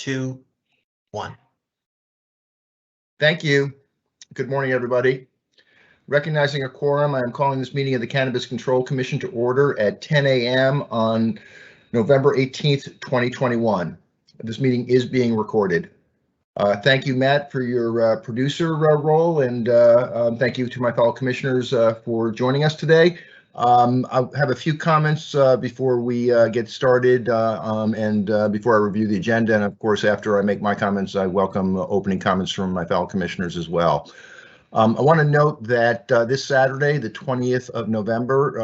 2, 1. Thank you. Good morning, everybody. Recognizing a quorum, I am calling this meeting of the Cannabis Control Commission to order at 10 a.m. on November 18th, 2021. This meeting is being recorded. Thank you, Matt, for your producer role, and thank you to my fellow commissioners for joining us today. I have a few comments before we get started and before I review the agenda. And of course, after I make my comments, I welcome opening comments from my fellow commissioners as well. I want to note that this Saturday, the 20th of November,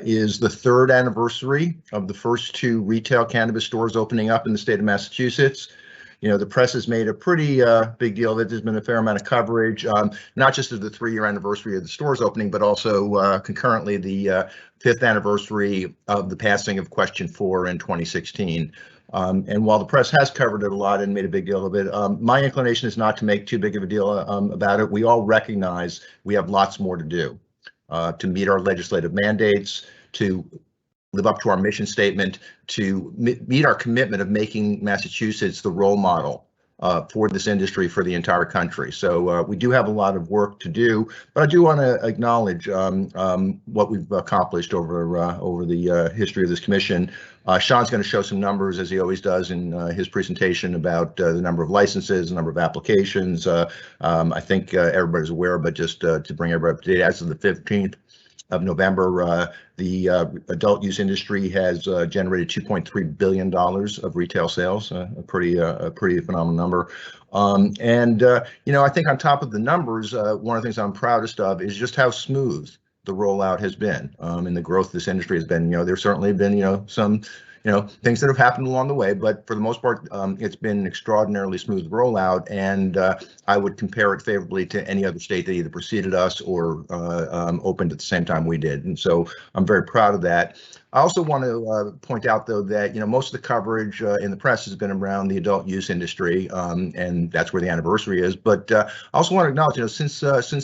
is the 3rd anniversary of the first 2 retail cannabis stores opening up in the state of Massachusetts. You know, the press has made a pretty big deal of it. There's been a fair amount of coverage, not just of the 3-year anniversary of the stores opening, but also concurrently the 5th anniversary of the passing of Question 4 in 2016. And while the press has covered it a lot and made a big deal of it, my inclination is not to make too big of a deal about it. We all recognize we have lots more to do to meet our legislative mandates, to live up to our mission statement, to meet our commitment of making Massachusetts the role model for this industry for the entire country. So we do have a lot of work to do, but I do want to acknowledge what we've accomplished over the history of this commission. Sean's going to show some numbers, as he always does in his presentation, about the number of licenses, the number of applications. I think everybody's aware, but just to bring everybody up to date, as of the 15th of November, the adult use industry has generated $2.3 billion of retail sales, a pretty phenomenal number. You know, I think on top of the numbers, one of the things I'm proudest of is just how smooth the rollout has been, and the growth of this industry has been. You know, there's certainly been, some things that have happened along the way, but for the most part, it's been an extraordinarily smooth rollout, and I would compare it favorably to any other state that either preceded us or opened at the same time we did. And so I'm very proud of that. I also want to point out, though, that most of the coverage in the press has been around the adult use industry, and that's where the anniversary is. But I also want to acknowledge, since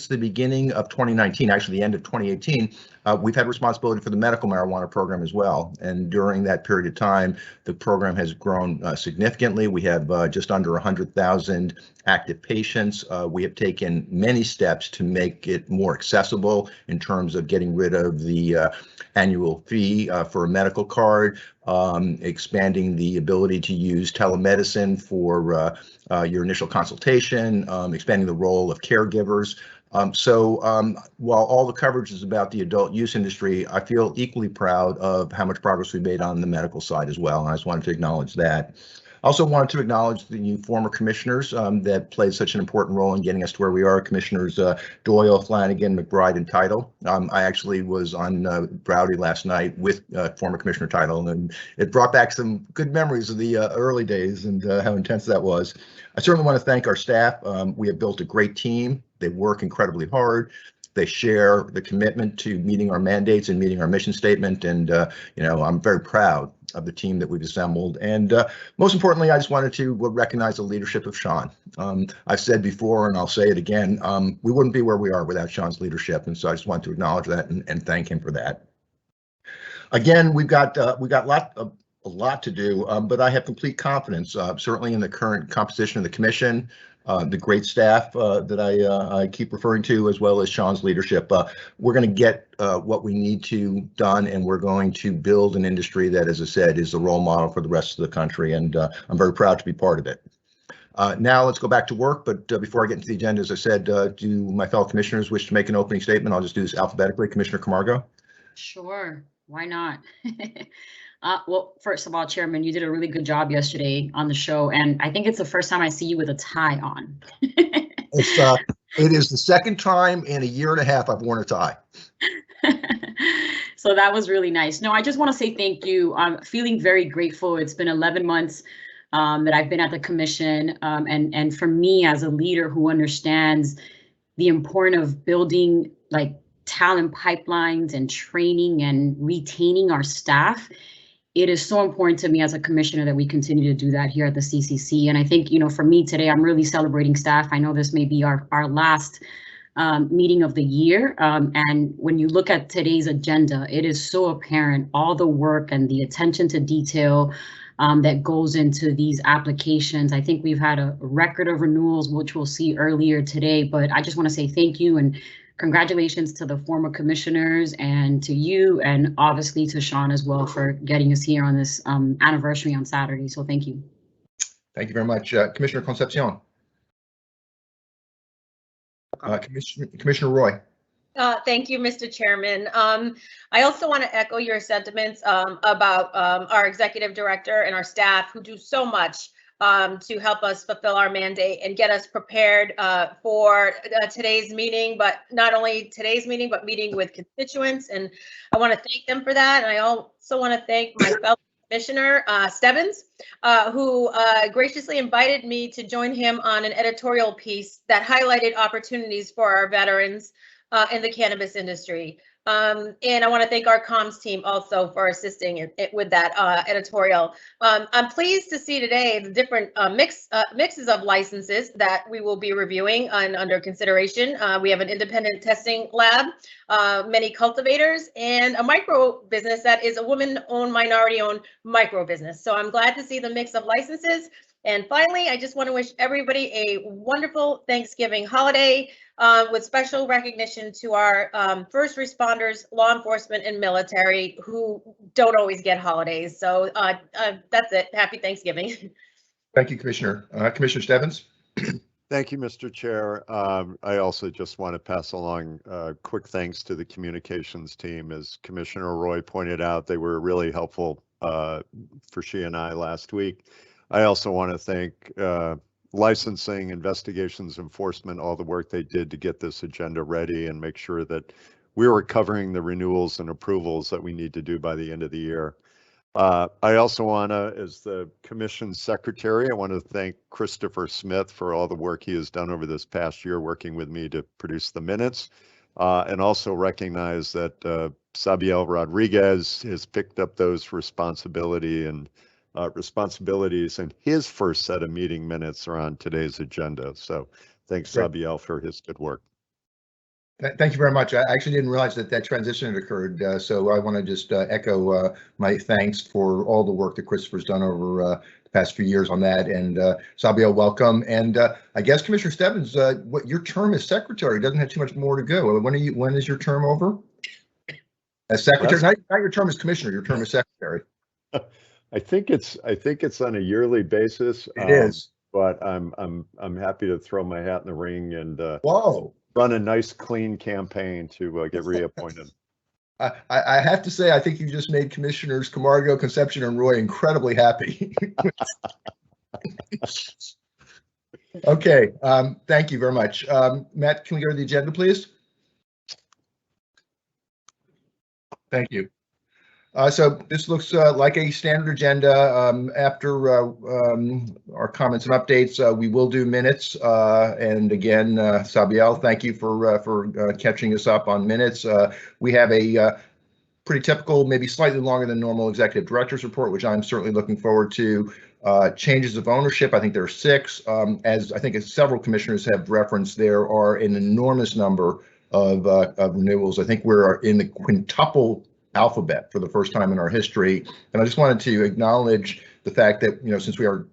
the beginning of 2019, actually the end of 2018, we've had responsibility for the medical marijuana program as well. And during that period of time, the program has grown significantly. We have just under 100,000 active patients. We have taken many steps to make it more accessible in terms of getting rid of the annual fee for a medical card, expanding the ability to use telemedicine for your initial consultation, expanding the role of caregivers. So while all the coverage is about the adult use industry, I feel equally proud of how much progress we made on the medical side as well. And I just wanted to acknowledge that. I also wanted to acknowledge the new former commissioners that played such an important role in getting us to where we are. Commissioners Doyle, Flanagan, McBride, and Title. I actually was on Browdy last night with former Commissioner Title, and it brought back some good memories of the early days and how intense that was. I certainly want to thank our staff. We have built a great team. They work incredibly hard. They share the commitment to meeting our mandates and meeting our mission statement. And, I'm very proud of the team that we've assembled. And most importantly, I just wanted to recognize the leadership of Sean. I've said before, and I'll say it again, we wouldn't be where we are without Sean's leadership. And so I just want to acknowledge that and thank him for that. Again, we've got a lot to do, but I have complete confidence, certainly in the current composition of the commission, the great staff that I keep referring to, as well as Sean's leadership. We're going to get what we need to done, and we're going to build an industry that, as I said, is the role model for the rest of the country, and I'm very proud to be part of it. Now let's go back to work, but before I get into the agenda, as I said, do my fellow commissioners wish to make an opening statement? I'll just do this alphabetically. Commissioner Camargo? Sure, why not? Well, first of all, Chairman, you did a really good job yesterday on the show, and I think it's the first time I see you with a tie on. It is the second time in a year and a half I've worn a tie. So that was really nice. No, I just want to say thank you. I'm feeling very grateful. It's been 11 months that I've been at the commission, and for me as a leader who understands the importance of building talent pipelines and training and retaining our staff, it is so important to me as a commissioner that we continue to do that here at the CCC. And I think, for me today, I'm really celebrating staff. I know this may be our last meeting of the year. And when you look at today's agenda, it is so apparent all the work and the attention to detail that goes into these applications. I think we've had a record of renewals, which we'll see earlier today, but I just want to say thank you and congratulations to the former commissioners and to you, and obviously to Sean as well for getting us here on this anniversary on Saturday. So thank you. Thank you very much. Commissioner Concepcion. Commissioner Roy. Thank you, Mr. Chairman. I also want to echo your sentiments about our executive director and our staff who do so much to help us fulfill our mandate and get us prepared for today's meeting, but not only today's meeting, but meeting with constituents. And I want to thank them for that. And I also want to thank my fellow Commissioner Stebbins, who graciously invited me to join him on an editorial piece that highlighted opportunities for our veterans in the cannabis industry. And I want to thank our comms team also for assisting with that editorial. I'm pleased to see today the different mixes of licenses that we will be reviewing and under consideration. We have an independent testing lab, many cultivators, and a micro business that is a woman-owned, minority-owned micro business. So I'm glad to see the mix of licenses. And finally, I just want to wish everybody a wonderful Thanksgiving holiday with special recognition to our first responders, law enforcement, and military who don't always get holidays. So that's it. Happy Thanksgiving. Thank you, Commissioner. Commissioner Stebbins. Thank you, Mr. Chair. I also just want to pass along quick thanks to the communications team. As Commissioner Roy pointed out, they were really helpful for she and I last week. I also want to thank licensing, investigations, enforcement, all the work they did to get this agenda ready and make sure that we were covering the renewals and approvals that we need to do by the end of the year. I also want to, as the Commission Secretary, I want to thank Christopher Smith for all the work he has done over this past year working with me to produce the minutes, and also recognize that Sabiel Rodriguez has picked up those responsibilities, and his first set of meeting minutes are on today's agenda. So thanks, Sabiel, for his good work. Thank you very much. I actually didn't realize that that transition had occurred, so I want to just echo my thanks for all the work that Christopher's done over the past few years on that. And Sabiel, welcome. And I guess Commissioner Stebbins, what your term as secretary doesn't have too much more to go. When is your term over? As secretary, not your term as commissioner, your term as secretary. I think it's on a yearly basis. It is, but I'm happy to throw my hat in the ring and run a nice, clean campaign to get reappointed. I have to say, I think you just made Commissioners Camargo, Concepcion, and Roy incredibly happy. Okay, thank you very much. Matt, can we go to the agenda, please? Thank you. So this looks like a standard agenda. After our comments and updates, we will do minutes. And again, Sabiel, thank you for catching us up on minutes. We have a pretty typical, maybe slightly longer than normal executive director's report, which I'm certainly looking forward to. Changes of ownership, I think there are 6. As I think as several commissioners have referenced, there are an enormous number of renewals. I think we're in the quintuple alphabet for the first time in our history. And I just wanted to acknowledge the fact that, since we are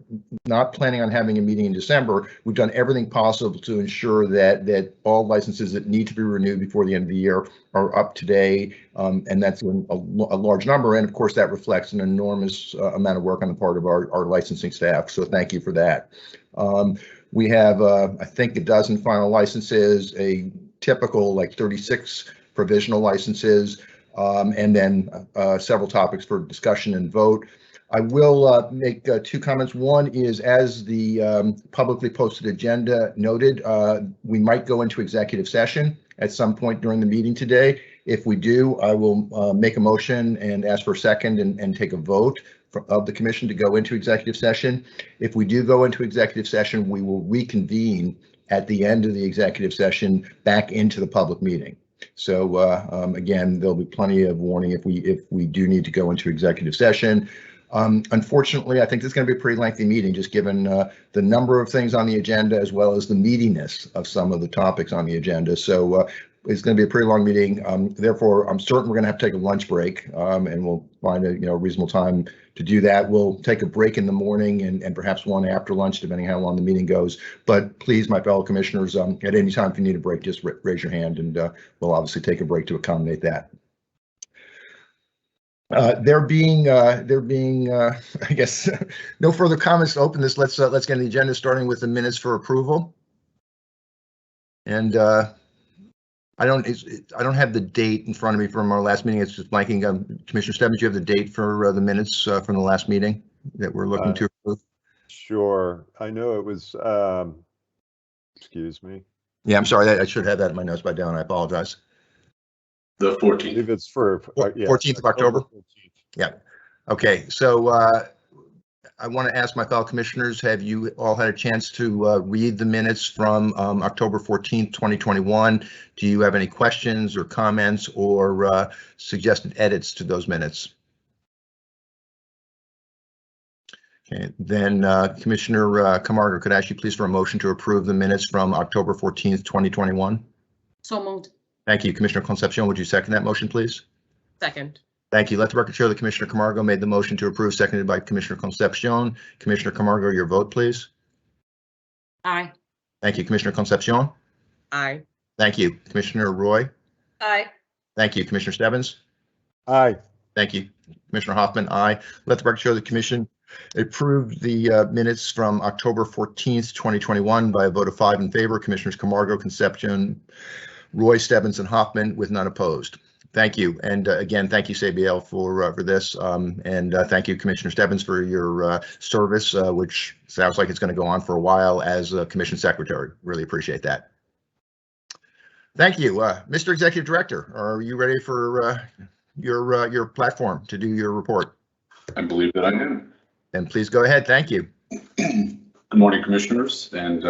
not planning on having a meeting in December, we've done everything possible to ensure that all licenses that need to be renewed before the end of the year are up to date. And that's a large number. And of course, that reflects an enormous amount of work on the part of our licensing staff. So thank you for that. We have, I think, a dozen final licenses, a typical like 36 provisional licenses, and then several topics for discussion and vote. I will make 2 comments. One is, as the publicly posted agenda noted, we might go into executive session at some point during the meeting today. If we do, I will make a motion and ask for a second and take a vote of the commission to go into executive session. If we do go into executive session, we will reconvene at the end of the executive session back into the public meeting. So again, there'll be plenty of warning if we do need to go into executive session. Unfortunately, I think this is going to be a pretty lengthy meeting, just given the number of things on the agenda as well as the meatiness of some of the topics on the agenda. So it's going to be a pretty long meeting. Therefore, I'm certain we're going to have to take a lunch break, and we'll find a reasonable time to do that. We'll take a break in the morning and perhaps one after lunch, depending how long the meeting goes. But please, my fellow commissioners, at any time if you need a break, just raise your hand, and we'll obviously take a break to accommodate that. There being, I guess, no further comments to open this. Let's get on the agenda, starting with the minutes for approval. And I don't have the date in front of me from our last meeting. It's just blanking. Commissioner Stebbins, do you have the date for the minutes from the last meeting that we're looking to approve? Sure. I know it was. Excuse me. Yeah, I'm sorry. I should have that in my notes by now. I apologize. The 14th. I believe it's for 14th of October. 14th. Yeah. Okay. So I want to ask my fellow commissioners, have you all had a chance to read the minutes from October 14th, 2021? Do you have any questions or comments or suggested edits to those minutes? Okay, then Commissioner Camargo, could I ask you please for a motion to approve the minutes from October 14th, 2021? So moved. Thank you. Commissioner Concepcion, would you second that motion, please? Second. Thank you. Let the record show that Commissioner Camargo made the motion to approve, seconded by Commissioner Concepcion. Commissioner Camargo, your vote, please. Aye. Thank you. Commissioner Concepcion. Aye. Thank you. Commissioner Roy. Aye. Thank you. Commissioner Stebbins. Aye. Thank you. Commissioner Hoffman. Aye. Let the record show the commission approved the minutes from October 14th, 2021 by a vote of 5 in favor. Commissioners Camargo, Concepcion, Roy, Stebbins, and Hoffman, with none opposed. Thank you. And again, thank you, Sabiel, for this. And thank you, Commissioner Stebbins, for your service, which sounds like it's going to go on for a while as Commission Secretary. Really appreciate that. Thank you. Mr. Executive Director, are you ready for your platform to do your report? I believe that I am. And please go ahead. Thank you. Good morning, commissioners, and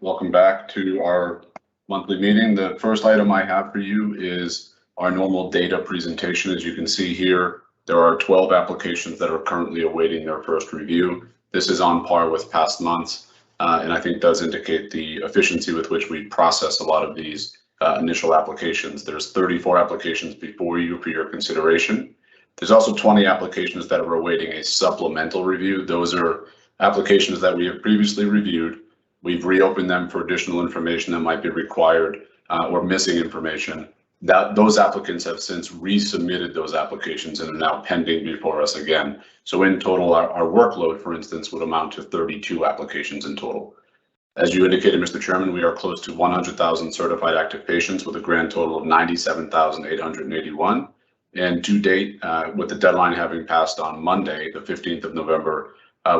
welcome back to our monthly meeting. The first item I have for you is our normal data presentation. As you can see here, there are 12 applications that are currently awaiting their first review. This is on par with past months, and I think does indicate the efficiency with which we process a lot of these initial applications. There's 34 applications before you for your consideration. There's also 20 applications that are awaiting a supplemental review. Those are applications that we have previously reviewed. We've reopened them for additional information that might be required or missing information. Those applicants have since resubmitted those applications and are now pending before us again. So in total, our workload, for instance, would amount to 32 applications in total. As you indicated, Mr. Chairman, we are close to 100,000 certified active patients with a grand total of 97,881. And to date, with the deadline having passed on Monday, the 15th of November,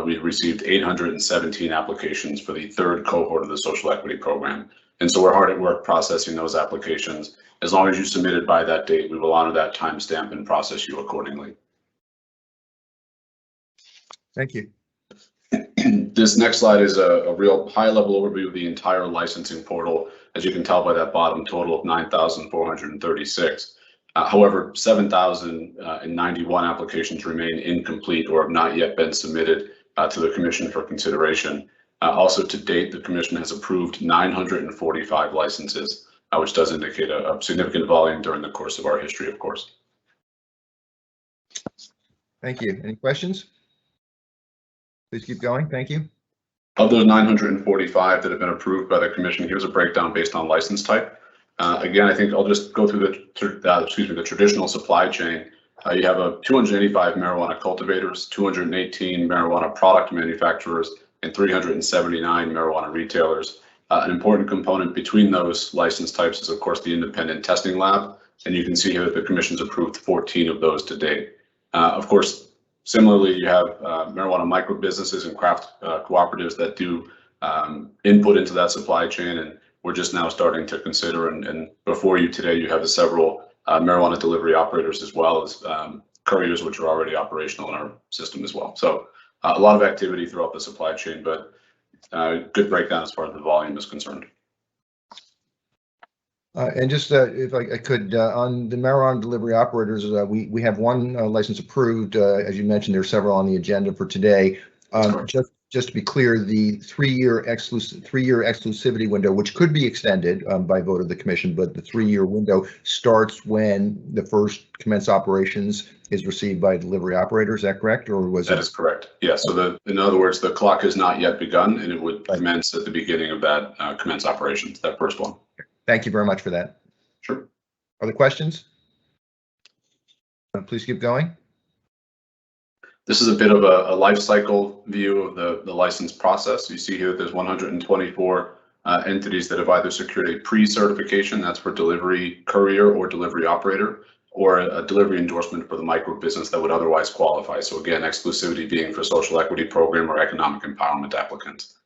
we received 817 applications for the third cohort of the social equity program. And so we're hard at work processing those applications. As long as you submit it by that date, we will honor that timestamp and process you accordingly. Thank you. This next slide is a real high-level overview of the entire licensing portal. As you can tell by that bottom total of 9,436. However, 7,091 applications remain incomplete or have not yet been submitted to the Commission for consideration. Also, to date, the Commission has approved 945 licenses, which does indicate a significant volume during the course of our history, of course. Thank you. Any questions? Please keep going. Thank you. Of those 945 that have been approved by the Commission, here's a breakdown based on license type. Again, I think I'll just go through the traditional supply chain. You have 285 marijuana cultivators, 218 marijuana product manufacturers, and 379 marijuana retailers. An important component between those license types is, of course, the independent testing lab. And you can see here that the Commission's approved 14 of those to date. Of course, similarly, you have marijuana micro businesses and craft cooperatives that do input into that supply chain, and we're just now starting to consider, and before you today, you have the several marijuana delivery operators as well as couriers, which are already operational in our system as well. So a lot of activity throughout the supply chain, but good breakdown as far as the volume is concerned. And just if I could, on the marijuana delivery operators, we have one license approved. As you mentioned, there are several on the agenda for today. just to be clear, the three-year exclusivity window, which could be extended by vote of the commission, but the 3-year window starts when the first commence operations is received by a delivery operator. Is that correct, or was That is correct. Yeah. So in other words, the clock has not yet begun, and it would commence at the beginning of that commence operations. That first one. Thank you very much for that. Sure. Other questions? Please keep going. This is a bit of a life cycle view of the license process. You see here that there's 124 entities that have either secured a pre-certification, that's for delivery courier or delivery operator, or a delivery endorsement for the micro business that would otherwise qualify. So again, exclusivity being for social equity program or economic empowerment applicants.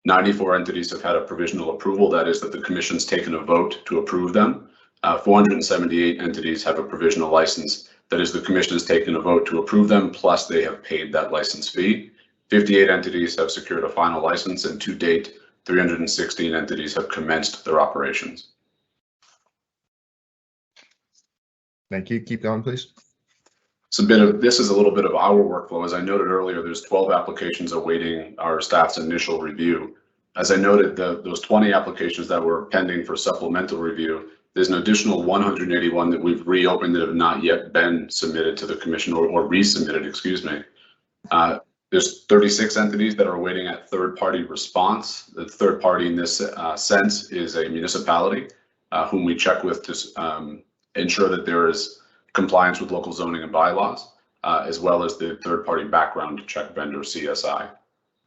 94 entities have had a provisional approval, that is that the commission's taken a vote to approve them. 478 entities have a provisional license, that is the commission has taken a vote to approve them, plus they have paid that license fee. 58 entities have secured a final license, and to date, 316 entities have commenced their operations. Thank you. Keep going, please. This is a little bit of our workflow. As I noted earlier, there's 12 applications awaiting our staff's initial review. As I noted, those 20 applications that were pending for supplemental review, there's an additional 181 that we've reopened that have not yet been submitted to the commission or resubmitted, excuse me. There's 36 entities that are awaiting at third-party response. The third party in this sense is a municipality whom we check with to ensure that there is compliance with local zoning and bylaws, as well as the third-party background check vendor CSI.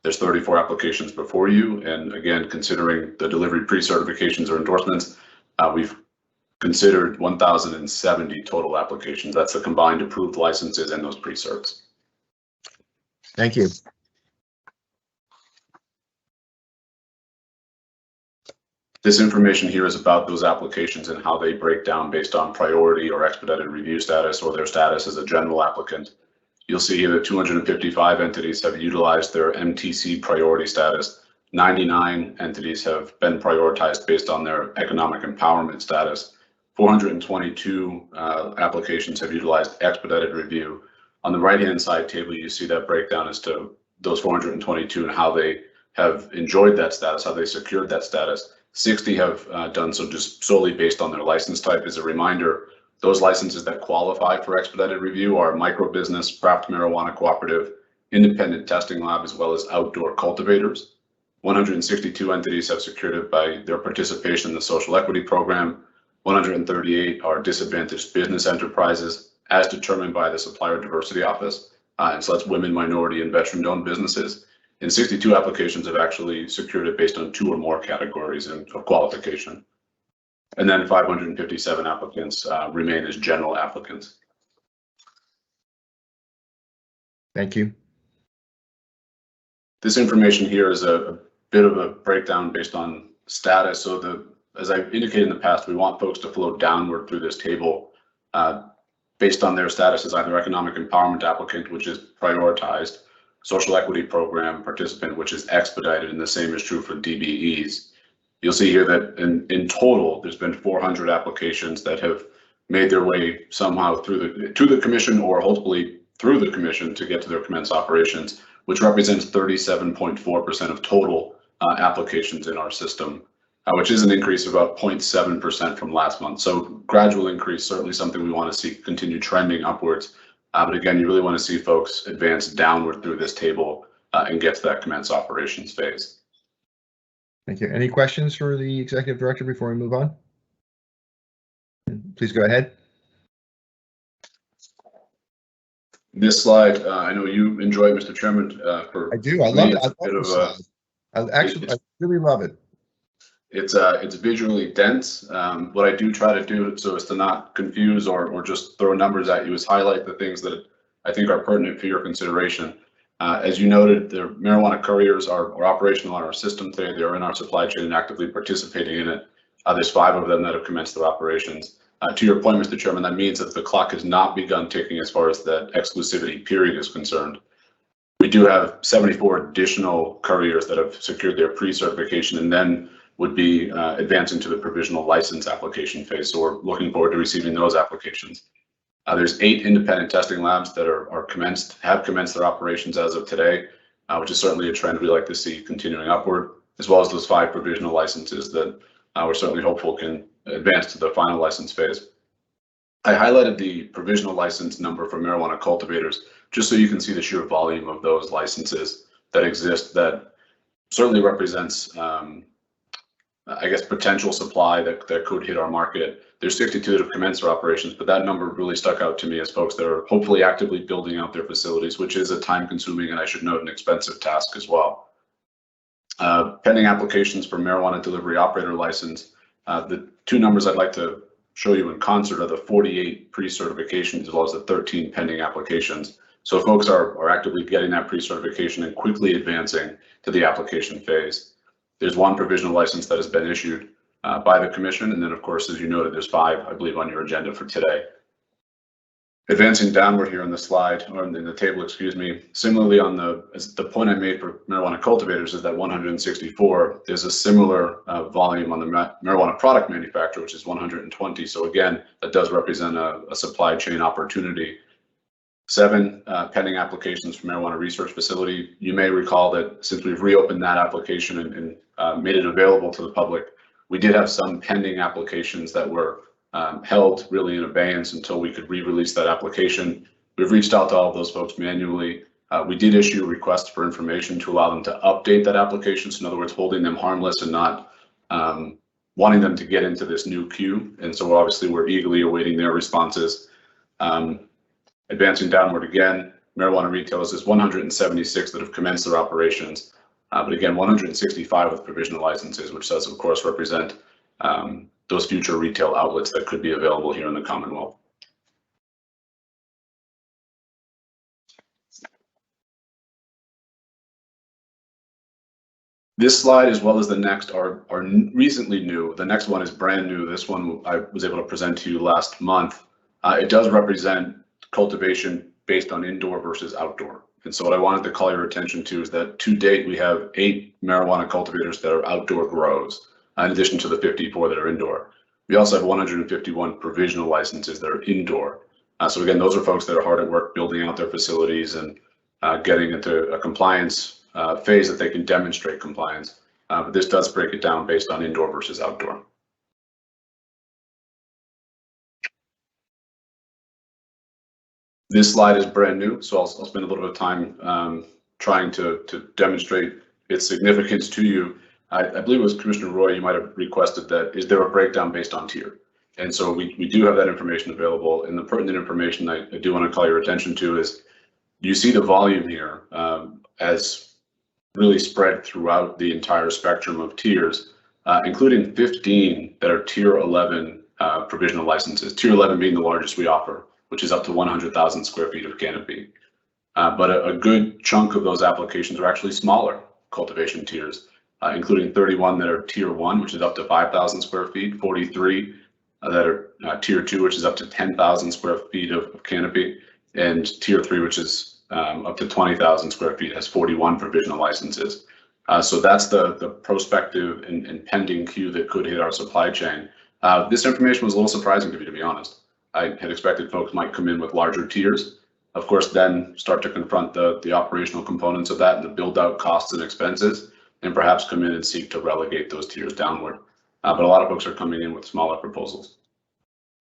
There's 34 applications before you, and again, considering the delivery pre-certifications or endorsements, we've considered 1,070 total applications. That's the combined approved licenses and those pre-certs. Thank you. This information here is about those applications and how they break down based on priority or expedited review status or their status as a general applicant. You'll see here that 255 entities have utilized their MTC priority status. 99 entities have been prioritized based on their economic empowerment status. 422 applications have utilized expedited review. On the right-hand side table, you see that breakdown as to those 422 and how they have enjoyed that status, how they secured that status. 60 have done so just solely based on their license type. As a reminder, those licenses that qualify for expedited review are micro business, craft marijuana cooperative, independent testing lab, as well as outdoor cultivators. 162 entities have secured it by their participation in the social equity program. 138 are disadvantaged business enterprises as determined by the Supplier Diversity Office. And so that's women, minority, and veteran-owned businesses. And 62 applications have actually secured it based on 2 or more categories of qualification. And then 557 applicants remain as general applicants. Thank you. This information here is a bit of a breakdown based on status. So as I've indicated in the past, we want folks to flow downward through this table based on their status as either economic empowerment applicant, which is prioritized, social equity program participant, which is expedited, and the same is true for DBEs. You'll see here that in total, there's been 400 applications that have made their way somehow to the commission or hopefully through the commission to get to their commence operations, which represents 37.4% of total applications in our system, which is an increase of about 0.7% from last month. So gradual increase, certainly something we want to see continue trending upwards. But again, you really want to see folks advance downward through this table and get to that commence operations phase. Thank you. Any questions for the executive director before we move on? Please go ahead. This slide, I know you enjoy, Mr. Chairman. I do. I love it. I really love it. It's visually dense. What I do try to do so as to not confuse or just throw numbers at you is highlight the things that I think are pertinent for your consideration. As you noted, the marijuana couriers are operational on our system today. They're in our supply chain and actively participating in it. There's 5 of them that have commenced their operations. To your point, Mr. Chairman, that means that the clock has not begun ticking as far as that exclusivity period is concerned. We do have 74 additional couriers that have secured their pre-certification and then would be advancing to the provisional license application phase. So we're looking forward to receiving those applications. There's 8 independent testing labs that have commenced their operations as of today. which is certainly a trend we like to see continuing upward, as well as those 5 provisional licenses that we're certainly hopeful can advance to the final license phase. I highlighted the provisional license number for marijuana cultivators, just so you can see the sheer volume of those licenses that exist. That certainly represents, I guess, potential supply that could hit our market. There's 62 that have commenced their operations, but that number really stuck out to me as folks that are hopefully actively building out their facilities, which is a time-consuming and, I should note, an expensive task as well. Pending applications for marijuana delivery operator license, the 2 numbers I'd like to show you in concert are the 48 pre-certifications as well as the 13 pending applications. So folks are actively getting that pre-certification and quickly advancing to the application phase. There's 1 provisional license that has been issued by the commission, and then of course, as you noted, there's 5, I believe, on your agenda for today. Advancing downward here on the slide, or in the table, excuse me, similarly on the point I made for marijuana cultivators is that 164, there's a similar volume on the marijuana product manufacturer, which is 120. So again, that does represent a supply chain opportunity. 7 pending applications for marijuana research facility. You may recall that since we've reopened that application and made it available to the public, we did have some pending applications that were held really in abeyance until we could re-release that application. We've reached out to all of those folks manually. We did issue requests for information to allow them to update that application. So in other words, holding them harmless and not wanting them to get into this new queue. And so obviously we're eagerly awaiting their responses. Advancing downward again, marijuana retailers is 176 that have commenced their operations. But again, 165 with provisional licenses, which does of course represent those future retail outlets that could be available here in the Commonwealth. This slide, as well as the next, are recently new. The next one is brand new. This one I was able to present to you last month. It does represent cultivation based on indoor versus outdoor. And so what I wanted to call your attention to is that to date, we have 8 marijuana cultivators that are outdoor grows, in addition to the 54 that are indoor. We also have 151 provisional licenses that are indoor. So again, those are folks that are hard at work building out their facilities and getting into a compliance phase that they can demonstrate compliance. But this does break it down based on indoor versus outdoor. This slide is brand new, so I'll spend a little bit of time trying to demonstrate its significance to you. I believe it was Commissioner Roy, you might have requested that, is there a breakdown based on tier? And so we do have that information available, and the pertinent information I do want to call your attention to is, you see the volume here as really spread throughout the entire spectrum of tiers, including 15 that are tier 11 provisional licenses, tier 11 being the largest we offer, which is up to 100,000 square feet of canopy. But a good chunk of those applications are actually smaller cultivation tiers, including 31 that are tier 1, which is up to 5,000 square feet, 43 that are tier 2, which is up to 10,000 square feet of canopy, and tier 3, which is up to 20,000 square feet, has 41 provisional licenses. So that's the prospective and pending queue that could hit our supply chain. This information was a little surprising to me, to be honest. I had expected folks might come in with larger tiers, of course, then start to confront the operational components of that and the build out costs and expenses, and perhaps come in and seek to relegate those tiers downward. But a lot of folks are coming in with smaller proposals.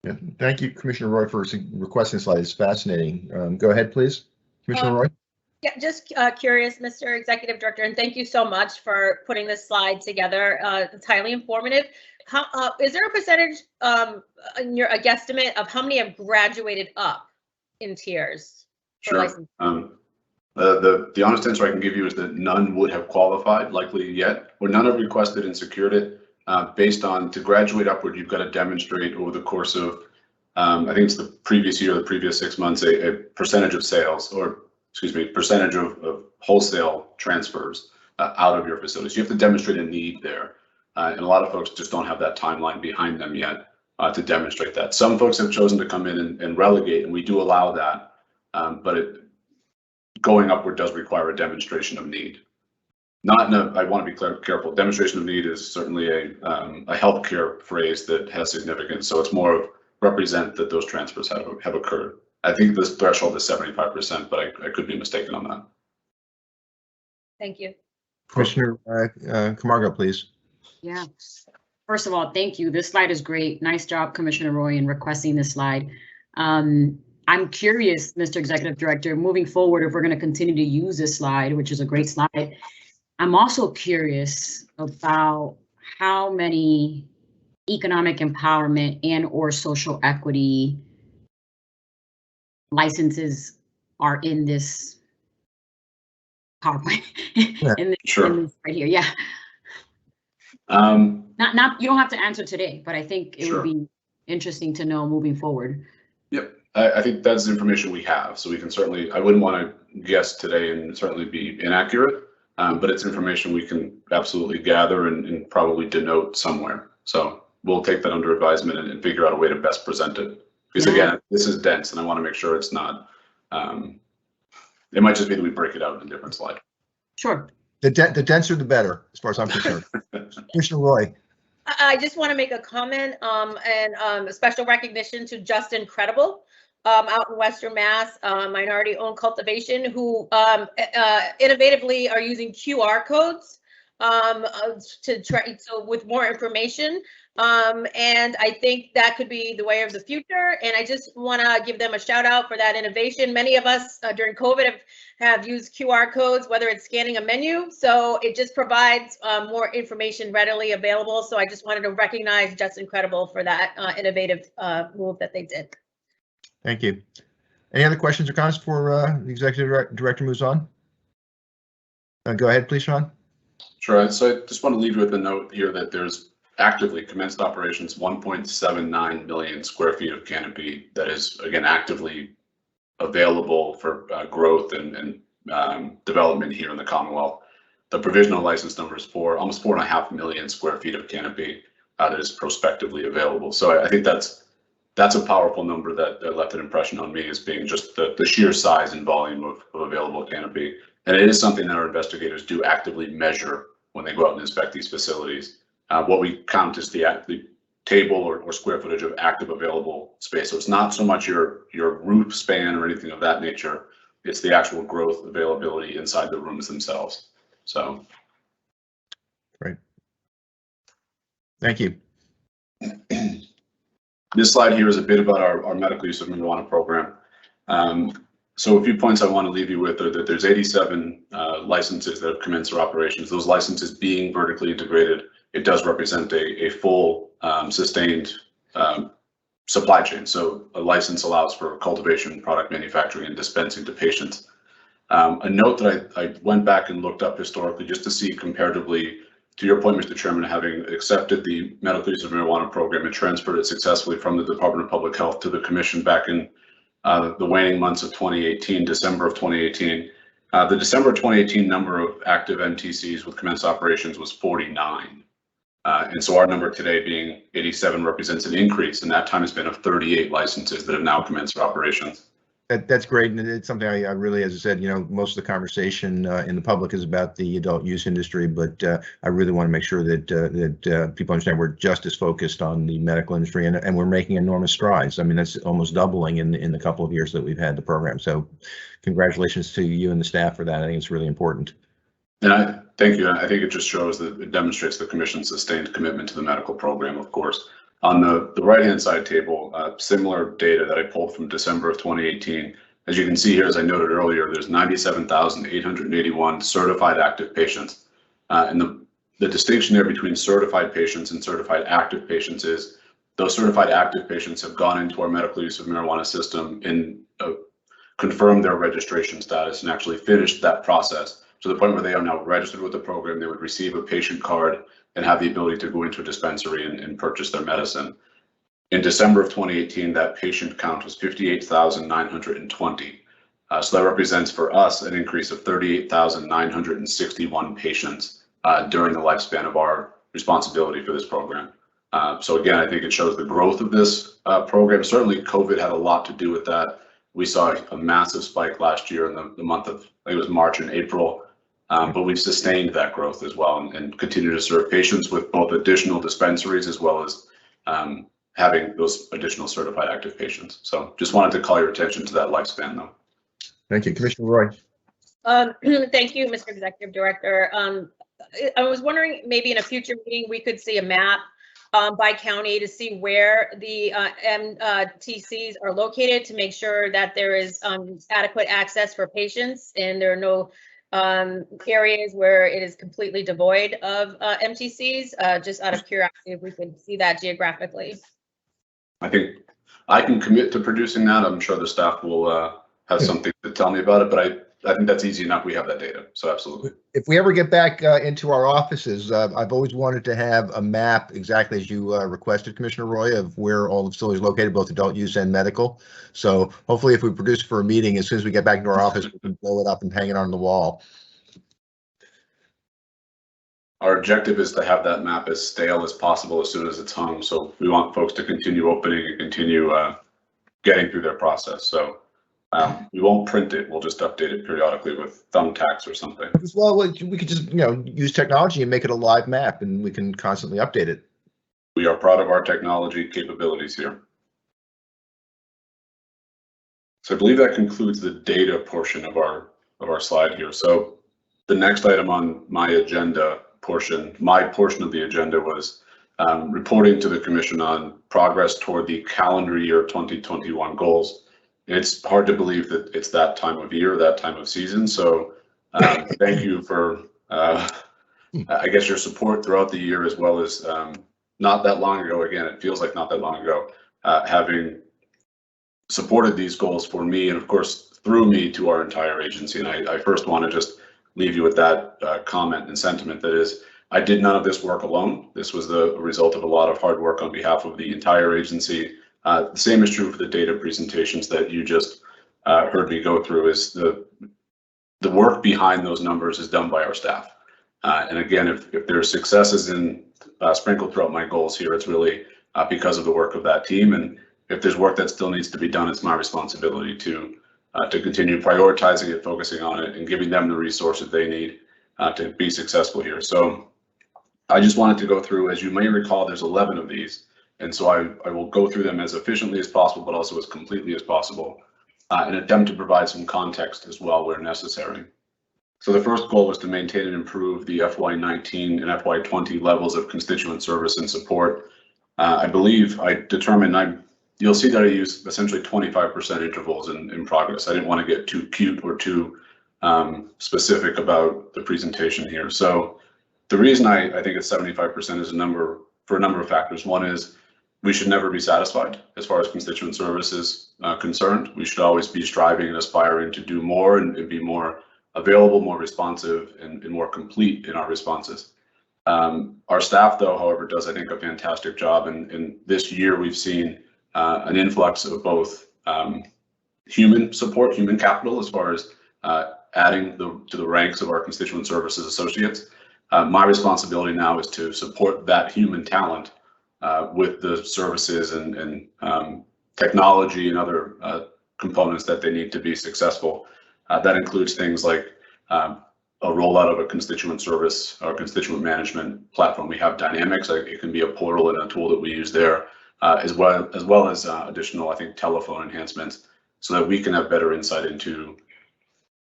Yeah, thank you, Commissioner Roy, for requesting the slide. It's fascinating. Go ahead, please, Commissioner Roy. Yeah, just curious, Mr. Executive Director, and thank you so much for putting this slide together. It's highly informative. How is there a percentage, in a guesstimate of how many have graduated up in tiers? Sure. The honest answer I can give you is that none would have qualified likely yet, or none have requested and secured it. Based on, to graduate upward, you've got to demonstrate over the course of, I think it's the previous year, the previous 6 months, a percentage of sales, or excuse me, percentage of wholesale transfers out of your facilities. You have to demonstrate a need there. And a lot of folks just don't have that timeline behind them yet to demonstrate that. Some folks have chosen to come in and relegate, and we do allow that, but going upward does require a demonstration of need. Not in a, I want to be careful, demonstration of need is certainly a healthcare phrase that has significance. So it's more of represent that those transfers have occurred. I think this threshold is 75%, but I could be mistaken on that. Thank you. Commissioner Camargo, please. Yeah. First of all, thank you. This slide is great. Nice job, Commissioner Roy, in requesting this slide. I'm curious, Mr. Executive Director, moving forward, if we're going to continue to use this slide, which is a great slide. I'm also curious about how many economic empowerment and or social equity licenses are in this PowerPoint. in this right here. Yeah. Not you don't have to answer today, but I think it would be interesting to know moving forward. Yep, I think that's information we have, so we can certainly, I wouldn't want to guess today and certainly be inaccurate, but it's information we can absolutely gather and probably denote somewhere. So we'll take that under advisement and figure out a way to best present it. Because again, this is dense and I want to make sure it's not, it might just be that we break it out in a different slide. Sure. The denser the better, as far as I'm concerned. Commissioner Roy. I just want to make a comment and a special recognition to Justin Credible out in Western Mass, minority-owned cultivation, who innovatively are using QR codes to try with more information. And I think that could be the way of the future. And I just want to give them a shout out for that innovation. Many of us during COVID have used QR codes, whether it's scanning a menu. So it just provides more information readily available. So I just wanted to recognize Justin Credible for that innovative move that they did. Thank you. Any other questions or comments before the Executive Director moves on? Go ahead, please, Sean. Sure. So I just want to leave you with a note here that there's actively commenced operations 1.79 million square feet of canopy that is, again, actively available for growth and development here in the Commonwealth. The provisional license number is almost 4.5 million square feet of canopy that is prospectively available. So I think that's a powerful number that left an impression on me as being just the sheer size and volume of available canopy. And it is something that our investigators do actively measure when they go out and inspect these facilities. What we count is the table or square footage of active available space. So it's not so much your roof span or anything of that nature. It's the actual growth availability inside the rooms themselves. So. Great. Thank you. This slide here is a bit about our medical use of marijuana program. So a few points I want to leave you with are that there's 87 licenses that have commenced their operations. Those licenses being vertically integrated, it does represent a full sustained supply chain. So a license allows for cultivation, product manufacturing, and dispensing to patients. A note that I went back and looked up historically just to see comparatively, to your point, Mr. Chairman, having accepted the medical use of marijuana program and transferred it successfully from the Department of Public Health to the Commission back in the waning months of 2018, December of 2018. The December 2018 number of active MTCs with commenced operations was 49. And so our number today being 87 represents an increase, and that time has been of 38 licenses that have now commenced their operations. That's great, and it's something I really, as I said, most of the conversation in the public is about the adult use industry, but I really want to make sure that people understand we're just as focused on the medical industry, and we're making enormous strides. I mean, that's almost doubling in the couple of years that we've had the program. So, congratulations to you and the staff for that. I think it's really important. And I thank you. I think it just shows that it demonstrates the Commission's sustained commitment to the medical program, of course. On the right-hand side table, similar data that I pulled from December of 2018. As you can see here, as I noted earlier, there's 97,881 certified active patients. And the distinction there between certified patients and certified active patients is those certified active patients have gone into our medical use of marijuana system and confirmed their registration status and actually finished that process to the point where they are now registered with the program. They would receive a patient card and have the ability to go into a dispensary and purchase their medicine. In December of 2018, that patient count was 58,920. So that represents for us an increase of 38,961 patients during the lifespan of our responsibility for this program. So again, I think it shows the growth of this program. Certainly COVID had a lot to do with that. We saw a massive spike last year in the month of, I think it was March and April. But we've sustained that growth as well and continue to serve patients with both additional dispensaries as well as having those additional certified active patients. So just wanted to call your attention to that lifespan though. Thank you. Commissioner Roy. Thank you, Mr. Executive Director. I was wondering, maybe in a future meeting, we could see a map by county to see where the MTCs are located, to make sure that there is adequate access for patients and there are no areas where it is completely devoid of MTCs. Just out of curiosity, if we could see that geographically. I think I can commit to producing that. I'm sure the staff will have something to tell me about it, but I think that's easy enough. We have that data, so absolutely. If we ever get back into our offices, I've always wanted to have a map exactly as you requested, Commissioner Roy, of where all the facilities are located, both adult use and medical. So hopefully if we produce for a meeting, as soon as we get back into our office, we can blow it up and hang it on the wall. Our objective is to have that map as stale as possible as soon as it's hung. So we want folks to continue opening and continue getting through their process. So we won't print it. We'll just update it periodically with thumbtacks or something. Well, we could just, use technology and make it a live map, and we can constantly update it. We are proud of our technology capabilities here. So I believe that concludes the data portion of our slide here. So the next item on my agenda portion, my portion of the agenda was reporting to the Commission on progress toward the calendar year 2021 goals. It's hard to believe that it's that time of year, that time of season. So thank you for, I guess, your support throughout the year, as well as not that long ago. Again, it feels like not that long ago, having supported these goals for me and, of course, through me to our entire agency. And I first want to just leave you with that comment and sentiment. That is, I did none of this work alone. This was the result of a lot of hard work on behalf of the entire agency. The same is true for the data presentations that you just heard me go through. Is the work behind those numbers is done by our staff. And again, if there's successes in sprinkled throughout my goals here, it's really because of the work of that team. And if there's work that still needs to be done, it's my responsibility to continue prioritizing it, focusing on it, and giving them the resources they need to be successful here. So I just wanted to go through, as you may recall, there's 11 of these. And so I will go through them as efficiently as possible, but also as completely as possible, in an attempt to provide some context as well where necessary. So the first goal was to maintain and improve the FY19 and FY20 levels of constituent service and support. I believe I determined, you'll see that I use essentially 25% intervals in progress. I didn't want to get too cute or too specific about the presentation here. So the reason I think it's 75% is a number for a number of factors. One is we should never be satisfied as far as constituent service is concerned. We should always be striving and aspiring to do more and be more available, more responsive, and more complete in our responses. Our staff, though, however, does, I think, a fantastic job. And this year we've seen an influx of both human support, human capital, as far as adding to the ranks of our constituent services associates. My responsibility now is to support that human talent with the services and technology and other components that they need to be successful. That includes things like a rollout of a constituent service or constituent management platform. We have Dynamics. It can be a portal and a tool that we use there, as well as additional, I think, telephone enhancements, so that we can have better insight into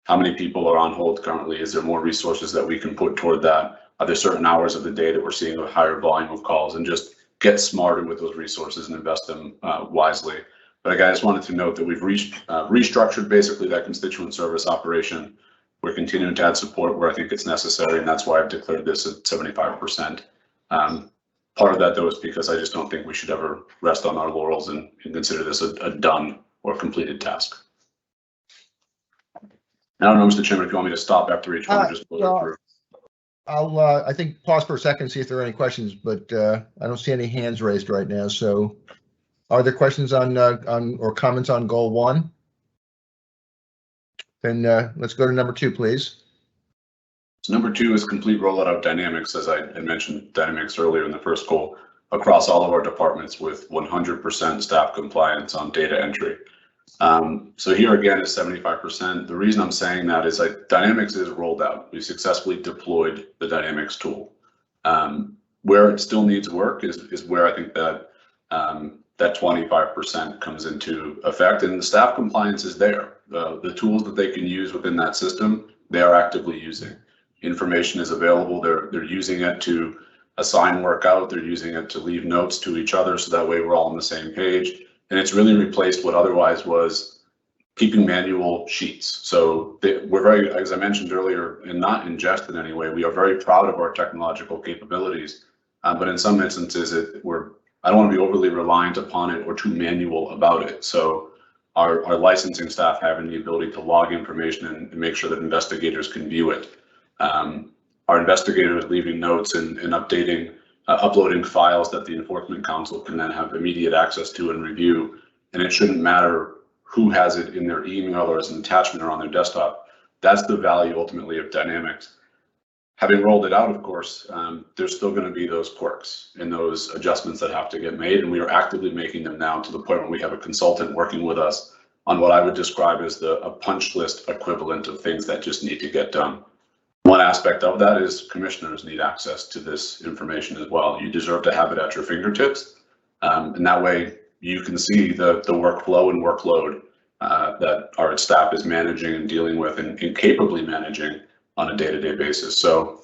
how many people are on hold currently. Is there more resources that we can put toward that? Are there certain hours of the day that we're seeing a higher volume of calls, and just get smarter with those resources and invest them wisely. But again, I just wanted to note that we've restructured basically that constituent service operation. We're continuing to add support where I think it's necessary, and that's why I've declared this at 75%. Part of that, though, is because I just don't think we should ever rest on our laurels and consider this a done or completed task. I don't know, Mr. Chairman, if you want me to stop after each one, just blow it through. I'll, I think, pause for a second and see if there are any questions, but I don't see any hands raised right now. So are there questions on or comments on goal 1? Then let's go to number 2, please. So number 2 is complete rollout of Dynamics, as I had mentioned Dynamics earlier in the first goal, across all of our departments with 100% staff compliance on data entry. So here again is 75%. The reason I'm saying that is Dynamics is rolled out. We successfully deployed the Dynamics tool. Where it still needs work is where I think that that 25% comes into effect, and the staff compliance is there. The tools that they can use within that system they are actively using. Information is available. They're using it to assign work out. They're using it to leave notes to each other, so that way we're all on the same page. And it's really replaced what otherwise was keeping manual sheets. So we're very, as I mentioned earlier, and not in jest in any way, we are very proud of our technological capabilities. But in some instances, I don't want to be overly reliant upon it or too manual about it. So our licensing staff having the ability to log information and make sure that investigators can view it. Our investigators leaving notes and updating, uploading files that the Enforcement Council can then have immediate access to and review. And it shouldn't matter who has it in their email or as an attachment or on their desktop. That's the value ultimately of Dynamics. Having rolled it out, of course, there's still going to be those quirks and those adjustments that have to get made, and we are actively making them now, to the point where we have a consultant working with us on what I would describe as a punch list equivalent of things that just need to get done. One aspect of that is commissioners need access to this information as well. You deserve to have it at your fingertips, and that way you can see the workflow and workload that our staff is managing and dealing with and capably managing on a day-to-day basis. So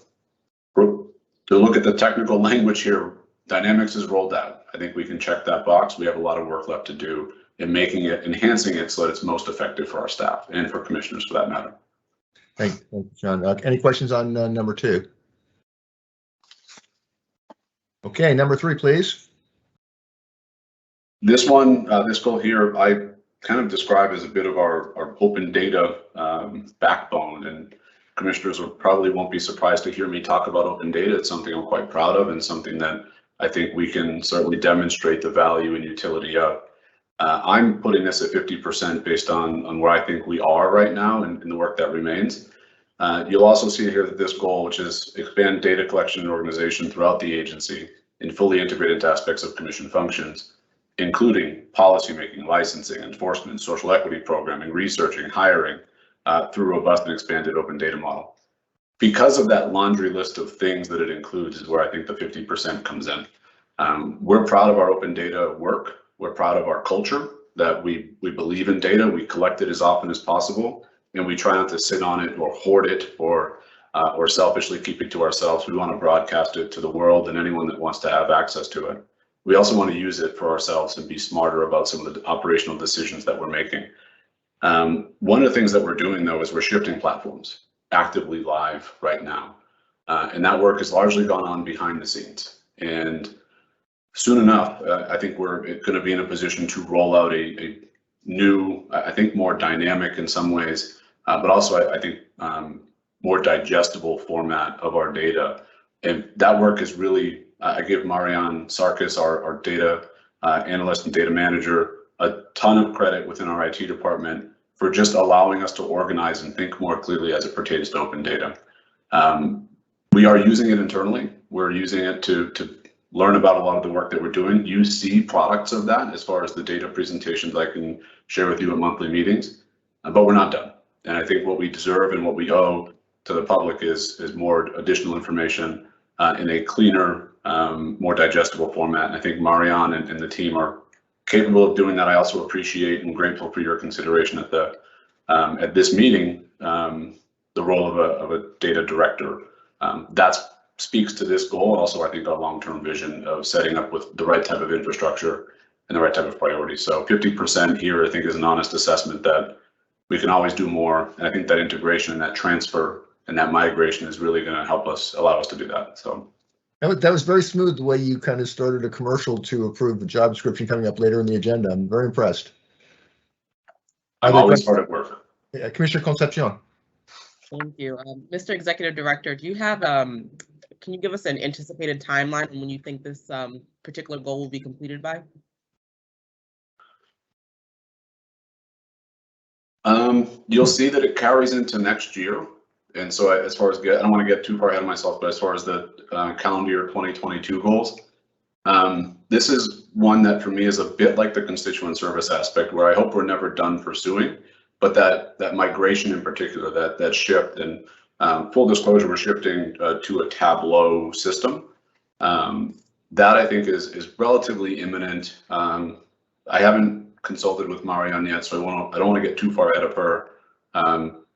to look at the technical language here, Dynamics is rolled out. I think we can check that box. We have a lot of work left to do in making it, enhancing it so that it's most effective for our staff and for commissioners for that matter. Thank you, John. Any questions on number 2? Okay, number 3, please. This one, this goal here, I kind of describe as a bit of our open data backbone, and commissioners probably won't be surprised to hear me talk about open data. It's something I'm quite proud of and something that I think we can certainly demonstrate the value and utility of. I'm putting this at 50% based on where I think we are right now and the work that remains. You'll also see here that this goal, which is expand data collection and organization throughout the agency and fully integrate into aspects of commission functions, including policymaking, licensing, enforcement, social equity programming, researching, hiring, through robust and expanded open data model. Because of that laundry list of things that it includes is where I think the 50% comes in. We're proud of our open data work. We're proud of our culture, that we believe in data, we collect it as often as possible, and we try not to sit on it or hoard it or selfishly keep it to ourselves. We want to broadcast it to the world and anyone that wants to have access to it. We also want to use it for ourselves and be smarter about some of the operational decisions that we're making. One of the things that we're doing, though, is we're shifting platforms actively live right now. And that work has largely gone on behind the scenes. And soon enough, I think we're going to be in a position to roll out a new, I think more dynamic in some ways, but also I think more digestible format of our data. And that work is really, I give Marianne Sarkis, our data analyst and data manager, a ton of credit within our IT department for just allowing us to organize and think more clearly as it pertains to open data. We are using it internally. We're using it to learn about a lot of the work that we're doing. You see products of that as far as the data presentations I can share with you at monthly meetings, but we're not done. And I think what we deserve and what we owe to the public is more additional information in a cleaner, more digestible format. And I think Marianne and the team are capable of doing that. I also appreciate and grateful for your consideration at this meeting, the role of a data director. That speaks to this goal, and also I think our long-term vision of setting up with the right type of infrastructure and the right type of priorities. So 50% here, I think, is an honest assessment that we can always do more. And I think that integration and that transfer and that migration is really going to help us, allow us to do that. So that was very smooth, the way you kind of started a commercial to approve the job description coming up later in the agenda. I'm very impressed. I'm always hard at work. Commissioner Concepcion. Thank you. Mr. Executive Director, do you have, can you give us an anticipated timeline on when you think this particular goal will be completed by? You'll see that it carries into next year. And so as far as, I don't want to get too far ahead of myself, but as far as the calendar year 2022 goals, this is one that for me is a bit like the constituent service aspect, where I hope we're never done pursuing, but that migration in particular, that shift, and full disclosure, we're shifting to a Tableau system. That I think is relatively imminent. I haven't consulted with Marianne yet, so I don't want to get too far ahead of her.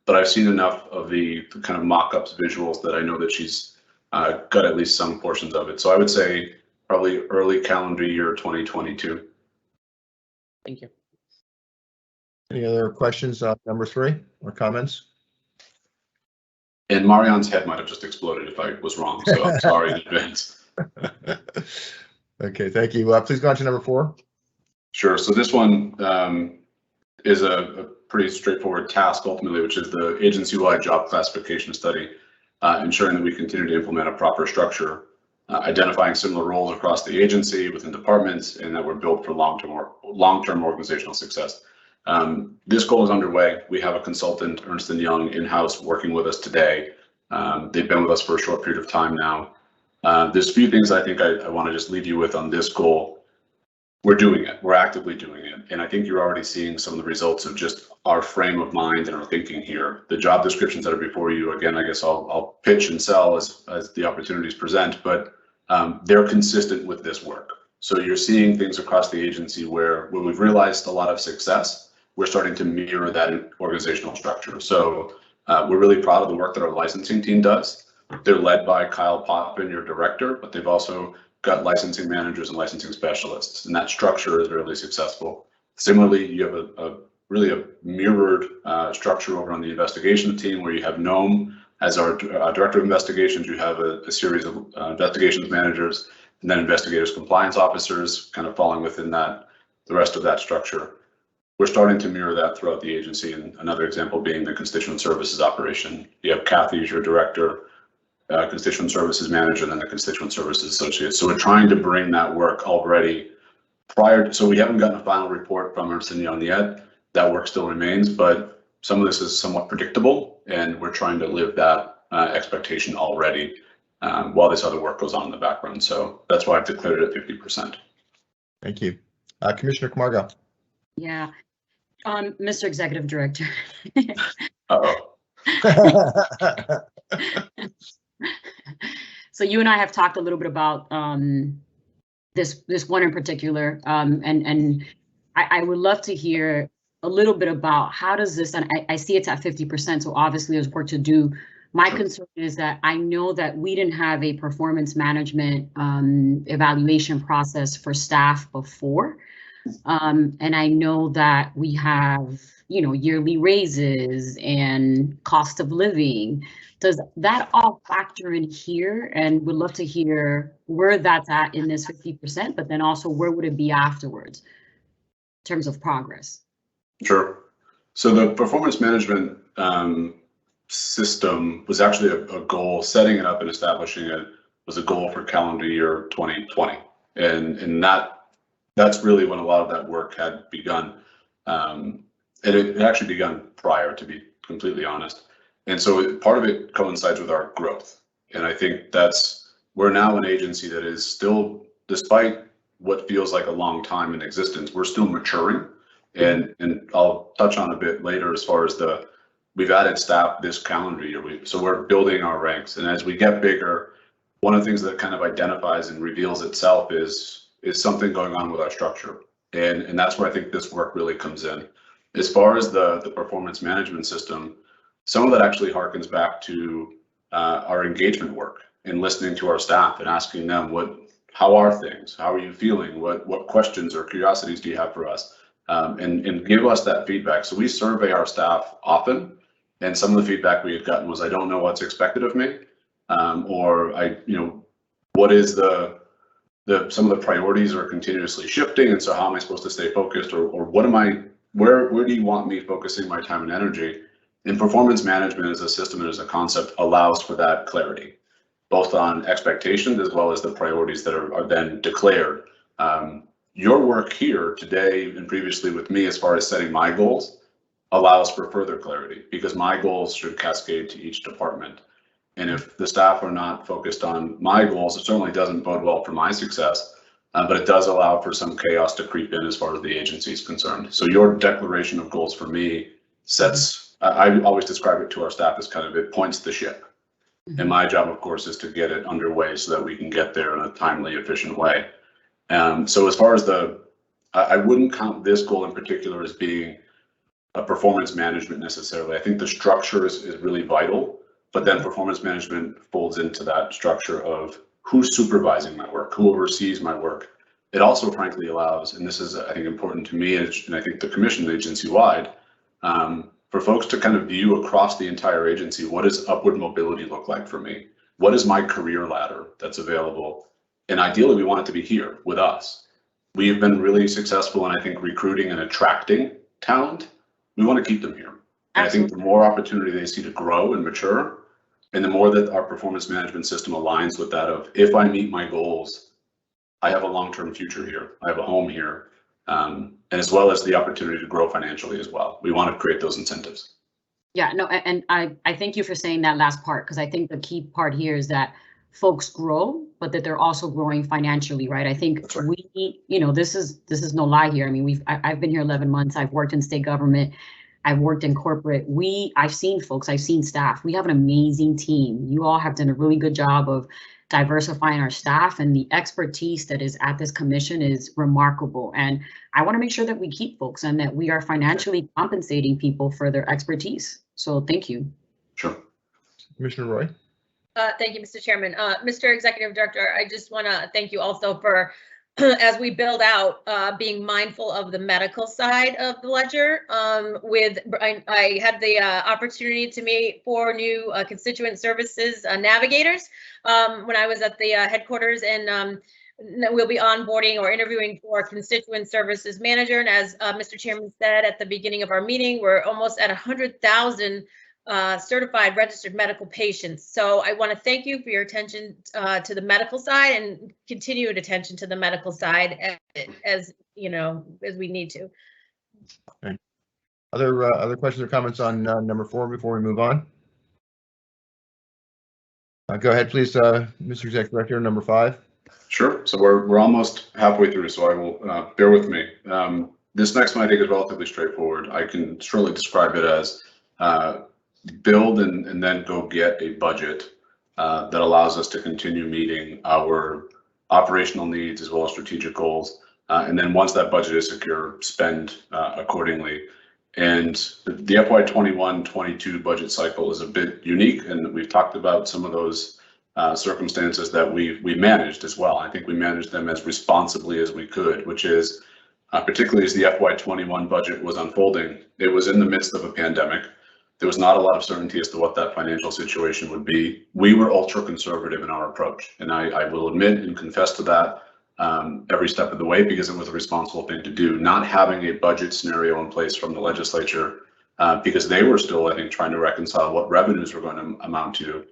but I've seen enough of the kind of mock-ups visuals that I know that she's got at least some portions of it. So I would say probably early calendar year 2022. Thank you. Any other questions on number 3 or comments? And Marianne's head might have just exploded if I was wrong, so I'm sorry in advance. Okay, thank you. Please go on to number 4. Sure. So this one is a pretty straightforward task ultimately, which is the agency-wide job classification study, ensuring that we continue to implement a proper structure, identifying similar roles across the agency within departments, and that we're built for long-term organizational success. This goal is underway. We have a consultant, Ernst & Young, in-house working with us today. They've been with us for a short period of time now. There's a few things I think I want to just leave you with on this goal. We're doing it. We're actively doing it. And I think you're already seeing some of the results of just our frame of mind and our thinking here. The job descriptions that are before you, again, I guess I'll pitch and sell as the opportunities present, but they're consistent with this work. So you're seeing things across the agency where we've realized a lot of success, we're starting to mirror that organizational structure. So we're really proud of the work that our licensing team does. They're led by Kyle Poppin, your director, but they've also got licensing managers and licensing specialists, and that structure is really successful. Similarly, you have really a mirrored structure over on the investigation team where you have Noam as our director of investigations. You have a series of investigations managers and then investigators compliance officers kind of falling within that, the rest of that structure. We're starting to mirror that throughout the agency, and another example being the constituent services operation. You have Kathy as your director, constituent services manager, and then the constituent services associate. So we're trying to bring that work already prior to, so we haven't gotten a final report from Ernst & Young yet. That work still remains, but some of this is somewhat predictable, and we're trying to live that expectation already while this other work goes on in the background. So that's why I've declared it at 50%. Thank you. Commissioner Camargo. Yeah. Mr. Executive Director. Uh-oh. So you and I have talked a little bit about this one in particular, and I would love to hear a little bit about how does this, and I see it's at 50%, so obviously there's work to do. My concern is that I know that we didn't have a performance management evaluation process for staff before. And I know that we have, you know, yearly raises and cost of living. Does that all factor in here? And would love to hear where that's at in this 50%, but then also where would it be afterwards in terms of progress? Sure. So the performance management system was actually a goal. Setting it up and establishing it was a goal for calendar year 2020, and that's really when a lot of that work had begun. And it actually begun prior, to be completely honest. And so part of it coincides with our growth. And I think we're now an agency that is still, despite what feels like a long time in existence, we're still maturing. And I'll touch on a bit later as far as we've added staff this calendar year. So we're building our ranks. And as we get bigger, one of the things that kind of identifies and reveals itself is something going on with our structure. And that's where I think this work really comes in. As far as the performance management system, some of that actually harkens back to our engagement work and listening to our staff and asking them how are things? How are you feeling? What questions or curiosities do you have for us? And give us that feedback. So we survey our staff often, and some of the feedback we had gotten was, I don't know what's expected of me, or what is some of the priorities are continuously shifting, and so how am I supposed to stay focused, or where do you want me focusing my time and energy? And performance management as a system and as a concept allows for that clarity, both on expectations as well as the priorities that are then declared. Your work here today and previously with me as far as setting my goals allows for further clarity, because my goals should cascade to each department. And if the staff are not focused on my goals, it certainly doesn't bode well for my success, but it does allow for some chaos to creep in as far as the agency is concerned. So your declaration of goals for me sets, I always describe it to our staff as kind of, it points the ship. And my job, of course, is to get it underway so that we can get there in a timely, efficient way. So as far as I wouldn't count this goal in particular as being a performance management necessarily. I think the structure is really vital, but then performance management folds into that structure of who's supervising my work, who oversees my work. It also frankly allows, and this is I think important to me, and I think the commission agency-wide, for folks to kind of view across the entire agency, what does upward mobility look like for me? What is my career ladder that's available? And ideally, we want it to be here with us. We've been really successful in, I think, recruiting and attracting talent. We want to keep them here. And I think the more opportunity they see to grow and mature, and the more that our performance management system aligns with that of, if I meet my goals, I have a long-term future here. I have a home here. And as well as the opportunity to grow financially as well. We want to create those incentives. Yeah, no, and I thank you for saying that last part, because I think the key part here is that folks grow, but that they're also growing financially, right? I think That's right. we, you know, this is no lie here. I mean, I've been here 11 months. I've worked in state government. I've worked in corporate. I've seen folks, I've seen staff. We have an amazing team. You all have done a really good job of diversifying our staff, and the expertise that is at this commission is remarkable. And I want to make sure that we keep folks and that we are financially compensating people for their expertise. So thank you. Sure. Commissioner Roy. Thank you, Mr. Chairman. Mr. Executive Director, I just want to thank you also for, as we build out, being mindful of the medical side of the ledger. I had the opportunity to meet 4 new constituent services navigators when I was at the headquarters, and we'll be onboarding or interviewing for constituent services manager. And as Mr. Chairman said at the beginning of our meeting, we're almost at 100,000 certified registered medical patients. So I want to thank you for your attention to the medical side and continued attention to the medical side as you know, as we need to. Okay. Other questions or comments on number 4 before we move on? Go ahead, please, Mr. Executive Director, number 5. Sure. So we're almost halfway through, so I will bear with me. This next one I think is relatively straightforward. I can surely describe it as build and then go get a budget that allows us to continue meeting our operational needs as well as strategic goals. And then once that budget is secure, spend accordingly. And the FY21-22 budget cycle is a bit unique, and we've talked about some of those circumstances that we managed as well. I think we managed them as responsibly as we could, which is particularly as the FY21 budget was unfolding, it was in the midst of a pandemic. There was not a lot of certainty as to what that financial situation would be. We were ultra conservative in our approach, and I will admit and confess to that every step of the way, because it was a responsible thing to do. Not having a budget scenario in place from the legislature, because they were still, I think, trying to reconcile what revenues were going to amount to.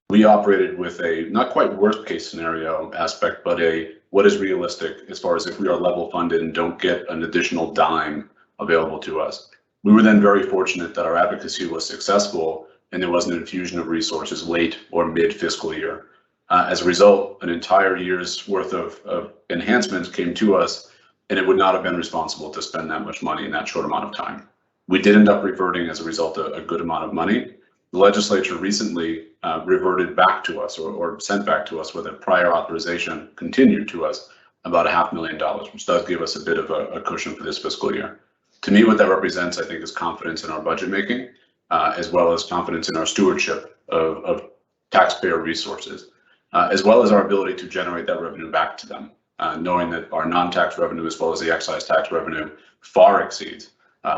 We operated with a not quite worst case scenario aspect, but a what is realistic as far as if we are level funded and don't get an additional dime available to us. We were then very fortunate that our advocacy was successful and there was an infusion of resources late or mid fiscal year. As a result, an entire year's worth of enhancements came to us, and it would not have been responsible to spend that much money in that short amount of time. We did end up reverting as a result a good amount of money. The legislature recently reverted back to us or sent back to us with a prior authorization continued to us about $500,000, which does give us a bit of a cushion for this fiscal year. To me, what that represents, I think, is confidence in our budget making, as well as confidence in our stewardship of taxpayer resources, as well as our ability to generate that revenue back to them, knowing that our non-tax revenue as well as the excise tax revenue far exceeds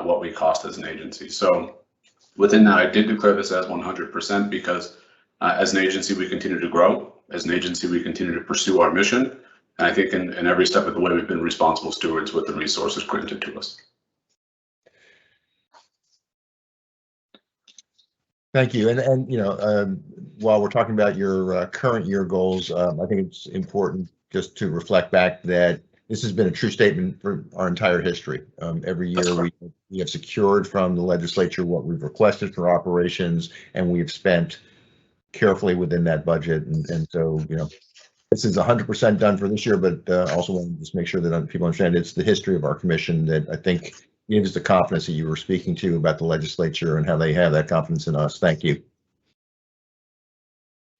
what we cost as an agency. So within that, I did declare this as 100% because as an agency, we continue to grow. As an agency, we continue to pursue our mission. And I think in every step of the way, we've been responsible stewards with the resources granted to us. Thank you. And you know, while we're talking about your current year goals, I think it's important just to reflect back that this has been a true statement for our entire history. Every year we have secured from the legislature what we've requested for operations, and we've spent carefully within that budget. And so, you know, this is 100% done for this year, but also want to just make sure that people understand it's the history of our commission that I think gives the confidence that you were speaking to about the legislature and how they have that confidence in us. Thank you.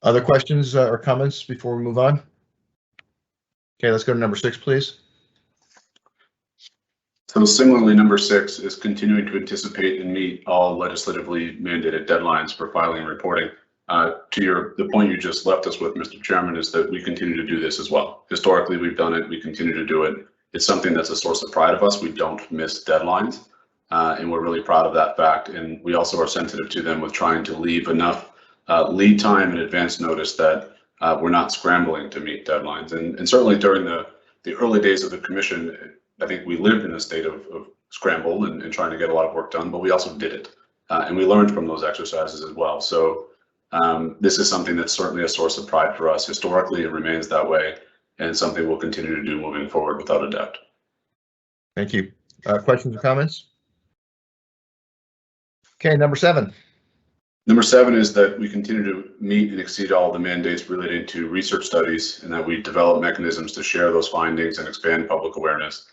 Other questions or comments before we move on? Okay, let's go to number 6, please. So similarly, number 6 is continuing to anticipate and meet all legislatively mandated deadlines for filing and reporting. To the point you just left us with, Mr. Chairman, is that we continue to do this as well. Historically, we've done it. We continue to do it. It's something that's a source of pride of us. We don't miss deadlines, and we're really proud of that fact. And we also are sensitive to them with trying to leave enough lead time and advance notice that we're not scrambling to meet deadlines. And certainly during the early days of the commission, I think we lived in a state of scramble and trying to get a lot of work done, but we also did it. And we learned from those exercises as well. So this is something that's certainly a source of pride for us. Historically, it remains that way, and something we'll continue to do moving forward without a doubt. Thank you. Questions or comments? Okay, number 7. Number 7 is that we continue to meet and exceed all the mandates relating to research studies, and that we develop mechanisms to share those findings and expand public awareness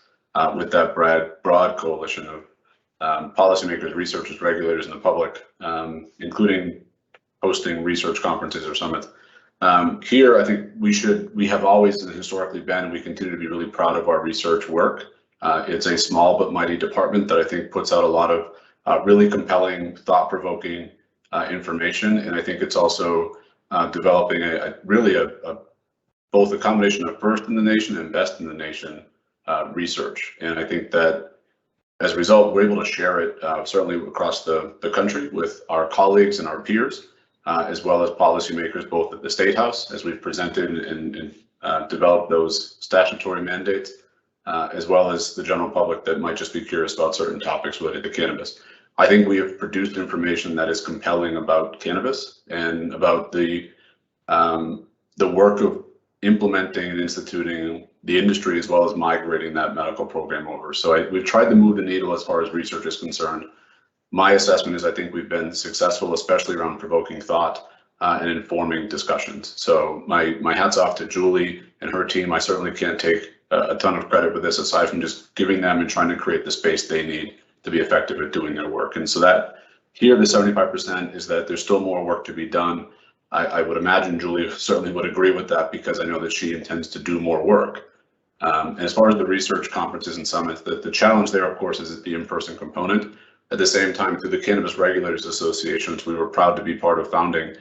with that broad coalition of policymakers, researchers, regulators, and the public, including hosting research conferences or summits. Here, I think we have always historically been, and we continue to be really proud of our research work. It's a small but mighty department that I think puts out a lot of really compelling, thought-provoking information, and I think it's also developing both a combination of first in the nation and best in the nation research. And I think that as a result, we're able to share it certainly across the country with our colleagues and our peers, as well as policymakers, both at the State House, as we've presented and developed those statutory mandates, as well as the general public that might just be curious about certain topics related to cannabis. I think we have produced information that is compelling about cannabis and about the work of implementing and instituting the industry, as well as migrating that medical program over. So we've tried to move the needle as far as research is concerned. My assessment is I think we've been successful, especially around provoking thought and informing discussions. So my hat's off to Julie and her team. I certainly can't take a ton of credit for this, aside from just giving them and trying to create the space they need to be effective at doing their work. And so that here, the 75% is that there's still more work to be done. I would imagine Julie certainly would agree with that, because I know that she intends to do more work. And as far as the research conferences and summits, the challenge there, of course, is the in-person component. At the same time, through the Cannabis Regulators Associations, we were proud to be part of founding.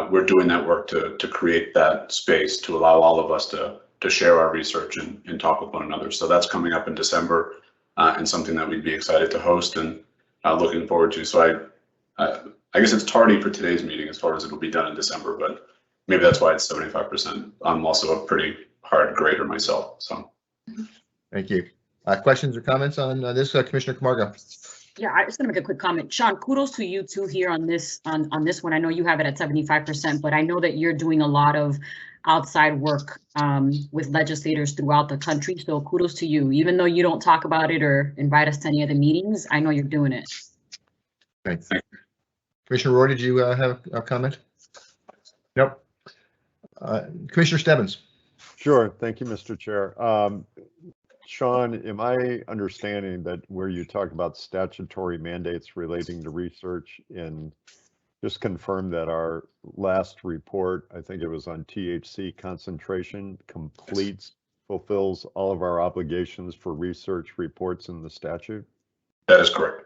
We're doing that work to create that space to allow all of us to share our research and talk with one another. So that's coming up in December, and something that we'd be excited to host and looking forward to. So I guess it's tardy for today's meeting as far as it'll be done in December, but maybe that's why it's 75%. I'm also a pretty hard grader myself, so. Thank you. Questions or comments on this, Commissioner Camargo? Yeah, I just gonna make a quick comment. Sean, kudos to you too here on this one. I know you have it at 75%, but I know that you're doing a lot of outside work with legislators throughout the country. So kudos to you. Even though you don't talk about it or invite us to any of the meetings, I know you're doing it. Thanks. Commissioner Roy, did you have a comment? Nope. Commissioner Stebbins. Sure. Thank you, Mr. Chair. Sean, am I understanding that where you talk about statutory mandates relating to research, and just confirm that our last report, I think it was on THC concentration, fulfills all of our obligations for research reports in the statute? That is correct.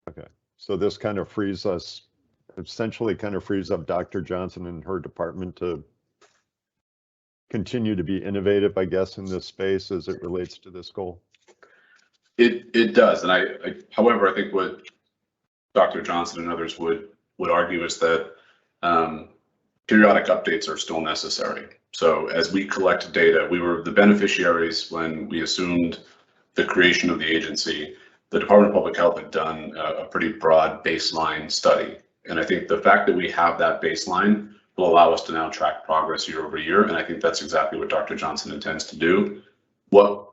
Okay, so this kind of frees us, essentially kind of frees up Dr. Johnson and her department to continue to be innovative, I guess, in this space as it relates to this goal? It does, and however, I think what Dr. Johnson and others would argue is that periodic updates are still necessary. So as we collect data, we were the beneficiaries when we assumed the creation of the agency. The Department of Public Health had done a pretty broad baseline study, and I think the fact that we have that baseline will allow us to now track progress year over year, and I think that's exactly what Dr. Johnson intends to do. What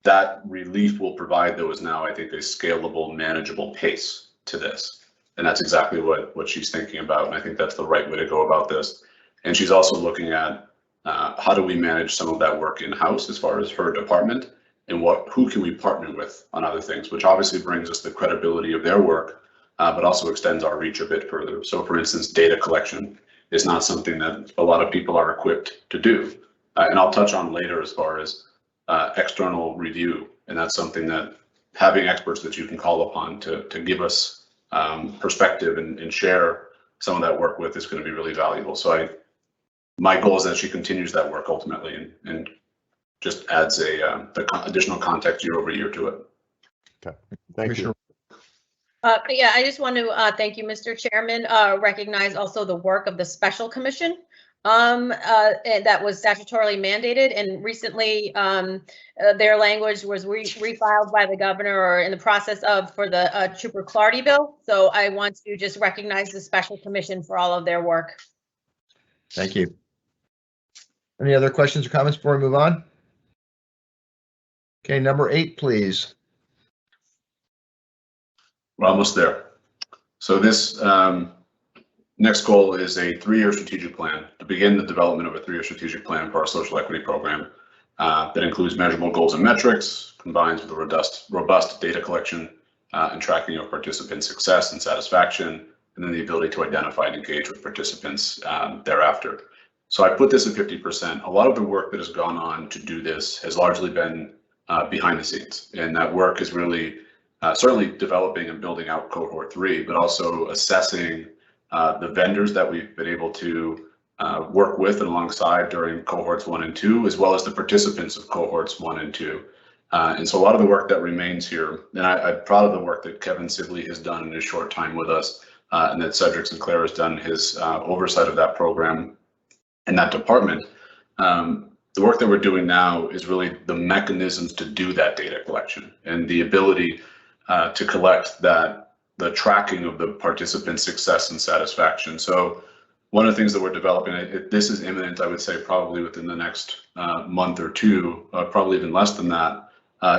that relief will provide, though, is now, I think, a scalable, manageable pace to this, and that's exactly what she's thinking about, and I think that's the right way to go about this. And she's also looking at how do we manage some of that work in-house as far as her department, and who can we partner with on other things, which obviously brings us the credibility of their work, but also extends our reach a bit further. So, for instance, data collection is not something that a lot of people are equipped to do. And I'll touch on later as far as external review. And that's something that having experts that you can call upon to give us perspective and share some of that work with is going to be really valuable. So my goal is that she continues that work ultimately and just adds the additional context year over year to it. Okay, thank you. Yeah, I just want to thank you, Mr. Chairman. Recognize also the work of the special commission that was statutorily mandated, and recently their language was refiled by the governor or in the process of for the Trooper Clardy bill. So I want to just recognize the special commission for all of their work. Thank you. Any other questions or comments before we move on? Okay, number 8, please. We're almost there. So this next goal is a 3-year strategic plan to begin the development of a 3-year strategic plan for our social equity program that includes measurable goals and metrics, combines with a robust data collection and tracking of participant success and satisfaction, and then the ability to identify and engage with participants thereafter. So I put this at 50%. A lot of the work that has gone on to do this has largely been behind the scenes, and that work is really certainly developing and building out cohort 3, but also assessing the vendors that we've been able to work with and alongside during cohorts 1 and 2, as well as the participants of cohorts 1 and 2. And so a lot of the work that remains here, and I'm proud of the work that Kevin Sibley has done in his short time with us, and that Cedric Sinclair has done his oversight of that program and that department. The work that we're doing now is really the mechanisms to do that data collection and the ability to collect the tracking of the participant success and satisfaction. So one of the things that we're developing, this is imminent, I would say probably within the next month or 2, probably even less than that,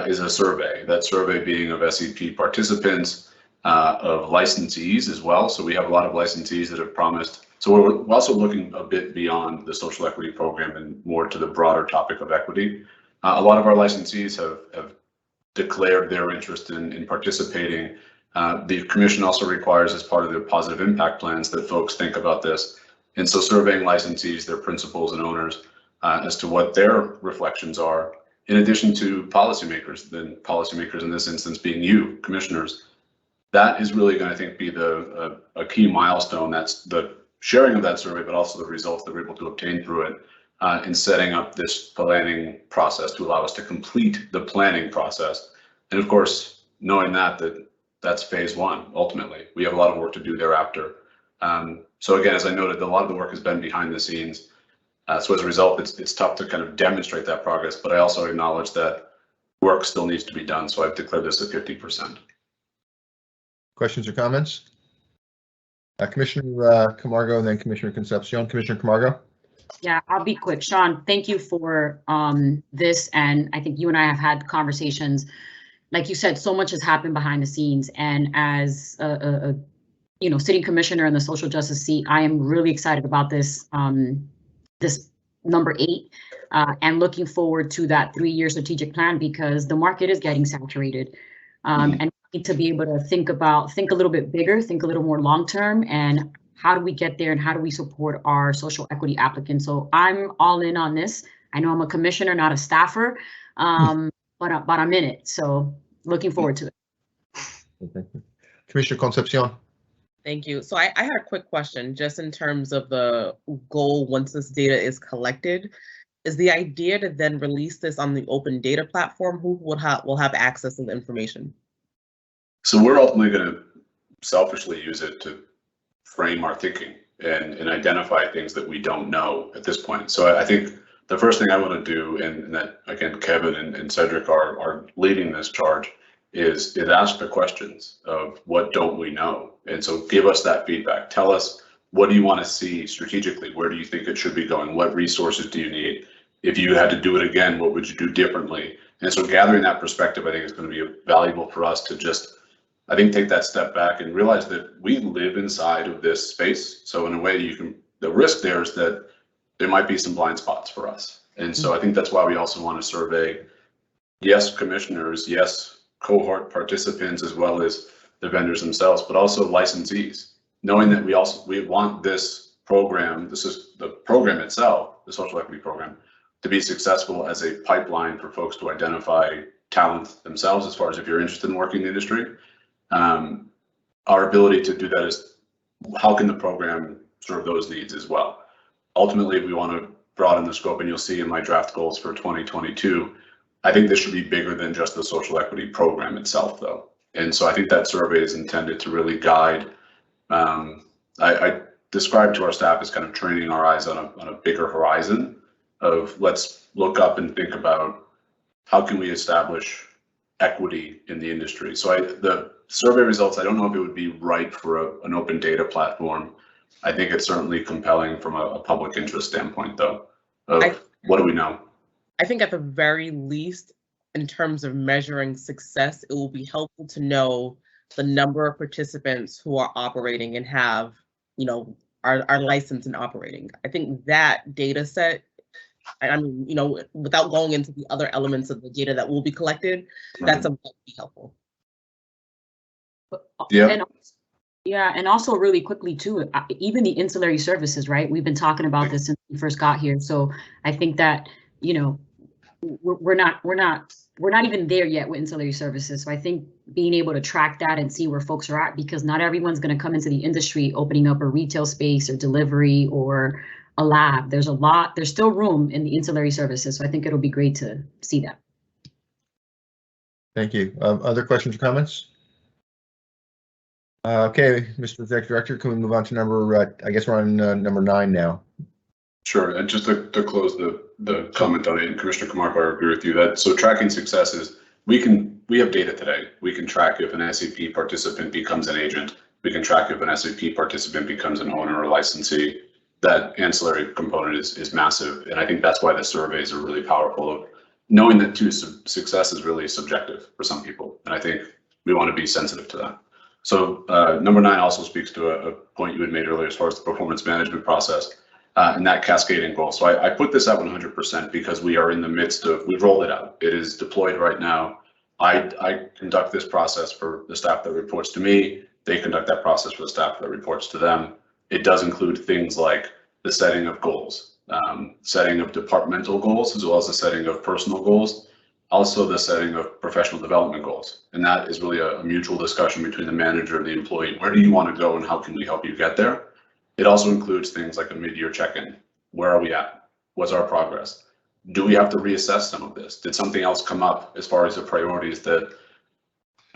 is a survey. That survey being of SEP participants, of licensees as well. So we have a lot of licensees that have promised. So we're also looking a bit beyond the social equity program and more to the broader topic of equity. A lot of our licensees have declared their interest in participating. The commission also requires, as part of their positive impact plans, that folks think about this. And so surveying licensees, their principals and owners, as to what their reflections are, in addition to policymakers, then policymakers in this instance being you, commissioners, that is really going to, I think, be a key milestone. That's the sharing of that survey, but also the results that we're able to obtain through it in setting up this planning process to allow us to complete the planning process. And of course, knowing that's phase 1, ultimately. We have a lot of work to do thereafter. So again, as I noted, a lot of the work has been behind the scenes. So as a result, it's tough to kind of demonstrate that progress, but I also acknowledge that work still needs to be done. So I've declared this at 50%. Questions or comments? Commissioner Camargo and then Commissioner Concepcion. Commissioner Camargo. Yeah, I'll be quick. Sean, thank you for this. And I think you and I have had conversations. Like you said, so much has happened behind the scenes. And as a sitting commissioner in the social justice seat, I am really excited about this, this number 8, and looking forward to that 3-year strategic plan, because the market is getting saturated. And we need to be able to think a little bit bigger, think a little more long term, and how do we get there and how do we support our social equity applicants? So I'm all in on this. I know I'm a commissioner, not a staffer, but I'm in it. So looking forward to it. Okay. Commissioner Concepcion. Thank you. So I had a quick question just in terms of the goal once this data is collected. Is the idea to then release this on the open data platform? Who will have access to the information? So we're ultimately going to selfishly use it to frame our thinking and identify things that we don't know at this point. So I think the first thing I want to do, and that again, Kevin and Cedric are leading this charge, is ask the questions of what don't we know? And so give us that feedback. Tell us, what do you want to see strategically? Where do you think it should be going? What resources do you need? If you had to do it again, what would you do differently? And so gathering that perspective, I think, is going to be valuable for us to just, I think, take that step back and realize that we live inside of this space. So in a way, the risk there is that there might be some blind spots for us. And so I think that's why we also want to survey, yes, commissioners, yes, cohort participants, as well as the vendors themselves, but also licensees, knowing that we want this program, this is the program itself, the social equity program, to be successful as a pipeline for folks to identify talent themselves, as far as if you're interested in working in the industry. Our ability to do that is how can the program serve those needs as well? Ultimately, we want to broaden the scope, and you'll see in my draft goals for 2022, I think this should be bigger than just the social equity program itself, though. And so I think that survey is intended to really guide. I describe to our staff as kind of training our eyes on a bigger horizon of let's look up and think about how can we establish equity in the industry. So the survey results, I don't know if it would be right for an open data platform. I think it's certainly compelling from a public interest standpoint, though. What do we know? I think at the very least, in terms of measuring success, it will be helpful to know the number of participants who are operating and have, are licensed and operating. I think that data set, I mean, without going into the other elements of the data that will be collected, that's something that would be helpful. Yeah. And also really quickly too, even the ancillary services, right? We've been talking about this since we first got here. So I think that, we're not even there yet with ancillary services. So I think being able to track that and see where folks are at, because not everyone's going to come into the industry opening up a retail space or delivery or a lab. There's still room in the ancillary services. So I think it'll be great to see that. Thank you. Other questions or comments? Okay, Mr. Executive Director, can we move on to number, I guess we're on number 9 now. Sure, and just to close the comment on it, and Commissioner Camargo, I agree with you that so tracking successes, we have data today. We can track if an SAP participant becomes an agent. We can track if an SAP participant becomes an owner or licensee. That ancillary component is massive, and I think that's why the surveys are really powerful. Of knowing that success is really subjective for some people, and I think we want to be sensitive to that. So number 9 also speaks to a point you had made earlier as far as the performance management process. And that cascading goal. So I put this at 100% because we are in the midst of, we've rolled it out. It is deployed right now. I conduct this process for the staff that reports to me. They conduct that process for the staff that reports to them. It does include things like the setting of goals, setting of departmental goals, as well as the setting of personal goals, also the setting of professional development goals. And that is really a mutual discussion between the manager and the employee. Where do you want to go and how can we help you get there? It also includes things like a mid-year check-in. Where are we at? What's our progress? Do we have to reassess some of this? Did something else come up as far as the priorities that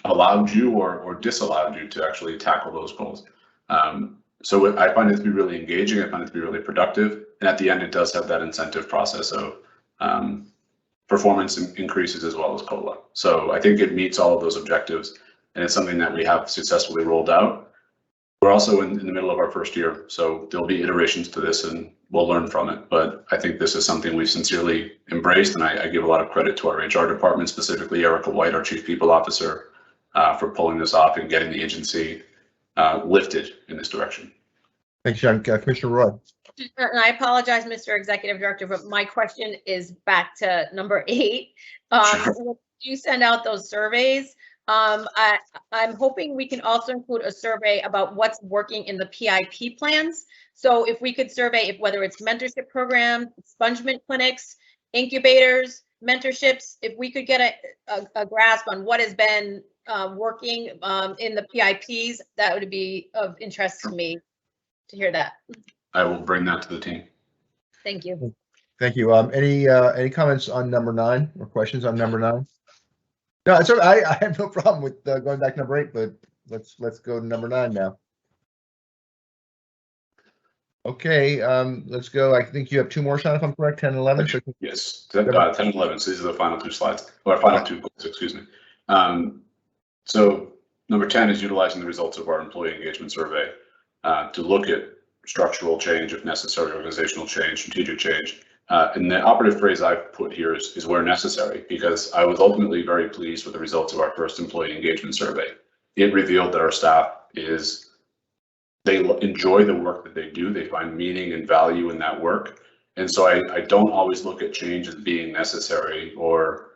allowed you or disallowed you to actually tackle those goals? So I find it to be really engaging. I find it to be really productive. And at the end, it does have that incentive process of performance increases as well as COLA. So I think it meets all of those objectives. And it's something that we have successfully rolled out. We're also in the middle of our first year, so there'll be iterations to this and we'll learn from it. But I think this is something we've sincerely embraced, and I give a lot of credit to our HR department, specifically Erica White, our Chief People Officer, for pulling this off and getting the agency lifted in this direction. Thanks, John. Commissioner Roy. And I apologize, Mr. Executive Director, but my question is back to number 8. When you send out those surveys, I'm hoping we can also include a survey about what's working in the PIP plans. So if we could survey whether it's mentorship programs, expungement clinics, incubators, mentorships, if we could get a grasp on what has been working in the PIPs, that would be of interest to me to hear that. I will bring that to the team. Thank you. Thank you. Any comments on number 9 or questions on number 9? No, it's I have no problem with going back to number 8, but let's go to number 9 now. Okay, let's go. I think you have 2 more, Sean, if I'm correct, 10 and 11. So yes, 10 and 11. So these are the final 2 slides, or final 2 goals, excuse me. So number 10 is utilizing the results of our employee engagement survey to look at structural change, if necessary, organizational change, strategic change. And the operative phrase I've put here is where necessary, because I was ultimately very pleased with the results of our first employee engagement survey. It revealed that our staff they enjoy the work that they do. They find meaning and value in that work. And so I don't always look at change as being necessary, or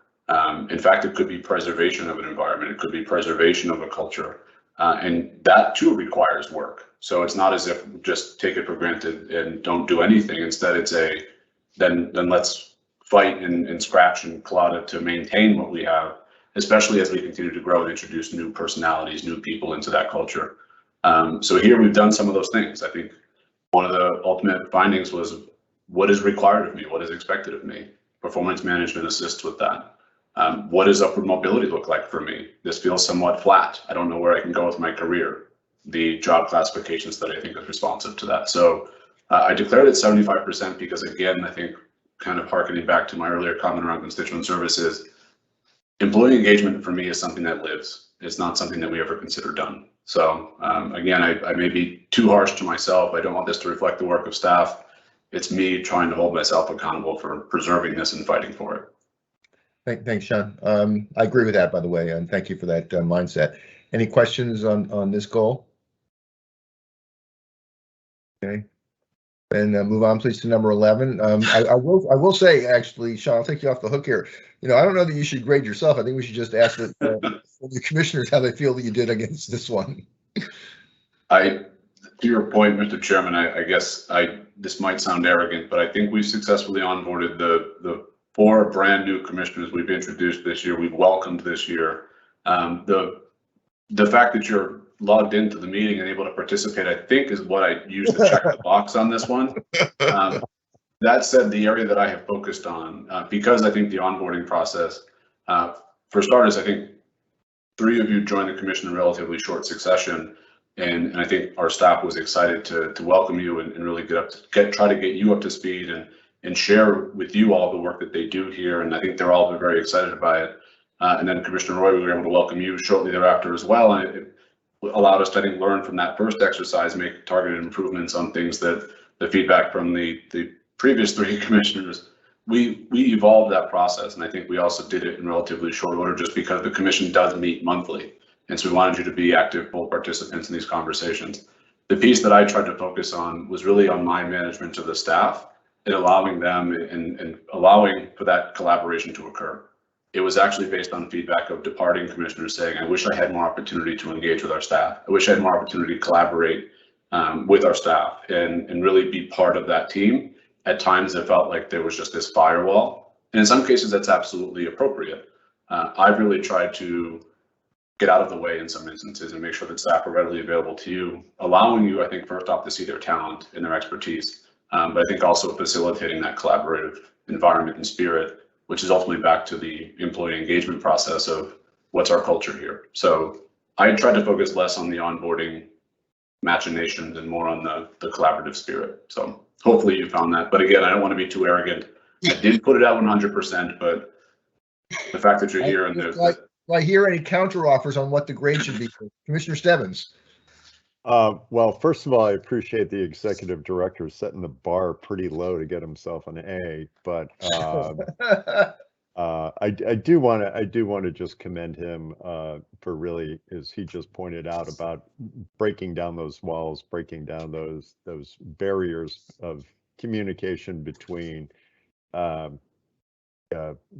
in fact, it could be preservation of an environment. It could be preservation of a culture. And that too requires work. So it's not as if just take it for granted and don't do anything. Instead, it's then let's fight and scratch and claw to maintain what we have. especially as we continue to grow and introduce new personalities, new people into that culture. So here we've done some of those things. I think one of the ultimate findings was what is required of me, what is expected of me. Performance management assists with that. What does upward mobility look like for me? This feels somewhat flat. I don't know where I can go with my career. The job classification study, I think, is responsive to that. So I declared it 75% because, again, I think kind of harkening back to my earlier comment around constituent services, employee engagement for me is something that lives. It's not something that we ever consider done. So again, I may be too harsh to myself. I don't want this to reflect the work of staff. It's me trying to hold myself accountable for preserving this and fighting for it. Thanks, Sean. I agree with that, by the way, and thank you for that mindset. Any questions on this goal? Okay, and move on, please, to number 11. I will say, actually, Sean, I'll take you off the hook here. You know, I don't know that you should grade yourself. I think we should just ask the commissioners how they feel that you did against this one. To your point, Mr. Chairman, I guess this might sound arrogant, but I think we've successfully onboarded the 4 brand new commissioners we've introduced this year, we've welcomed this year. The fact that you're logged into the meeting and able to participate, I think, is what I use to check the box on this one. That said, the area that I have focused on, because I think the onboarding process, for starters, I think 3 of you joined the commission in relatively short succession. And I think our staff was excited to welcome you and really try to get you up to speed and share with you all the work that they do here. And I think they're all very excited by it. And then Commissioner Roy, we were able to welcome you shortly thereafter as well. And it allowed us to, I think, learn from that first exercise, make targeted improvements on things that the feedback from the previous 3 commissioners, we evolved that process. And I think we also did it in relatively short order just because the commission does meet monthly. And so we wanted you to be active, full participants in these conversations. The piece that I tried to focus on was really on my management of the staff and allowing them and allowing for that collaboration to occur. It was actually based on feedback of departing commissioners saying, I wish I had more opportunity to engage with our staff. I wish I had more opportunity to collaborate with our staff and really be part of that team. At times it felt like there was just this firewall. And in some cases that's absolutely appropriate. I've really tried to get out of the way in some instances and make sure that staff are readily available to you, allowing you, I think, first off, to see their talent and their expertise, but I think also facilitating that collaborative environment and spirit, which is ultimately back to the employee engagement process of what's our culture here. So I tried to focus less on the onboarding machinations and more on the collaborative spirit. So hopefully you found that. But again, I don't want to be too arrogant. I didn't put it out 100%, but the fact that you're here and there's Do I hear any counter offers on what the grade should be? Commissioner Stebbins. Well, first of all, I appreciate the executive director setting the bar pretty low to get himself an A, but I do want to just commend him for really, as he just pointed out, about breaking down those walls, breaking down those barriers of communication between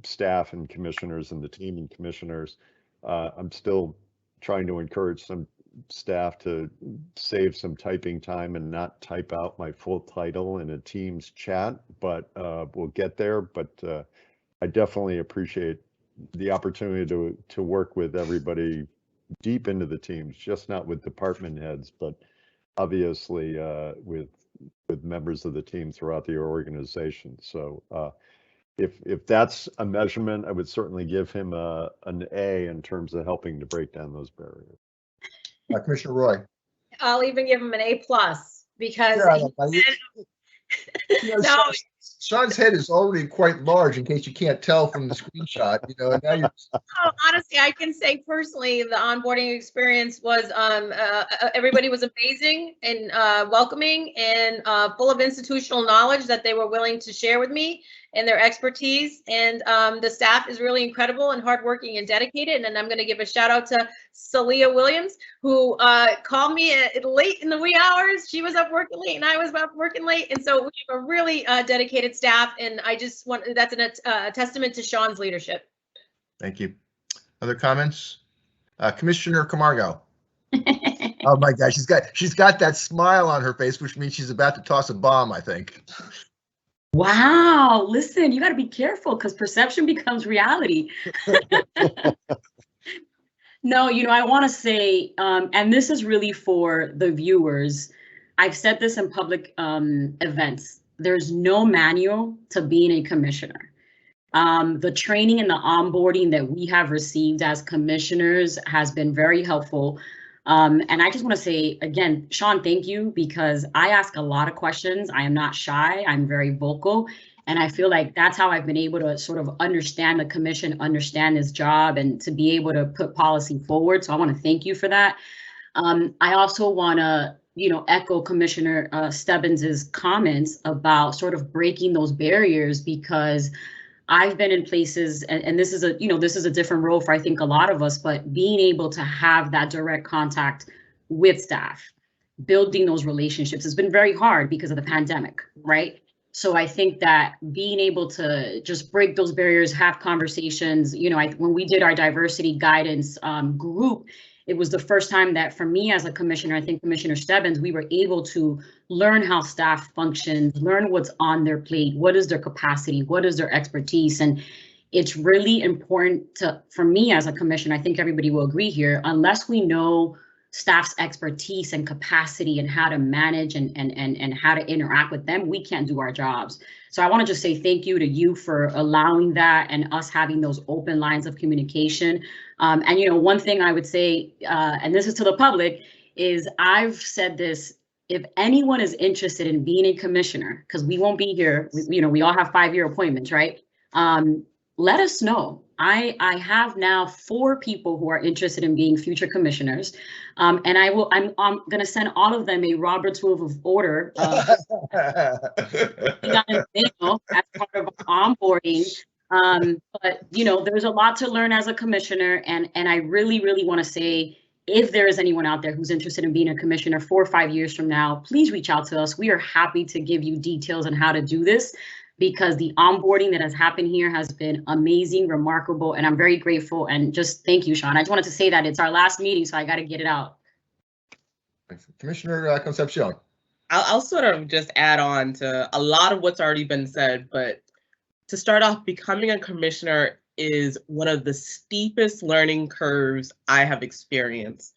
staff and commissioners and the team and commissioners. I'm still trying to encourage some staff to save some typing time and not type out my full title in a Teams chat, but we'll get there. But I definitely appreciate the opportunity to work with everybody deep into the teams, just not with department heads, but obviously with members of the team throughout the organization. So if that's a measurement, I would certainly give him an A in terms of helping to break down those barriers. Commissioner Roy. I'll even give him an A+ because no. Sean's head is already quite large, in case you can't tell from the screenshot. You know, and now you're. Oh, honestly, I can say personally, the onboarding experience was everybody was amazing and welcoming and full of institutional knowledge that they were willing to share with me and their expertise. And the staff is really incredible and hardworking and dedicated. And then I'm going to give a shout out to Celia Williams, who called me late in the wee hours. She was up working late and I was up working late. And so we have a really dedicated staff. And I just want, that's a testament to Sean's leadership. Thank you. Other comments? Commissioner Camargo. Oh my gosh, she's got that smile on her face, which means she's about to toss a bomb, I think. Wow, listen, you got to be careful because perception becomes reality. No, I want to say, and this is really for the viewers. I've said this in public events. There's no manual to being a commissioner. The training and the onboarding that we have received as commissioners has been very helpful. And I just want to say again, Sean, thank you, because I ask a lot of questions. I am not shy. I'm very vocal. And I feel like that's how I've been able to sort of understand the commission, understand this job, and to be able to put policy forward. So I want to thank you for that. I also want to, echo Commissioner Stebbins' comments about sort of breaking those barriers, because I've been in places, and this is a different role for I think a lot of us, but being able to have that direct contact with staff, building those relationships has been very hard because of the pandemic, right? So I think that being able to just break those barriers, have conversations, when we did our diversity guidance group, it was the first time that for me as a commissioner, I think Commissioner Stebbins, we were able to learn how staff functions, learn what's on their plate, what is their capacity, what is their expertise. And it's really important for me as a commissioner, I think everybody will agree here, unless we know staff's expertise and capacity and how to manage and how to interact with them, we can't do our jobs. So I want to just say thank you to you for allowing that and us having those open lines of communication. And one thing I would say, and this is to the public, is I've said this: if anyone is interested in being a commissioner, because we won't be here, we all have 5-year appointments, right? Let us know. I have now 4 people who are interested in being future commissioners, and I'm going to send all of them a Robert's Rule of Order as part of onboarding. But there's a lot to learn as a commissioner, and I really want to say, if there is anyone out there who's interested in being a commissioner 4 or 5 years from now, please reach out to us. We are happy to give you details on how to do this, because the onboarding that has happened here has been amazing, remarkable, and I'm very grateful. And just thank you, Sean. I just wanted to say that it's our last meeting, so I got to get it out. Commissioner Concepcion. I'll sort of just add on to a lot of what's already been said, but to start off, becoming a commissioner is one of the steepest learning curves I have experienced.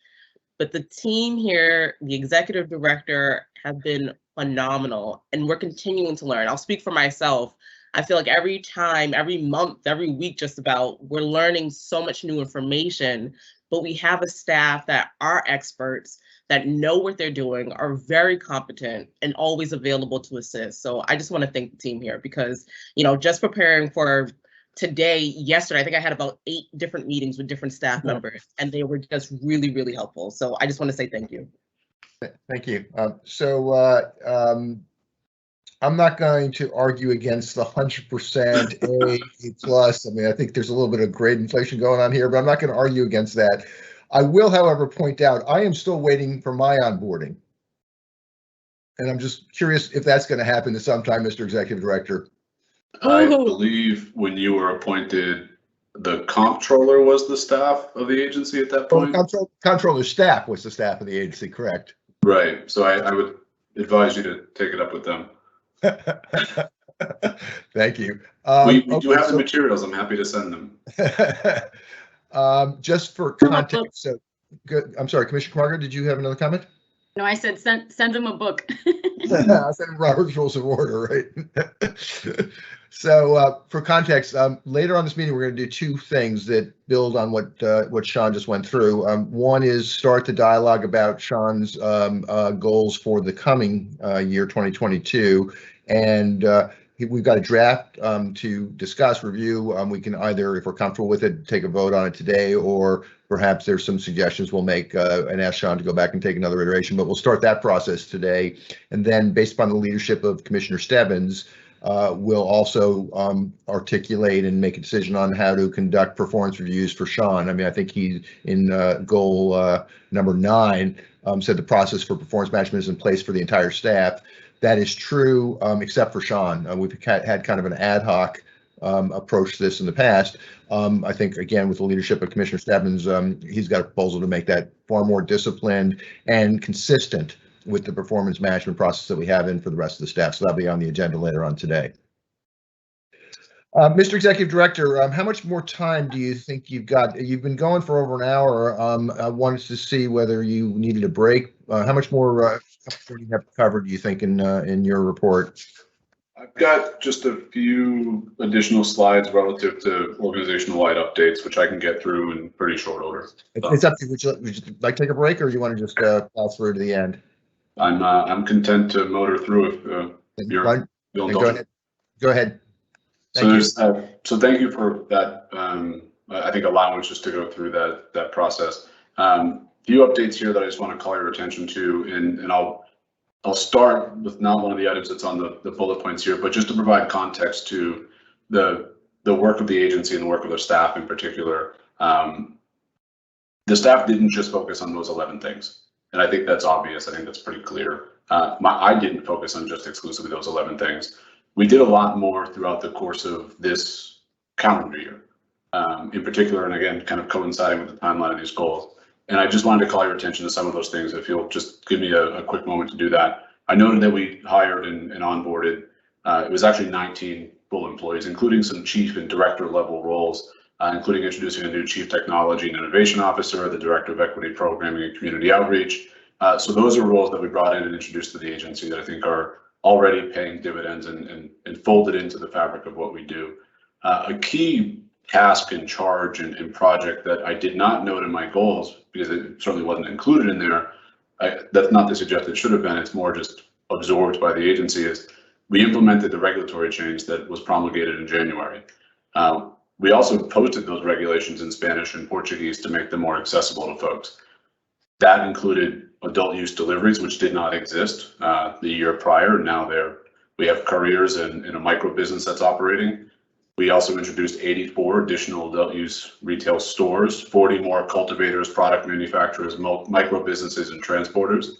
But the team here, the executive director, have been phenomenal, and we're continuing to learn. I'll speak for myself. I feel like every time, every month, every week, just about, we're learning so much new information, but we have a staff that are experts, that know what they're doing, are very competent, and always available to assist. So I just want to thank the team here, because, just preparing for today, yesterday, I think I had about 8 different meetings with different staff members, and they were just really helpful. So I just want to say thank you. Thank you. I'm not going to argue against the 100% A plus. I mean, I think there's a little bit of grade inflation going on here, but I'm not going to argue against that. I will, however, point out I am still waiting for my onboarding, and I'm just curious if that's going to happen at some time, Mr. Executive Director. I believe when you were appointed, the comptroller was the staff of the agency at that point. Comptroller staff was the staff of the agency, correct? Right. So I would advise you to take it up with them. Thank you. We do have the materials. I'm happy to send them. Just for context, so good. I'm sorry, Commissioner Margaret, did you have another comment? No, I said send them a book. I said Robert's Rules of Order, right? So for context, later on this meeting, we're going to do 2 things that build on what Sean just went through. One is start the dialogue about Sean's goals for the coming year, 2022, and we've got a draft to discuss, review. We can either, if we're comfortable with it, take a vote on it today, or perhaps there's some suggestions we'll make and ask Sean to go back and take another iteration. But we'll start that process today. And then based upon the leadership of Commissioner Stebbins, we'll also articulate and make a decision on how to conduct performance reviews for Sean. I mean, I think he, in goal number 9, said the process for performance management is in place for the entire staff. That is true, except for Sean. We've had kind of an ad hoc approach to this in the past. I think, again, with the leadership of Commissioner Stebbins, he's got a proposal to make that far more disciplined and consistent with the performance management process that we have in for the rest of the staff. So that'll be on the agenda later on today. Mr. Executive Director, how much more time do you think you've got? You've been going for over an hour. I wanted to see whether you needed a break. How much more do you have covered, do you think, in your report? I've got just a few additional slides relative to organizational-wide updates, which I can get through in pretty short order. It's up to you. Would you like to take a break, or do you want to just plow through to the end? I'm content to motor through if you'll go ahead. Go ahead. So thank you for that. I think allowance just to go through that process. Few updates here that I just want to call your attention to, and I'll start with not one of the items that's on the bullet points here, but just to provide context to the work of the agency and the work of their staff in particular. The staff didn't just focus on those 11 things, and I think that's obvious. I think that's pretty clear. I didn't focus on just exclusively those 11 things. We did a lot more throughout the course of this calendar year, in particular, and again, kind of coinciding with the timeline of these goals. And I just wanted to call your attention to some of those things. If you'll just give me a quick moment to do that. I noted that we hired and onboarded, it was actually 19 full employees, including some chief and director level roles, including introducing a new chief technology and innovation officer, the director of equity programming and community outreach. So those are roles that we brought in and introduced to the agency that I think are already paying dividends and folded into the fabric of what we do. A key task and charge and project that I did not note in my goals, because it certainly wasn't included in there, that's not to suggest it should have been, it's more just absorbed by the agency, is we implemented the regulatory change that was promulgated in January. We also posted those regulations in Spanish and Portuguese to make them more accessible to folks. That included adult use deliveries, which did not exist the year prior. Now we have couriers and a micro business that's operating. We also introduced 84 additional adult use retail stores, 40 more cultivators, product manufacturers, micro businesses, and transporters.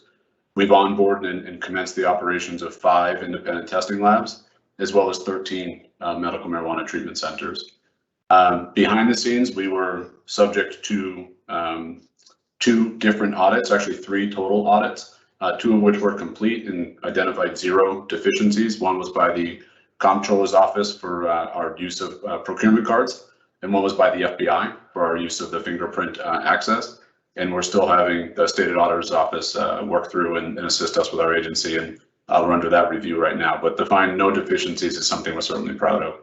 We've onboarded and commenced the operations of 5 independent testing labs, as well as 13 medical marijuana treatment centers. Behind the scenes, we were subject to 2 different audits, actually 3 total audits, 2 of which were complete and identified 0 deficiencies. One was by the Comptroller's Office for our use of procurement cards, and one was by the FBI for our use of the fingerprint access. And we're still having the State Auditor's Office work through and assist us with our agency, and we're under that review right now. But to find no deficiencies is something we're certainly proud of.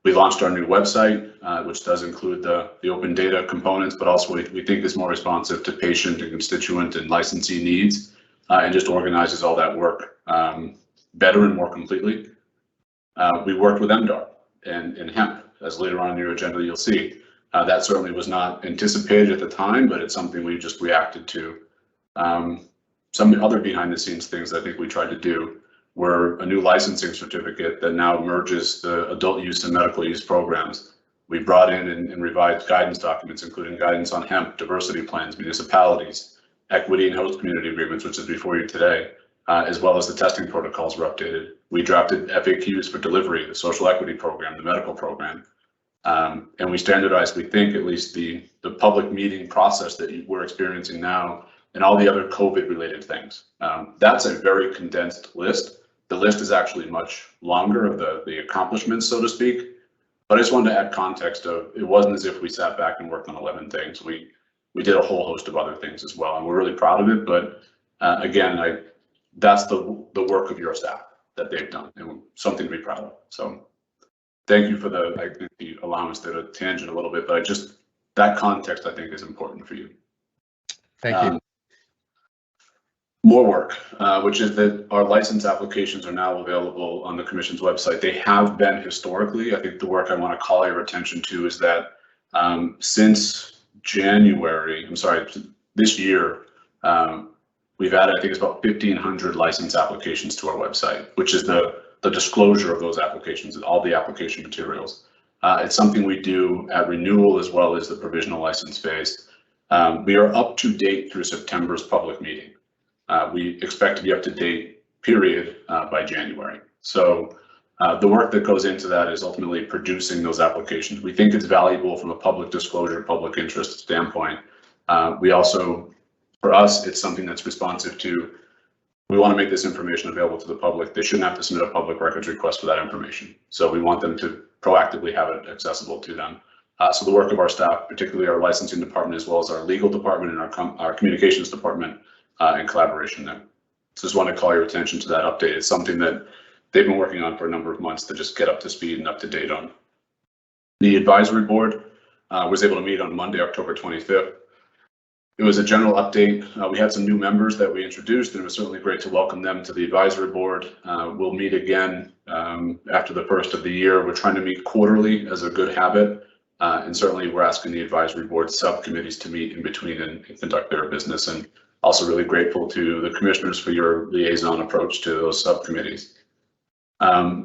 We launched our new website, which does include the open data components, but also we think is more responsive to patient and constituent and licensee needs, and just organizes all that work better and more completely. We worked with MDAR and hemp, as later on in your agenda you'll see. That certainly was not anticipated at the time, but it's something we just reacted to. Some other behind the scenes things I think we tried to do were a new licensing certificate that now merges the adult use and medical use programs. We brought in and revised guidance documents, including guidance on hemp, diversity plans, municipalities, equity and host community agreements, which is before you today, as well as the testing protocols were updated. We drafted FAQs for delivery, the social equity program, the medical program, and we standardized, we think, at least the public meeting process that we're experiencing now and all the other COVID related things. That's a very condensed list. The list is actually much longer of the accomplishments, so to speak, but I just wanted to add context of it wasn't as if we sat back and worked on 11 things. We did a whole host of other things as well, and we're really proud of it. But again, that's the work of your staff that they've done, and something to be proud of. So thank you for the allowance to tangent a little bit, but that context I think is important for you. Thank you. More work, which is that our license applications are now available on the Commission's website. They have been historically. I think the work I want to call your attention to is that since January, this year, we've added, I think it's about 1,500 license applications to our website, which is the disclosure of those applications and all the application materials. It's something we do at Renewal as well as the provisional license phase. We are up to date through September's public meeting. We expect to be up to date, period, by January. So the work that goes into that is ultimately producing those applications. We think it's valuable from a public disclosure, public interest standpoint. We also, for us, it's something that's responsive to, we want to make this information available to the public. They shouldn't have to submit a public records request for that information. So we want them to proactively have it accessible to them. So the work of our staff, particularly our licensing department, as well as our legal department and our communications department, in collaboration there. So just want to call your attention to that update. It's something that they've been working on for a number of months to just get up to speed and up to date on. The advisory board was able to meet on Monday, October 25th. It was a general update. We had some new members that we introduced, and it was certainly great to welcome them to the advisory board. We'll meet again after the first of the year. We're trying to meet quarterly as a good habit, and certainly we're asking the advisory board subcommittees to meet in between and conduct their business. And also really grateful to the commissioners for your liaison approach to those subcommittees.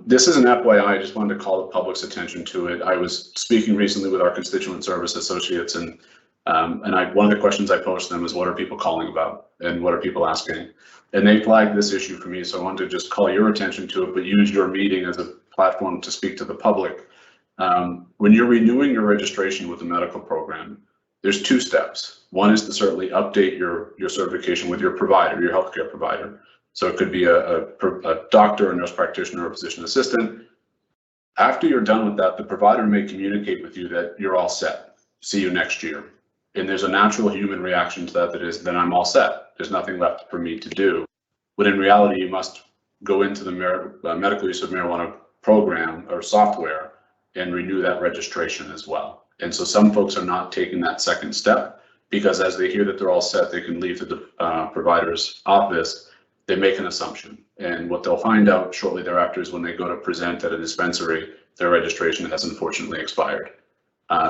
This is an FYI, I just wanted to call the public's attention to it. I was speaking recently with our constituent service associates, and one of the questions I posed to them is, what are people calling about and what are people asking? And they flagged this issue for me, so I wanted to just call your attention to it, but use your meeting as a platform to speak to the public. When you're renewing your registration with the medical program, there's two steps. One is to certainly update your certification with your provider, your healthcare provider. So it could be a doctor, a nurse practitioner, or a physician assistant. After you're done with that, the provider may communicate with you that you're all set. See you next year. And there's a natural human reaction to that is, then I'm all set. There's nothing left for me to do. But in reality, you must go into the medical use of marijuana program or software and renew that registration as well. And so some folks are not taking that second step because as they hear that they're all set, they can leave the provider's office, they make an assumption. And what they'll find out shortly thereafter is when they go to present at a dispensary, their registration has unfortunately expired.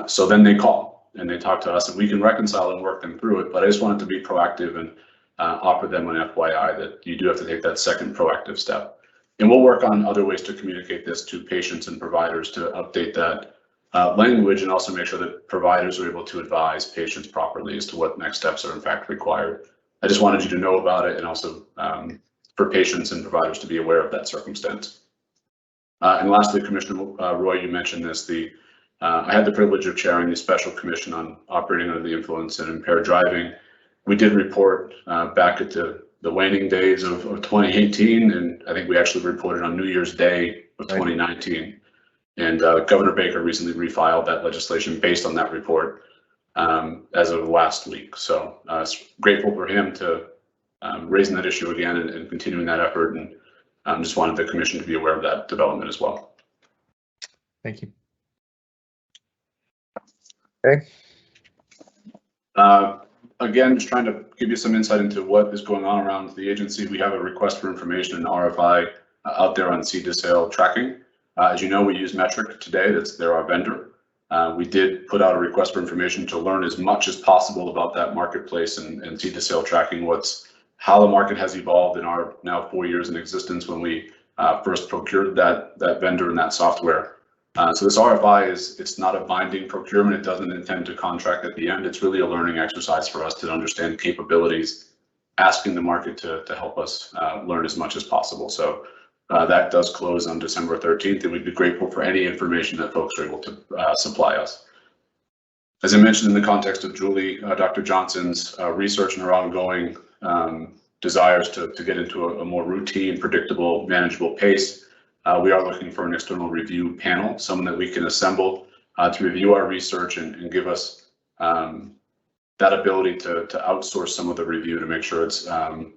So then they call and they talk to us and we can reconcile and work them through it. But I just wanted to be proactive and offer them an FYI that you do have to take that second proactive step. And we'll work on other ways to communicate this to patients and providers to update that language and also make sure that providers are able to advise patients properly as to what next steps are in fact required. I just wanted you to know about it and also for patients and providers to be aware of that circumstance. And lastly, Commissioner Roy, you mentioned this, I had the privilege of chairing the Special Commission on Operating Under the Influence and Impaired Driving. We did report back at the waning days of 2018, and I think we actually reported on New Year's Day of 2019. And Governor Baker recently refiled that legislation based on that report as of last week. So grateful for him to raising that issue again and continuing that effort. And just wanted the commission to be aware of that development as well. Thank you. Okay. Again, just trying to give you some insight into what is going on around the agency. We have a request for information and RFI out there on seed to sale tracking. As you know, we use Metric today. They're our vendor. We did put out a request for information to learn as much as possible about that marketplace and seed to sale tracking, how the market has evolved in our now 4 years in existence when we first procured that vendor and that software. So this RFI it's not a binding procurement. It doesn't intend to contract at the end. It's really a learning exercise for us to understand capabilities, asking the market to help us learn as much as possible. So that does close on December 13th, and we'd be grateful for any information that folks are able to supply us. As I mentioned in the context of Julie, Dr. Johnson's research and her ongoing desires to get into a more routine, predictable, manageable pace, we are looking for an external review panel, someone that we can assemble to review our research and give us that ability to outsource some of the review to make sure it's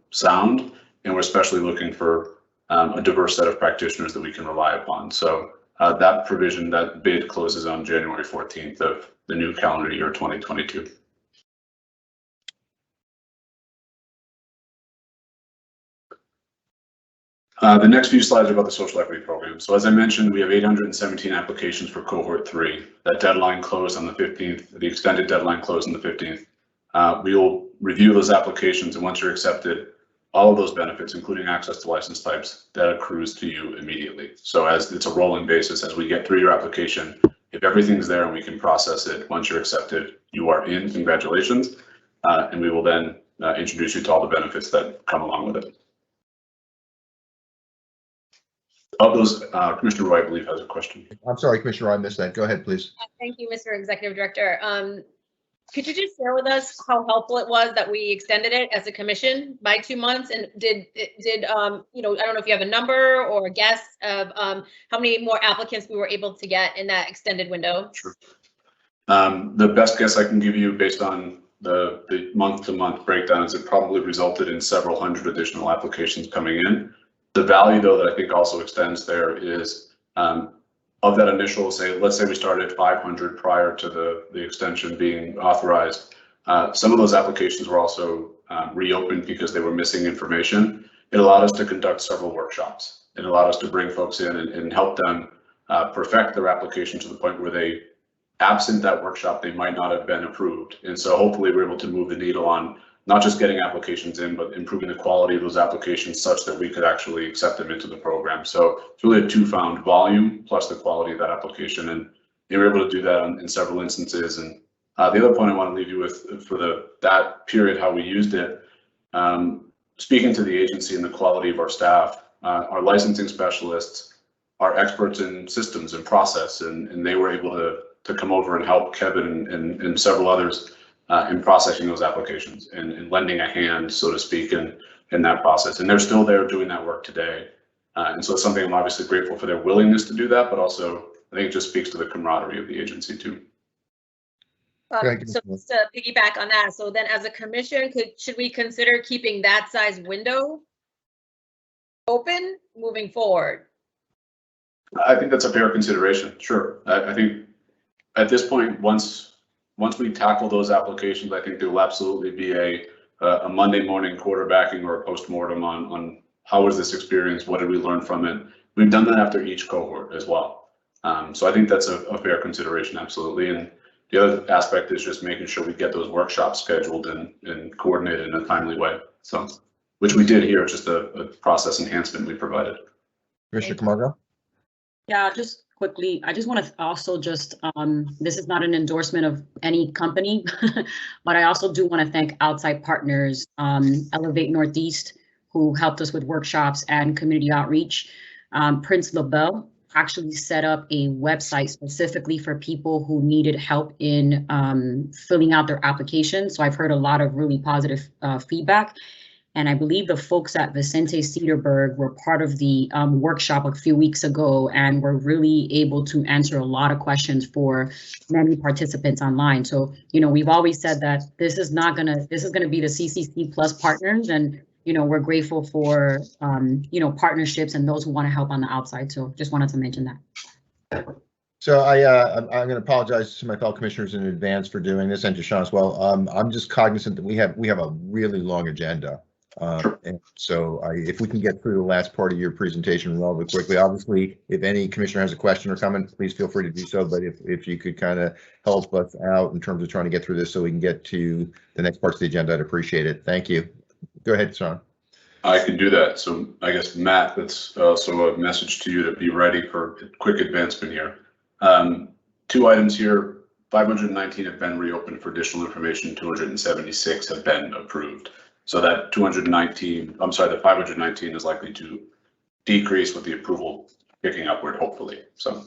sound. And we're especially looking for a diverse set of practitioners that we can rely upon. So that provision, that bid closes on January 14th of the new calendar year 2022. The next few slides are about the social equity program. So as I mentioned, we have 817 applications for cohort 3. That deadline closed on the 15th, the extended deadline closed on the 15th. We will review those applications, and once you're accepted, all of those benefits, including access to license types, that accrues to you immediately. So as it's a rolling basis, as we get through your application, if everything's there and we can process it, once you're accepted, you are in, congratulations. And we will then introduce you to all the benefits that come along with it. Of those, Commissioner Roy, I believe, has a question. I'm sorry, Commissioner Roy, I missed that. Go ahead, please. Thank you, Mr. Executive Director. Could you just share with us how helpful it was that we extended it as a commission by 2 months? And did I don't know if you have a number or a guess of how many more applicants we were able to get in that extended window? Sure. The best guess I can give you based on the month-to-month breakdown is it probably resulted in several hundred additional applications coming in. The value, though, that I think also extends there is of that initial, let's say we started at 500 prior to the extension being authorized. Some of those applications were also reopened because they were missing information. It allowed us to conduct several workshops. It allowed us to bring folks in and help them perfect their application to the point where they, absent that workshop, they might not have been approved. And so hopefully we're able to move the needle on not just getting applications in, but improving the quality of those applications such that we could actually accept them into the program. So it's really a two-found: volume plus the quality of that application. And they were able to do that in several instances. And the other point I want to leave you with for that period, how we used it, speaking to the agency and the quality of our staff, our licensing specialists are experts in systems and process, and they were able to come over and help Kevin and several others in processing those applications and lending a hand, so to speak, in that process. And they're still there doing that work today. And so it's something I'm obviously grateful for their willingness to do that, but also I think it just speaks to the camaraderie of the agency too. So just to piggyback on that, so then as a commission, should we consider keeping that size window open moving forward? I think that's a fair consideration. Sure. I think at this point, once we tackle those applications, I think there will absolutely be a Monday morning quarterbacking or a postmortem on how was this experience, what did we learn from it. We've done that after each cohort as well. So I think that's a fair consideration, absolutely. And the other aspect is just making sure we get those workshops scheduled and coordinated in a timely way. So, which we did here, just a process enhancement we provided. Commissioner Camargo? Yeah, just quickly, I just want to also just, this is not an endorsement of any company, but I also do want to thank outside partners, Elevate Northeast, who helped us with workshops and community outreach. Prince LaBelle actually set up a website specifically for people who needed help in filling out their applications. So I've heard a lot of really positive feedback. And I believe the folks at Vicente Cedarburg were part of the workshop a few weeks ago and were really able to answer a lot of questions for many participants online. So, we've always said that this is gonna be the CCC plus partners, and we're grateful for partnerships and those who want to help on the outside. So just wanted to mention that. So I'm going to apologize to my fellow commissioners in advance for doing this, and to Sean as well. I'm just cognizant that we have a really long agenda. And so if we can get through the last part of your presentation relatively quickly, obviously, if any commissioner has a question or comment, please feel free to do so. But if you could kind of help us out in terms of trying to get through this so we can get to the next parts of the agenda, I'd appreciate it. Thank you. Go ahead, Sean. I can do that. So I guess, Matt, that's also a message to you to be ready for quick advancement here. 2 items here. 519 have been reopened for additional information. 276 have been approved. So that 519 is likely to decrease with the approval picking upward, hopefully. So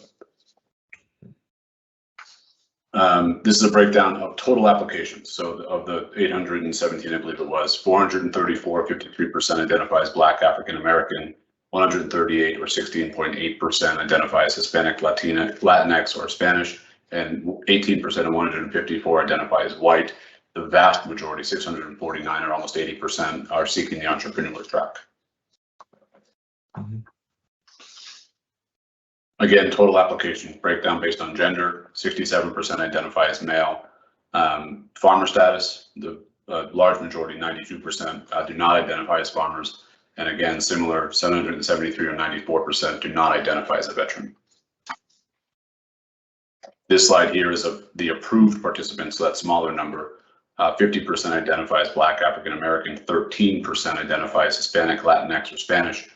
this is a breakdown of total applications. So of the 817, I believe it was, 434, 53% identify as Black African American, 138 or 16.8% identify as Hispanic, Latinx, or Spanish, and 18% of 154 identify as white. The vast majority, 649 or almost 80%, are seeking the entrepreneur track. Again, total application breakdown based on gender: 67% identify as male. Farmer status, the large majority, 92%, do not identify as farmers. And again, similar, 773 or 94% do not identify as a veteran. This slide here is of the approved participants, so that smaller number. 50% identify as Black African American, 13% identify as Hispanic, Latinx, or Spanish,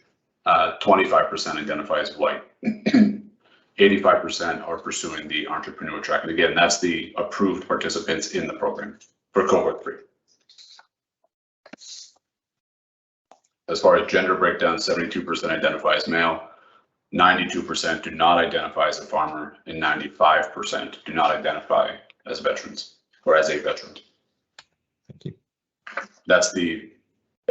25% identify as white. 85% are pursuing the entrepreneur track. And again, that's the approved participants in the program for cohort 3. As far as gender breakdown, 72% identify as male, 92% do not identify as a farmer, and 95% do not identify as veterans. or as a veteran. Thank you. That's the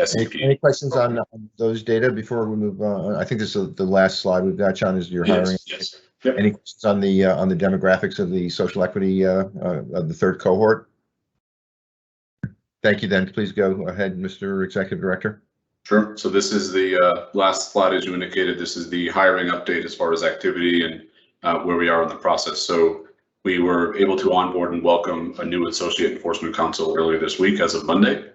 SEP. Any questions on those data before we move on? I think this is the last slide we've got, John, is your hiring. Yes. Yep. Any questions on the demographics of the social equity of the third cohort? Thank you. Then please go ahead, Mr. Executive Director. Sure. So this is the last slide, as you indicated. This is the hiring update as far as activity and where we are in the process. So we were able to onboard and welcome a new associate enforcement counsel earlier this week as of Monday.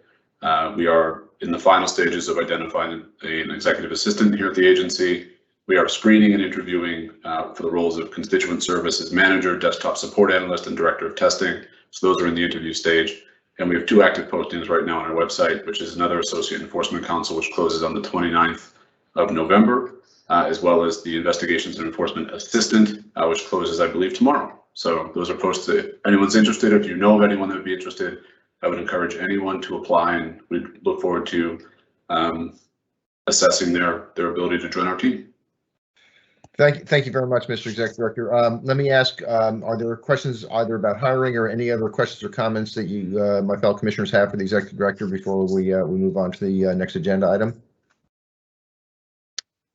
We are in the final stages of identifying an executive assistant here at the agency. We are screening and interviewing for the roles of constituent services manager, desktop support analyst, and director of testing. So those are in the interview stage. And we have 2 active postings right now on our website, which is another associate enforcement counsel, which closes on the 29th of November, as well as the investigations and enforcement assistant, which closes, I believe, tomorrow. So those are posted. If anyone's interested, if you know of anyone that would be interested, I would encourage anyone to apply, and we look forward to assessing their ability to join our team. Thank you very much, Mr. Executive Director. Let me ask, are there questions either about hiring or any other questions or comments that you, my fellow commissioners, have for the Executive Director before we move on to the next agenda item?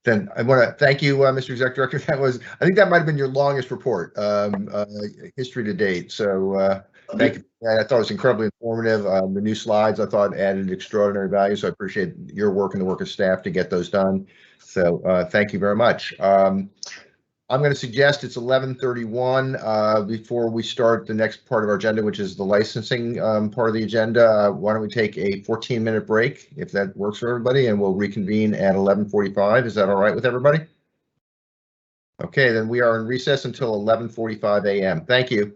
Then I want to thank you, Mr. Executive Director. That was, I think that might have been your longest report, history to date. So thank you. I thought it was incredibly informative. The new slides I thought added extraordinary value. So I appreciate your work and the work of staff to get those done. So thank you very much. I'm going to suggest it's 11:31 before we start the next part of our agenda, which is the licensing part of the agenda. Why don't we take a 14-minute break, if that works for everybody, and we'll reconvene at 11:45. Is that all right with everybody? Okay, then we are in recess until 11:45 a.m. Thank you.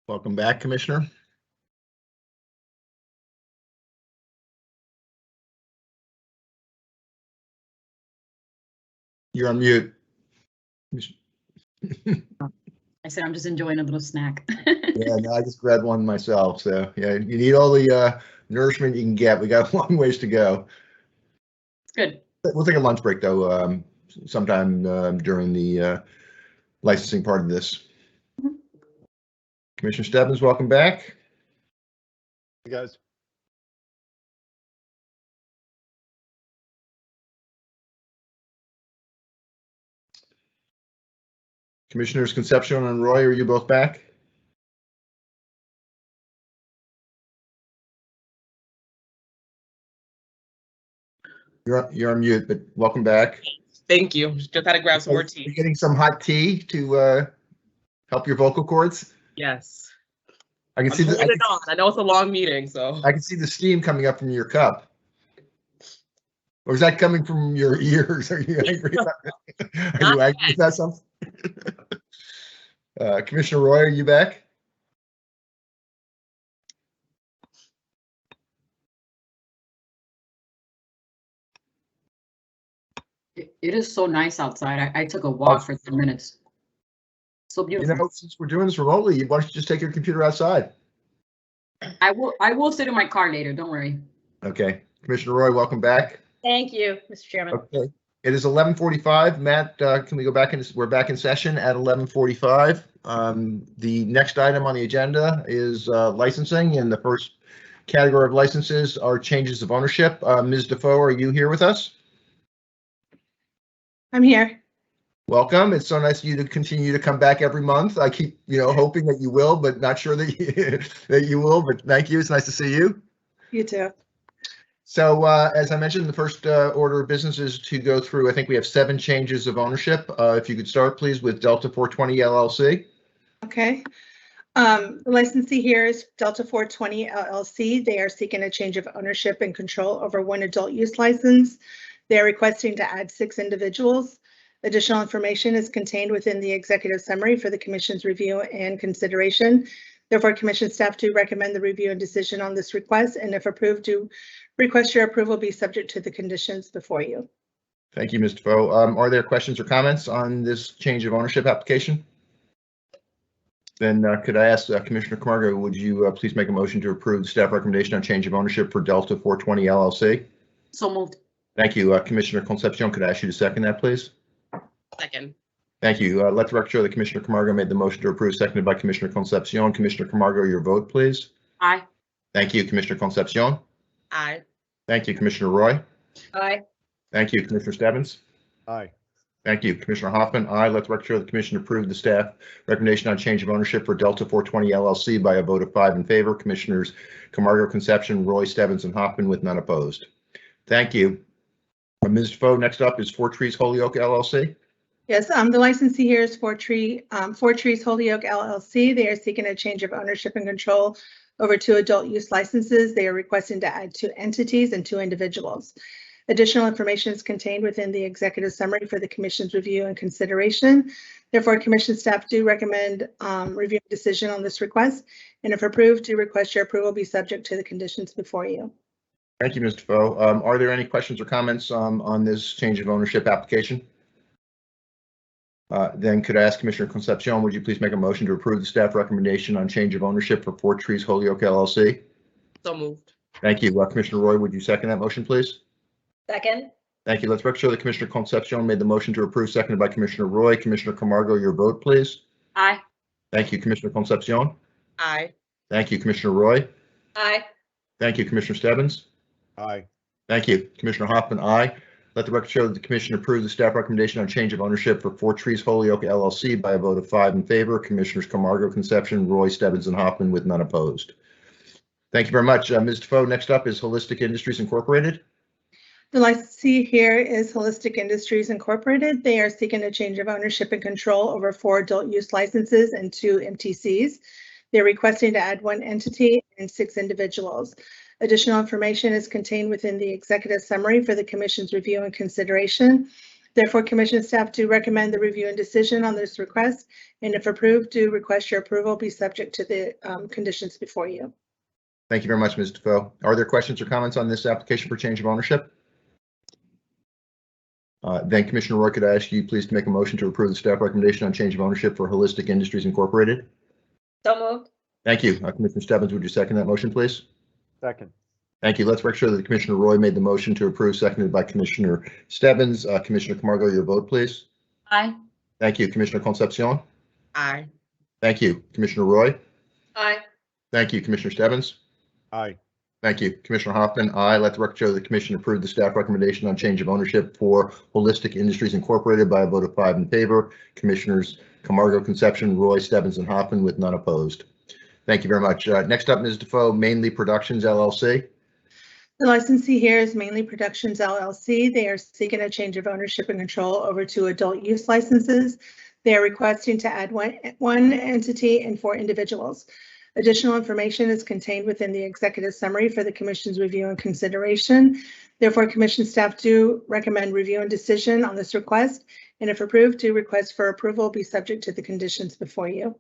Welcome back, Commissioner. You're on mute. I said I'm just enjoying a little snack. Yeah, no, I just grabbed one myself. So yeah, you need all the nourishment you can get. We got a long ways to go. It's good. We'll take a lunch break though, sometime during the licensing part of this. Commissioner Stebbins, welcome back. Hey, guys. Commissioners Concepcion and Roy, are you both back? You're on mute, but welcome back. Thank you. Just had to grab some more tea. You're getting some hot tea to help your vocal cords. Yes. I can I'm see holding it on. I know it's a long meeting, so. I can see the steam coming up from your cup. Or is that coming from your ears? Are you angry about that? Are you angry about something? Commissioner Roy, are you back? It is so nice outside. I took a walk for 10 minutes. So beautiful. You know, since we're doing this remotely, why don't you just take your computer outside? I will sit in my car later. Don't worry. Okay. Commissioner Roy, welcome back. Thank you, Mr. Chairman. Okay. It is 11:45. Matt, can we go back in? We're back in session at 11:45. The next item on the agenda is licensing, and the first category of licenses are changes of ownership. Ms. Defoe, are you here with us? I'm here. Welcome. It's so nice of you to continue to come back every month. I keep, hoping that you will, but not sure that you will. But thank you. It's nice to see you. You too. So as I mentioned, the first order of business is to go through, I think we have 7 changes of ownership. If you could start, please, with Delta 420 LLC. Okay. The licensee here is Delta 420 LLC. They are seeking a change of ownership and control over one adult use license. They are requesting to add 6 individuals. Additional information is contained within the executive summary for the Commission's review and consideration. Therefore, Commission staff do recommend the review and decision on this request, and if approved, do request your approval be subject to the conditions before you. Thank you, Ms. Defoe. Are there questions or comments on this change of ownership application? Then could I ask Commissioner Camargo, would you please make a motion to approve the staff recommendation on change of ownership for Delta 420 LLC? So moved. Thank you. Commissioner Concepcion, could I ask you to second that, please? Second. Thank you. Let the record show that Commissioner Camargo made the motion to approve, seconded by Commissioner Concepcion. Commissioner Camargo, your vote, please. Aye. Thank you, Commissioner Concepcion. Aye. Thank you, Commissioner Roy. Aye. Thank you, Commissioner Stebbins. Aye. Thank you, Commissioner Hoffman. Aye. Let the record show that the Commission approved the staff recommendation on change of ownership for Delta 420 LLC by a vote of 5 in favor. Commissioners Camargo, Concepcion, Roy, Stebbins, and Hoffman with none opposed. Thank you. Ms. Defoe, next up is 4 Trees Holyoke LLC. Yes, the licensee here is 4 Trees Holyoke LLC. They are seeking a change of ownership and control over 2 adult use licenses. They are requesting to add 2 entities and 2 individuals. Additional information is contained within the executive summary for the Commission's review and consideration. Therefore, Commission staff do recommend review and decision on this request, and if approved, do request your approval be subject to the conditions before you. Thank you, Ms. Defoe. Are there any questions or comments on this change of ownership application? Then could I ask Commissioner Concepcion, would you please make a motion to approve the staff recommendation on change of ownership for 4 Trees Holyoke LLC? So moved. Thank you. Commissioner Roy, would you second that motion, please? Second. Thank you. Let's make sure that Commissioner Concepcion made the motion to approve, seconded by Commissioner Roy. Commissioner Camargo, your vote, please. Aye. Thank you, Commissioner Concepcion. Aye. Thank you, Commissioner Roy. Aye. Thank you, Commissioner Stebbins. Aye. Thank you, Commissioner Hoffman. Aye. Let the record show that the Commission approved the staff recommendation on change of ownership for 4 Trees Holyoke LLC by a vote of 5 in favor. Commissioners Camargo, Concepcion, Roy, Stebbins, and Hoffman with none opposed. Thank you very much. Ms. Defoe, next up is Holistic Industries Incorporated. The licensee here is Holistic Industries Incorporated. They are seeking a change of ownership and control over 4 adult use licenses and 2 MTCs. They're requesting to add 1 entity and 6 individuals. Additional information is contained within the executive summary for the Commission's review and consideration. Therefore, commission staff do recommend the review and decision on this request, and if approved, do request your approval be subject to the conditions before you. Thank you very much, Ms. Defoe. Are there questions or comments on this application for change of ownership? Then Commissioner Roy, could I ask you please to make a motion to approve the staff recommendation on change of ownership for Holistic Industries Incorporated? So moved. Thank you. Commissioner Stebbins, would you second that motion, please? Second. Thank you. Let's make sure that Commissioner Roy made the motion to approve, seconded by Commissioner Stebbins. Commissioner Camargo, your vote, please. Aye. Thank you. Commissioner Concepcion. Aye. Thank you. Commissioner Roy. Aye. Thank you. Commissioner Stebbins. Aye. Thank you. Commissioner Hoffman. Aye. Let the record show the commission approved the staff recommendation on change of ownership for Holistic Industries Incorporated by a vote of 5 in favor. Commissioners Camargo, Concepcion, Roy, Stebbins, and Hoffman with none opposed. Thank you very much. Next up, Ms. Defoe, Mainly Productions LLC. The licensee here is Mainly Productions LLC. They are seeking a change of ownership and control over 2 adult use licenses. They are requesting to add one entity and 4 individuals. Additional information is contained within the executive summary for the commission's review and consideration. Therefore, commission staff do recommend review and decision on this request, and if approved, do request for approval be subject to the conditions before you.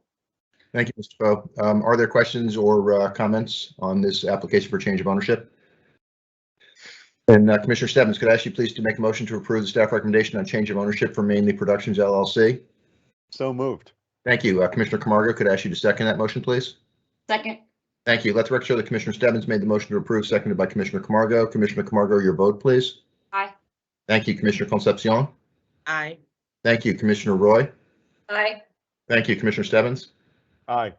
Thank you, Mr. Defoe. Are there questions or comments on this application for change of ownership? And Commissioner Stebbins, could I ask you please to make a motion to approve the staff recommendation on change of ownership for Mainly Productions LLC? So moved. Thank you. Commissioner Camargo, could I ask you to second that motion, please? Second. Thank you. Let the record show that Commissioner Stebbins made the motion to approve, seconded by Commissioner Camargo. Commissioner Camargo, your vote, please. Aye. Thank you. Commissioner Concepcion. Aye. Thank you. Commissioner Roy. Aye. Thank you. Commissioner Stebbins. Aye.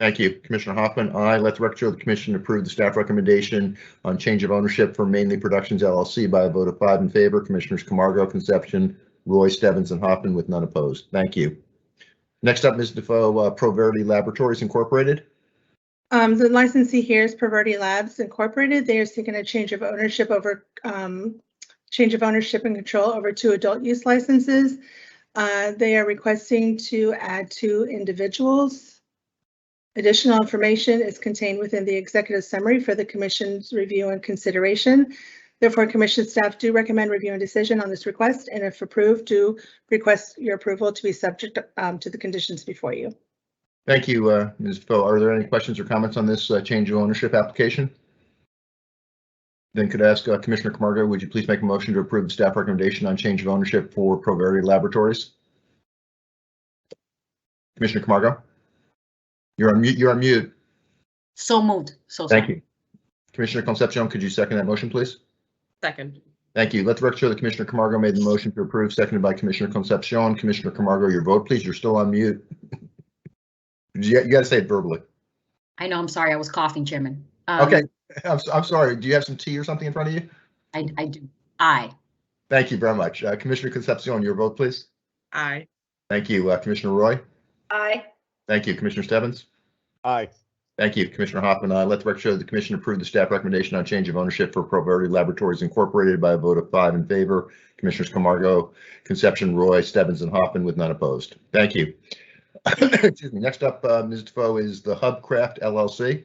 Thank you. Commissioner Hoffman. Aye. Let the record show the commission approved the staff recommendation on change of ownership for Mainly Productions LLC by a vote of 5 in favor. Commissioners Camargo, Concepcion, Roy, Stebbins, and Hoffman with none opposed. Thank you. Next up, Ms. Defoe, Proverity Laboratories Incorporated. The licensee here is Proverity Labs Incorporated. They are seeking a change of ownership and control over 2 adult use licenses. They are requesting to add 2 individuals. Additional information is contained within the executive summary for the commission's review and consideration. Therefore, commission staff do recommend review and decision on this request, and if approved, do request your approval to be subject to the conditions before you. Thank you, Ms. Defoe. Are there any questions or comments on this change of ownership application? Then could I ask Commissioner Camargo, would you please make a motion to approve the staff recommendation on change of ownership for Proverity Laboratories? Commissioner Camargo? You're on mute. You're on mute. So moved. So Thank you. Commissioner Concepcion, could you second that motion, please? Second. Thank you. Let the record show that Commissioner Camargo made the motion to approve, seconded by Commissioner Concepcion. Commissioner Camargo, your vote, please. You're still on mute. You got to say it verbally. I know. I'm sorry. I was coughing, Chairman. Okay. I'm sorry. Do you have some tea or something in front of you? I do. Aye. Thank you very much. Commissioner Concepcion, your vote, please. Aye. Thank you. Commissioner Roy. Aye. Thank you. Commissioner Stebbins. Aye. Thank you. Commissioner Hoffman. Let the record show that the commission approved the staff recommendation on change of ownership for Proverity Laboratories Incorporated by a vote of 5 in favor. Commissioners Camargo, Concepcion, Roy, Stebbins, and Hoffman with none opposed. Thank you. Excuse me. Next up, Ms. Defoe, is the Hubcraft LLC.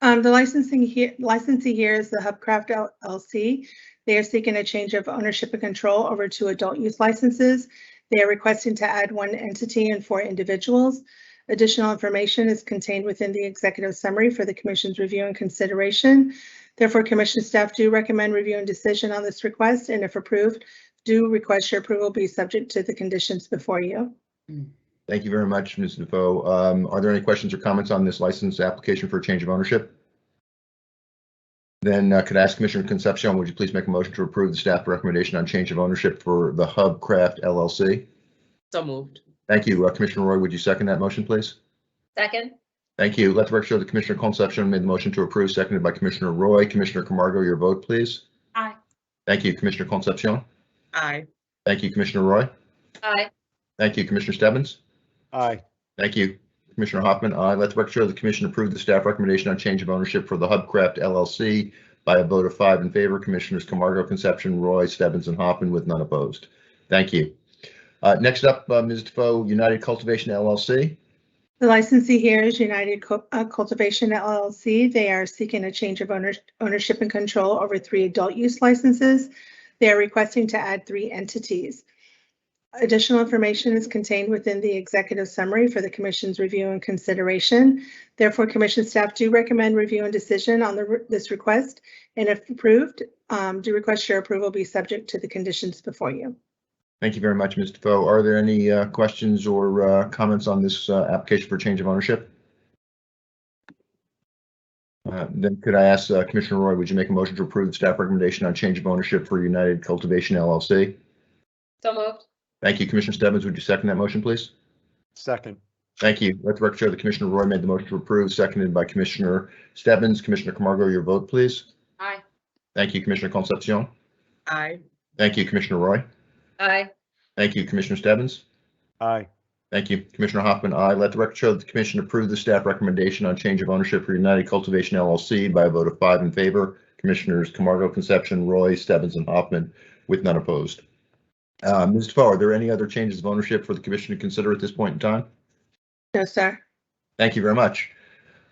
The licensee here is the Hubcraft LLC. They are seeking a change of ownership and control over 2 adult use licenses. They are requesting to add 1 entity and 4 individuals. Additional information is contained within the executive summary for the commission's review and consideration. Therefore, commission staff do recommend review and decision on this request, and if approved, do request your approval be subject to the conditions before you. Thank you very much, Ms. Defoe. Are there any questions or comments on this license application for a change of ownership? Then could I ask Commissioner Concepcion, would you please make a motion to approve the staff recommendation on change of ownership for the Hubcraft LLC? So moved. Thank you. Commissioner Roy, would you second that motion, please? Second. Thank you. Let the record show that Commissioner Concepcion made the motion to approve, seconded by Commissioner Roy. Commissioner Camargo, your vote, please. Aye. Thank you. Commissioner Concepcion. Aye. Thank you. Commissioner Roy. Aye. Thank you. Commissioner Stebbins. Aye. Thank you. Commissioner Hoffman. Aye. Let the record show the commission approved the staff recommendation on change of ownership for the Hubcraft LLC by a vote of 5 in favor. Commissioners Camargo, Concepcion, Roy, Stebbins, and Hoffman with none opposed. Thank you. Next up, Ms. Defoe, United Cultivation LLC. The licensee here is United Cultivation LLC. They are seeking a change of ownership and control over 3 adult use licenses. They are requesting to add 3 entities. Additional information is contained within the executive summary for the Commission's review and consideration. Therefore, Commission staff do recommend review and decision on this request, and if approved, do request your approval be subject to the conditions before you. Thank you very much, Ms. Defoe. Are there any questions or comments on this application for change of ownership? Then could I ask Commissioner Roy, would you make a motion to approve the staff recommendation on change of ownership for United Cultivation Llc? So moved. Thank you. Commissioner Stebbins, would you second that motion, please? Second. Thank you. Let the record show that Commissioner Roy made the motion to approve, seconded by Commissioner Stebbins. Commissioner Camargo, your vote, please. Aye. Thank you, Commissioner Concepcion. Aye. Thank you, Commissioner Roy. Aye. Thank you, Commissioner Stebbins. Aye. Thank you, Commissioner Hoffman. Aye. Let the record show that the Commission approved the staff recommendation on change of ownership for United Cultivation Llc by a vote of 5 in favor. Commissioners Camargo, Concepcion, Roy, Stebbins, and Hoffman, with none opposed. Ms. Defoe, are there any other changes of ownership for the Commission to consider at this point in time? No, sir. Thank you very much.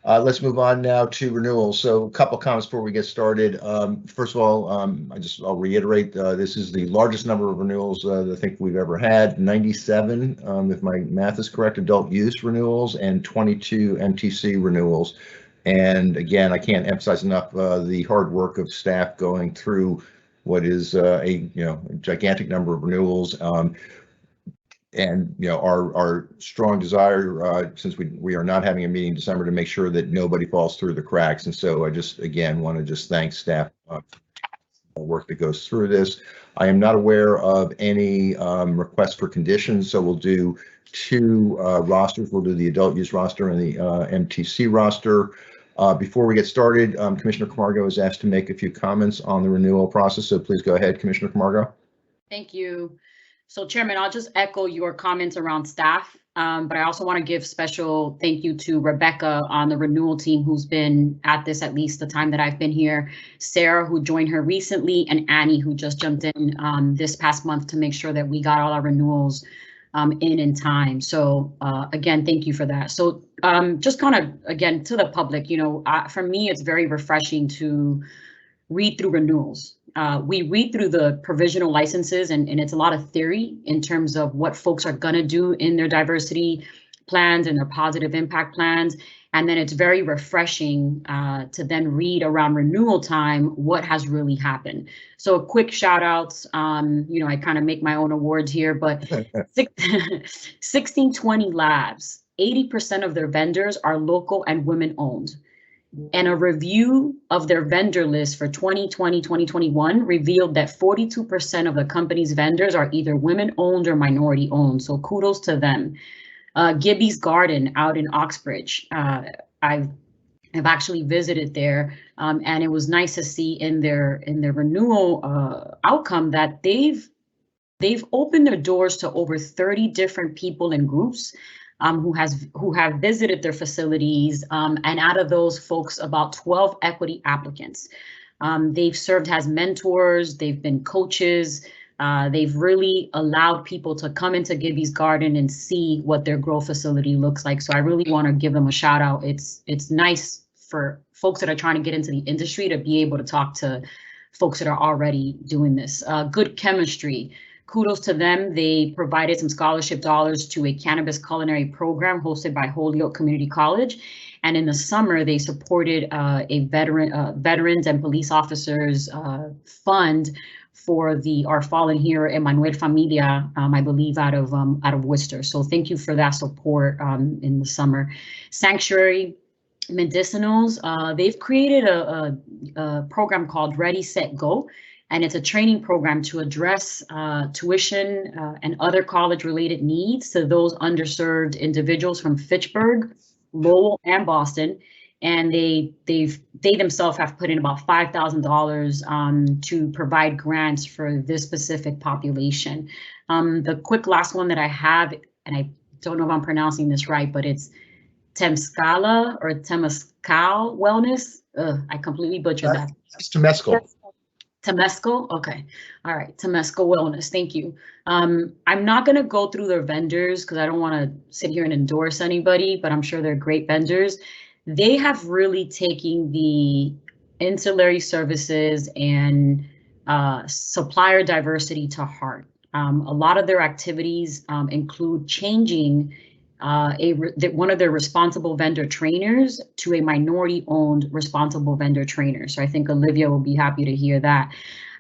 Let's move on now to renewals. So a couple comments before we get started. First of all, I'll reiterate, this is the largest number of renewals that I think we've ever had. 97, if my math is correct, adult use renewals and 22 MTC renewals. And again, I can't emphasize enough the hard work of staff going through what is a gigantic number of renewals. And our strong desire, since we are not having a meeting in December, to make sure that nobody falls through the cracks. And so I just again want to thank staff for the work that goes through this. I am not aware of any requests for conditions, so we'll do 2 rosters. We'll do the adult use roster and the MTC roster. Before we get started, Commissioner Camargo is asked to make a few comments on the renewal process, so please go ahead, Commissioner Camargo. Thank you. So Chairman, I'll just echo your comments around staff, but I also want to give special thank you to Rebecca on the renewal team, who's been at this at least the time that I've been here, Sarah, who joined her recently, and Annie, who just jumped in this past month to make sure that we got all our renewals in time. So again, thank you for that. So just kind of, again, to the public, for me, it's very refreshing to read through renewals. We read through the provisional licenses and it's a lot of theory in terms of what folks are going to do in their diversity plans and their positive impact plans. And then it's very refreshing to then read around renewal time what has really happened. So a quick shout outs, I kind of make my own awards here, but 1620 Labs, 80% of their vendors are local and women owned. And a review of their vendor list for 2020-2021 revealed that 42% of the company's vendors are either women-owned or minority-owned. So kudos to them. Gibby's Garden out in Oxbridge. I've actually visited there, and it was nice to see in their renewal outcome that they've opened their doors to over 30 different people and groups. Who have visited their facilities, and out of those folks, about 12 equity applicants. They've served as mentors, they've been coaches, they've really allowed people to come into Gibby's Garden and see what their grow facility looks like. So I really want to give them a shout out. It's nice for folks that are trying to get into the industry to be able to talk to folks that are already doing this. Good chemistry. Kudos to them. They provided some scholarship dollars to a cannabis culinary program hosted by Holyoke Community College. And in the summer, they supported a veterans and police officers fund for our fallen hero, Emmanuel Familia, I believe out of Worcester. So thank you for that support in the summer. Sanctuary Medicinals, they've created a program called Ready, Set, Go. And it's a training program to address tuition and other college-related needs to those underserved individuals from Fitchburg, Lowell, and Boston. And they themselves have put in about $5,000 to provide grants for this specific population. The quick last one that I have, and I don't know if I'm pronouncing this right, but it's Temazcal Wellness. I completely butchered that. It's Temazcal. Temazcal? Okay. All right. Temazcal Wellness. Thank you. I'm not going to go through their vendors because I don't want to sit here and endorse anybody, but I'm sure they're great vendors. They have really taken the ancillary services and supplier diversity to heart. A lot of their activities include changing one of their responsible vendor trainers to a minority-owned responsible vendor trainer. So I think Olivia will be happy to hear that.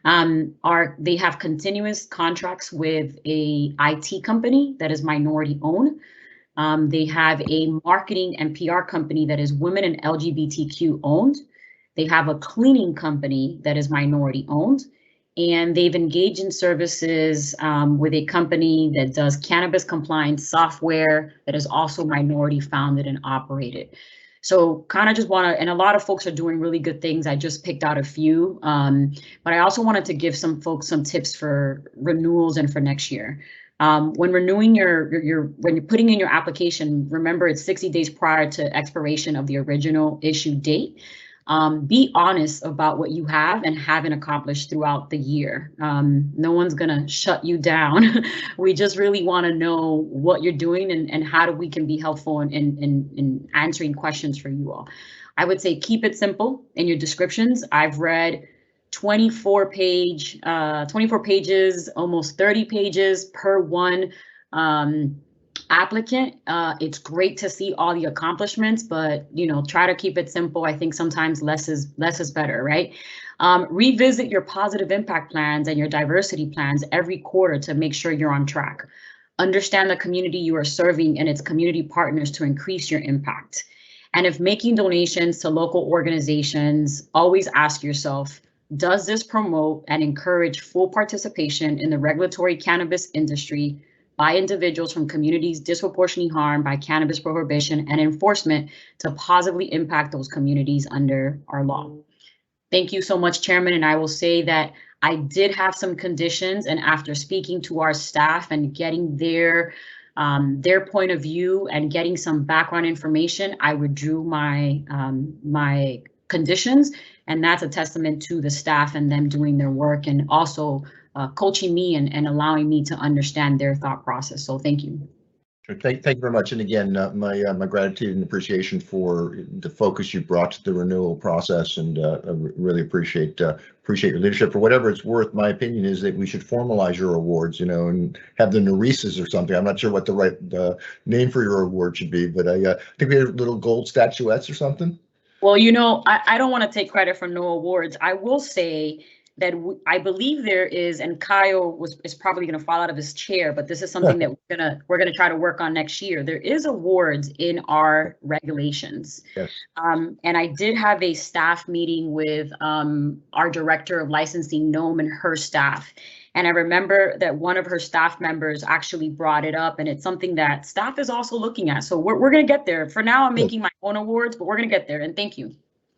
They have continuous contracts with a IT company that is minority-owned. They have a marketing and PR company that is women and LGBTQ owned. They have a cleaning company that is minority owned. And they've engaged in services with a company that does cannabis compliance software that is also minority founded and operated. So kind of just want to, and a lot of folks are doing really good things. I just picked out a few, but I also wanted to give some folks some tips for renewals and for next year. When renewing when you're putting in your application, remember it's 60 days prior to expiration of the original issue date. Be honest about what you have and haven't accomplished throughout the year. No one's gonna shut you down. We just really want to know what you're doing and how we can be helpful in answering questions for you all. I would say keep it simple in your descriptions. I've read 24 pages, almost 30 pages per one applicant. It's great to see all the accomplishments, but try to keep it simple. I think sometimes less is better, right? Revisit your positive impact plans and your diversity plans every quarter to make sure you're on track. Understand the community you are serving and its community partners to increase your impact. And if making donations to local organizations, always ask yourself, does this promote and encourage full participation in the regulatory cannabis industry by individuals from communities disproportionately harmed by cannabis prohibition and enforcement to positively impact those communities under our law? Thank you so much, Chairman. And I will say that I did have some conditions, and after speaking to our staff and getting their point of view and getting some background information, I withdrew my my conditions, and that's a testament to the staff and them doing their work and also coaching me and allowing me to understand their thought process. So thank you. Sure. Thank you very much. And again, my gratitude and appreciation for the focus you brought to the renewal process, and I really appreciate your leadership. For whatever it's worth, my opinion is that we should formalize your awards, and have the Narices or something. I'm not sure what the right name for your award should be, but I think we have little gold statuettes or something. Well, I don't want to take credit for no awards. I will say that I believe there is, and Kyle is probably going to fall out of his chair, but this is something that we're gonna try to work on next year. There is awards in our regulations. Yes. And I did have a staff meeting with our director of licensing, Noam, and her staff. And I remember that one of her staff members actually brought it up, and it's something that staff is also looking at. So we're going to get there. For now, I'm making my own awards, but we're going to get there. And thank you.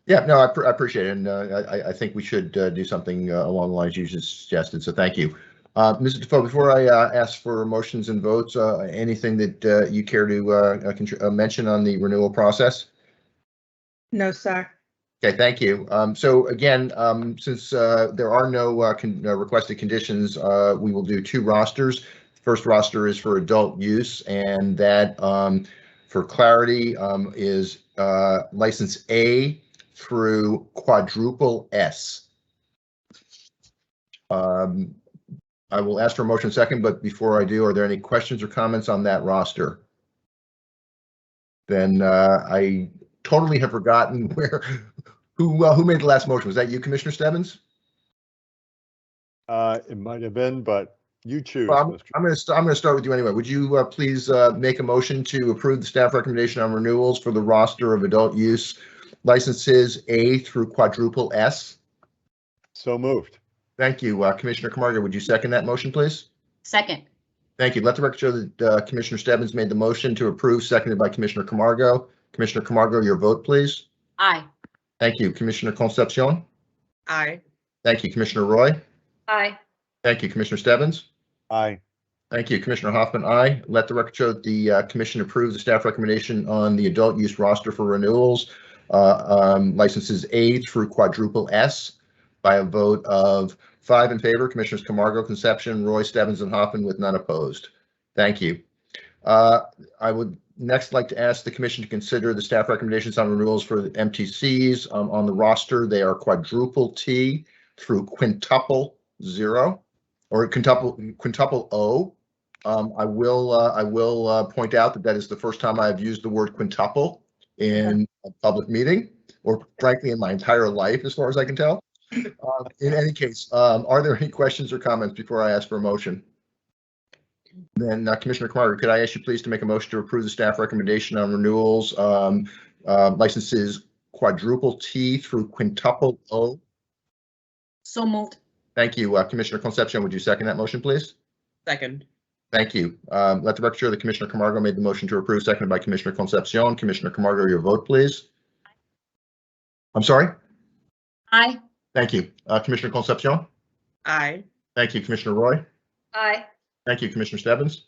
Yeah, no, I appreciate it. And I think we should do something along the lines you just suggested. So thank you. Mr. Defoe, before I ask for motions and votes, anything that you care to mention on the renewal process? No, sir. Okay, thank you. So again, since there are no requested conditions, we will do two rosters. The first roster is for adult use, and that, for clarity, is license A through quadruple S. I will ask for a motion second, but before I do, are there any questions or comments on that roster? Then I totally have forgotten who made the last motion. Was that you, Commissioner Stebbins? It might have been, but you choose. Well, I'm going to start with you anyway. Would you please make a motion to approve the staff recommendation on renewals for the roster of adult use licenses A through quadruple S? So moved. Thank you. Commissioner Camargo, would you second that motion, please? Second. Thank you. Let the record show that Commissioner Stebbins made the motion to approve, seconded by Commissioner Camargo. Commissioner Camargo, your vote, please. Aye. Thank you. Commissioner Concepcion? Aye. Thank you. Commissioner Roy? Aye. Thank you. Commissioner Stebbins? Aye. Thank you. Commissioner Hoffman, aye. Let the record show that the commission approves the staff recommendation on the adult use roster for renewals, licenses A through quadruple S, by a vote of 5 in favor. Commissioners Camargo, Concepcion, Roy, Stebbins, and Hoffman, with none opposed. Thank you. I would next like to ask the commission to consider the staff recommendations on renewals for the MTCs on the roster. They are quadruple T through quintuple 0. or quintuple O. I will point out that that is the first time I've used the word quintuple in a public meeting, or frankly in my entire life, as far as I can tell. In any case, are there any questions or comments before I ask for a motion? Then Commissioner Camargo, could I ask you please to make a motion to approve the staff recommendation on renewals, licenses quadruple T through quintuple O? So moved. Thank you. Commissioner Concepcion, would you second that motion, please? Second. Thank you. Let the record show that Commissioner Camargo made the motion to approve, seconded by Commissioner Concepcion. Commissioner Camargo, your vote, please. I'm sorry? Aye. Thank you. Commissioner Concepcion? Aye. Thank you. Commissioner Roy? Aye. Thank you. Commissioner Stebbins?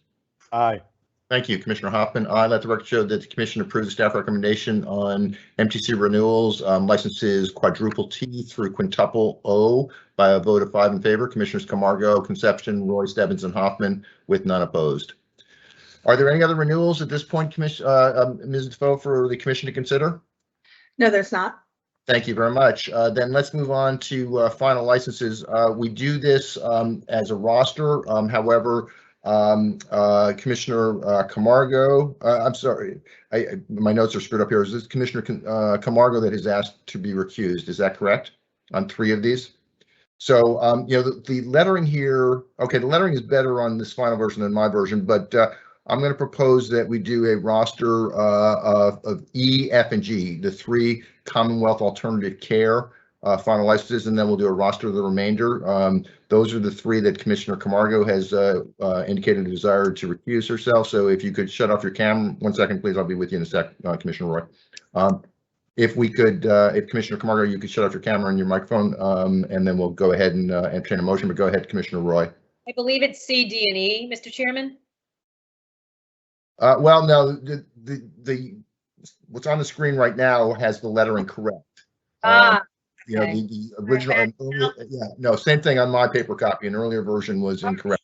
Aye. Thank you. Commissioner Hoffman? Aye. Let the record show that the commission approves the staff recommendation on MTC renewals, licenses quadruple T through quintuple O by a vote of 5 in favor. Commissioners Camargo, Concepcion, Roy, Stebbins, and Hoffman with none opposed. Are there any other renewals at this point, Ms. Defoe, for the commission to consider? No, there's not. Thank you very much. Then let's move on to final licenses. We do this as a roster. However, Commissioner Camargo, I'm sorry, my notes are screwed up here. Is this Commissioner Camargo that has asked to be recused? Is that correct on 3 of these? So, the lettering here, okay, the lettering is better on this final version than my version, but I'm going to propose that we do a roster of E, F, and G, the 3 Commonwealth Alternative Care final licenses, and then we'll do a roster of the remainder. Those are the 3 that Commissioner Camargo has indicated a desire to recuse herself. So if you could shut off your camera 1 second, please. I'll be with you in a sec, Commissioner Roy. If we could, if Commissioner Camargo, you could shut off your camera and your microphone, and then we'll go ahead and entertain a motion. But go ahead, Commissioner Roy. I believe it's C, D, and E, Mr. Chairman. Well, no, the what's on the screen right now has the lettering correct. Okay. The original, no, same thing on my paper copy. An earlier version was incorrect.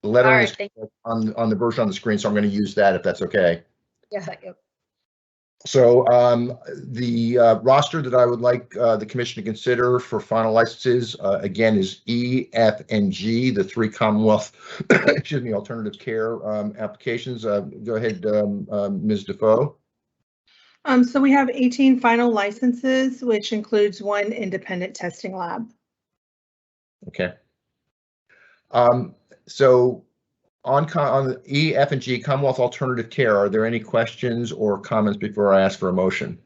The lettering is correct on the version on the screen, so I'm going to use that if that's okay. Yeah. So the roster that I would like the commission to consider for final licenses, again, is E, F, and G, the 3 Commonwealth, excuse me, alternative care applications. Go ahead, Ms. Defoe. So we have 18 final licenses, which includes 1 independent testing lab. Okay. So on E, F, and G, Commonwealth Alternative Care, are there any questions or comments before I ask for a motion?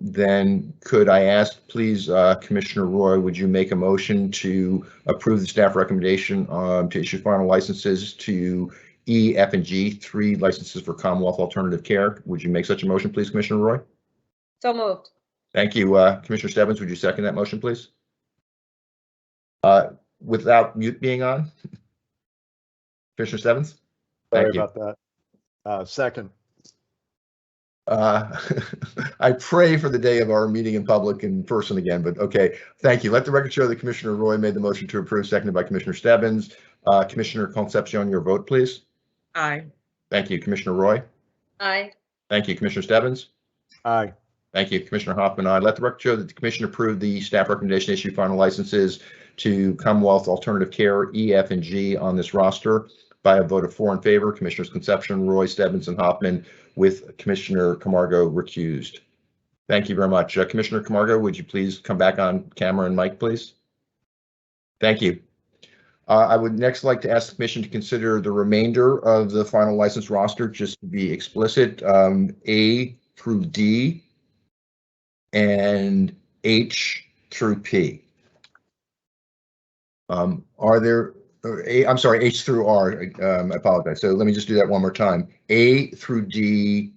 Then could I ask, please, Commissioner Roy, would you make a motion to approve the staff recommendation to issue final licenses to E, F, and G, 3 licenses for Commonwealth Alternative Care? Would you make such a motion, please, Commissioner Roy? So moved. Thank you. Commissioner Stebbins, would you second that motion, please? Without mute being on? Commissioner Stebbins? Sorry about that. Second. I pray for the day of our meeting in public in person again, but okay. Thank you. Let the record show that Commissioner Roy made the motion to approve, seconded by Commissioner Stebbins. Commissioner Concepcion, your vote, please. Aye. Thank you. Commissioner Roy? Aye. Thank you. Commissioner Stebbins? Aye. Thank you. Commissioner Hoffman, aye. Let the record show that the commission approved the staff recommendation to issue final licenses to Commonwealth Alternative Care, E, F, and G on this roster by a vote of 4 in favor. Commissioners Concepcion, Roy, Stebbins, and Hoffman, with Commissioner Camargo recused. Thank you very much. Commissioner Camargo, would you please come back on camera and mic, please? Thank you. I would next like to ask the commission to consider the remainder of the final license roster, just to be explicit, A through D and H through P. Are there, I'm sorry, H through R, I apologize. So let me just do that one more time. A through D.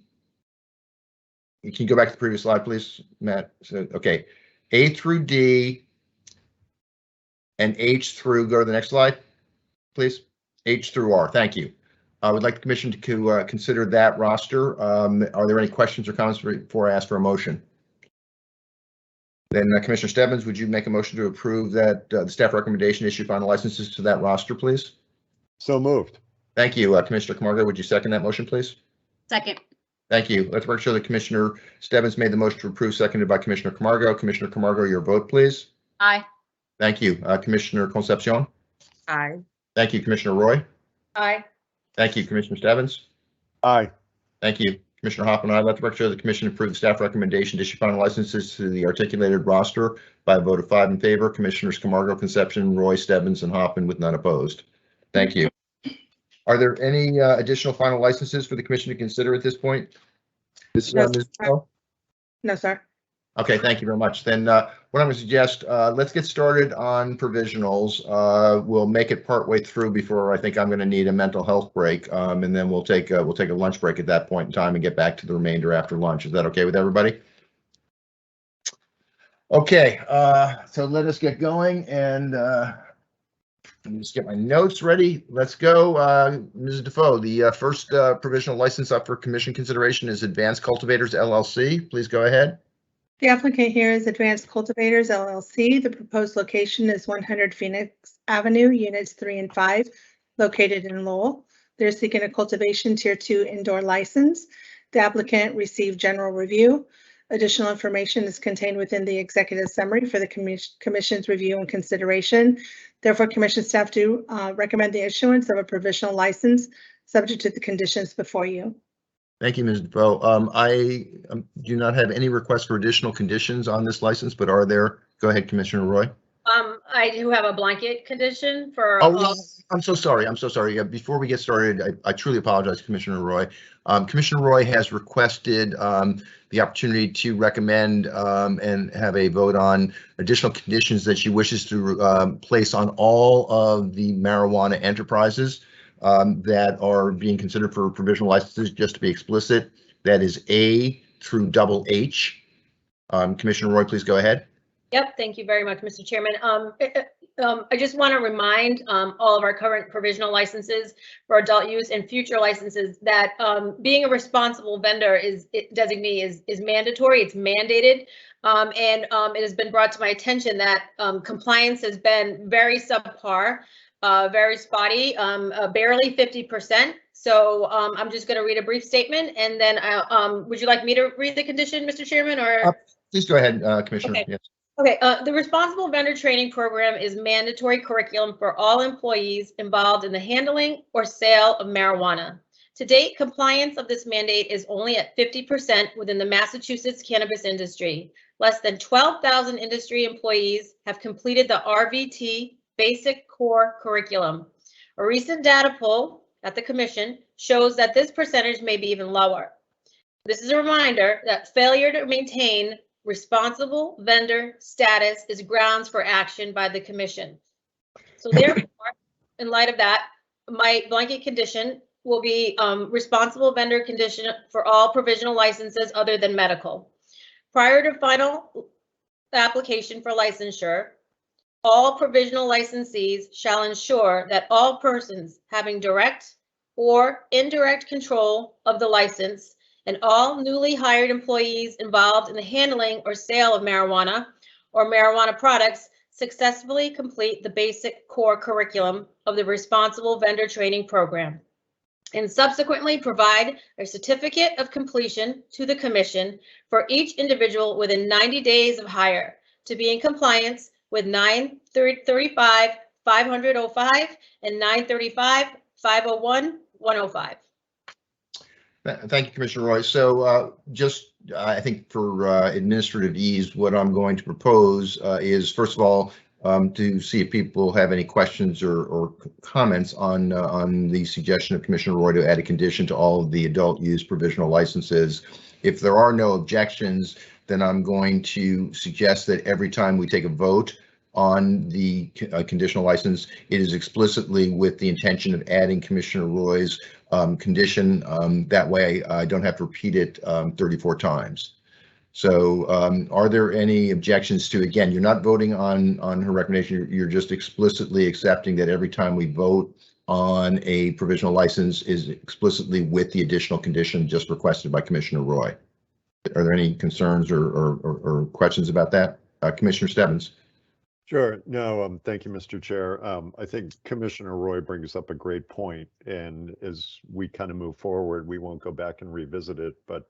Can you go back to the previous slide, please, Matt? So, okay, A through D and H through, go to the next slide, please. H through R, thank you. I would like the commission to consider that roster. Are there any questions or comments before I ask for a motion? Then Commissioner Stebbins, would you make a motion to approve that the staff recommendation issue final licenses to that roster, please? So moved. Thank you. Commissioner Camargo, would you second that motion, please? Second. Thank you. Let the record show that Commissioner Stebbins made the motion to approve, seconded by Commissioner Camargo. Commissioner Camargo, your vote, please. Aye. Thank you. Commissioner Concepcion. Aye. Thank you, Commissioner Roy. Aye. Thank you, Commissioner Stebbins. Aye. Thank you, Commissioner Hoffman. I'd let the record show the commission approve the staff recommendation to issue final licenses to the articulated roster by a vote of 5 in favor. Commissioners Camargo, Concepcion, Roy, Stebbins, and Hoffman with none opposed. Thank you. Are there any additional final licenses for the commission to consider at this point? Ms. Defoe? No, sir. Okay, thank you very much. Then what I'm going to suggest, let's get started on provisionals. We'll make it partway through before I think I'm going to need a mental health break, and then we'll take a lunch break at that point in time and get back to the remainder after lunch. Is that okay with everybody? Okay, so let us get going, and let me just get my notes ready. Let's go. Ms. Defoe, the first provisional license up for commission consideration is Advanced Cultivators Llc. Please go ahead. The applicant here is Advanced Cultivators LLC. The proposed location is 100 Phoenix Avenue, Units 3 and 5, located in Lowell. They're seeking a cultivation Tier 2 indoor license. The applicant received general review. Additional information is contained within the executive summary for the commission's review and consideration. Therefore, commission staff do recommend the issuance of a provisional license subject to the conditions before you. Thank you, Ms. Defoe. I do not have any requests for additional conditions on this license, but are there? Go ahead, Commissioner Roy. I do have a blanket condition for. Oh, I'm so sorry. I'm so sorry. Before we get started, I truly apologize, Commissioner Roy. Commissioner Roy has requested the opportunity to recommend and have a vote on additional conditions that she wishes to place on all of the marijuana enterprises that are being considered for provisional licenses. Just to be explicit, that is A through double H. Commissioner Roy, please go ahead. Yep, thank you very much, Mr. Chairman. I just want to remind all of our current provisional licenses for adult use and future licenses that being a responsible vendor designee is mandatory. It's mandated, and it has been brought to my attention that compliance has been very subpar, very spotty, barely 50%. So I'm just going to read a brief statement, and then would you like me to read the condition, Mr. Chairman, or? Please go ahead, Commissioner. Okay. Yes. Okay, the Responsible Vendor Training Program is mandatory curriculum for all employees involved in the handling or sale of marijuana. To date, compliance of this mandate is only at 50% within the Massachusetts cannabis industry. Less than 12,000 industry employees have completed the RVT Basic Core Curriculum. A recent data poll at the Commission shows that this percentage may be even lower. This is a reminder that failure to maintain responsible vendor status is grounds for action by the commission. So therefore, in light of that, my blanket condition will be responsible vendor condition for all provisional licenses other than medical. Prior to final application for licensure, all provisional licensees shall ensure that all persons having direct or indirect control of the license and all newly hired employees involved in the handling or sale of marijuana or marijuana products successfully complete the basic core curriculum of the Responsible Vendor Training Program and subsequently provide a certificate of completion to the Commission for each individual within 90 days of hire to be in compliance with 935-500-05 and 935-501-105. Thank you, Commissioner Roy. So I think for administrative ease, what I'm going to propose is, first of all, to see if people have any questions or comments on the suggestion of Commissioner Roy to add a condition to all of the adult use provisional licenses. If there are no objections, then I'm going to suggest that every time we take a vote on the conditional license, it is explicitly with the intention of adding Commissioner Roy's condition. That way I don't have to repeat it 34 times. So are there any objections to, again, you're not voting on her recommendation, you're just explicitly accepting that every time we vote on a provisional license is explicitly with the additional condition just requested by Commissioner Roy. Are there any concerns or questions about that? Commissioner Stebbins. Sure. No, thank you, Mr. Chair. I think Commissioner Roy brings up a great point, and as we kind of move forward, we won't go back and revisit it, but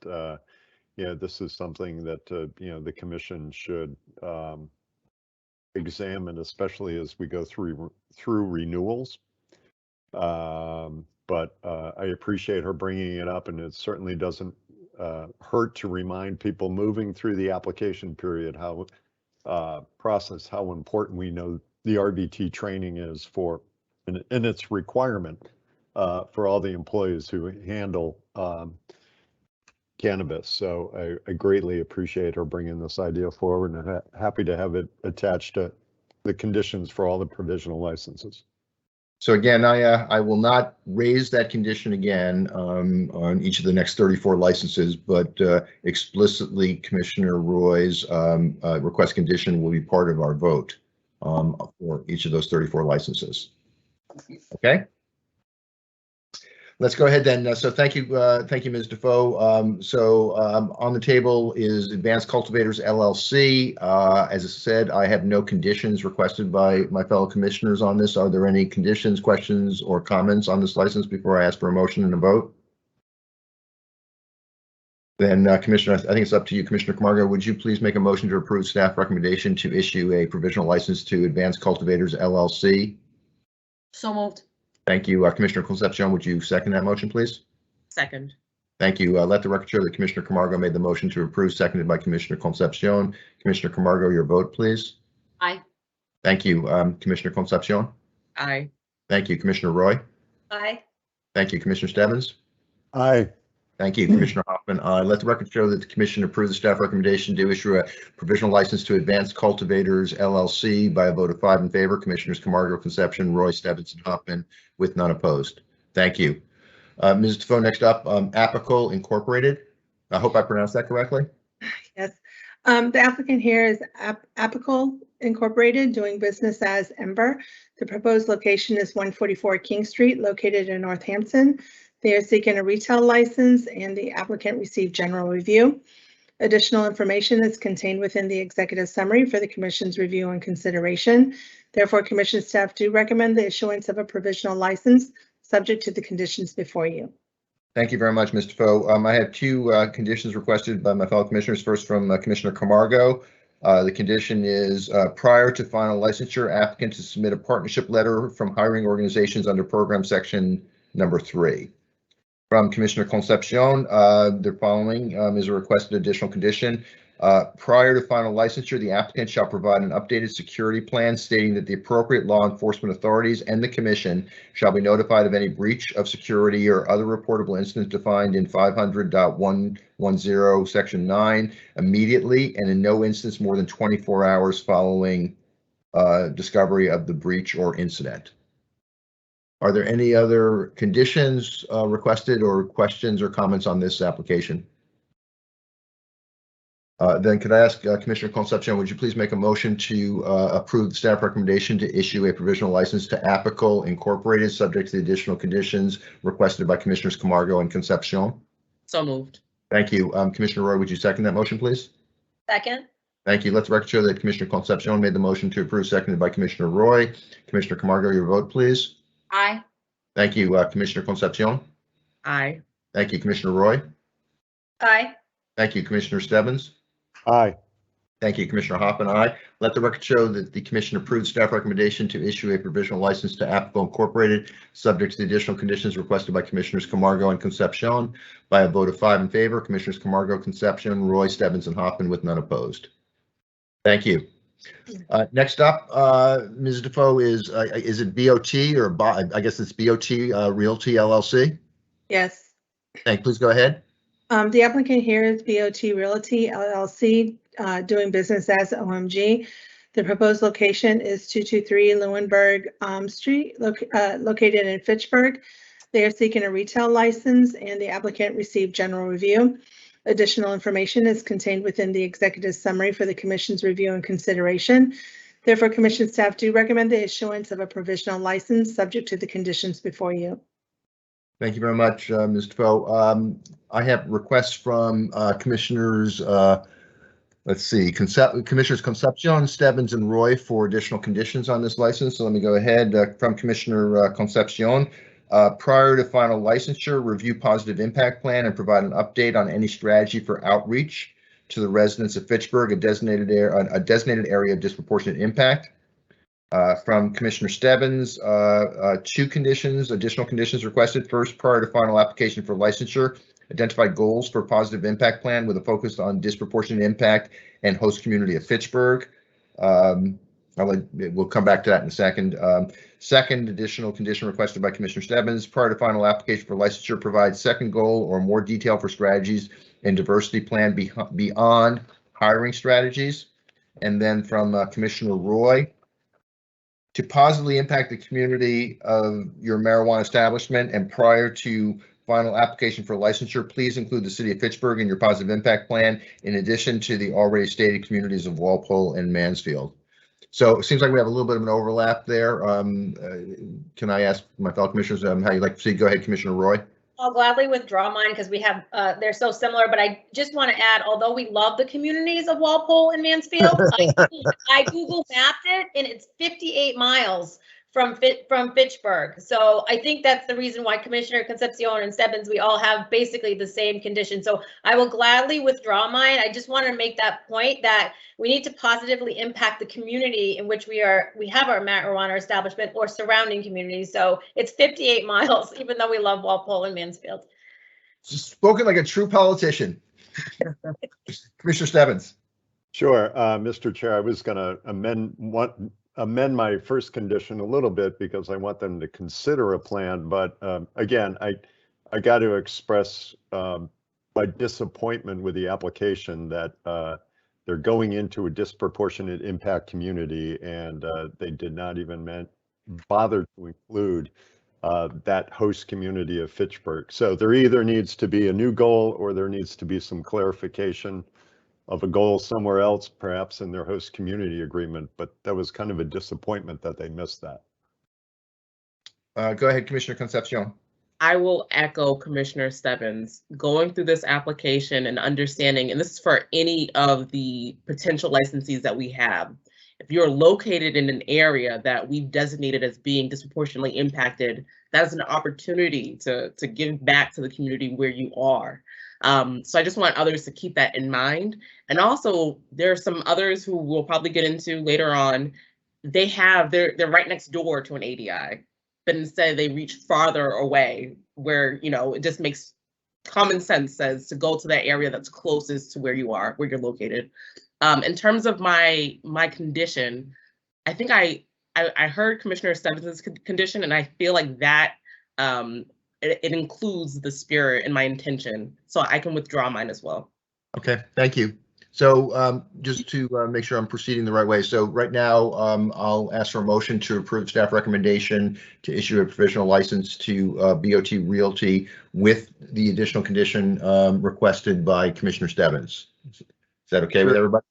yeah, this is something that the Commission should examined, especially as we go through renewals. But I appreciate her bringing it up, and it certainly doesn't hurt to remind people moving through the application period how important we know the RBT training is for, and its requirement for all the employees who handle cannabis. So I greatly appreciate her bringing this idea forward, and happy to have it attached to the conditions for all the provisional licenses. So again, I will not raise that condition again on each of the next 34 licenses, but explicitly Commissioner Roy's request condition will be part of our vote for each of those 34 licenses. Okay. Let's go ahead then. So thank you, Ms. Defoe. On the table is Advanced Cultivators Llc. As I said, I have no conditions requested by my fellow commissioners on this. Are there any conditions, questions, or comments on this license before I ask for a motion and a vote? Then, Commissioner, I think it's up to you, Commissioner Camargo. Would you please make a motion to approve staff recommendation to issue a provisional license to Advanced Cultivators Llc? So moved. Thank you. Commissioner Concepcion, would you second that motion, please? Second. Thank you. Let the record show that Commissioner Camargo made the motion to approve, seconded by Commissioner Concepcion. Commissioner Camargo, your vote, please. Aye. Thank you. Commissioner Concepcion. Aye. Thank you. Commissioner Roy. Aye. Thank you. Commissioner Stebbins. Aye. Thank you. Commissioner Hoffman. Let the record show that the commission approved the staff recommendation to issue a provisional license to Advanced Cultivators Llc by a vote of 5 in favor. Commissioners Camargo, Concepcion, Roy, Stebbins, and Hoffman, with none opposed. Thank you. Ms. Defoe, next up, Apical Incorporated. I hope I pronounced that correctly. Yes. The applicant here is Apical Incorporated, doing business as Ember. The proposed location is 144 King Street, located in Northampton. They are seeking a retail license, and the applicant received general review. Additional information is contained within the executive summary for the commission's review and consideration. Therefore, commission staff do recommend the issuance of a provisional license subject to the conditions before you. Thank you very much, Ms. Defoe. I have 2 conditions requested by my fellow commissioners. First, from Commissioner Camargo. The condition is prior to final licensure, applicant to submit a partnership letter from hiring organizations under program section number 3. From Commissioner Concepcion, the following is a requested additional condition. Prior to final licensure, the applicant shall provide an updated security plan stating that the appropriate law enforcement authorities and the commission shall be notified of any breach of security or other reportable incidents defined in 500.110 section 9 immediately, and in no instance more than 24 hours following discovery of the breach or incident. Are there any other conditions requested, or questions or comments on this application? Then could I ask Commissioner Concepcion, would you please make a motion to approve the staff recommendation to issue a provisional license to Apical Incorporated, subject to the additional conditions requested by Commissioners Camargo and Concepcion? So moved. Thank you. Commissioner Roy, would you second that motion, please? Second. Thank you. Let the record show that Commissioner Concepcion made the motion to approve, seconded by Commissioner Roy. Commissioner Camargo, your vote, please. Aye. Thank you. Commissioner Concepcion. Aye. Thank you. Commissioner Roy. Aye. Thank you. Commissioner Stebbins. Aye. Thank you, Commissioner Hoffman. Aye. Let the record show that the commission approved staff recommendation to issue a provisional license to Apical Incorporated, subject to the additional conditions requested by Commissioners Camargo and Concepcion by a vote of 5 in favor. Commissioners Camargo, Concepcion, Roy, Stebbins, and Hoffman, with none opposed. Thank you. Next up, Ms. Defoe, is it BOT or I guess it's BOT Realty LLC? Yes. Thank you. Please go ahead. The applicant here is BOT Realty LLC, doing business as OMG. The proposed location is 223 Lewenberg Street, located in Fitchburg. They are seeking a retail license, and the applicant received general review. Additional information is contained within the executive summary for the commission's review and consideration. Therefore, commission staff do recommend the issuance of a provisional license subject to the conditions before you. Thank you very much, Ms. Defoe. I have requests from commissioners, let's see, Commissioners Concepcion, Stebbins, and Roy for additional conditions on this license. So let me go ahead from Commissioner Concepcion. Prior to final licensure, review positive impact plan and provide an update on any strategy for outreach to the residents of Fitchburg, a designated area of disproportionate impact. From Commissioner Stebbins, two additional conditions requested. First, prior to final application for licensure, identify goals for positive impact plan with a focus on disproportionate impact and host community of Fitchburg. We'll come back to that in a second. Second additional condition requested by Commissioner Stebbins, prior to final application for licensure, provide second goal or more detail for strategies and diversity plan beyond hiring strategies. And then from Commissioner Roy, to positively impact the community of your marijuana establishment and prior to final application for licensure, please include the city of Fitchburg in your positive impact plan, in addition to the already stated communities of Walpole and Mansfield. So it seems like we have a little bit of an overlap there. Can I ask my fellow commissioners how you'd like to see? Go ahead, Commissioner Roy. I'll gladly withdraw mine because we have, they're so similar, but I just want to add, although we love the communities of Walpole and Mansfield, I Google mapped it and it's 58 miles from Fitchburg. So I think that's the reason why Commissioner Concepcion and Stebbins, we all have basically the same condition. So I will gladly withdraw mine. I just want to make that point that we need to positively impact the community in which we have our marijuana establishment or surrounding communities. So it's 58 miles, even though we love Walpole and Mansfield. Spoken like a true politician. Commissioner Stebbins. Sure, Mr. Chair, I was going to amend my first condition a little bit because I want them to consider a plan. But again, I got to express my disappointment with the application that they're going into a disproportionate impact community, and they did not even bother to include that host community of Fitchburg. So there either needs to be a new goal or there needs to be some clarification of a goal somewhere else, perhaps in their host community agreement, but that was kind of a disappointment that they missed that. Go ahead, Commissioner Concepcion. I will echo Commissioner Stebbins. Going through this application and understanding, and this is for any of the potential licensees that we have, if you're located in an area that we've designated as being disproportionately impacted, that is an opportunity to give back to the community where you are. So I just want others to keep that in mind. And also, there are some others who we'll probably get into later on. They're right next door to an ADI, but instead they reach farther away where, you know, it just makes common sense says to go to that area that's closest to where you're located. In terms of my condition, I think I heard Commissioner Stebbins' condition, and I feel like that it includes the spirit and my intention, so I can withdraw mine as well. Okay, thank you. So just to make sure I'm proceeding the right way. So right now, I'll ask for a motion to approve staff recommendation to issue a provisional license to BOT Realty with the additional condition requested by Commissioner Stebbins. Is that okay with everybody?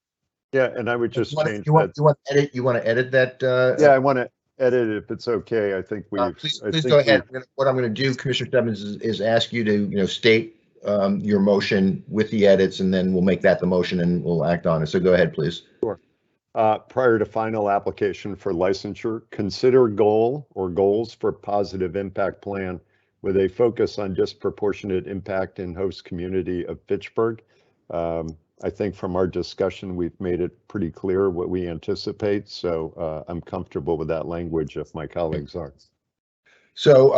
Yeah, and I would just change you want to edit that? Yeah, I want to edit it if it's okay. I think please go ahead. What I'm going to do, Commissioner Stebbins, is ask you to state your motion with the edits, and then we'll make that the motion and we'll act on it. So go ahead, please. Sure. Prior to final application for licensure, consider goal or goals for positive impact plan with a focus on disproportionate impact in host community of Fitchburg. I think from our discussion, we've made it pretty clear what we anticipate. So I'm comfortable with that language if my colleagues are. So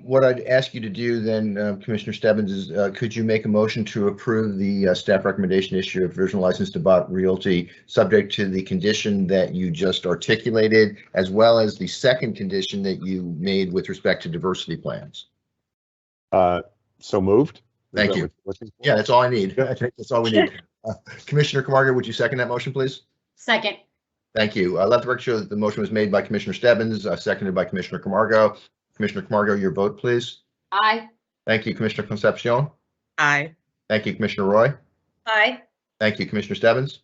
what I'd ask you to do then, Commissioner Stebbins, is could you make a motion to approve the staff recommendation issue of provisional license to BOT Realty, subject to the condition that you just articulated, as well as the second condition that you made with respect to diversity plans? So moved. Thank you. Yeah, that's all I need. I think that's all we need. Commissioner Camargo, would you second that motion, please? Second. Thank you. Let the record show that the motion was made by Commissioner Stebbins, seconded by Commissioner Camargo. Commissioner Camargo, your vote, please. Aye. Thank you, Commissioner Concepcion. Aye. Thank you, Commissioner Roy. Aye. Thank you, Commissioner Stebbins.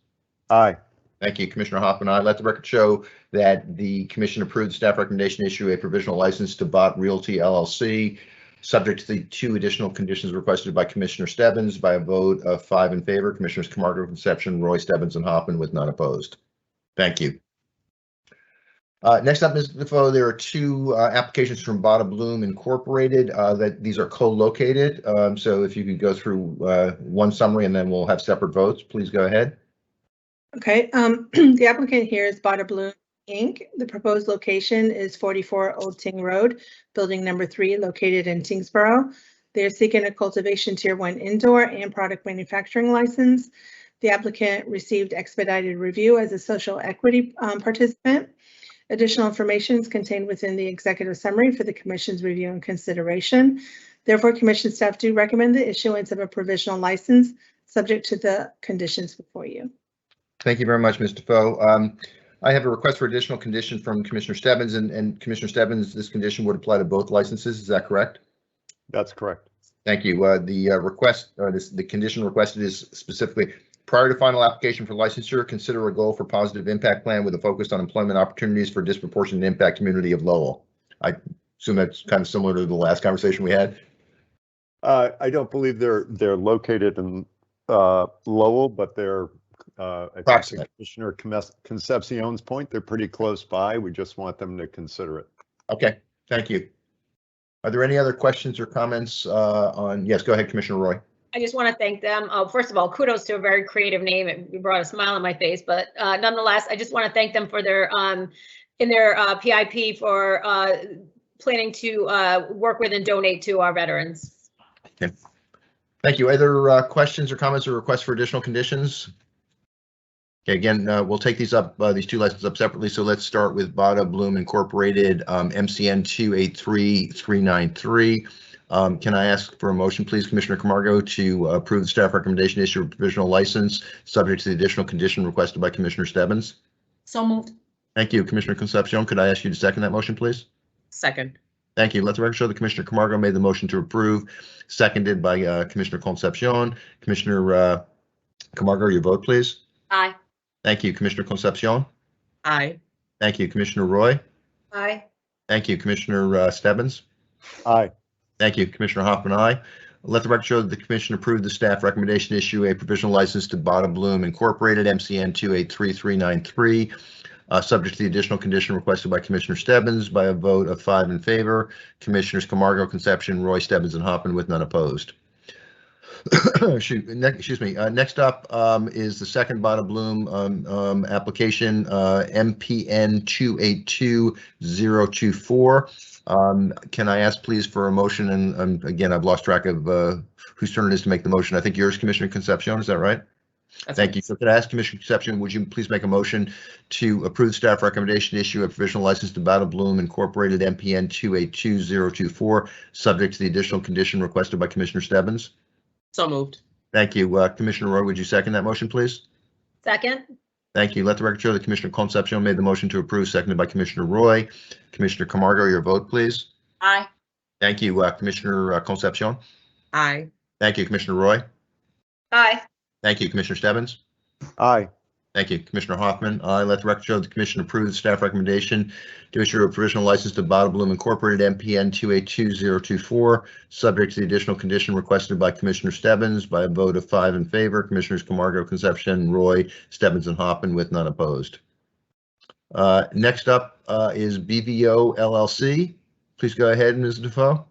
Aye. Thank you, Commissioner Hoffman. Aye. Let the record show that the commission approved the staff recommendation to issue a provisional license to BOT Realty LLC, subject to the two additional conditions requested by Commissioner Stebbins by a vote of 5 in favor. Commissioners Camargo, Concepcion, Roy, Stebbins, and Hoffman with none opposed. Thank you. Next up, Ms. Defoe, there are two applications from Bada Bloom Incorporated that these are co-located. So if you could go through one summary and then we'll have separate votes, please go ahead. Okay, the applicant here is Bada Bloom Inc. The proposed location is 44 Old Ting Road, building number 3, located in Tingsboro. They're seeking a cultivation tier 1 indoor and product manufacturing license. The applicant received expedited review as a social equity participant. Additional information is contained within the executive summary for the commission's review and consideration. Therefore, commission staff do recommend the issuance of a provisional license subject to the conditions before you. Thank you very much, Ms. Defoe. I have a request for additional condition from Commissioner Stebbins, and Commissioner Stebbins, this condition would apply to both licenses. Is that correct? That's correct. Thank you. The condition requested is specifically prior to final application for licensure, consider a goal for positive impact plan with a focus on employment opportunities for disproportionate impact community of Lowell. I assume that's kind of similar to the last conversation we had. I don't believe they're located in Lowell, but they're I think to Commissioner Concepcion's point, they're pretty close by. We just want them to consider it. Okay, thank you. Are there any other questions or comments on? Yes, go ahead, Commissioner Roy. I just want to thank them. First of all, kudos to a very creative name. It brought a smile on my face, but nonetheless, I just want to thank them for their in their PIP for planning to work with and donate to our veterans. Okay. Thank you. Other questions or comments or requests for additional conditions? Okay, again, we'll take these up, these two licenses up separately. So let's start with Bada Bloom Incorporated, MCN 283393. Can I ask for a motion, please, Commissioner Camargo, to approve the staff recommendation, issue a provisional license subject to the additional condition requested by Commissioner Stebbins? So moved. Thank you, Commissioner Concepcion. Could I ask you to second that motion, please? Second. Thank you. Let the record show that Commissioner Camargo made the motion to approve, seconded by Commissioner Concepcion. Commissioner Camargo, your vote, please. Aye. Thank you, Commissioner Concepcion. Aye. Thank you, Commissioner Roy. Aye. Thank you, Commissioner Stebbins. Aye. Thank you, Commissioner Hoffman. Aye. Let the record show that the commission approved the staff recommendation to issue a provisional license to Bada Bloom Incorporated, MCN 283393, subject to the additional condition requested by Commissioner Stebbins by a vote of 5 in favor. Commissioners Camargo, Concepcion, Roy, Stebbins, and Hoffman with none opposed. Excuse me. Next up is the second Bada Bloom application, MPN 282024. Can I ask, please, for a motion? And again, I've lost track of whose turn it is to make the motion. I think yours, Commissioner Concepcion. Is that right? Thank you. So could I ask Commissioner Concepcion, would you please make a motion to approve staff recommendation to issue a provisional license to Bada Bloom Incorporated, MPN 282024, subject to the additional condition requested by Commissioner Stebbins? So moved. Thank you. Commissioner Roy, would you second that motion, please? Second. Thank you. Let the record show that Commissioner Concepcion made the motion to approve, seconded by Commissioner Roy. Commissioner Camargo, your vote, please. Aye. Thank you. Commissioner Concepcion. Aye. Thank you, Commissioner Roy. Aye. Thank you, Commissioner Stebbins. Aye. Thank you, Commissioner Hoffman. I let the record show the commission approved the staff recommendation to issue a provisional license to Bada Bloom Incorporated, MPN 282024, subject to the additional condition requested by Commissioner Stebbins by a vote of 5 in favor. Commissioners Camargo, Concepcion, Roy, Stebbins, and Hoffman with none opposed. Next up is BVO LLC. Please go ahead, Ms. Defoe.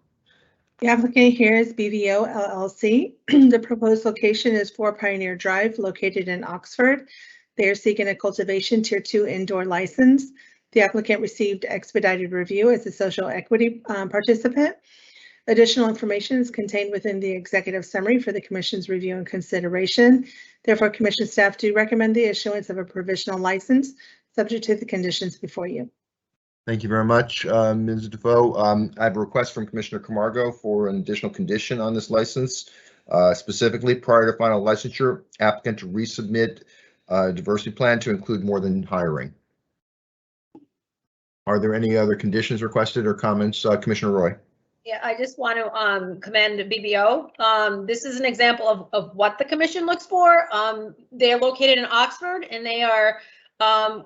The applicant here is BVO LLC. The proposed location is 4 Pioneer Drive, located in Oxford. They are seeking a cultivation tier 2 indoor license. The applicant received expedited review as a social equity participant. Additional information is contained within the executive summary for the commission's review and consideration. Therefore, commission staff do recommend the issuance of a provisional license subject to the conditions before you. Thank you very much, Ms. Defoe. I have a request from Commissioner Camargo for an additional condition on this license. Specifically, prior to final licensure, applicant to resubmit a diversity plan to include more than hiring. Are there any other conditions requested or comments? Commissioner Roy. Yeah, I just want to commend BBO. This is an example of what the commission looks for. They are located in Oxford, and they are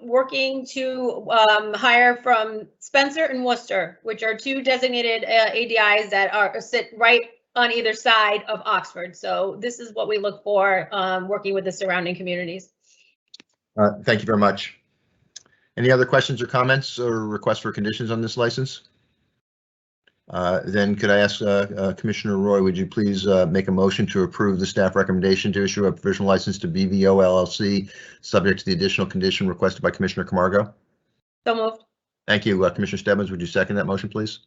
working to hire from Spencer and Worcester, which are 2 designated ADIs that sit right on either side of Oxford. So this is what we look for working with the surrounding communities. Thank you very much. Any other questions or comments or requests for conditions on this license? Then could I ask Commissioner Roy, would you please make a motion to approve the staff recommendation to issue a provisional license to BVO LLC, subject to the additional condition requested by Commissioner Camargo? So moved. Thank you. Commissioner Stebbins, would you second that motion, please?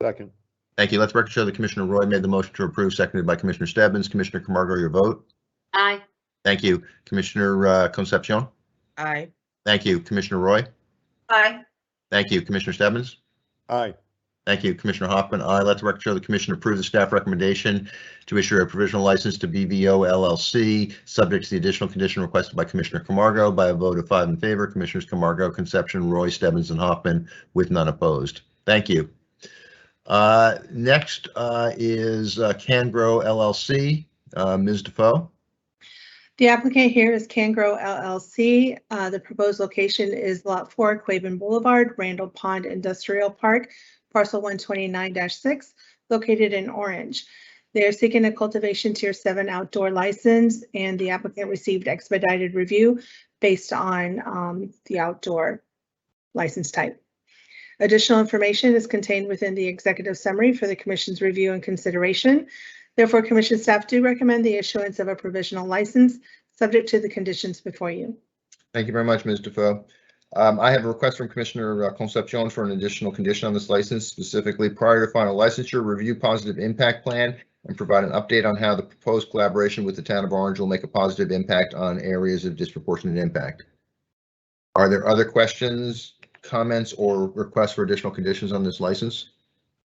Second. Thank you. Let's record show that Commissioner Roy made the motion to approve, seconded by Commissioner Stebbins. Commissioner Camargo, your vote? Aye. Thank you. Commissioner Concepcion? Aye. Thank you. Commissioner Roy? Aye. Thank you. Commissioner Stebbins? Aye. Thank you. Commissioner Hoffman, aye. Let the record show the commission approve the staff recommendation to issue a provisional license to BVO LLC, subject to the additional condition requested by Commissioner Camargo by a vote of 5 in favor. Commissioners Camargo, Concepcion, Roy, Stebbins, and Hoffman with none opposed. Thank you. Next is CanGrow LLC. Ms. Defoe. The applicant here is CanGrow LLC. The proposed location is Lot 4, Quaven Boulevard, Randall Pond Industrial Park, parcel 129-6, located in Orange. They are seeking a cultivation tier 7 outdoor license, and the applicant received expedited review based on the outdoor license type. Additional information is contained within the executive summary for the commission's review and consideration. Therefore, commission staff do recommend the issuance of a provisional license subject to the conditions before you. Thank you very much, Ms. Defoe. I have a request from Commissioner Concepcion for an additional condition on this license, specifically prior to final licensure, review positive impact plan and provide an update on how the proposed collaboration with the town of Orange will make a positive impact on areas of disproportionate impact. Are there other questions, comments, or requests for additional conditions on this license?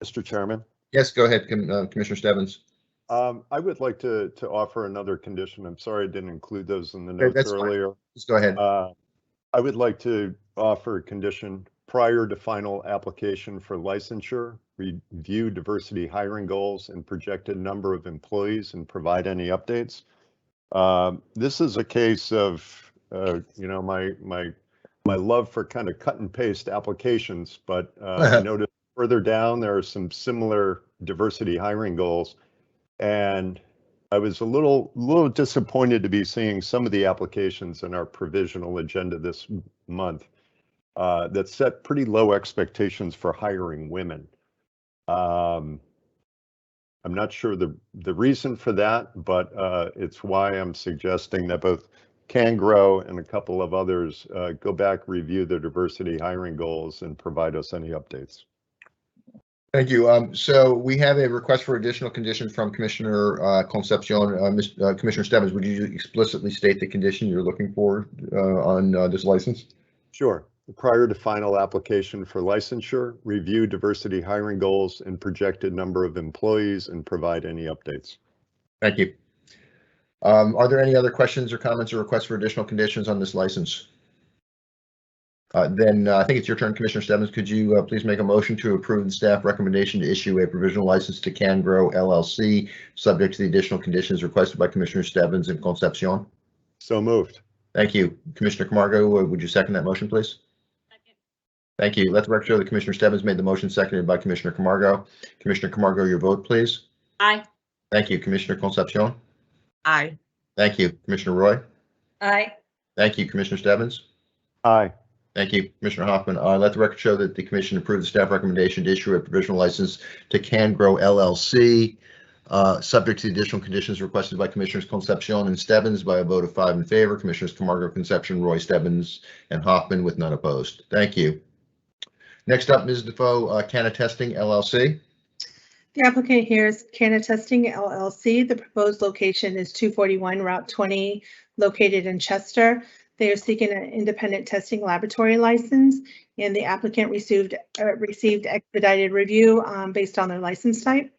Mr. Chairman? Yes, go ahead, Commissioner Stebbins. I would like to offer another condition. I'm sorry I didn't include those in the notes earlier. Just go ahead. I would like to offer a condition prior to final application for licensure, review diversity hiring goals and projected number of employees and provide any updates. This is a case of, my love for kind of cut and paste applications, but I noticed further down there are some similar diversity hiring goals. And I was a little disappointed to be seeing some of the applications in our provisional agenda this month that set pretty low expectations for hiring women. I'm not sure the reason for that, but it's why I'm suggesting that both CanGrow and a couple of others go back, review their diversity hiring goals and provide us any updates. Thank you. So we have a request for additional conditions from Commissioner Concepcion. Commissioner Stebbins, would you explicitly state the condition you're looking for on this license? Sure. Prior to final application for licensure, review diversity hiring goals and projected number of employees and provide any updates. Thank you. Are there any other questions or comments or requests for additional conditions on this license? Then I think it's your turn, Commissioner Stebbins. Could you please make a motion to approve the staff recommendation to issue a provisional license to CanGrow LLC, subject to the additional conditions requested by Commissioner Stebbins and Concepcion? So moved. Thank you. Commissioner Camargo, would you second that motion, please? Second. Thank you. Let the record show that Commissioner Stebbins made the motion, seconded by Commissioner Camargo. Commissioner Camargo, your vote, please. Aye. Thank you. Commissioner Concepcion? Aye. Thank you. Commissioner Roy? Aye. Thank you. Commissioner Stebbins? Aye. Thank you, Commissioner Hoffman. Let the record show that the commission approved the staff recommendation to issue a provisional license to CanGrow LLC, subject to the additional conditions requested by Commissioners Concepcion and Stebbins by a vote of 5 in favor. Commissioners Camargo, Concepcion, Roy, Stebbins, and Hoffman with none opposed. Thank you. Next up, Ms. Defoe, Canna Testing LLC. The applicant here is Canna Testing LLC. The proposed location is 241 Route 20, located in Chester. They are seeking an independent testing laboratory license, and the applicant received expedited review based on their license type.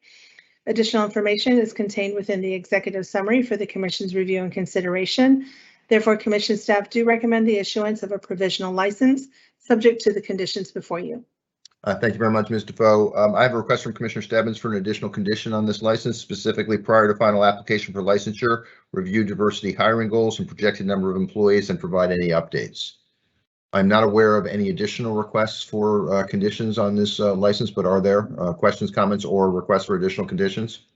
Additional information is contained within the executive summary for the commission's review and consideration. Therefore, commission staff do recommend the issuance of a provisional license subject to the conditions before you. Thank you very much, Ms. Defoe. I have a request from Commissioner Stebbins for an additional condition on this license, specifically prior to final application for licensure, review diversity hiring goals and projected number of employees and provide any updates. I'm not aware of any additional requests for conditions on this license, but are there questions, comments, or requests for additional conditions?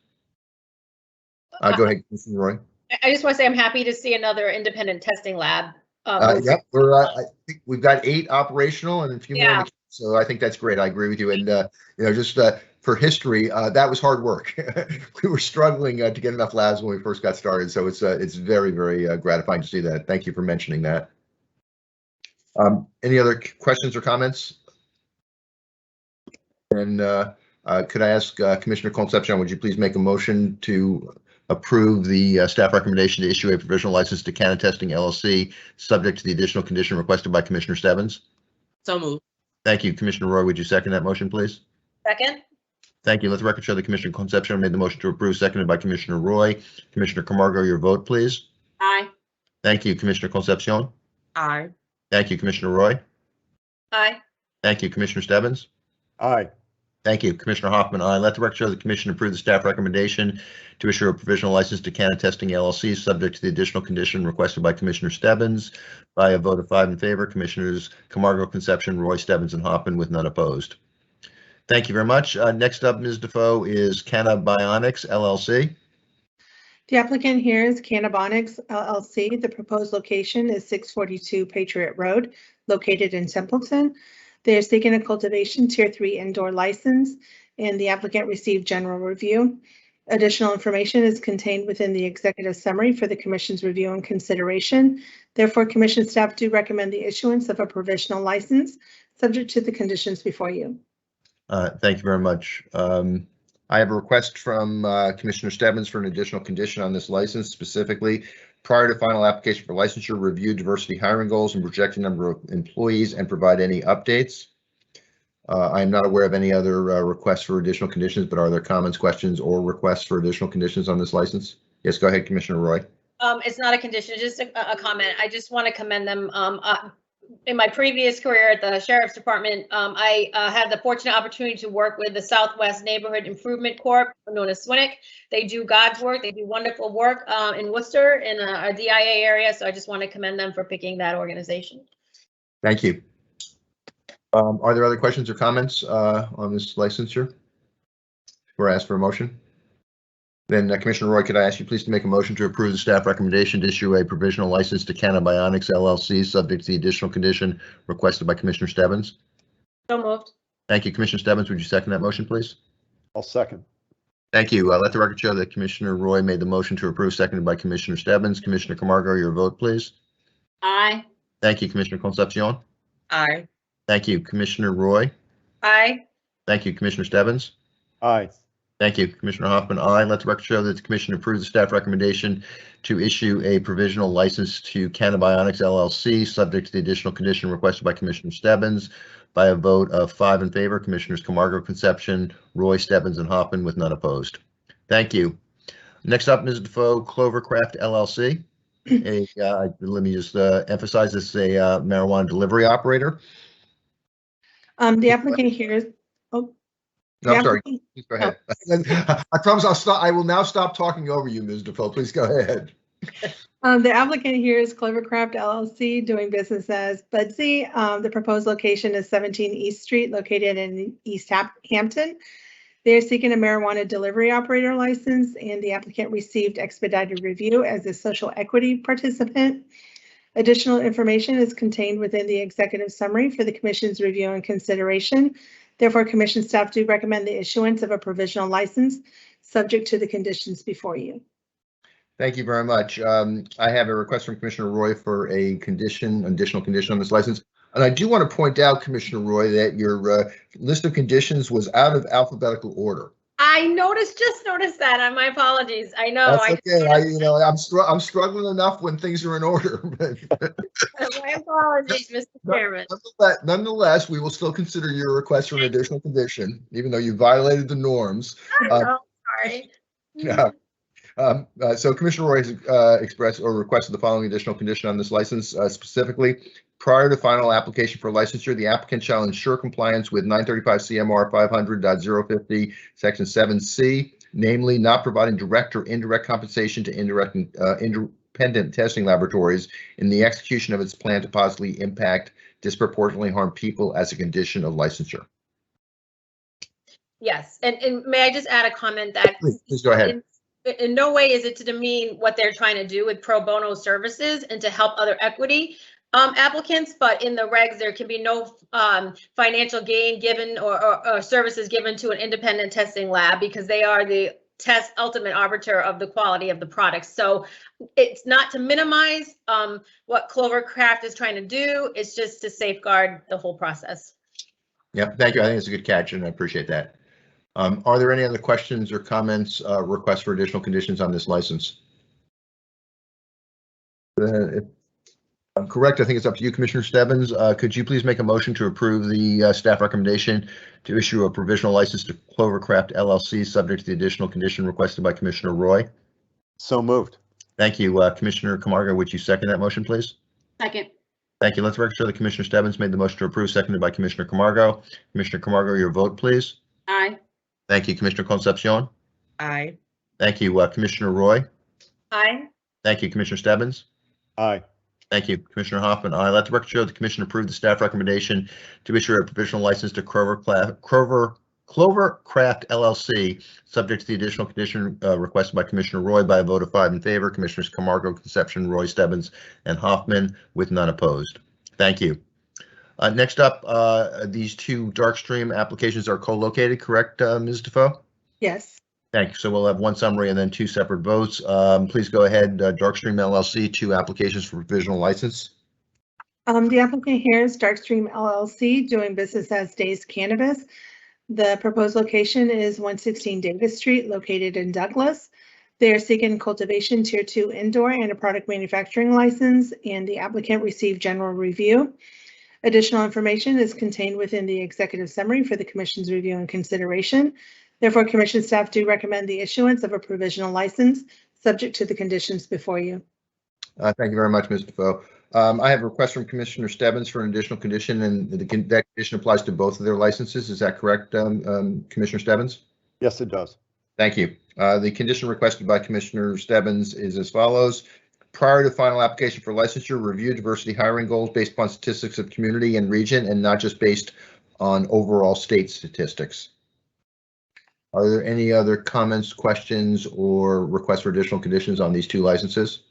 Go ahead, Commissioner Roy. I just want to say I'm happy to see another independent testing lab Yep, I think we've got 8 operational and a few more. Yeah. So I think that's great. I agree with you. And just for history, that was hard work. We were struggling to get enough labs when we first got started. So it's very, very gratifying to see that. Thank you for mentioning that. Any other questions or comments? And could I ask Commissioner Concepcion, would you please make a motion to approve the staff recommendation to issue a provisional license to Cannabis Llc, subject to the additional condition requested by Commissioner Stebbins? So moved. Thank you. Commissioner Roy, would you second that motion, please? Second. Thank you. Let the record show that Commissioner Concepcion made the motion to approve, seconded by Commissioner Roy. Commissioner Camargo, your vote, please. Aye. Thank you. Commissioner Concepcion. Aye. Thank you. Commissioner Roy. Aye. Thank you. Commissioner Stebbins. Aye. Thank you. Commissioner Hoffman, aye. Let the record show the commission approve the staff recommendation to issue a provisional license to Cannabis Llc, subject to the additional condition requested by Commissioner Stebbins. By a vote of 5 in favor, Commissioners Camargo, Concepcion, Roy, Stebbins, and Hoffman, with none opposed. Thank you very much. Next up, Ms. Defoe, is Cannabis LLC. The applicant here is Cannabis LLC. The proposed location is 642 Patriot Road, located in Templeton. They are seeking a cultivation tier 3 indoor license, and the applicant received general review. Additional information is contained within the executive summary for the commission's review and consideration. Therefore, commission staff do recommend the issuance of a provisional license subject to the conditions before you. Thank you very much. I have a request from Commissioner Stebbins for an additional condition on this license, specifically prior to final application for licensure, review diversity hiring goals and projected number of employees and provide any updates. I am not aware of any other requests for additional conditions, but are there comments, questions, or requests for additional conditions on this license? Yes, go ahead, Commissioner Roy. It's not a condition, just a comment. I just want to commend them. In my previous career at the Sheriff's Department, I had the fortunate opportunity to work with the Southwest Neighborhood Improvement Corp, known as SWNC. They do God's work. They do wonderful work in Worcester in our DIA area. So I just want to commend them for picking that organization. Thank you. Are there other questions or comments on this licensure? We're asked for a motion. Then Commissioner Roy, could I ask you please to make a motion to approve the staff recommendation to issue a provisional license to Cannabis LLC, subject to the additional condition requested by Commissioner Stebbins? So moved. Thank you. Commissioner Stebbins, would you second that motion, please? I'll second. Thank you. Let the record show that Commissioner Roy made the motion to approve, seconded by Commissioner Stebbins. Commissioner Camargo, your vote, please. Aye. Thank you. Commissioner Concepcion. Aye. Thank you. Commissioner Roy. Aye. Thank you. Commissioner Stebbins. Aye. Thank you. Commissioner Hoffman, aye. Let the record show that the commission approves the staff recommendation to issue a provisional license to Cannabis LLC, subject to the additional condition requested by Commissioner Stebbins. By a vote of 5 in favor, Commissioners Camargo, Concepcion, Roy, Stebbins, and Hoffman, with none opposed. Thank you. Next up, Ms. Defoe, Clovercraft LLC. Let me just emphasize this is a marijuana delivery operator. The applicant here is, No, I'm sorry. Please go ahead. I promise I'll stop. I will now stop talking over you, Ms. Defoe. Please go ahead. the applicant here is Clovercraft LLC, doing business as Budsy. The proposed location is 17 East Street, located in East Hampton. They are seeking a marijuana delivery operator license, and the applicant received expedited review as a social equity participant. Additional information is contained within the executive summary for the commission's review and consideration. Therefore, commission staff do recommend the issuance of a provisional license subject to the conditions before you. Thank you very much. I have a request from Commissioner Roy for a additional condition on this license. And I do want to point out, Commissioner Roy, that your list of conditions was out of alphabetical order. I just noticed that. My apologies. I know. That's okay. I'm struggling enough when things are in order. My apologies, Mr. Chairman. Nonetheless, we will still consider your request for an additional condition, even though you violated the norms. Sorry. Yeah. So Commissioner Roy has expressed or requested the following additional condition on this license, specifically, prior to final application for licensure, the applicant shall ensure compliance with 935 CMR 500.050 section 7C, namely not providing direct or indirect compensation to independent testing laboratories in the execution of its plan to positively impact, disproportionately harm people as a condition of licensure. Yes, and may I just add a comment that please go ahead. in no way is it to demean what they're trying to do with pro bono services and to help other equity applicants, but in the regs, there can be no financial gain given or services given to an independent testing lab because they are the ultimate arbiter of the quality of the product. So it's not to minimize what Clovercraft is trying to do. It's just to safeguard the whole process. Yep, thank you. I think it's a good catch and I appreciate that. Are there any other questions or comments, requests for additional conditions on this license? If I'm correct, I think it's up to you, Commissioner Stebbins. Could you please make a motion to approve the staff recommendation to issue a provisional license to Clovercraft LLC subject to the additional condition requested by Commissioner Roy? So moved. Thank you. Commissioner Camargo, would you second that motion, please? Second. Thank you. Let's record show that Commissioner Stebbins made the motion to approve, seconded by Commissioner Camargo. Commissioner Camargo, your vote, please. Aye. Thank you. Commissioner Concepcion. Aye. Thank you. Commissioner Roy. Aye. Thank you. Commissioner Stebbins. Aye. Thank you. Commissioner Hoffman. Aye. Let the record show the commission approved the staff recommendation to issue a provisional license to Clovercraft LLC, subject to the additional condition requested by Commissioner Roy by a vote of 5 in favor. Commissioners Camargo, Concepcion, Roy, Stebbins, and Hoffman with none opposed. Thank you. Next up, these two Darkstream applications are co-located, correct, Ms. Defoe? Yes. Thank you. So we'll have one summary and then two separate votes. Please go ahead, Darkstream LLC, 2 applications for provisional license. The applicant here is Darkstream LLC, doing business as Days Cannabis. The proposed location is 116 Davis Street, located in Douglas. They are seeking cultivation tier 2 indoor and a product manufacturing license, and the applicant received general review. Additional information is contained within the executive summary for the commission's review and consideration. Therefore, commission staff do recommend the issuance of a provisional license subject to the conditions before you. Thank you very much, Ms. Defoe. I have a request from Commissioner Stebbins for an additional condition, and that condition applies to both of their licenses. Is that correct, Commissioner Stebbins? Yes, it does. Thank you. The condition requested by Commissioner Stebbins is as follows. Prior to final application for licensure, review diversity hiring goals based upon statistics of community and region and not just based on overall state statistics. Are there any other comments, questions, or requests for additional conditions on these 2 licenses?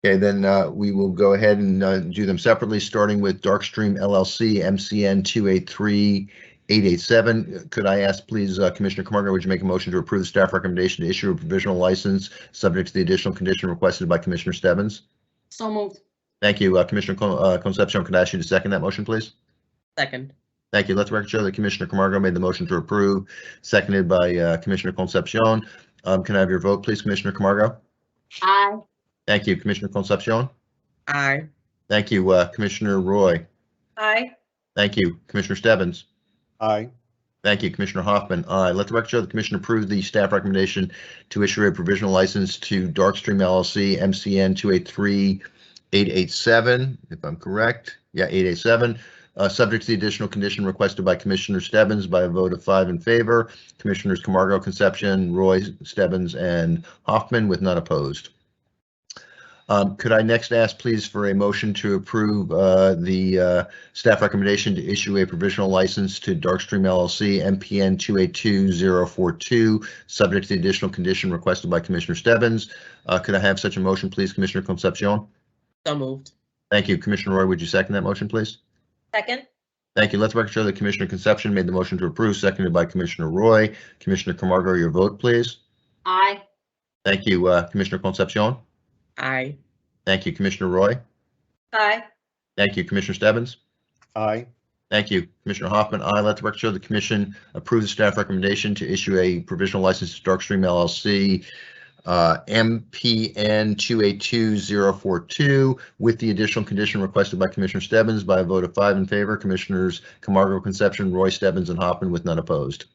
Okay, then we will go ahead and do them separately, starting with Darkstream LLC, MCN 283887. Could I ask, please, Commissioner Camargo, would you make a motion to approve the staff recommendation to issue a provisional license subject to the additional condition requested by Commissioner Stebbins? So moved. Thank you. Commissioner Concepcion, could I ask you to second that motion, please? Second. Thank you. Let the record show that Commissioner Camargo made the motion to approve, seconded by Commissioner Concepcion. Can I have your vote, please, Commissioner Camargo? Aye. Thank you. Commissioner Concepcion? Aye. Thank you. Commissioner Roy? Aye. Thank you. Commissioner Stebbins? Aye. Thank you. Commissioner Hoffman? Aye. Let the record show the commission approved the staff recommendation to issue a provisional license to Darkstream LLC, MCN 283887, if I'm correct. Yeah, 887. Subject to the additional condition requested by Commissioner Stebbins by a vote of 5 in favor. Commissioners Camargo, Concepcion, Roy, Stebbins, and Hoffman with none opposed. Could I next ask, please, for a motion to approve the staff recommendation to issue a provisional license to Darkstream LLC, MPN 282042, subject to the additional condition requested by Commissioner Stebbins. Could I have such a motion, please, Commissioner Concepcion? So moved. Thank you. Commissioner Roy, would you second that motion, please? Second. Thank you. Let's record show that Commissioner Concepcion made the motion to approve, seconded by Commissioner Roy. Commissioner Camargo, your vote, please. Aye. Thank you. Commissioner Concepcion? Aye. Thank you. Commissioner Roy? Aye. Thank you. Commissioner Stebbins? Aye. Thank you. Commissioner Hoffman? Aye. Let the record show the commission approve the staff recommendation to issue a provisional license to Darkstream LLC, MPN 282042, with the additional condition requested by Commissioner Stebbins by a vote of 5 in favor. Commissioners Camargo, Concepcion, Roy, Stebbins, and Hoffman with none opposed.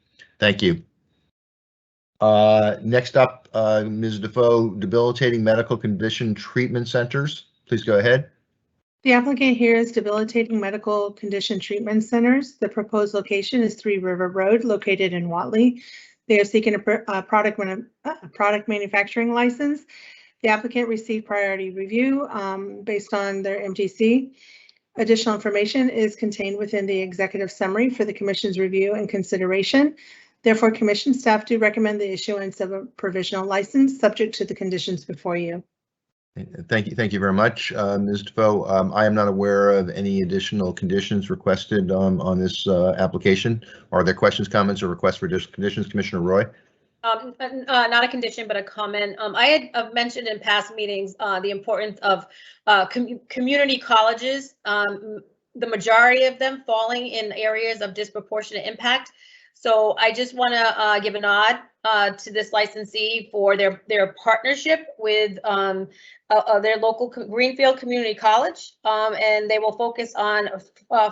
Thank you. Next up, Ms. Defoe, debilitating medical condition treatment centers. Please go ahead. The applicant here is Debilitating Medical Condition Treatment Centers. The proposed location is 3 River Road, located in Watley. They are seeking a product manufacturing license. The applicant received priority review based on their MTC. Additional information is contained within the executive summary for the commission's review and consideration. Therefore, commission staff do recommend the issuance of a provisional license subject to the conditions before you. Thank you. Thank you very much, Ms. Defoe. I am not aware of any additional conditions requested on this application. Are there questions, comments, or requests for additional conditions? Commissioner Roy? Not a condition, but a comment. I had mentioned in past meetings the importance of community colleges, the majority of them falling in areas of disproportionate impact. So I just want to give a nod to this licensee for their partnership with their local Greenfield Community College, and they will focus on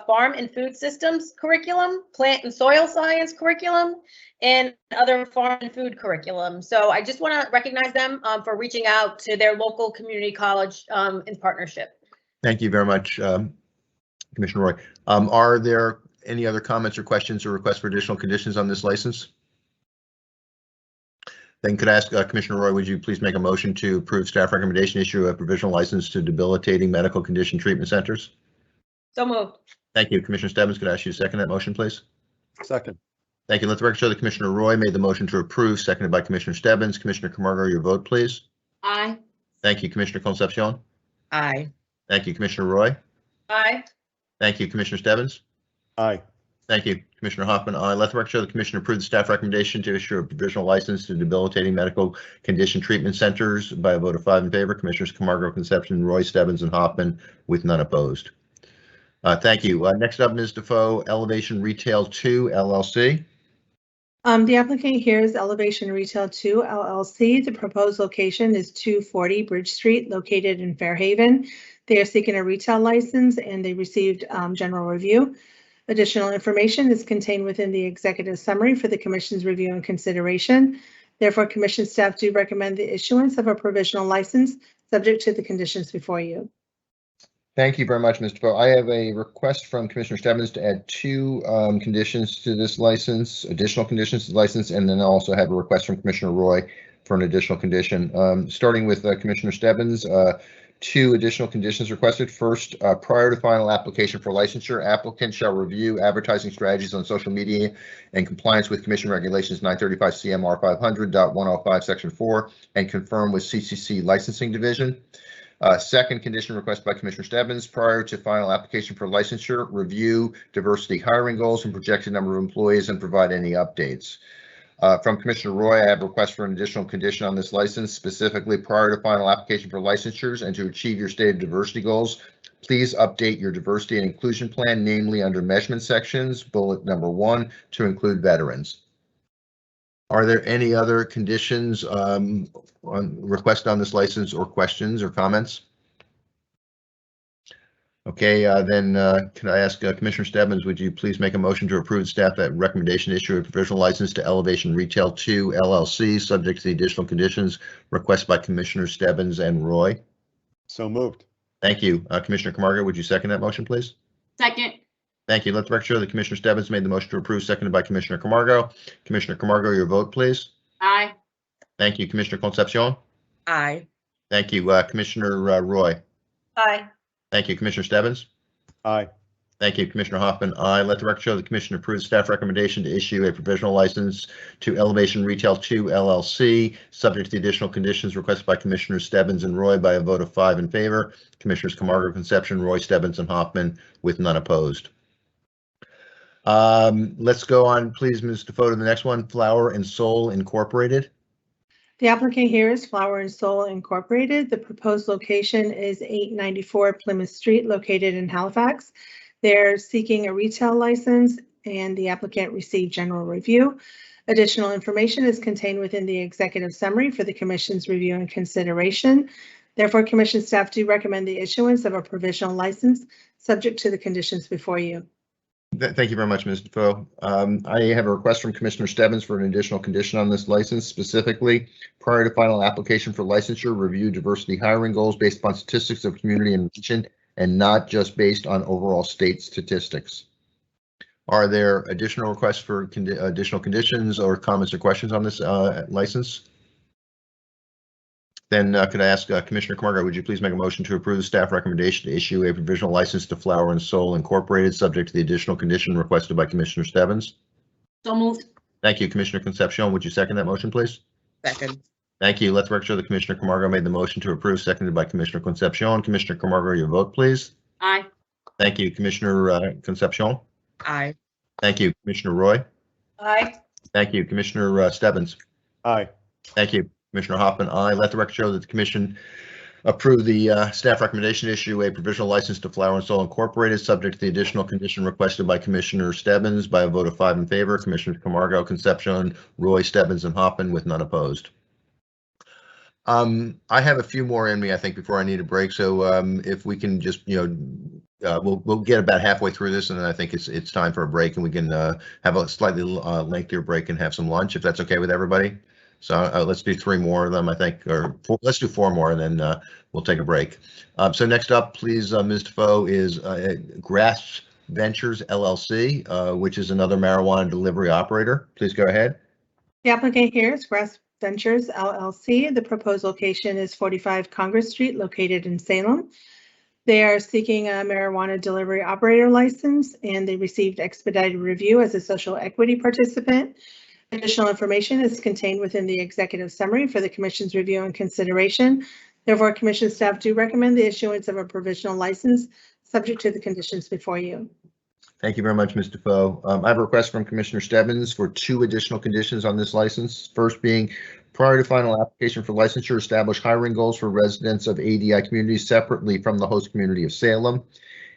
farm and food systems curriculum, plant and soil science curriculum, and other farm and food curriculum. So I just want to recognize them for reaching out to their local community college in partnership. Thank you very much, Commissioner Roy. Are there any other comments or questions or requests for additional conditions on this license? Then could I ask Commissioner Roy, would you please make a motion to approve staff recommendation issue a provisional license to debilitating medical condition treatment centers? So moved. Thank you. Commissioner Stebbins, could I ask you to second that motion, please? Second. Thank you. Let the record show that Commissioner Roy made the motion to approve, seconded by Commissioner Stebbins. Commissioner Camargo, your vote, please. Aye. Thank you. Commissioner Concepcion. Aye. Thank you. Commissioner Roy. Aye. Thank you. Commissioner Stebbins. Aye. Thank you. Commissioner Hoffman, aye. Let the record show the Commission approved the staff recommendation to issue a provisional license to debilitating medical condition treatment centers by a vote of 5 in favor. Commissioners Camargo, Concepcion, Roy, Stebbins, and Hoffman, with none opposed. Thank you. Next up, Ms. Defoe, Elevation Retail 2 LLC. The applicant here is Elevation Retail 2 LLC. The proposed location is 240 Bridge Street, located in Fairhaven. They are seeking a retail license and they received general review. Additional information is contained within the executive summary for the Commission's review and consideration. Therefore, Commission staff do recommend the issuance of a provisional license subject to the conditions before you. Thank you very much, Mr. Defoe. I have a request from Commissioner Stebbins to add 2 conditions to this license, additional conditions to the license, and then I also have a request from Commissioner Roy for an additional condition. Starting with Commissioner Stebbins, 2 additional conditions requested. First, prior to final application for licensure, applicant shall review advertising strategies on social media and compliance with Commission Regulations 935 CMR 500.105 Section 4 and confirm with CCC Licensing Division. Second condition requested by Commissioner Stebbins, prior to final application for licensure, review diversity hiring goals and projected number of employees and provide any updates. From Commissioner Roy, I have a request for an additional condition on this license, specifically prior to final application for licensures and to achieve your stated diversity goals. Please update your diversity and inclusion plan, namely under measurement sections, bullet number 1, to include veterans. Are there any other conditions on request on this license or questions or comments? Okay, then can I ask Commissioner Stebbins, would you please make a motion to approve staff that recommendation issue a provisional license to Elevation Retail 2 LLC, subject to the additional conditions requested by Commissioner Stebbins and Roy? So moved. Thank you. Commissioner Camargo, would you second that motion, please? Second. Thank you. Let the record show that Commissioner Stebbins made the motion to approve, seconded by Commissioner Camargo. Commissioner Camargo, your vote, please. Aye. Thank you. Commissioner Concepcion. Aye. Thank you. Commissioner Roy. Aye. Thank you. Commissioner Stebbins. Aye. Thank you. Commissioner Hoffman. Aye. Let the record show the Commission approves staff recommendation to issue a provisional license to Elevation Retail 2 LLC, subject to the additional conditions requested by Commissioners Stebbins and Roy by a vote of 5 in favor. Commissioners Camargo, Concepcion, Roy, Stebbins, and Hoffman, with none opposed. Let's go on, please, Ms. Defoe, to the next one, Flower and Soul Incorporated. The applicant here is Flower and Soul Incorporated. The proposed location is 894 Plymouth Street, located in Halifax. They're seeking a retail license and the applicant received general review. Additional information is contained within the executive summary for the Commission's review and consideration. Therefore, Commission staff do recommend the issuance of a provisional license subject to the conditions before you. Thank you very much, Ms. Defoe. I have a request from Commissioner Stebbins for an additional condition on this license, specifically prior to final application for licensure, review diversity hiring goals based upon statistics of community and region and not just based on overall state statistics. Are there additional requests for additional conditions or comments or questions on this license? Then could I ask Commissioner Camargo, would you please make a motion to approve the staff recommendation to issue a provisional license to Flower and Soul Incorporated, subject to the additional condition requested by Commissioner Stebbins? So moved. Thank you. Commissioner Concepcion, would you second that motion, please? Second. Thank you. Let the record show that Commissioner Camargo made the motion to approve, seconded by Commissioner Concepcion. Commissioner Camargo, your vote, please. Aye. Thank you. Commissioner Concepcion. Aye. Thank you. Commissioner Roy. Aye. Thank you. Commissioner Stebbins. Aye. Thank you. Commissioner Hoffman, aye. Let the record show that the commission approve the staff recommendation to issue a provisional license to Flower and Soul Incorporated, subject to the additional condition requested by Commissioner Stebbins by a vote of 5 in favor. Commissioners Camargo, Concepcion, Roy, Stebbins, and Hoffman with none opposed. I have a few more in me, I think, before I need a break. So if we can just, we'll get about halfway through this, and then I think it's time for a break, and we can have a slightly lengthier break and have some lunch, if that's okay with everybody. So let's do 3 more of them, I think, or let's do 4 more, and then we'll take a break. So next up, please, Ms. Defoe, is Grass Ventures LLC, which is another marijuana delivery operator. Please go ahead. The applicant here is Grass Ventures LLC. The proposed location is 45 Congress Street, located in Salem. They are seeking a marijuana delivery operator license, and they received expedited review as a social equity participant. Additional information is contained within the executive summary for the commission's review and consideration. Therefore, commission staff do recommend the issuance of a provisional license subject to the conditions before you. Thank you very much, Ms. Defoe. I have a request from Commissioner Stebbins for 2 additional conditions on this license. First being, prior to final application for licensure, establish hiring goals for residents of ADI communities separately from the host community of Salem.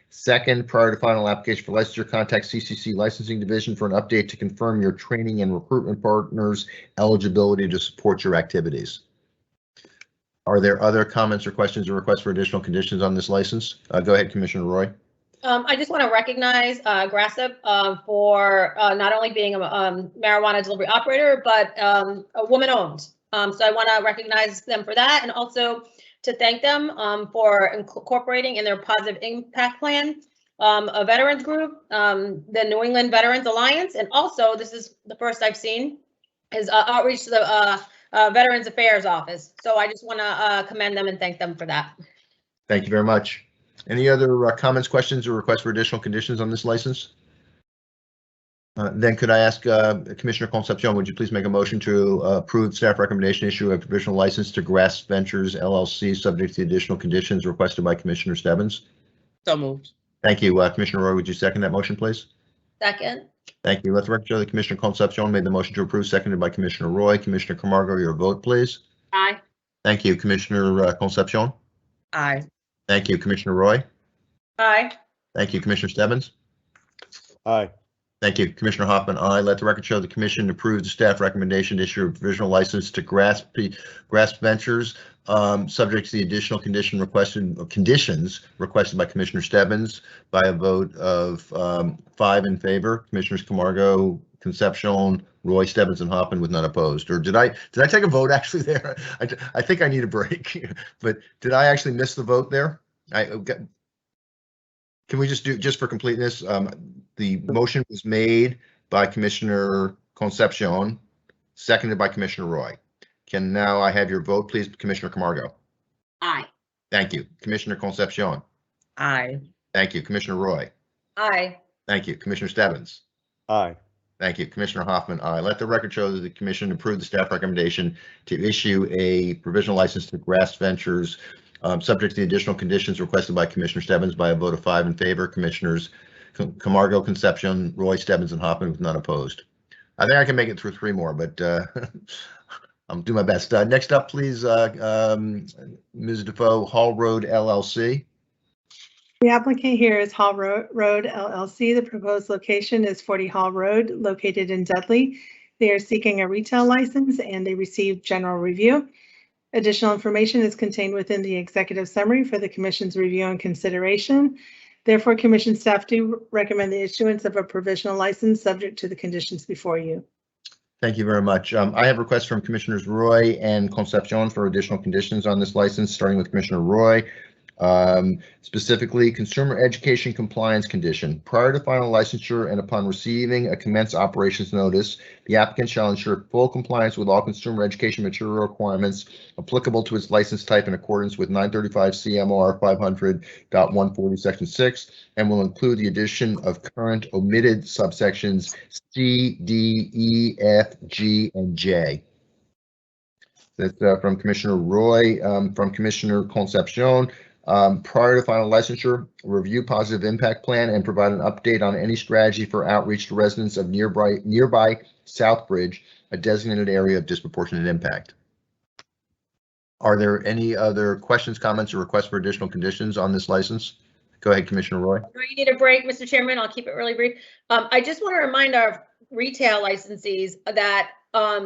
Second, prior to final application for licensure, contact CCC Licensing Division for an update to confirm your training and recruitment partners' eligibility to support your activities. Are there other comments or questions or requests for additional conditions on this license? Go ahead, Commissioner Roy. I just want to recognize Grassip for not only being a marijuana delivery operator, but a woman-owned. So I want to recognize them for that, and also to thank them for incorporating in their positive impact plan a veterans group, the New England Veterans Alliance, and also, this is the first I've seen, is outreach to the Veterans Affairs Office. So I just want to commend them and thank them for that. Thank you very much. Any other comments, questions, or requests for additional conditions on this license? Then could I ask Commissioner Concepcion, would you please make a motion to approve staff recommendation issue a provisional license to Grass Ventures LLC, subject to the additional conditions requested by Commissioner Stebbins? So moved. Thank you. Commissioner Roy, would you second that motion, please? Second. Thank you. Let the record show that Commissioner Concepcion made the motion to approve, seconded by Commissioner Roy. Commissioner Camargo, your vote, please. Aye. Thank you. Commissioner Concepcion. Aye. Thank you. Commissioner Roy. Aye. Thank you. Commissioner Stebbins. Aye. Thank you. Commissioner Hoffman, aye. Let the record show the commission approves the staff recommendation to issue a provisional license to Grass Ventures, subject to the additional conditions requested by Commissioner Stebbins by a vote of 5 in favor. Commissioners Camargo, Concepcion, Roy, Stebbins, and Hoffman with none opposed. Or did I take a vote actually there? I think I need a break, but did I actually miss the vote there? Can we just do, just for completeness, the motion was made by Commissioner Concepcion, seconded by Commissioner Roy. Can now I have your vote, please, Commissioner Camargo? Aye. Thank you. Commissioner Concepcion? Aye. Thank you. Commissioner Roy? Aye. Thank you. Commissioner Stebbins? Aye. Thank you. Commissioner Hoffman, aye. Let the record show that the commission approved the staff recommendation to issue a provisional license to Grass Ventures, subject to the additional conditions requested by Commissioner Stebbins by a vote of 5 in favor. Commissioners Camargo, Concepcion, Roy, Stebbins, and Hoffman with none opposed. I think I can make it through 3 more, but I'll do my best. Next up, please, Ms. Defoe, Hall Road LLC. The applicant here is Hall Road LLC. The proposed location is 40 Hall Road, located in Dudley. They are seeking a retail license, and they received general review. Additional information is contained within the executive summary for the commission's review and consideration. Therefore, commission staff do recommend the issuance of a provisional license subject to the conditions before you. Thank you very much. I have requests from Commissioners Roy and Concepcion for additional conditions on this license, starting with Commissioner Roy. Specifically, consumer education compliance condition. Prior to final licensure and upon receiving a commence operations notice, the applicant shall ensure full compliance with all consumer education material requirements applicable to its license type in accordance with 935 CMR 500.140 Section 6, and will include the addition of current omitted subsections C, D, E, F, G, and J. That's from Commissioner Roy. From Commissioner Concepcion. Prior to final licensure, review positive impact plan and provide an update on any strategy for outreach to residents of nearby Southbridge, a designated area of disproportionate impact. Are there any other questions, comments, or requests for additional conditions on this license? Go ahead, Commissioner Roy. You need a break, Mr. Chairman. I'll keep it really brief. I just want to remind our retail licensees that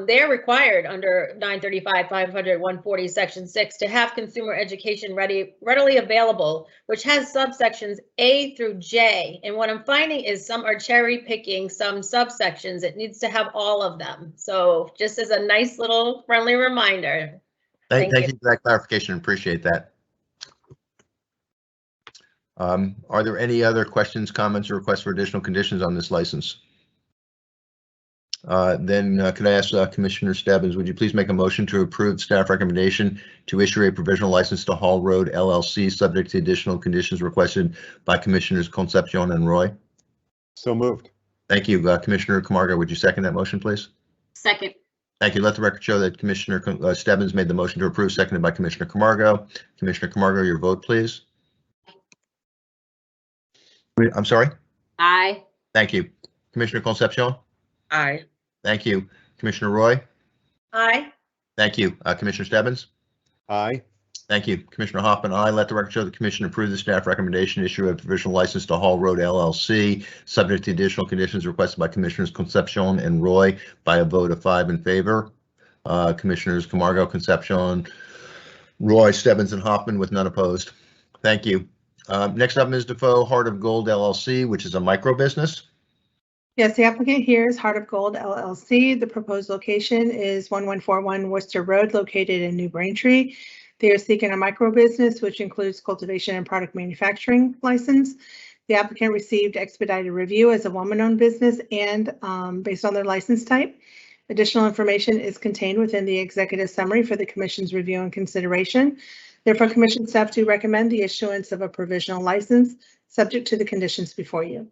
they're required under 935 500 Section 6 to have consumer education readily available, which has subsections A through J. And what I'm finding is some are cherry picking some subsections. It needs to have all of them. So just as a nice little friendly reminder. Thank you for that clarification. Appreciate that. Are there any other questions, comments, or requests for additional conditions on this license? Could I ask Commissioner Stebbins, would you please make a motion to approve staff recommendation to issue a provisional license to Hall Road LLC subject to additional conditions requested by Commissioners Concepcion and Roy? So moved. Thank you. Commissioner Camargo, would you second that motion, please? Second. Thank you. Let the record show that Commissioner Stebbins made the motion to approve, seconded by Commissioner Camargo. Commissioner Camargo, your vote, please. I'm sorry? Aye. Thank you. Commissioner Concepcion? Aye. Thank you. Commissioner Roy? Aye. Thank you. Commissioner Stebbins? Aye. Thank you. Commissioner Hoffman, aye. Let the record show the commission approve the staff recommendation issue a provisional license to Hall Road LLC, subject to additional conditions requested by Commissioners Concepcion and Roy by a vote of 5 in favor. Commissioners Camargo, Concepcion, Roy, Stebbins, and Hoffman with none opposed. Thank you. Next up, Ms. Defoe, Heart of Gold LLC, which is a micro business. Yes, the applicant here is Heart of Gold LLC. The proposed location is 1141 Worcester Road, located in New Braintree. They are seeking a micro business, which includes cultivation and product manufacturing license. The applicant received expedited review as a woman-owned business and based on their license type. Additional information is contained within the executive summary for the commission's review and consideration. Therefore, commission staff do recommend the issuance of a provisional license subject to the conditions before you.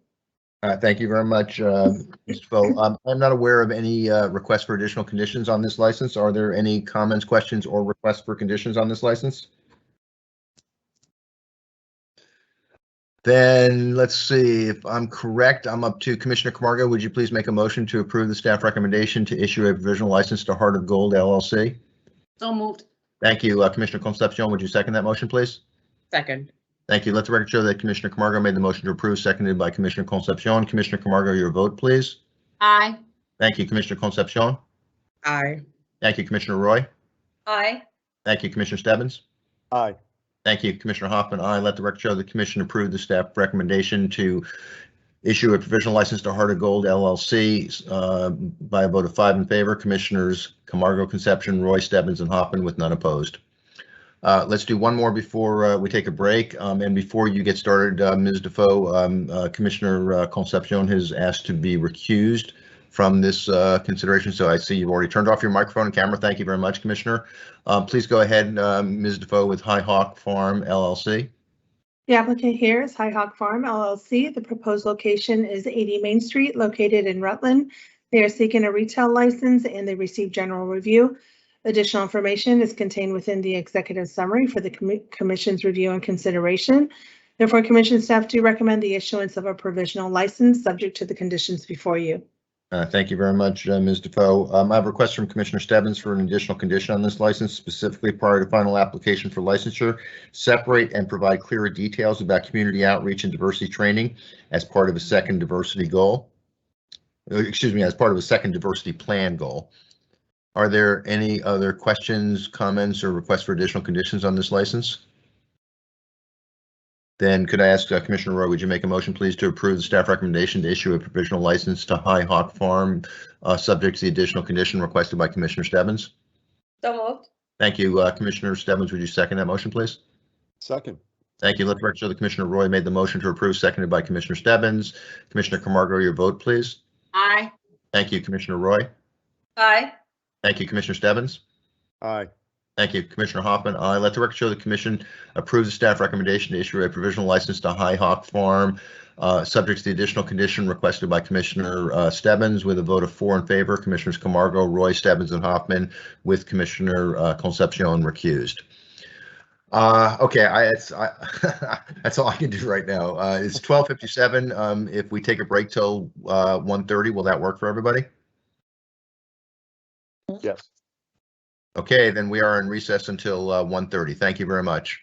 Thank you very much, Ms. Defoe. I'm not aware of any requests for additional conditions on this license. Are there any comments, questions, or requests for conditions on this license? Then let's see, if I'm correct, I'm up to Commissioner Camargo. Would you please make a motion to approve the staff recommendation to issue a provisional license to Heart of Gold LLC? So moved. Thank you. Commissioner Concepcion, would you second that motion, please? Second. Thank you. Let the record show that Commissioner Camargo made the motion to approve, seconded by Commissioner Concepcion. Commissioner Camargo, your vote, please. Aye. Thank you, Commissioner Concepcion. Aye. Thank you, Commissioner Roy. Aye. Thank you, Commissioner Stebbins. Aye. Thank you, Commissioner Hoffman. Aye. Let the record show the commission approved the staff recommendation to issue a provisional license to Heart of Gold LLC by a vote of 5 in favor. Commissioners Camargo, Concepcion, Roy, Stebbins, and Hoffman with none opposed. Let's do one more before we take a break. And before you get started, Ms. Defoe, Commissioner Concepcion has asked to be recused from this consideration. So I see you've already turned off your microphone and camera. Thank you very much, Commissioner. Please go ahead, Ms. Defoe with High Hawk Farm LLC. The applicant here is High Hawk Farm LLC. The proposed location is 80 Main Street, located in Rutland. They are seeking a retail license and they received general review. Additional information is contained within the executive summary for the commission's review and consideration. Therefore, commission staff do recommend the issuance of a provisional license subject to the conditions before you. Thank you very much, Ms. Defoe. I have a request from Commissioner Stebbins for an additional condition on this license, specifically prior to final application for licensure, separate and provide clearer details about community outreach and diversity training as part of a second diversity goal. Excuse me, as part of a second diversity plan goal. Are there any other questions, comments, or requests for additional conditions on this license? Then could I ask Commissioner Roy, would you make a motion, please, to approve the staff recommendation to issue a provisional license to High Hawk Farm, subject to the additional condition requested by Commissioner Stebbins? So moved. Thank you. Commissioner Stebbins, would you second that motion, please? Second. Thank you. Let the record show that Commissioner Roy made the motion to approve, seconded by Commissioner Stebbins. Commissioner Camargo, your vote, please. Aye. Thank you, Commissioner Roy. Aye. Thank you, Commissioner Stebbins. Aye. Thank you, Commissioner Hoffman. Aye. Let the record show the commission approves the staff recommendation to issue a provisional license to High Hawk Farm, subject to the additional condition requested by Commissioner Stebbins, with a vote of 4 in favor. Commissioners Camargo, Roy, Stebbins, and Hoffman, with Commissioner Concepcion recused. Okay, that's all I can do right now. It's 12:57. If we take a break till 1:30, will that work for everybody? Yes. Okay, then we are in recess until 1:30. Thank you very much.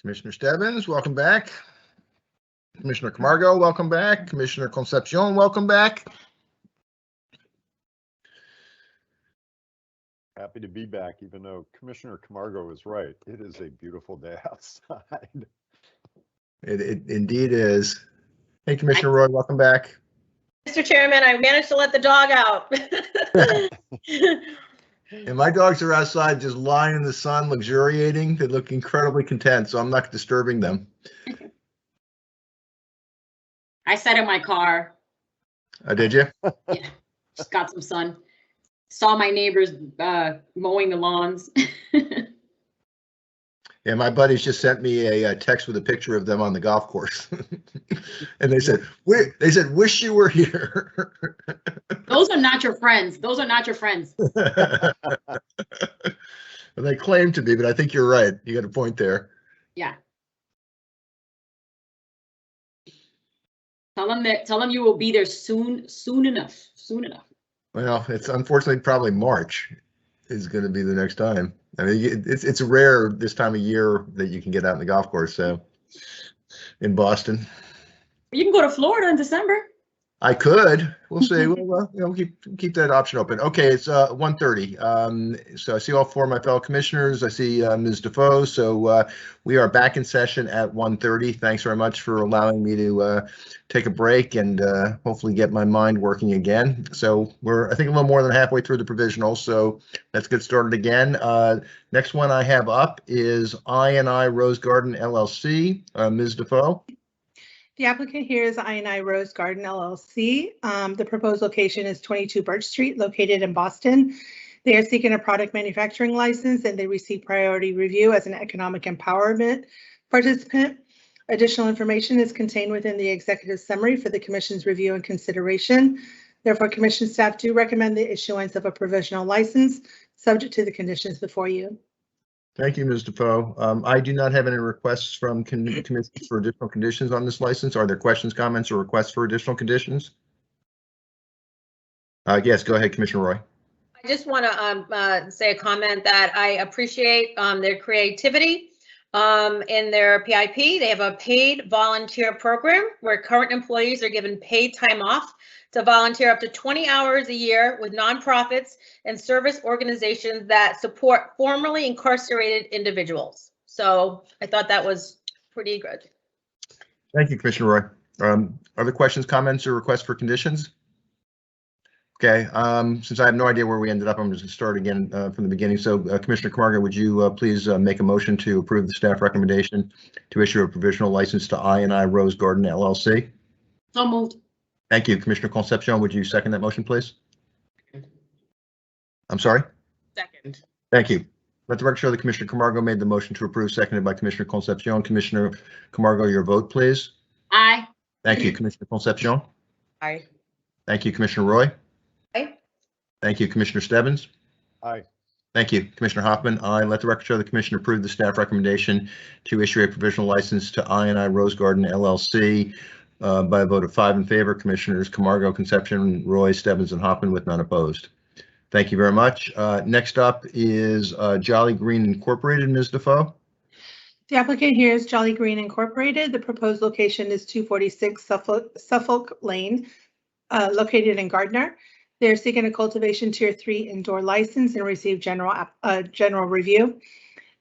Commissioner Stebbins, welcome back. Commissioner Camargo, welcome back. Commissioner Concepcion, welcome back. Happy to be back, even though Commissioner Camargo was right. It is a beautiful day outside. It indeed is. Hey, Commissioner Roy, welcome back. Mr. Chairman, I managed to let the dog out. And my dogs are outside just lying in the sun, luxuriating. They look incredibly content, so I'm not disturbing them. I sat in my car. Did you? Yeah, just got some sun. Saw my neighbors mowing the lawns. Yeah, my buddies just sent me a text with a picture of them on the golf course. And they said, wish you were here. Those are not your friends. Those are not your friends. They claim to be, but I think you're right. You got a point there. Yeah. Tell them you will be there soon enough. Well, it's unfortunately probably March is going to be the next time. I mean, it's rare this time of year that you can get out in the golf course. So in Boston, You can go to Florida in December. I could. We'll see. We'll keep that option open. Okay, it's 1:30. So I see all four of my fellow commissioners. I see Ms. Defoe. So we are back in session at 1:30. Thanks very much for allowing me to take a break and hopefully get my mind working again. So we're, I think, a little more than halfway through the provisional. So let's get started again. Next one I have up is I&I Rose Garden LLC. Ms. Defoe. The applicant here is I&I Rose Garden LLC. The proposed location is 22 Birch Street, located in Boston. They are seeking a product manufacturing license and they receive priority review as an economic empowerment participant. Additional information is contained within the executive summary for the commission's review and consideration. Therefore, commission staff do recommend the issuance of a provisional license subject to the conditions before you. Thank you, Ms. Defoe. I do not have any requests from commissioners for additional conditions on this license. Are there questions, comments, or requests for additional conditions? Yes, go ahead, Commissioner Roy. I just want to say a comment that I appreciate their creativity in their PIP. They have a paid volunteer program where current employees are given paid time off to volunteer up to 20 hours a year with nonprofits and service organizations that support formerly incarcerated individuals. So I thought that was pretty good. Thank you, Commissioner Roy. Other questions, comments, or requests for conditions? Okay, since I have no idea where we ended up, I'm just going to start again from the beginning. So Commissioner Camargo, would you please make a motion to approve the staff recommendation to issue a provisional license to I&I Rose Garden LLC? So moved. Thank you. Commissioner Concepcion, would you second that motion, please? I'm sorry? Second. Thank you. Let the record show that Commissioner Camargo made the motion to approve, seconded by Commissioner Concepcion. Commissioner Camargo, your vote, please. Aye. Thank you. Commissioner Concepcion. Aye. Thank you. Commissioner Roy. Aye. Thank you. Commissioner Stebbins. Aye. Thank you. Commissioner Hoffman. Aye. Let the record show the commission approved the staff recommendation to issue a provisional license to I&I Rose Garden LLC by a vote of 5 in favor. Commissioners Camargo, Concepcion, Roy, Stebbins, and Hoffman with none opposed. Thank you very much. Next up is Jolly Green Incorporated. Ms. Defoe. The applicant here is Jolly Green Incorporated. The proposed location is 246 Suffolk Lane, located in Gardner. They're seeking a cultivation tier 3 indoor license and receive general review.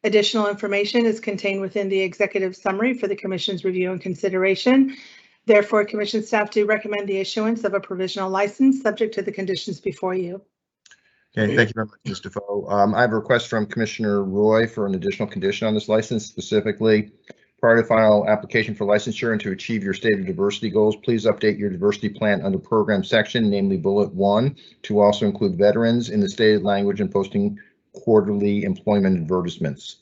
Additional information is contained within the executive summary for the commission's review and consideration. Therefore, commission staff do recommend the issuance of a provisional license subject to the conditions before you. Okay, thank you very much, Ms. Defoe. I have a request from Commissioner Roy for an additional condition on this license, specifically prior to final application for licensure and to achieve your stated diversity goals, please update your diversity plan under program section, namely bullet 1, to also include veterans in the stated language and posting quarterly employment advertisements.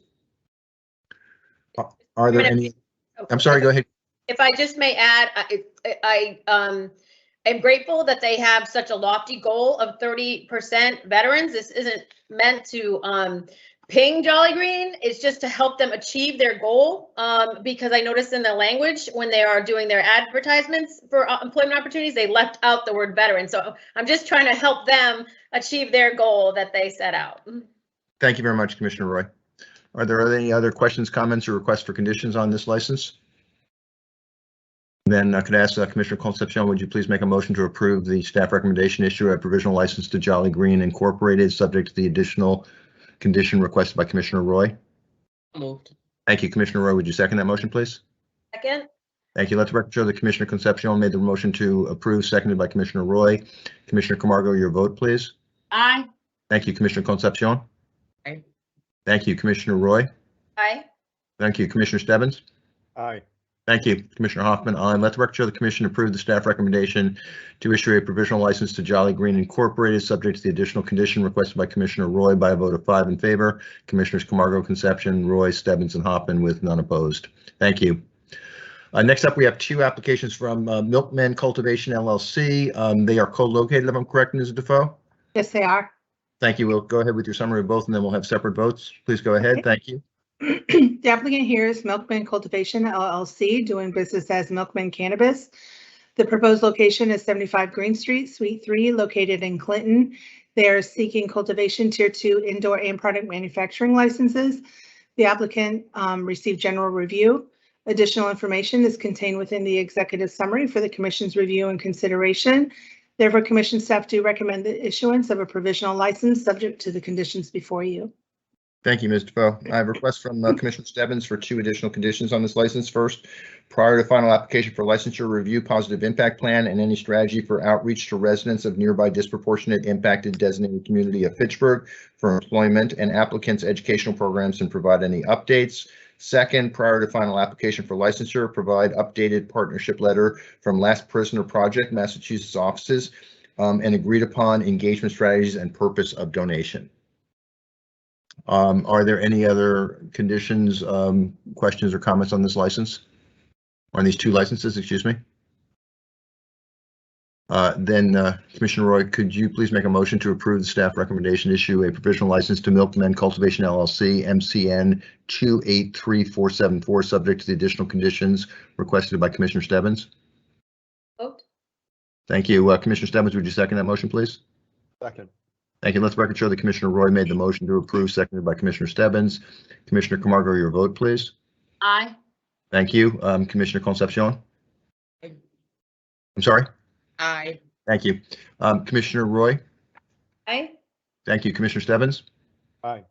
Are there any? I'm sorry, go ahead. If I just may add, I am grateful that they have such a lofty goal of 30% veterans. This isn't meant to ping Jolly Green. It's just to help them achieve their goal, because I noticed in the language when they are doing their advertisements for employment opportunities, they left out the word veteran. So I'm just trying to help them achieve their goal that they set out. Thank you very much, Commissioner Roy. Are there any other questions, comments, or requests for conditions on this license? Then could I ask Commissioner Concepcion, would you please make a motion to approve the staff recommendation issue a provisional license to Jolly Green Incorporated, subject to the additional condition requested by Commissioner Roy? Moved. Thank you, Commissioner Roy. Would you second that motion, please? Second. Thank you. Let the record show that Commissioner Concepcion made the motion to approve, seconded by Commissioner Roy. Commissioner Camargo, your vote, please. Aye. Thank you, Commissioner Concepcion. Aye. Thank you, Commissioner Roy. Aye. Thank you, Commissioner Stebbins. Aye. Thank you, Commissioner Hoffman. Aye. Let the record show the commission approved the staff recommendation to issue a provisional license to Jolly Green Incorporated, subject to the additional condition requested by Commissioner Roy by a vote of 5 in favor. Commissioners Camargo, Concepcion, Roy, Stebbins, and Hoffman with none opposed. Thank you. Next up, we have 2 applications from Milkman Cultivation Llc. They are co-located, if I'm correct, Ms. Defoe? Yes, they are. Thank you. We'll go ahead with your summary of both, and then we'll have separate votes. Please go ahead. Okay. Thank you. The applicant here is Milkman Cultivation LLC, doing business as Milkman Cannabis. The proposed location is 75 Green Street, Suite 3, located in Clinton. They are seeking cultivation Tier 2 indoor and product manufacturing licenses. The applicant received general review. Additional information is contained within the executive summary for the commission's review and consideration. Therefore, commission staff do recommend the issuance of a provisional license subject to the conditions before you. Thank you, Ms. Defoe. I have a request from Commissioner Stebbins for 2 additional conditions on this license. First, prior to final application for licensure, review positive impact plan and any strategy for outreach to residents of nearby disproportionate impacted designated community of Fitchburg for employment and applicants' educational programs, and provide any updates. Second, prior to final application for licensure, provide updated partnership letter from Last Prisoner Project, Massachusetts offices, and agreed upon engagement strategies and purpose of donation. Are there any other conditions, questions, or comments on this license? On these 2 licenses, excuse me? Then Commissioner Roy, could you please make a motion to approve the staff recommendation, issue a provisional license to Milkman Cultivation LLC, MCN 283474, subject to the additional conditions requested by Commissioner Stebbins? Vote. Thank you. Commissioner Stebbins, would you second that motion, please? Second. Thank you. Let the record show that Commissioner Roy made the motion to approve, seconded by Commissioner Stebbins. Commissioner Camargo, your vote, please. Aye. Thank you. Commissioner Concepcion? Aye. I'm sorry? Aye. Thank you. Commissioner Roy? Aye. Thank you. Commissioner Stebbins? Aye.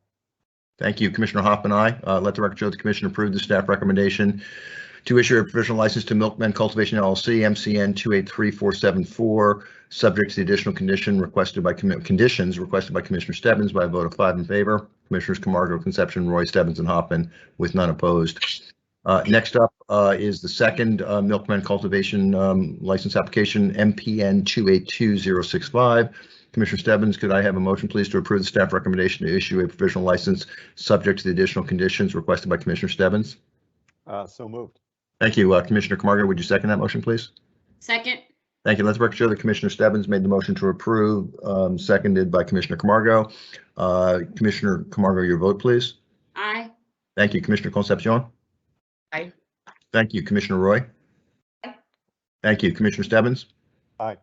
Thank you. Commissioner Hoffman, aye. Let the record show the commission approved the staff recommendation to issue a provisional license to Milkman Cultivation LLC, MCN 283474, subject to the additional conditions requested by Commissioner Stebbins by a vote of 5 in favor. Commissioners Camargo, Concepcion, Roy, Stebbins, and Hoffman with none opposed. Next up is the second Milkman Cultivation license application, MPN 282065. Commissioner Stebbins, could I have a motion, please, to approve the staff recommendation to issue a provisional license subject to the additional conditions requested by Commissioner Stebbins? So moved. Thank you. Commissioner Camargo, would you second that motion, please? Second. Thank you. Let's record show that Commissioner Stebbins made the motion to approve, seconded by Commissioner Camargo. Commissioner Camargo, your vote, please. Aye. Thank you. Commissioner Concepcion? Aye. Thank you. Commissioner Roy? Aye. Thank you. Commissioner Stebbins? Aye.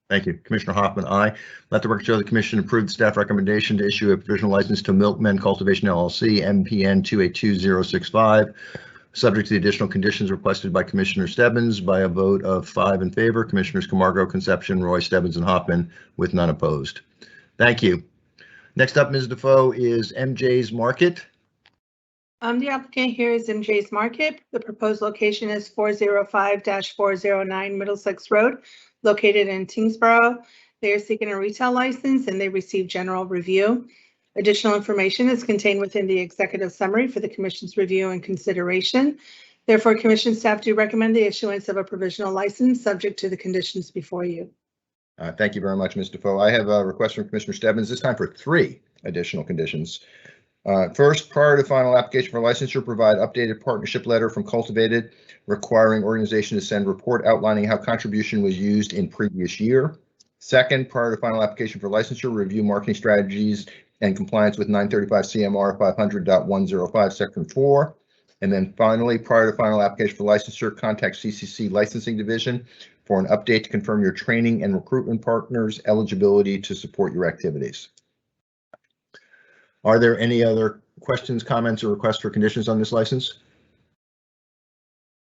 Thank you. Commissioner Hoffman, aye. Let the record show the commission approved the staff recommendation to issue a provisional license to Milkman Cultivation LLC, MPN 282065, subject to the additional conditions requested by Commissioner Stebbins by a vote of 5 in favor. Commissioners Camargo, Concepcion, Roy, Stebbins, and Hoffman with none opposed. Thank you. Next up, Ms. Defoe, is MJ's Market. The applicant here is MJ's Market. The proposed location is 405-409 Middlesex Road, located in Tingsboro. They are seeking a retail license and they received general review. Additional information is contained within the executive summary for the commission's review and consideration. Therefore, commission staff do recommend the issuance of a provisional license subject to the conditions before you. Thank you very much, Ms. Defoe. I have a request from Commissioner Stebbins, this time for 3 additional conditions. First, prior to final application for licensure, provide updated partnership letter from Cultivated requiring organization to send report outlining how contribution was used in previous year. Second, prior to final application for licensure, review marketing strategies and compliance with 935 CMR 500.105 Section 4. And then finally, prior to final application for licensure, contact CCC Licensing Division for an update to confirm your training and recruitment partners' eligibility to support your activities. Are there any other questions, comments, or requests for conditions on this license?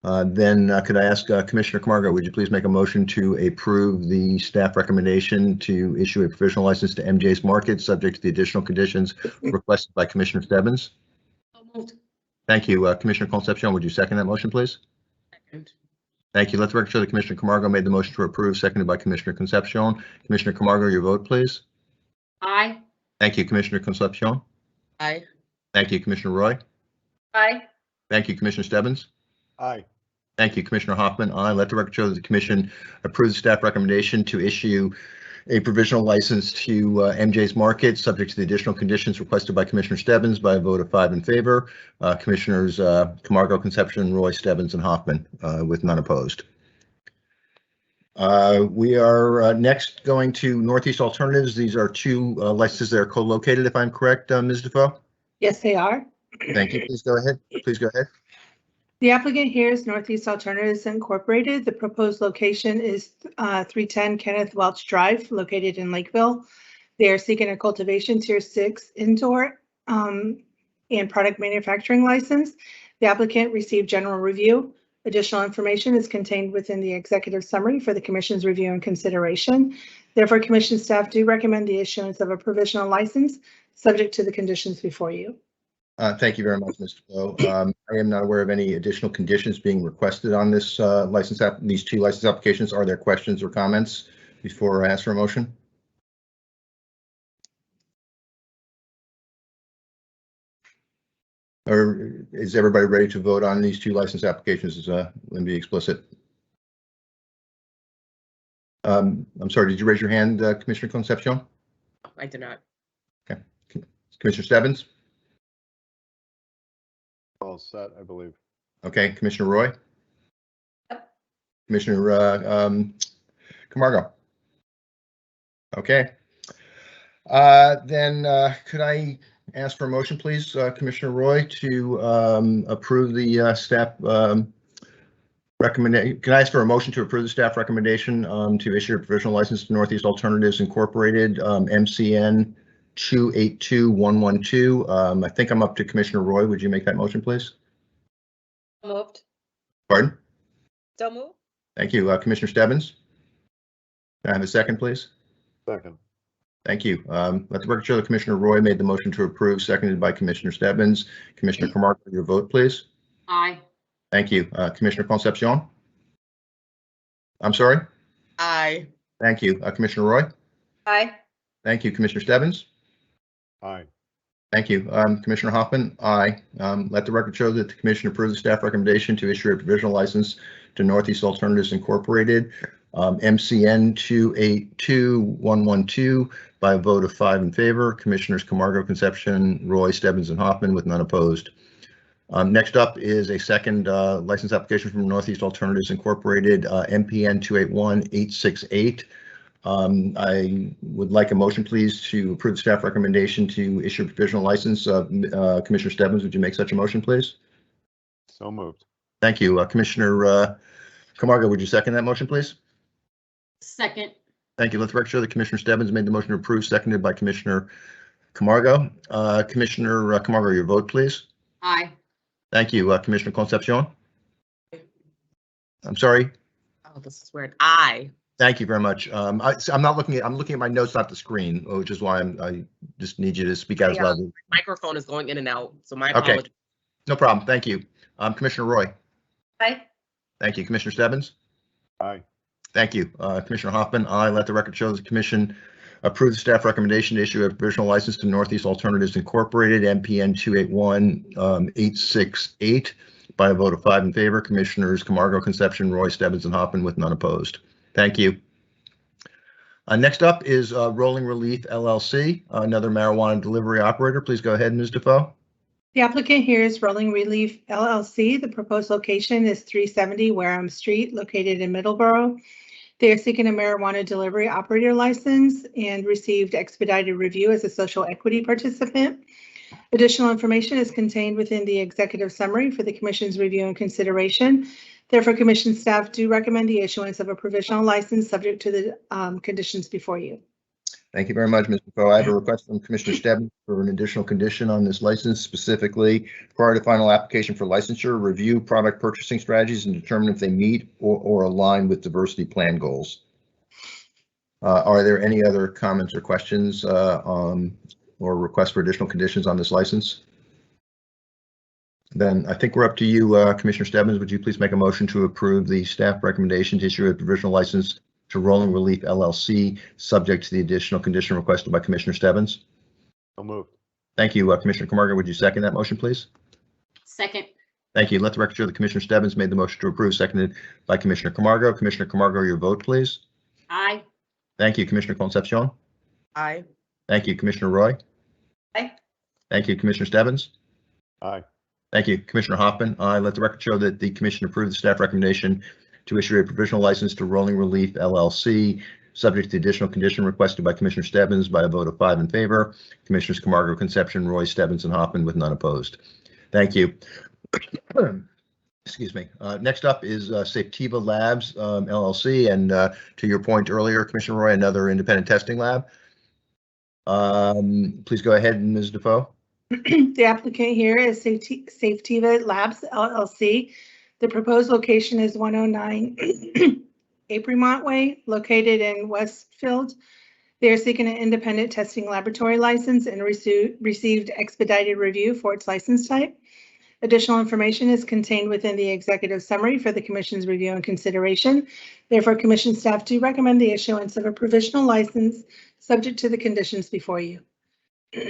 Then could I ask Commissioner Camargo, would you please make a motion to approve the staff recommendation to issue a provisional license to MJ's Market, subject to the additional conditions requested by Commissioner Stebbins? So moved. Thank you. Commissioner Concepcion, would you second that motion, please? Second. Thank Thank you. Let the record show that Commissioner Camargo made the motion to approve, seconded by Commissioner Concepcion. Commissioner Camargo, your vote, please. Aye. Thank you, Commissioner Concepcion. Aye. Thank you, Commissioner Roy. Aye. Thank you, Commissioner Stebbins. Aye. Thank you, Commissioner Hoffman. Aye. Let the record show that the commission approves the staff recommendation to issue a provisional license to MJ's Market, subject to the additional conditions requested by Commissioner Stebbins by a vote of 5 in favor. Commissioners Camargo, Concepcion, Roy, Stebbins, and Hoffman, with none opposed. We are next going to Northeast Alternatives. These are two licenses that are co-located, if I'm correct, Ms. Defoe? Yes, they are. Thank you. Please go ahead. Please go ahead. The applicant here is Northeast Alternatives Incorporated. The proposed location is 310 Kenneth Welch Drive, located in Lakeville. They are seeking a cultivation tier 6 indoor and product manufacturing license. The applicant received general review. Additional information is contained within the executive summary for the commission's review and consideration. Therefore, commission staff do recommend the issuance of a provisional license subject to the conditions before you. Thank you very much, Mr. Lowe. I am not aware of any additional conditions being requested on this these two license applications. Are there questions or comments before I ask for a motion? Or is everybody ready to vote on these two license applications? Let me be explicit. I'm sorry, did you raise your hand, Commissioner Concepcion? I did not. Okay. Commissioner Stebbins? All set, I believe. Okay, Commissioner Roy? Yep. Commissioner Camargo? Okay. Then could I ask for a motion, please, Commissioner Roy, to approve the staff recommendation? Can I ask for a motion to approve the staff recommendation to issue a provisional license to Northeast Alternatives Incorporated, MCN 282112? I think I'm up to Commissioner Roy. Would you make that motion, please? Moved. Pardon? So moved. Thank you. Commissioner Stebbins? Can I have a second, please? Second. Thank you. Let the record show that Commissioner Roy made the motion to approve, seconded by Commissioner Stebbins. Commissioner Camargo, your vote, please. Aye. Thank you. Commissioner Concepcion? I'm sorry? Aye. Thank you. Commissioner Roy? Aye. Thank you. Commissioner Stebbins? Aye. Thank you. Commissioner Hoffman? Aye. Let the record show that the commission approves the staff recommendation to issue a provisional license to Northeast Alternatives Incorporated, MCN 282112, by a vote of 5 in favor. Commissioners Camargo, Concepcion, Roy, Stebbins, and Hoffman, with none opposed. Next up is a second license application from Northeast Alternatives Incorporated, MPN 281868. I would like a motion, please, to approve the staff recommendation to issue a provisional license. Commissioner Stebbins, would you make such a motion, please? So moved. Thank you. Commissioner Camargo, would you second that motion, please? Second. Thank you. Let the record show that Commissioner Stebbins made the motion to approve, seconded by Commissioner Camargo. Commissioner Camargo, your vote, please. Aye. Thank you. Commissioner Concepcion? I'm sorry? Oh, this is weird. Aye. Thank you very much. I'm looking at my notes, not the screen, which is why I just need you to speak out as loud. Microphone is going in and out, so my Okay. apologies. No problem. Thank you. Commissioner Roy? Aye. Thank you. Commissioner Stebbins? Aye. Thank you. Commissioner Hoffman? Aye. Let the record show the commission approve the staff recommendation to issue a provisional license to Northeast Alternatives Incorporated, MPN 281868, by a vote of 5 in favor. Commissioners Camargo, Concepcion, Roy, Stebbins, and Hoffman, with none opposed. Thank you. Next up is Rolling Relief LLC, another marijuana delivery operator. Please go ahead, Ms. Defoe. The applicant here is Rolling Relief LLC. The proposed location is 370 Wareham Street, located in Middleborough. They are seeking a marijuana delivery operator license and received expedited review as a social equity participant. Additional information is contained within the executive summary for the commission's review and consideration. Therefore, commission staff do recommend the issuance of a provisional license subject to the conditions before you. Thank you very much, Mr. Foe. I have a request from Commissioner Stebbins for an additional condition on this license, specifically prior to final application for licensure, review product purchasing strategies and determine if they meet or align with diversity plan goals. Are there any other comments or questions or requests for additional conditions on this license? Then I think we're up to you, Commissioner Stebbins. Would you please make a motion to approve the staff recommendation to issue a provisional license to Rolling Relief LLC, subject to the additional condition requested by Commissioner Stebbins? So moved. Thank you. Commissioner Camargo, would you second that motion, please? Second. Thank you. Let the record show that Commissioner Stebbins made the motion to approve, seconded by Commissioner Camargo. Commissioner Camargo, your vote, please. Aye. Thank you. Commissioner Concepcion. Aye. Thank you. Commissioner Roy. Aye. Thank you. Commissioner Stebbins. Aye. Thank you. Commissioner Hoffman. Aye. Let the record show that the commission approved the staff recommendation to issue a provisional license to Rolling Relief LLC, subject to the additional condition requested by Commissioner Stebbins by a vote of 5 in favor. Commissioners Camargo, Concepcion, Roy, Stebbins, and Hoffman with none opposed. Thank you. Excuse me. Next up is Safetiva Labs LLC, and to your point earlier, Commissioner Roy, another independent testing lab. Please go ahead, Ms. Defoe. The applicant here is Safetiva Labs LLC. The proposed location is 109 Apremont Way, located in Westfield. They are seeking an independent testing laboratory license and received expedited review for its license type. Additional information is contained within the executive summary for the commission's review and consideration. Therefore, commission staff do recommend the issuance of a provisional license subject to the conditions before you.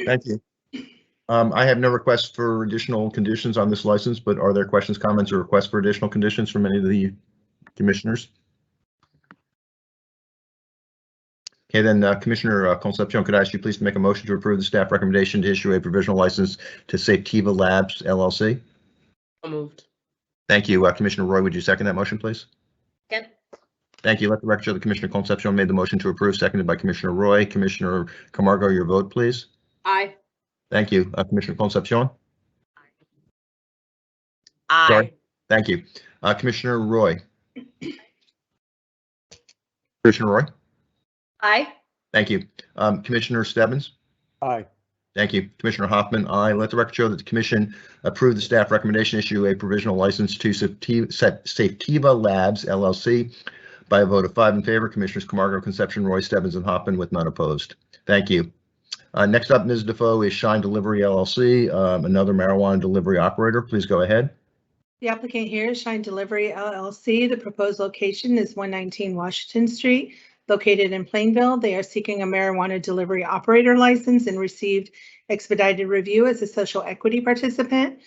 Thank you. I have no requests for additional conditions on this license, but are there questions, comments, or requests for additional conditions from any of the commissioners? Okay, then Commissioner Concepcion, could I ask you please to make a motion to approve the staff recommendation to issue a provisional license to Safetiva Labs LLC? So moved. Thank you. Commissioner Roy, would you second that motion, please? Second. Thank you. Let the record show that Commissioner Concepcion made the motion to approve, seconded by Commissioner Roy. Commissioner Camargo, your vote, please. Aye. Thank you. Commissioner Concepcion. Aye. Sorry. Thank you. Commissioner Roy. Commissioner Roy. Aye. Thank you. Commissioner Stebbins. Aye. Thank you. Commissioner Hoffman. Aye. Let the record show that the commission approved the staff recommendation, issue a provisional license to Safetiva Labs LLC by a vote of 5 in favor. Commissioners Camargo, Concepcion, Roy, Stebbins, and Hoffman with none opposed. Thank you. Next up, Ms. Defoe, is Shine Delivery LLC, another marijuana delivery operator. Please go ahead. The applicant here is Shine Delivery LLC. The proposed location is 119 Washington Street, located in Plainville. They are seeking a marijuana delivery operator license and received expedited review as a social equity participant.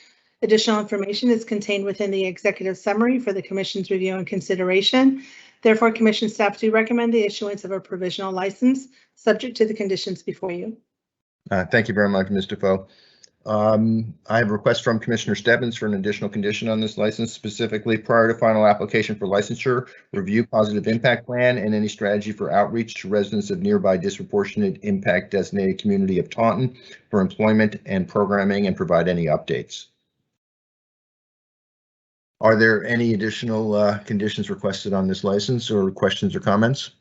Additional information is contained within the executive summary for the commission's review and consideration. Therefore, commission staff do recommend the issuance of a provisional license subject to the conditions before you. Thank you very much, Ms. Defoe. I have a request from Commissioner Stebbins for an additional condition on this license, specifically prior to final application for licensure, review positive impact plan and any strategy for outreach to residents of nearby disproportionate impact designated community of Taunton for employment and programming and provide any updates. Are there any additional conditions requested on this license or questions or comments?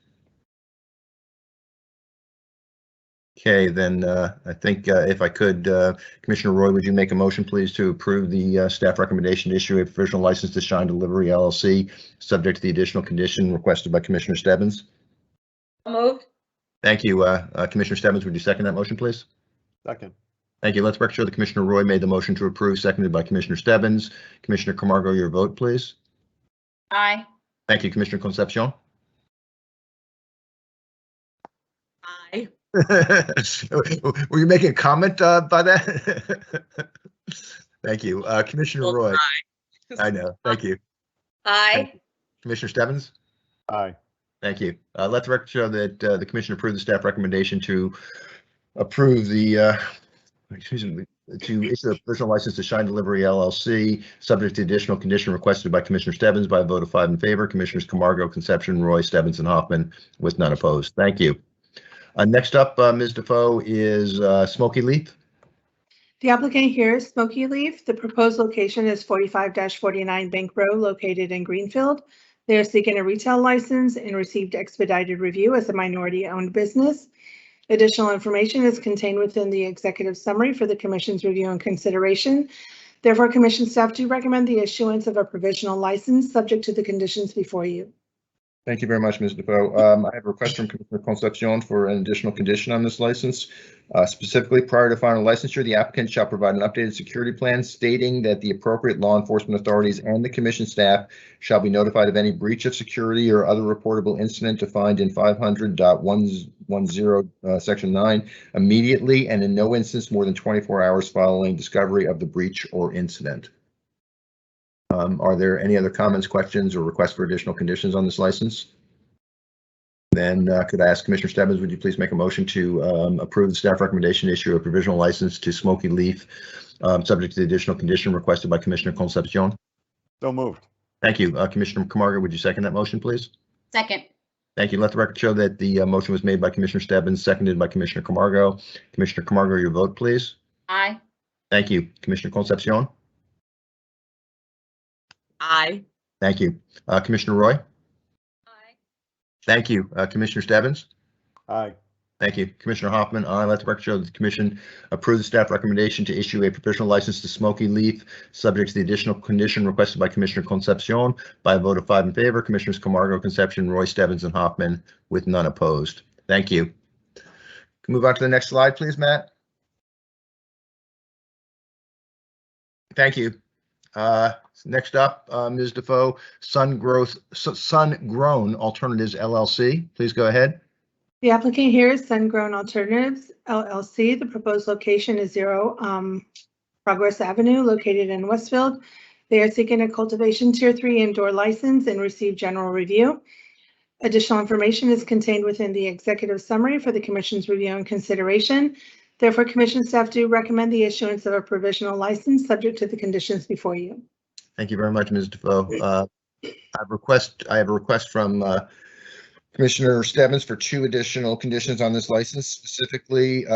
Okay, then I think if I could, Commissioner Roy, would you make a motion, please, to approve the staff recommendation to issue a provisional license to Shine Delivery LLC, subject to the additional condition requested by Commissioner Stebbins? So moved. Thank you. Commissioner Stebbins, would you second that motion, please? Second. Thank you. Let's record show that Commissioner Roy made the motion to approve, seconded by Commissioner Stebbins. Commissioner Camargo, your vote, please. Aye. Thank you. Commissioner Concepcion. Aye. Were you making a comment by that? Thank you. Commissioner Roy. Aye. I know. Thank you. Aye. Commissioner Stebbins. Aye. Thank you. Let the record show that the commission approved the staff recommendation to approve the, to issue a provisional license to Shine Delivery LLC, subject to additional condition requested by Commissioner Stebbins by a vote of 5 in favor. Commissioners Camargo, Concepcion, Roy, Stebbins, and Hoffman with none opposed. Thank you. Next up, Ms. Defoe, is Smoky Leaf. The applicant here is Smoky Leaf. The proposed location is 45-49 Bank Row, located in Greenfield. They are seeking a retail license and received expedited review as a minority-owned business. Additional information is contained within the executive summary for the Commission's review and consideration. Therefore, Commission staff do recommend the issuance of a provisional license subject to the conditions before you. Thank you very much, Ms. Defoe. I have a request from Commissioner Concepcion for an additional condition on this license. Specifically, prior to final licensure, the applicant shall provide an updated security plan stating that the appropriate law enforcement authorities and the commission staff shall be notified of any breach of security or other reportable incident defined in 500.110 Section 9 immediately and in no instance more than 24 hours following discovery of the breach or incident. Are there any other comments, questions, or requests for additional conditions on this license? Then could I ask Commissioner Stebbins, would you please make a motion to approve the staff recommendation to issue a provisional license to Smoky Leaf, subject to the additional condition requested by Commissioner Concepcion? So moved. Thank you. Commissioner Camargo, would you second that motion, please? Second. Thank you. Let the record show that the motion was made by Commissioner Stebbins, seconded by Commissioner Camargo. Commissioner Camargo, your vote, please. Aye. Thank you. Commissioner Concepcion? Aye. Thank you. Commissioner Roy? Aye. Thank you. Commissioner Stebbins? Aye. Thank you. Commissioner Hoffman, aye. Let the record show that the commission approves the staff recommendation to issue a provisional license to Smoky Leaf, subject to the additional condition requested by Commissioner Concepcion by a vote of 5 in favor. Commissioners Camargo, Concepcion, Roy, Stebbins, and Hoffman with none opposed. Thank you. Can move on to the next slide, please, Matt. Thank you. Next up, Ms. Defoe, Sun Grown Alternatives LLC. Please go ahead. The applicant here is Sun Grown Alternatives LLC. The proposed location is 0 Progress Avenue, located in Westfield. They are seeking a cultivation tier 3 indoor license and receive general review. Additional information is contained within the executive summary for the Commission's review and consideration. Therefore, Commission staff do recommend the issuance of a provisional license subject to the conditions before you. Thank you very much, Ms. Defoe. I have a request from Commissioner Stebbins for 2 additional conditions on this license. Specifically,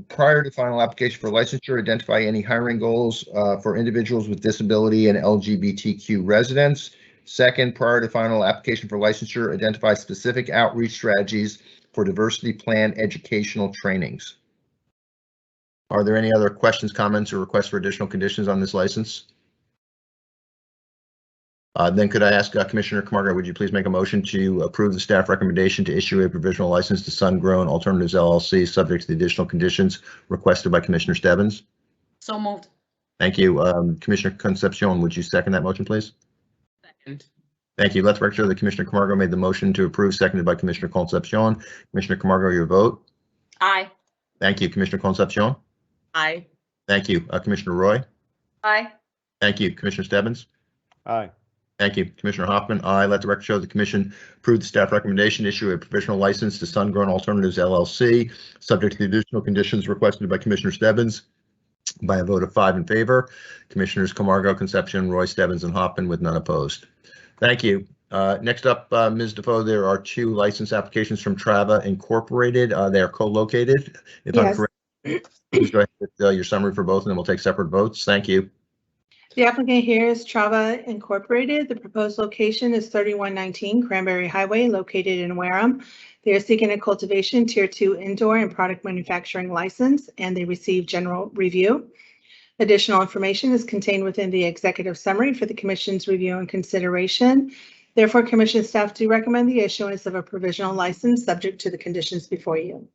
prior to final application for licensure, identify any hiring goals for individuals with disability and LGBTQ residents. Second, prior to final application for licensure, identify specific outreach strategies for diversity plan educational trainings. Are there any other questions, comments, or requests for additional conditions on this license? Then could I ask Commissioner Camargo, would you please make a motion to approve the staff recommendation to issue a provisional license to Sun Grown Alternatives LLC, subject to the additional conditions requested by Commissioner Stebbins? So moved. Thank you. Commissioner Concepcion, would you second that motion, please? Second. Thank you. Let the record show that Commissioner Camargo made the motion to approve, seconded by Commissioner Concepcion. Commissioner Camargo, your vote. Aye. Thank you. Commissioner Concepcion. Aye. Thank you. Commissioner Roy. Aye. Thank you. Commissioner Stebbins. Aye. Thank you. Commissioner Hoffman, aye. Let the record show the commission approved the staff recommendation to issue a provisional license to Sun Grown Alternatives LLC, subject to the additional conditions requested by Commissioner Stebbins by a vote of 5 in favor. Commissioners Camargo, Concepcion, Roy, Stebbins, and Hoffman with none opposed. Thank you. Next up, Ms. Defoe, there are 2 license applications from Trava Incorporated. They are co-located. If I'm correct, please go ahead with your summary for both, and then we'll take separate votes. Thank you. The applicant here is Trava Incorporated. The proposed location is 3119 Cranberry Highway, located in Wareham. They are seeking a cultivation tier 2 indoor and product manufacturing license, and they receive general review. Additional information is contained within the executive summary for the Commission's review and consideration. Therefore, Commission staff do recommend the issuance of a provisional license subject to the conditions before you.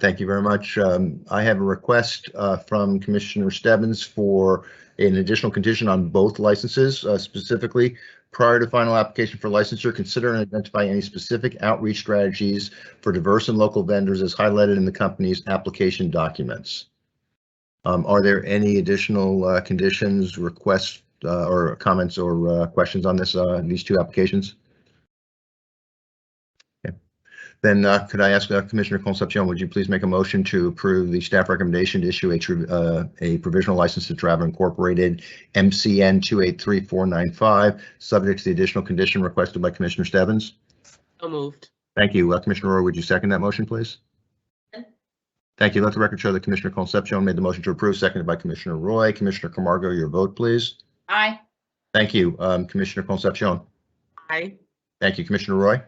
Thank you very much. I have a request from Commissioner Stebbins for an additional condition on both licenses, specifically prior to final application for licensure, consider and identify any specific outreach strategies for diverse and local vendors as highlighted in the company's application documents. Are there any additional conditions, requests, or comments or questions on this these 2 applications? Then could I ask Commissioner Concepcion, would you please make a motion to approve the staff recommendation to issue a provisional license to Trava Incorporated MCN 283495, subject to the additional condition requested by Commissioner Stebbins? So moved. Thank you. Commissioner Roy, would you second that motion, please? Thank you. Let the record show that Commissioner Concepcion made the motion to approve, seconded by Commissioner Roy. Commissioner Camargo, your vote, please. Aye. Thank you. Commissioner Concepcion. Aye. Thank you. Commissioner Roy.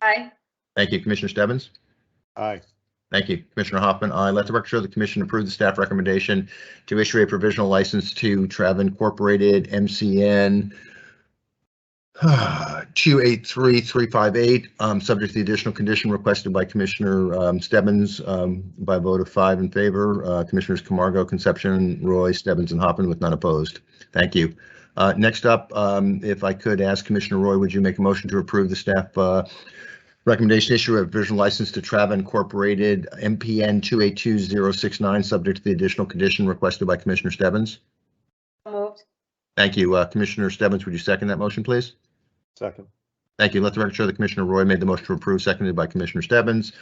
Aye. Thank you. Commissioner Stebbins. Aye. Thank you. Commissioner Hoffman, aye. Let the record show the commission approve the staff recommendation to issue a provisional license to Trav Incorporated MCN 283358, subject to the additional condition requested by Commissioner Stebbins by a vote of 5 in favor. Commissioners Camargo, Concepcion, Roy, Stebbins, and Hoffman with none opposed. Thank you. Next up, if I could ask Commissioner Roy, would you make a motion to approve the staff recommendation issue a provisional license to Trav Incorporated MPN 282069, subject to the additional condition requested by Commissioner Stebbins? Moved. Thank you. Commissioner Stebbins, would you second that motion, please? Second. Thank you. Let the record show that Commissioner Roy made the motion to approve, seconded by Commissioner Stebbins.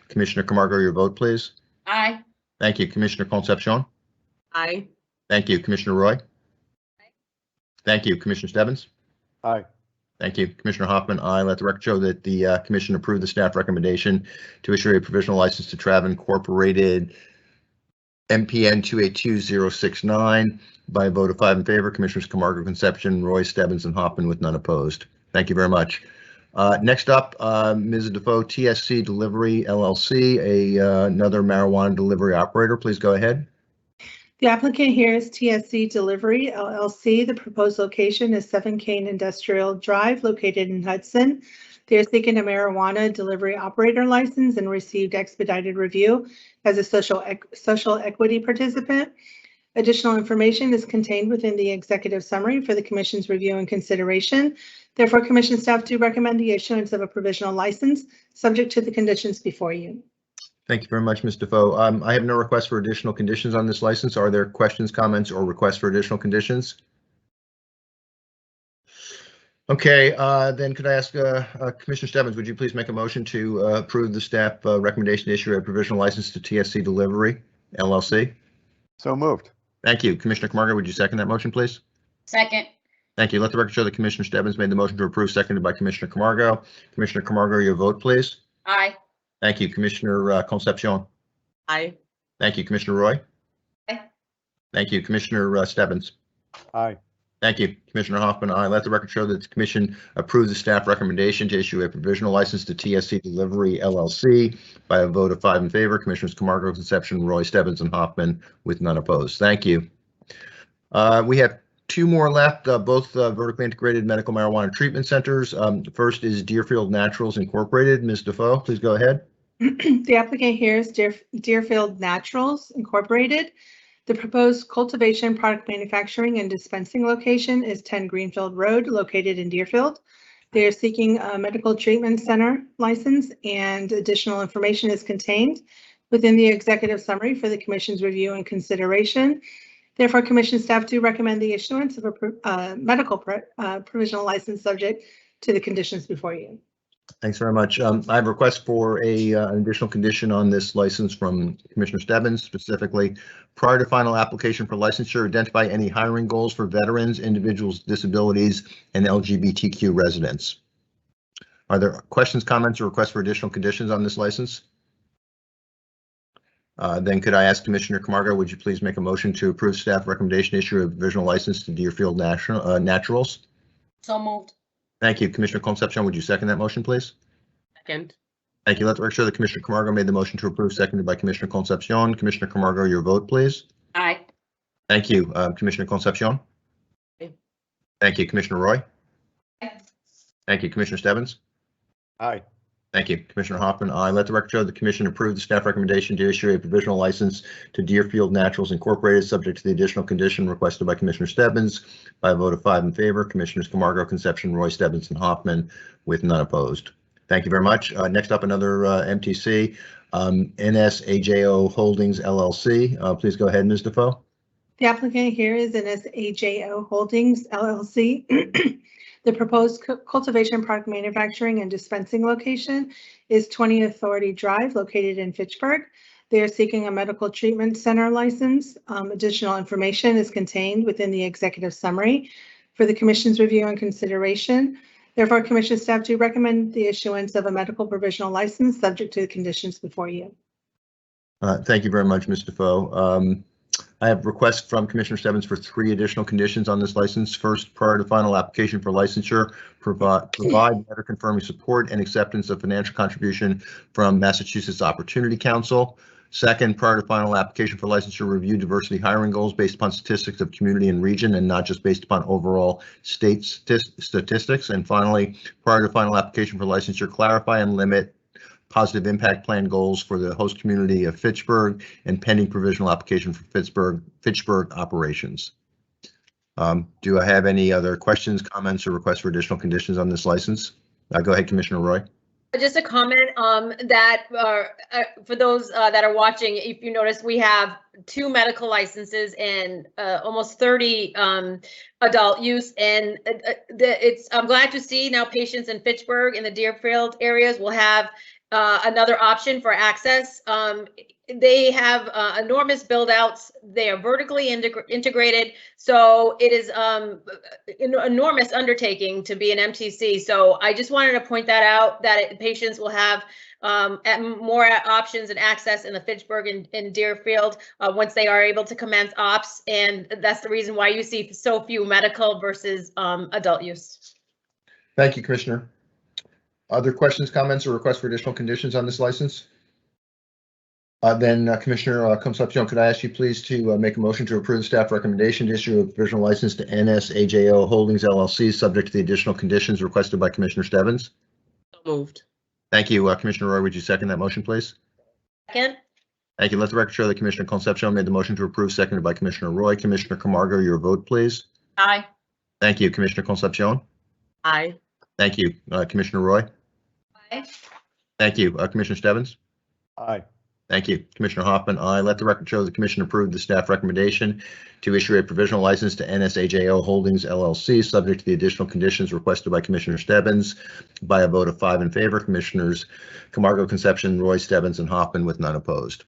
Commissioner Camargo, your vote, please. Aye. Thank you. Commissioner Concepcion. Aye. Thank you. Commissioner Roy. Thank you. Commissioner Stebbins. Aye. Thank you. Commissioner Hoffman, aye. Let the record show that the commission approved the staff recommendation to issue a provisional license to Trav Incorporated MPN 282069 by a vote of 5 in favor. Commissioners Camargo, Concepcion, Roy, Stebbins, and Hoffman with none opposed. Thank you very much. Next up, Ms. Defoe, TSC Delivery LLC, another marijuana delivery operator. Please go ahead. The applicant here is TSC Delivery LLC. The proposed location is 7 Kane Industrial Drive, located in Hudson. They are seeking a marijuana delivery operator license and received expedited review as a social equity participant. Additional information is contained within the executive summary for the commission's review and consideration. Therefore, commission staff do recommend the issuance of a provisional license subject to the conditions before you. Thank you very much, Ms. Defoe. I have no requests for additional conditions on this license. Are there questions, comments, or requests for additional conditions? Okay, then could I ask Commissioner Stebbins, would you please make a motion to approve the staff recommendation to issue a provisional license to TSC Delivery LLC? So moved. Thank you. Commissioner Camargo, would you second that motion, please? Second. Thank you. Let the record show that Commissioner Stebbins made the motion to approve, seconded by Commissioner Camargo. Commissioner Camargo, your vote, please. Aye. Thank you. Commissioner Concepcion. Aye. Thank you. Commissioner Roy. Aye. Thank you. Commissioner Stebbins. Aye. Thank you. Commissioner Hoffman, aye. Let the record show that the commission approves the staff recommendation to issue a provisional license to TSC Delivery LLC by a vote of 5 in favor. Commissioners Camargo, Concepcion, Roy, Stebbins, and Hoffman with none opposed. Thank you. We have 2 more left, both vertically integrated medical marijuana treatment centers. First is Deerfield Naturals Incorporated. Ms. Defoe, please go ahead. The applicant here is Deerfield Naturals Incorporated. The proposed cultivation, product manufacturing, and dispensing location is 10 Greenfield Road, located in Deerfield. They are seeking a medical treatment center license, and additional information is contained within the executive summary for the commission's review and consideration. Therefore, commission staff do recommend the issuance of a medical provisional license subject to the conditions before you. Thanks very much. I have a request for an additional condition on this license from Commissioner Stebbins, specifically prior to final application for licensure, identify any hiring goals for veterans, individuals with disabilities, and LGBTQ residents. Are there questions, comments, or requests for additional conditions on this license? Then could I ask Commissioner Camargo, would you please make a motion to approve staff recommendation issue a provisional license to Deerfield Naturals? So moved. Thank you. Commissioner Concepcion, would you second that motion, please? Second. Thank you. Let the record show that Commissioner Camargo made the motion to approve, seconded by Commissioner Concepcion. Commissioner Camargo, your vote, please. Aye. Thank you. Commissioner Concepcion. Aye. Thank you. Commissioner Roy. Aye. Thank you. Commissioner Stebbins. Aye. Thank you. Commissioner Hoffman, aye. Let the record show the commission approved the staff recommendation to issue a provisional license to Deerfield Naturals Incorporated, subject to the additional condition requested by Commissioner Stebbins by a vote of 5 in favor. Commissioners Camargo, Concepcion, Roy, Stebbins, and Hoffman with none opposed. Thank you very much. Next up, another MTC, NSAJO Holdings LLC. Please go ahead, Ms. Defoe. The applicant here is NSAJO Holdings LLC. The proposed cultivation, product manufacturing, and dispensing location is 20 Authority Drive, located in Fitchburg. They are seeking a medical treatment center license. Additional information is contained within the executive summary for the commission's review and consideration. Therefore, commission staff do recommend the issuance of a medical provisional license subject to the conditions before you. Thank you very much, Ms. Defoe. I have requests from Commissioner Stebbins for 3 additional conditions on this license. First, prior to final application for licensure, provide letter confirming support and acceptance of financial contribution from Massachusetts Opportunity Council. Second, prior to final application for licensure, review diversity hiring goals based upon statistics of community and region and not just based upon overall state statistics. And finally, prior to final application for licensure, clarify and limit positive impact plan goals for the host community of Fitchburg and pending provisional application for Fitchburg operations. Do I have any other questions, comments, or requests for additional conditions on this license? Go ahead, Commissioner Roy. Just a comment that for those that are watching, if you notice, we have 2 medical licenses and almost 30 adult use, and I'm glad to see now patients in Fitchburg and the Deerfield areas will have another option for access. They have enormous build outs. They are vertically integrated. So it is an enormous undertaking to be an MTC. So I just wanted to point that out, that patients will have more options and access in the Fitchburg and Deerfield once they are able to commence ops. And that's the reason why you see so few medical versus adult use. Thank you, Commissioner. Other questions, comments, or requests for additional conditions on this license? Then Commissioner Concepcion, could I ask you please to make a motion to approve the staff recommendation to issue a provisional license to NSAJO Holdings LLC, subject to the additional conditions requested by Commissioner Stebbins? So moved. Thank you. Commissioner Roy, would you second that motion, please? Second. Thank you. Let the record show that Commissioner Concepcion made the motion to approve, seconded by Commissioner Roy. Commissioner Camargo, your vote, please. Aye. Thank you. Commissioner Concepcion. Aye. Thank you. Commissioner Roy. Aye. Thank you. Commissioner Stebbins. Aye. Thank you. Commissioner Hoffman, aye. Let the record show the commission approved the staff recommendation to issue a provisional license to NSAJO Holdings LLC, subject to the additional conditions requested by Commissioner Stebbins by a vote of 5 in favor. Commissioners Camargo, Concepcion, Roy, Stebbins, and Hoffman with none opposed.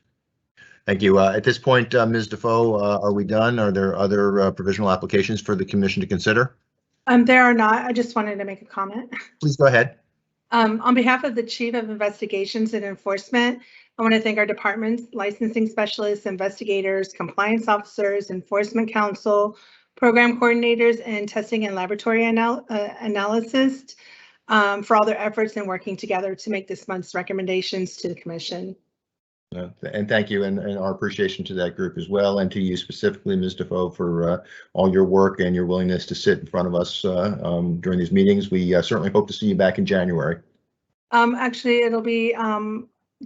Thank you. At this point, Ms. Defoe, are we done? Are there other provisional applications for the commission to consider? There are not. I just wanted to make a comment. Please go ahead. On behalf of the Chief of Investigations and Enforcement, I want to thank our departments, licensing specialists, investigators, compliance officers, enforcement counsel, program coordinators, and testing and laboratory analysts for all their efforts in working together to make this month's recommendations to the commission. And thank you, and our appreciation to that group as well, and to you specifically, Ms. Defoe, for all your work and your willingness to sit in front of us during these meetings. We certainly hope to see you back in January. Actually, it'll be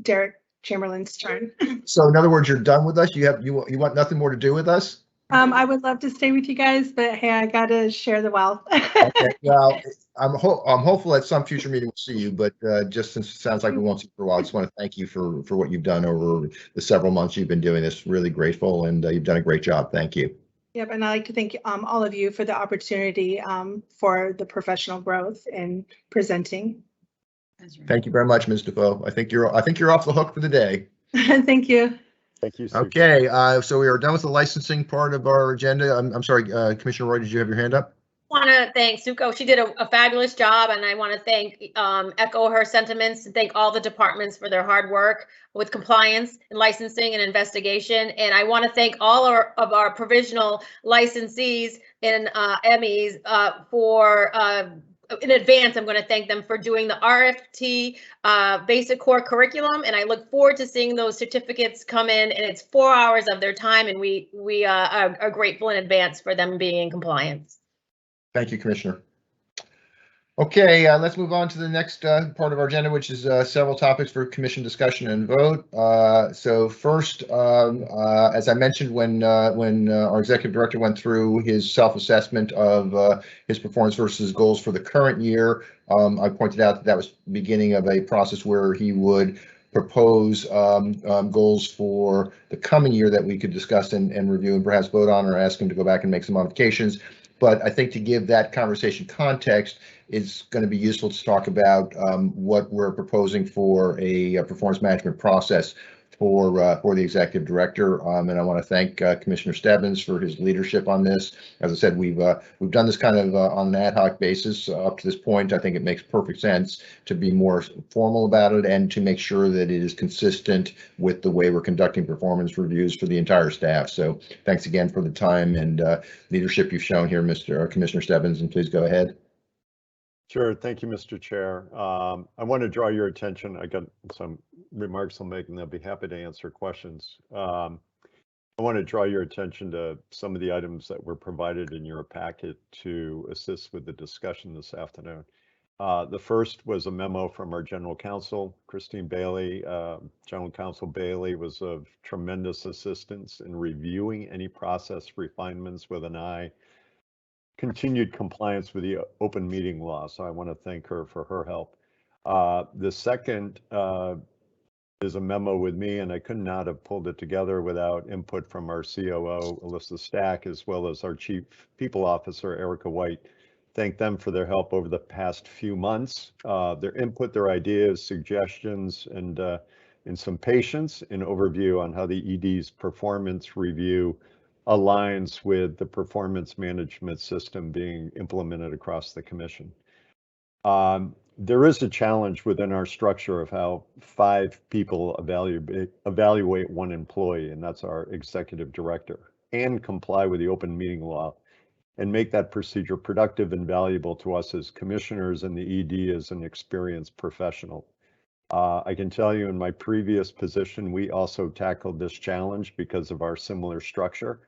Derek Chamberlain's turn. So in other words, you're done with us? You want nothing more to do with us? I would love to stay with you guys, but hey, I gotta share the wealth. Okay, well, I'm hopeful at some future meeting we'll see you, but just since it sounds like we won't see you for a while, I just want to thank you for what you've done over the several months you've been doing this. Really grateful, and you've done a great job. Thank you. Yep, and I'd like to thank all of you for the opportunity for the professional growth and presenting. Thank you very much, Ms. Defoe. I think you're off the hook for the day. Thank you. Thank you, Sue. Okay, so we are done with the licensing part of our agenda. I'm sorry, Commissioner Roy, did you have your hand up? I want to thank Suko. She did a fabulous job, and I want to thank, echo her sentiments, and thank all the departments for their hard work with compliance and licensing and investigation. And I want to thank all of our provisional licensees and MEs for in advance. I'm going to thank them for doing the RFT basic core curriculum, and I look forward to seeing those certificates come in. And it's 4 hours of their time, and we are grateful in advance for them being in compliance. Thank you, Commissioner. Okay, let's move on to the next part of our agenda, which is several topics for commission discussion and vote. So first, as I mentioned, when our executive director went through his self-assessment of his performance versus goals for the current year, I pointed out that was the beginning of a process where he would propose goals for the coming year that we could discuss and review and perhaps vote on, or ask him to go back and make some modifications. But I think to give that conversation context, it's going to be useful to talk about what we're proposing for a performance management process for the executive director, and I want to thank Commissioner Stebbins for his leadership on this. As I said, we've done this kind of on an ad hoc basis up to this point. I think it makes perfect sense to be more formal about it and to make sure that it is consistent with the way we're conducting performance reviews for the entire staff. So thanks again for the time and leadership you've shown here, Commissioner Stebbins, and please go ahead. Sure. Thank you, Mr. Chair. I want to draw your attention. I got some remarks I'll make, and I'll be happy to answer questions. I want to draw your attention to some of the items that were provided in your packet to assist with the discussion this afternoon. The first was a memo from our General Counsel, Christine Bailey. General Counsel Bailey was of tremendous assistance in reviewing any process refinements with an eye continued compliance with the open meeting law. So I want to thank her for her help. The second is a memo with me, and I could not have pulled it together without input from our COO, Alyssa Stack, as well as our Chief People Officer, Erica White. Thank them for their help over the past few months. Their input, their ideas, suggestions, and some patience and overview on how the ED's performance review aligns with the performance management system being implemented across the commission. There is a challenge within our structure of how 5 people evaluate one employee, and that's our executive director, and comply with the open meeting law and make that procedure productive and valuable to us as commissioners and the ED as an experienced professional. I can tell you in my previous position, we also tackled this challenge because of our similar structure.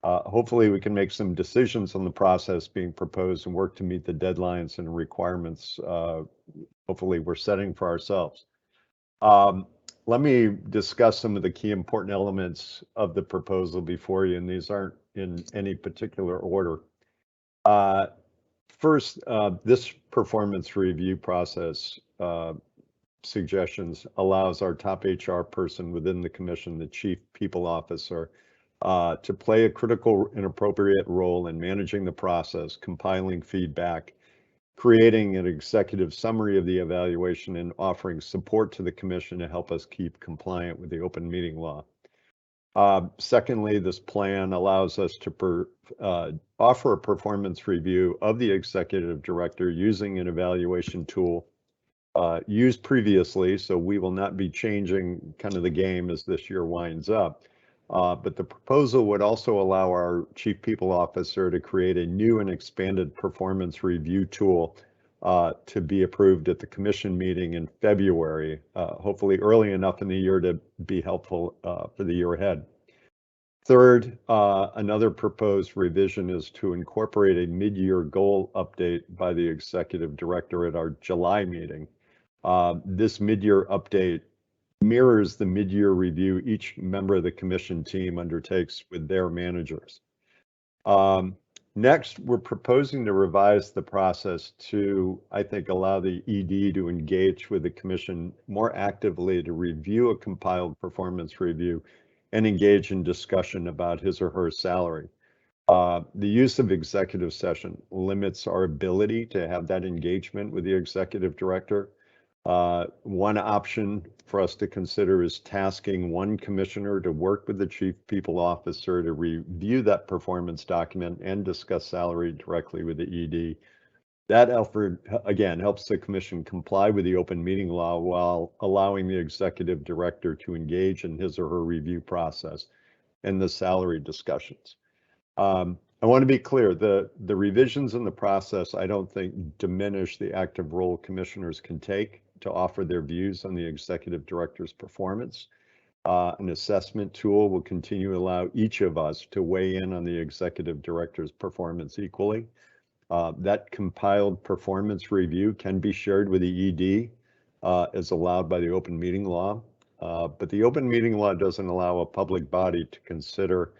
Hopefully we can make some decisions on the process being proposed and work to meet the deadlines and requirements hopefully we're setting for ourselves. Let me discuss some of the key important elements of the proposal before you, and these aren't in any particular order. First, this performance review process suggestions allows our top HR person within the commission, the Chief People Officer, to play a critical and appropriate role in managing the process, compiling feedback, creating an executive summary of the evaluation, and offering support to the commission to help us keep compliant with the open meeting law. Secondly, this plan allows us to offer a performance review of the executive director using an evaluation tool used previously, so we will not be changing kind of the game as this year winds up. But the proposal would also allow our Chief People Officer to create a new and expanded performance review tool to be approved at the commission meeting in February, hopefully early enough in the year to be helpful for the year ahead. Third, another proposed revision is to incorporate a mid-year goal update by the executive director at our July meeting. This mid-year update mirrors the mid-year review each member of the commission team undertakes with their managers. Next, we're proposing to revise the process to, I think, allow the ED to engage with the commission more actively to review a compiled performance review and engage in discussion about his or her salary. The use of executive session limits our ability to have that engagement with the executive director. One option for us to consider is tasking one commissioner to work with the Chief People Officer to review that performance document and discuss salary directly with the ED. That effort, again, helps the commission comply with the open meeting law while allowing the executive director to engage in his or her review process and the salary discussions. I want to be clear, the revisions in the process, I don't think diminish the active role commissioners can take to offer their views on the executive director's performance. An assessment tool will continue to allow each of us to weigh in on the executive director's performance equally. That compiled performance review can be shared with the ED as allowed by the open meeting law, but the open meeting law doesn't allow a public body to consider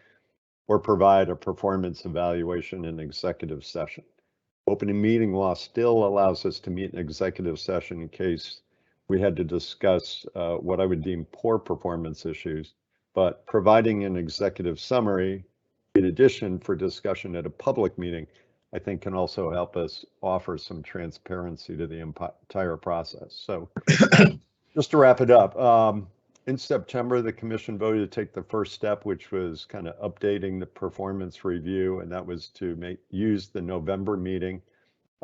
or provide a performance evaluation in executive session. Open meeting law still allows us to meet an executive session in case we had to discuss what I would deem poor performance issues, but providing an executive summary in addition for discussion at a public meeting, I think can also help us offer some transparency to the entire process. So just to wrap it up, In September, the commission voted to take the first step, which was kind of updating the performance review, and that was to use the November meeting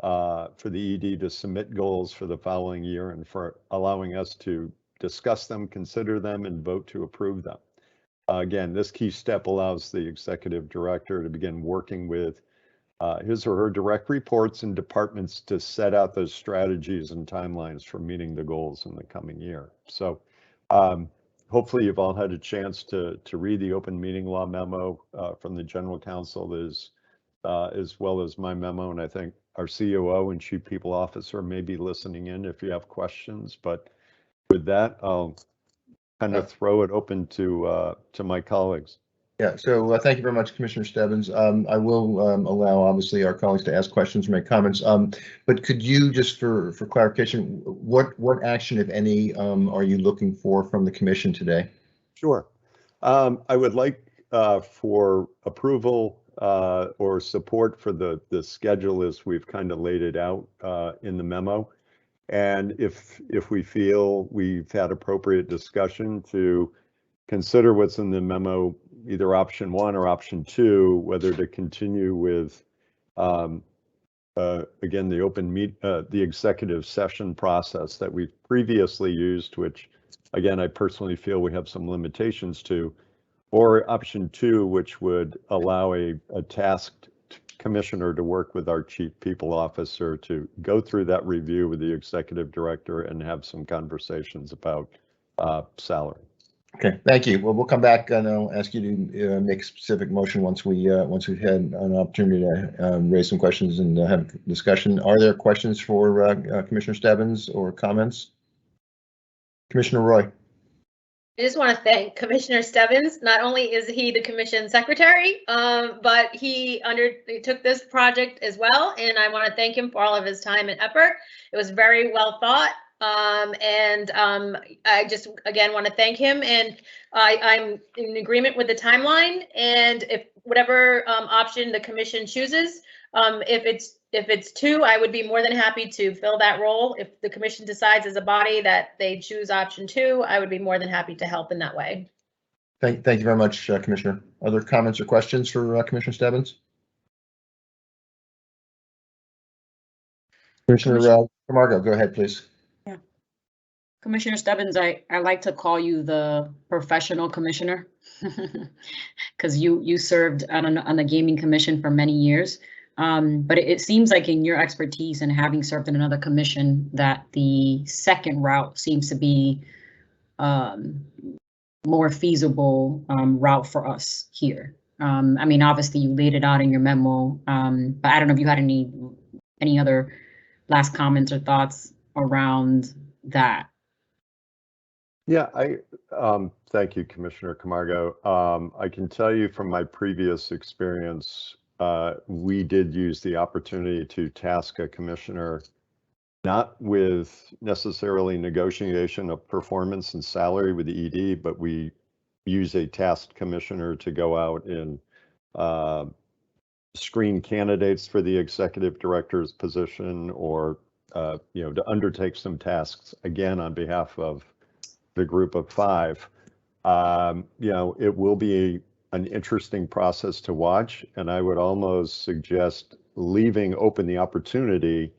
for the ED to submit goals for the following year and for allowing us to discuss them, consider them, and vote to approve them. Again, this key step allows the executive director to begin working with his or her direct reports and departments to set out those strategies and timelines for meeting the goals in the coming year. So hopefully you've all had a chance to read the open meeting law memo from the general counsel as well as my memo. And I think our COO and chief people officer may be listening in if you have questions. But with that, I'll kind of throw it open to my colleagues. Yeah, so thank you very much, Commissioner Stebbins. I will allow, obviously, our colleagues to ask questions or make comments. But could you, just for clarification, what action, if any, are you looking for from the commission today? Sure. I would like for approval or support for the schedule as we've kind of laid it out in the memo. And if we feel we've had appropriate discussion, to consider what's in the memo, either option 1 or option 2, whether to continue with again the executive session process that we've previously used, which again I personally feel we have some limitations to, or option 2, which would allow a tasked commissioner to work with our chief people officer to go through that review with the executive director and have some conversations about salary. Okay, thank you. Well, we'll come back and I'll ask you to make a specific motion once we've had an opportunity to raise some questions and have a discussion. Are there questions for Commissioner Stebbins or comments? Commissioner Roy. I just want to thank Commissioner Stebbins. Not only is he the commission secretary, but he undertook this project as well. And I want to thank him for all of his time and effort. It was very well thought. I just, again, want to thank him, and I'm in agreement with the timeline, and if whatever option the commission chooses, if it's 2, I would be more than happy to fill that role. If the commission decides as a body that they choose option 2, I would be more than happy to help in that way. Thank you very much, Commissioner. Other comments or questions for Commissioner Stebbins? Commissioner Camargo, go ahead, please. Commissioner Stebbins, I like to call you the professional commissioner because you served on the gaming commission for many years. But it seems like in your expertise and having served in another commission that the second route seems to be more feasible route for us here. I mean, obviously you laid it out in your memo, but I don't know if you had any other last comments or thoughts around that. Yeah, thank you, Commissioner Camargo. I can tell you from my previous experience, we did use the opportunity to task a commissioner, not with necessarily negotiation of performance and salary with the ED, but we use a tasked commissioner to go out and screen candidates for the executive director's position, or to undertake some tasks again on behalf of the group of 5. It will be an interesting process to watch, and I would almost suggest leaving open the opportunity,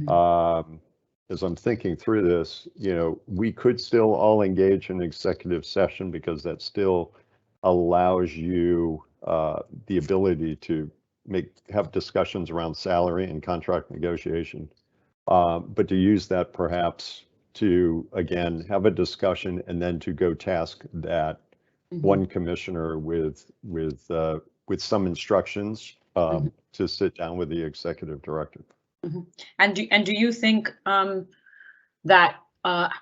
as I'm thinking through this, we could still all engage in executive session, because that still allows you the ability to have discussions around salary and contract negotiation, but to use that perhaps to, again, have a discussion and then to go task that one commissioner with some instructions to sit down with the executive director. And do you think that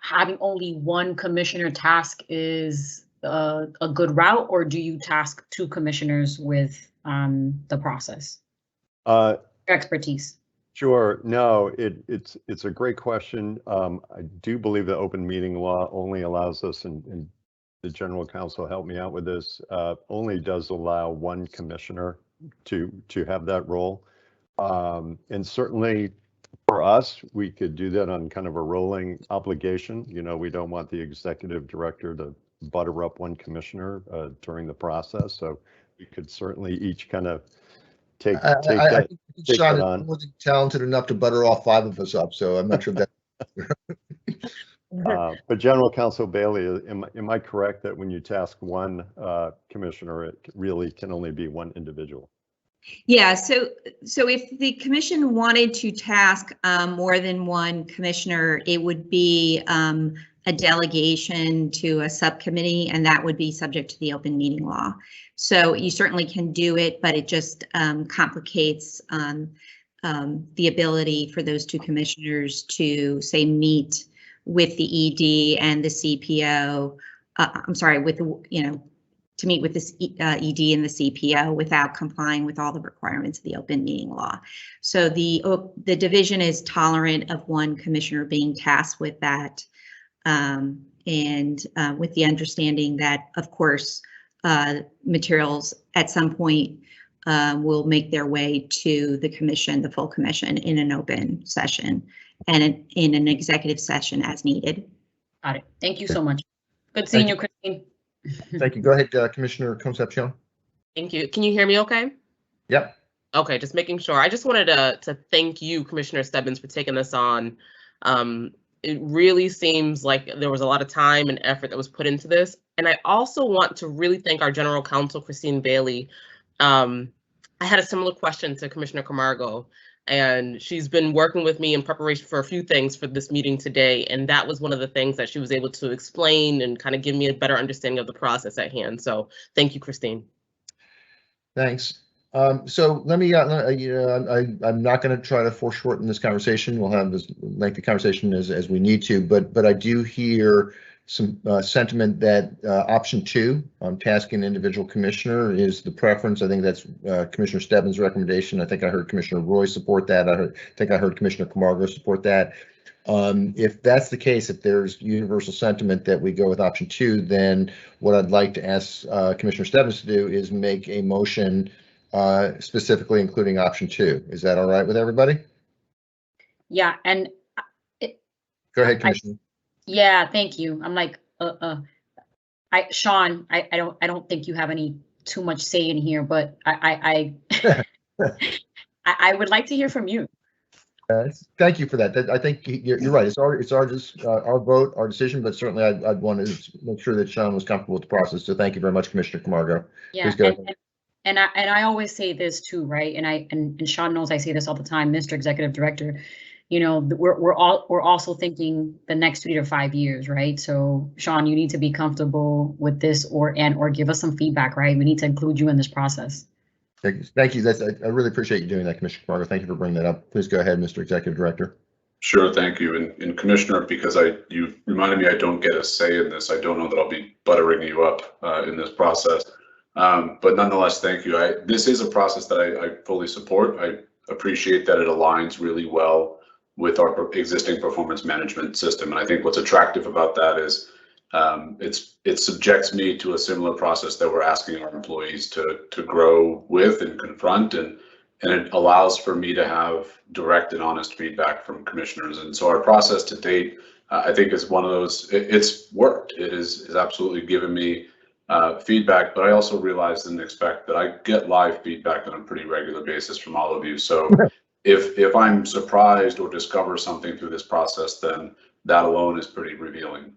having only one commissioner task is a good route, or do you task 2 commissioners with the process? Your expertise. Sure. No, it's a great question. I do believe the open meeting law only allows us, and the general counsel helped me out with this, only does allow one commissioner to have that role. And certainly For us, we could do that on kind of a rolling obligation. You know, we don't want the executive director to butter up one commissioner during the process. So we could certainly each kind of take I that. think take Sean that is on. more than talented enough to butter all 5 of us up, so I'm not sure that. But General Counsel Bailey, am I correct that when you task one commissioner, it really can only be one individual? Yeah, so if the commission wanted to task more than one commissioner, it would be a delegation to a subcommittee, and that would be subject to the open meeting law. So you certainly can do it, but it just complicates the ability for those 2 commissioners to, say, meet with the ED and the CPO. I'm sorry, with the, to meet with this ED and the CPO without complying with all the requirements of the open meeting law. So the division is tolerant of one commissioner being tasked with that, and with the understanding that, of course, materials at some point will make their way to the commission, the full commission, in an open session and in an executive session as needed. Got it. Thank you so much. Good seeing you, Christine. Thank you. Go ahead, Commissioner Concepcion. Thank you. Can you hear me okay? Yep. Okay, just making sure. I just wanted to thank you, Commissioner Stebbins, for taking this on. It really seems like there was a lot of time and effort that was put into this. And I also want to really thank our General Counsel, Christine Bailey. I had a similar question to Commissioner Camargo, and she's been working with me in preparation for a few things for this meeting today. And that was one of the things that she was able to explain and kind of give me a better understanding of the process at hand. So thank you, Christine. Thanks. So let me, I'm not going to try to foreshorten this conversation. We'll have this lengthy conversation as we need to, but I do hear some sentiment that option 2, tasking an individual commissioner, is the preference. I think that's Commissioner Stebbins' recommendation. I think I heard Commissioner Roy support that. I think I heard Commissioner Camargo support that. If that's the case, if there's universal sentiment that we go with option 2, then what I'd like to ask Commissioner Stebbins to do is make a motion specifically including option 2. Is that all right with everybody? Yeah, and go ahead, Commissioner. Yeah, thank you. I'm like, Sean, I don't think you have any too much say in here, but I would like to hear from you. Thank you for that. I think you're right. It's our vote, our decision, but certainly I'd want to make sure that Sean was comfortable with the process. So thank you very much, Commissioner Camargo. Yeah, please go ahead. And I always say this too, right? And Sean knows I say this all the time, Mr. Executive Director. You know, we're also thinking the next 3 to 5 years, right? So Sean, you need to be comfortable with this, or give us some feedback, right? We need to include you in this process. Thank you. I really appreciate you doing that, Commissioner Camargo. Thank you for bringing that up. Please go ahead, Mr. Executive Director. Sure, thank you. And Commissioner, because you reminded me I don't get a say in this, I don't know that I'll be buttering you up in this process. But nonetheless, thank you. This is a process that I fully support. I appreciate that it aligns really well with our existing performance management system. And I think what's attractive about that is it subjects me to a similar process that we're asking our employees to grow with and confront, and it allows for me to have direct and honest feedback from commissioners. And so our process to date, I think, is one of those, it's worked. It is absolutely given me feedback, but I also realize and expect that I get live feedback on a pretty regular basis from all of you. So if I'm surprised or discover something through this process, then that alone is pretty revealing.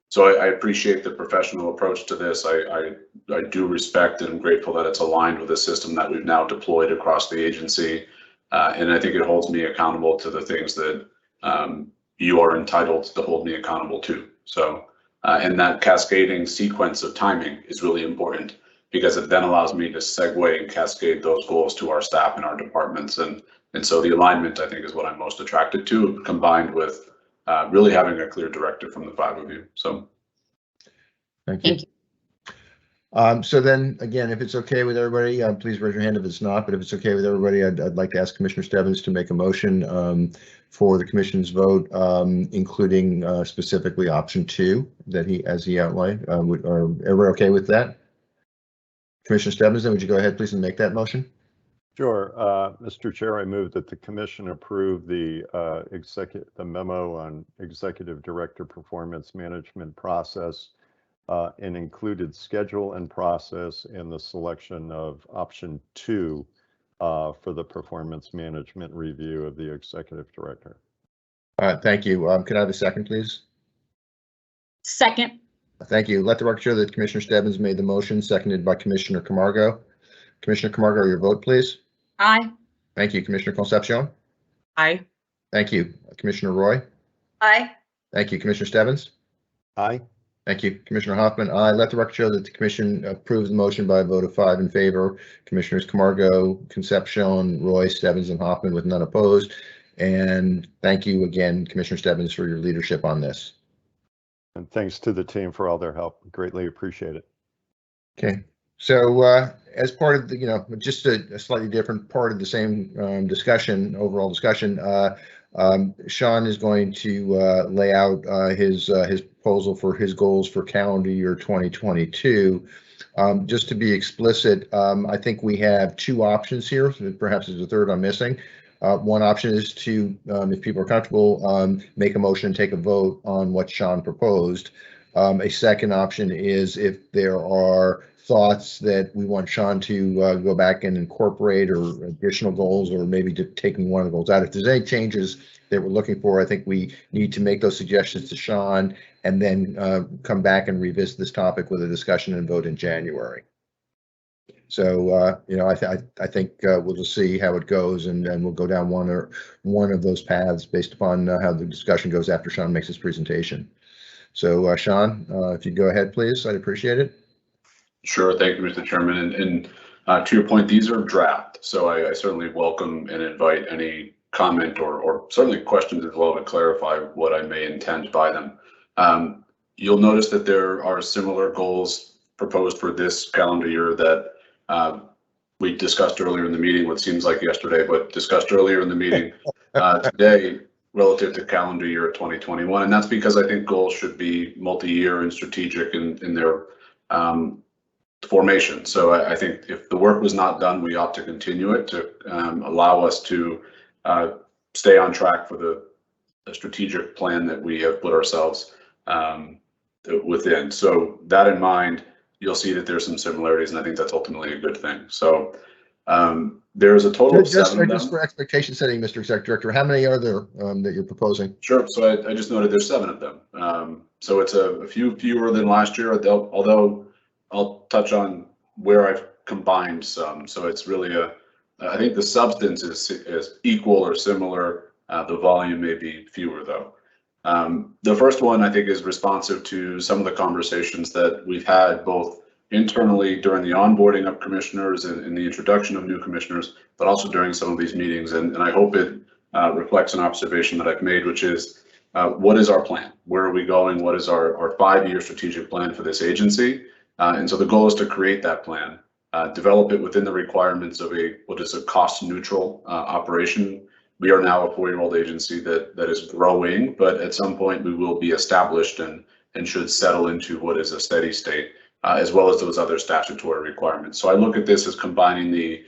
So I appreciate the professional approach to this. I do respect and I'm grateful that it's aligned with a system that we've now deployed across the agency. And I think it holds me accountable to the things that you are entitled to hold me accountable to. So, and that cascading sequence of timing is really important, because it then allows me to segue and cascade those goals to our staff and our departments. And so the alignment, I think, is what I'm most attracted to, combined with really having a clear directive from the 5 of you. So thank you. So then again, if it's okay with everybody, please raise your hand if it's not, but if it's okay with everybody, I'd like to ask Commissioner Stebbins to make a motion for the commission's vote, including specifically option 2 that as he outlined. Are everybody okay with that? Commissioner Stebbins, then would you go ahead, please, and make that motion? Sure. Mr. Chair, I move that the commission approve the memo on executive director performance management process and included schedule and process in the selection of option 2 for the performance management review of the executive director. Thank you. Can I have a second, please? Second. Thank you. Let the record show that Commissioner Stebbins made the motion, seconded by Commissioner Camargo. Commissioner Camargo, your vote, please. Aye. Thank you. Commissioner Concepcion. Aye. Thank you. Commissioner Roy. Aye. Thank you. Commissioner Stebbins. Aye. Thank you. Commissioner Hoffman. Aye. Let the record show that the commission approves the motion by a vote of 5 in favor. Commissioners Camargo, Concepcion, Roy, Stebbins, and Hoffman with none opposed. And thank you again, Commissioner Stebbins, for your leadership on this. And thanks to the team for all their help. Greatly appreciate it. Okay. So as part of the, just a slightly different part of the same discussion, overall discussion, Sean is going to lay out his proposal for his goals for calendar year 2022. Just to be explicit, I think we have 2 options here. Perhaps there's a third I'm missing. One option is to, if people are comfortable, make a motion and take a vote on what Sean proposed. A second option is if there are thoughts that we want Sean to go back and incorporate or additional goals, or maybe to taking one of the goals out. If there's any changes that we're looking for, I think we need to make those suggestions to Sean and then come back and revisit this topic with a discussion and vote in January. So, I think we'll just see how it goes, and then we'll go down one of those paths based upon how the discussion goes after Sean makes his presentation. So, Sean, if you go ahead, please, I'd appreciate it. Sure. Thank you, Mr. Chairman. And to your point, these are draft, so I certainly welcome and invite any comment or certainly questions as well to clarify what I may intend by them. You'll notice that there are similar goals proposed for this calendar year that we discussed earlier in the meeting, what seems like yesterday, but discussed earlier in the meeting today relative to calendar year 2021. And that's because I think goals should be multi-year and strategic in their formation. So I think if the work was not done, we ought to continue it to allow us to stay on track for the strategic plan that we have put ourselves within. So that in mind, you'll see that there's some similarities, and I think that's ultimately a good thing. So there's a total of 7 of them. Just for expectation setting, Mr. Executive Director, how many are there that you're proposing? Sure. So I just noted there's 7 of them. So it's a few fewer than last year, although I'll touch on where I've combined some. So it's really I think the substance is equal or similar. The volume may be fewer though. The first one I think is responsive to some of the conversations that we've had both internally during the onboarding of commissioners and in the introduction of new commissioners, but also during some of these meetings. And I hope it reflects an observation that I've made, which is what is our plan? Where are we going? What is our 5-year strategic plan for this agency? And so the goal is to create that plan, develop it within the requirements of what is a cost neutral operation. We are now a 4-year-old agency that is growing, but at some point we will be established and should settle into what is a steady state, as well as those other statutory requirements. So I look at this as combining the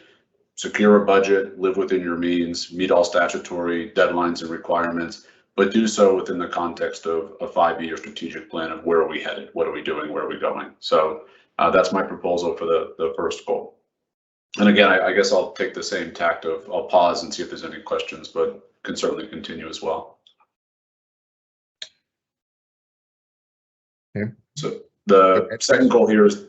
secure a budget, live within your means, meet all statutory deadlines and requirements, but do so within the context of a 5-year strategic plan of where are we headed, what are we doing, where are we going. So that's my proposal for the first goal. And again, I guess I'll take the same tact of I'll pause and see if there's any questions, but can certainly continue as well. Okay. So the second goal here is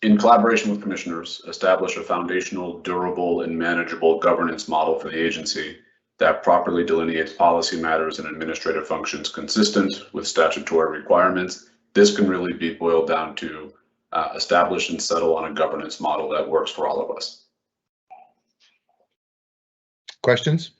in collaboration with commissioners, establish a foundational, durable, and manageable governance model for the agency that properly delineates policy matters and administrative functions consistent with statutory requirements. This can really be boiled down to establish and settle on a governance model that works for all of us. Questions?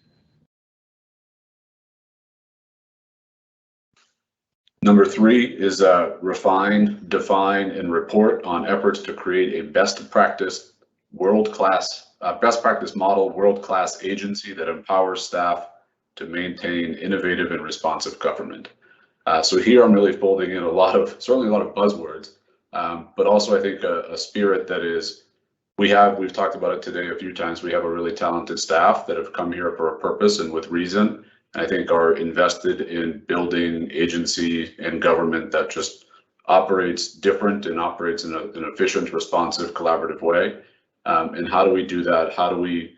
Number 3 is refine, define, and report on efforts to create a best practice model, world-class agency that empowers staff to maintain innovative and responsive government. So here I'm really folding in certainly a lot of buzzwords, but also I think a spirit that is we've talked about it today a few times. We have a really talented staff that have come here for a purpose and with reason. And I think are invested in building agency and government that just operates different and operates in an efficient, responsive, collaborative way. And how do we do that? How do we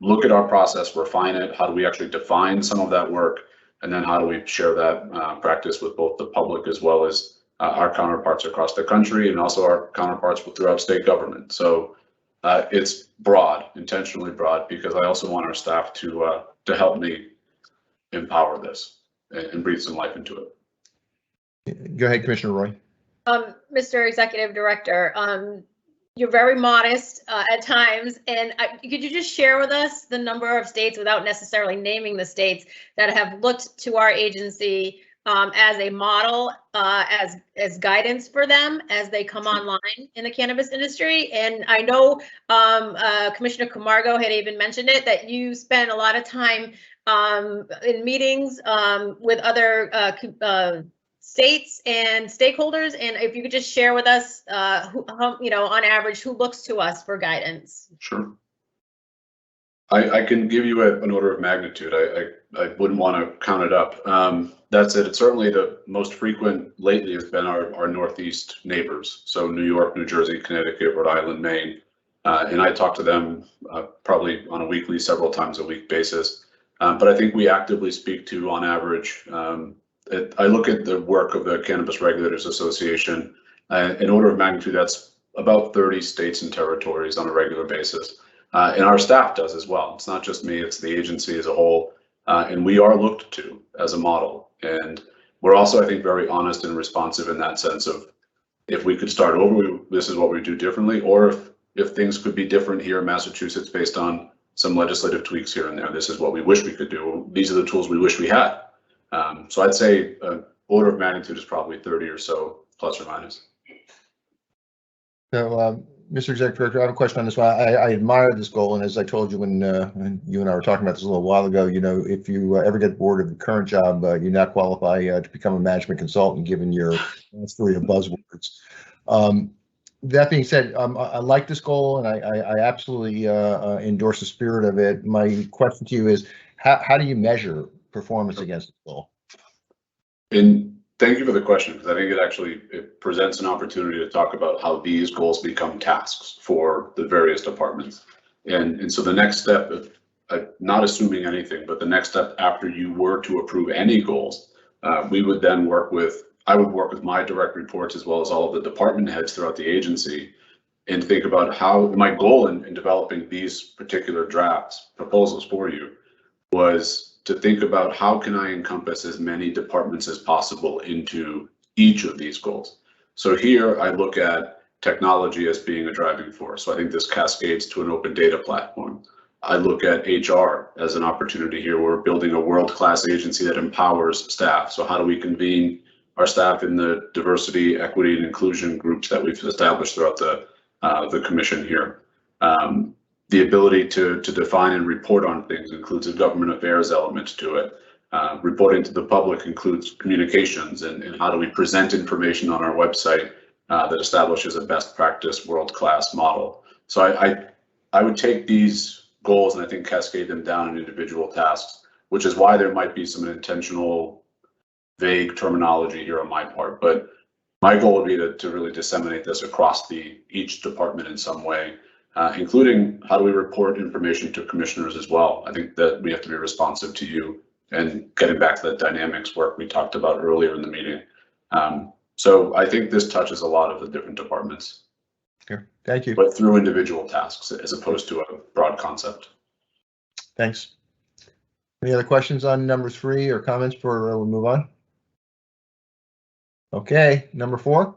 look at our process, refine it? How do we actually define some of that work? And then how do we share that practice with both the public as well as our counterparts across the country and also our counterparts throughout state government? So it's broad, intentionally broad, because I also want our staff to help me empower this and breathe some life into it. Go ahead, Commissioner Roy. Mr. Executive Director, you're very modest at times, and could you just share with us the number of states, without necessarily naming the states, that have looked to our agency as a model, as guidance for them as they come online in the cannabis industry? And I know Commissioner Camargo had even mentioned it, that you spend a lot of time in meetings with other states and stakeholders, and if you could just share with us, on average, who looks to us for guidance? Sure. I can give you an order of magnitude. I wouldn't want to count it up. That's it. It's certainly the most frequent lately has been our Northeast neighbors. So New York, New Jersey, Connecticut, Rhode Island, Maine. And I talk to them probably on a weekly, several times a week basis. But I think we actively speak to, on average, I look at the work of the Cannabis Regulators Association. In order of magnitude, that's about 30 states and territories on a regular basis. And our staff does as well. It's not just me, it's the agency as a whole. And we are looked to as a model. And we're also, I think, very honest and responsive in that sense of, if we could start over, this is what we do differently, or if things could be different here in Massachusetts based on some legislative tweaks here and there, this is what we wish we could do. These are the tools we wish we had. So I'd say order of magnitude is probably 30 or so, plus or minus. So, Mr. Executive Director, I have a question on this one. I admire this goal, and as I told you when you and I were talking about this a little while ago, if you ever get bored of the current job, you now qualify to become a management consultant, given your mastery of buzzwords. That being said, I like this goal, and I absolutely endorse the spirit of it. My question to you is, how do you measure performance against the goal? And thank you for the question, because I think it presents an opportunity to talk about how these goals become tasks for the various departments. And so the next step, not assuming anything, but the next step after you were to approve any goals, we would then I would work with my direct reports as well as all of the department heads throughout the agency and think about how my goal in developing these particular proposals for you was to think about how can I encompass as many departments as possible into each of these goals. So here I look at technology as being a driving force. So I think this cascades to an open data platform. I look at HR as an opportunity here. We're building a world-class agency that empowers staff. So how do we convene our staff in the diversity, equity, and inclusion groups that we've established throughout the commission here? The ability to define and report on things includes a government affairs element to it. Reporting to the public includes communications and how do we present information on our website that establishes a best practice world-class model. So I would take these goals and I think cascade them down in individual tasks, which is why there might be some intentional vague terminology here on my part. But my goal would be to really disseminate this across each department in some way. Including how do we report information to commissioners as well. I think that we have to be responsive to you and getting back to that dynamics work we talked about earlier in the meeting. So I think this touches a lot of the different departments. Sure. Thank you. But through individual tasks as opposed to a broad concept. Thanks. Any other questions on number 3 or comments before we move on? Okay, number 4.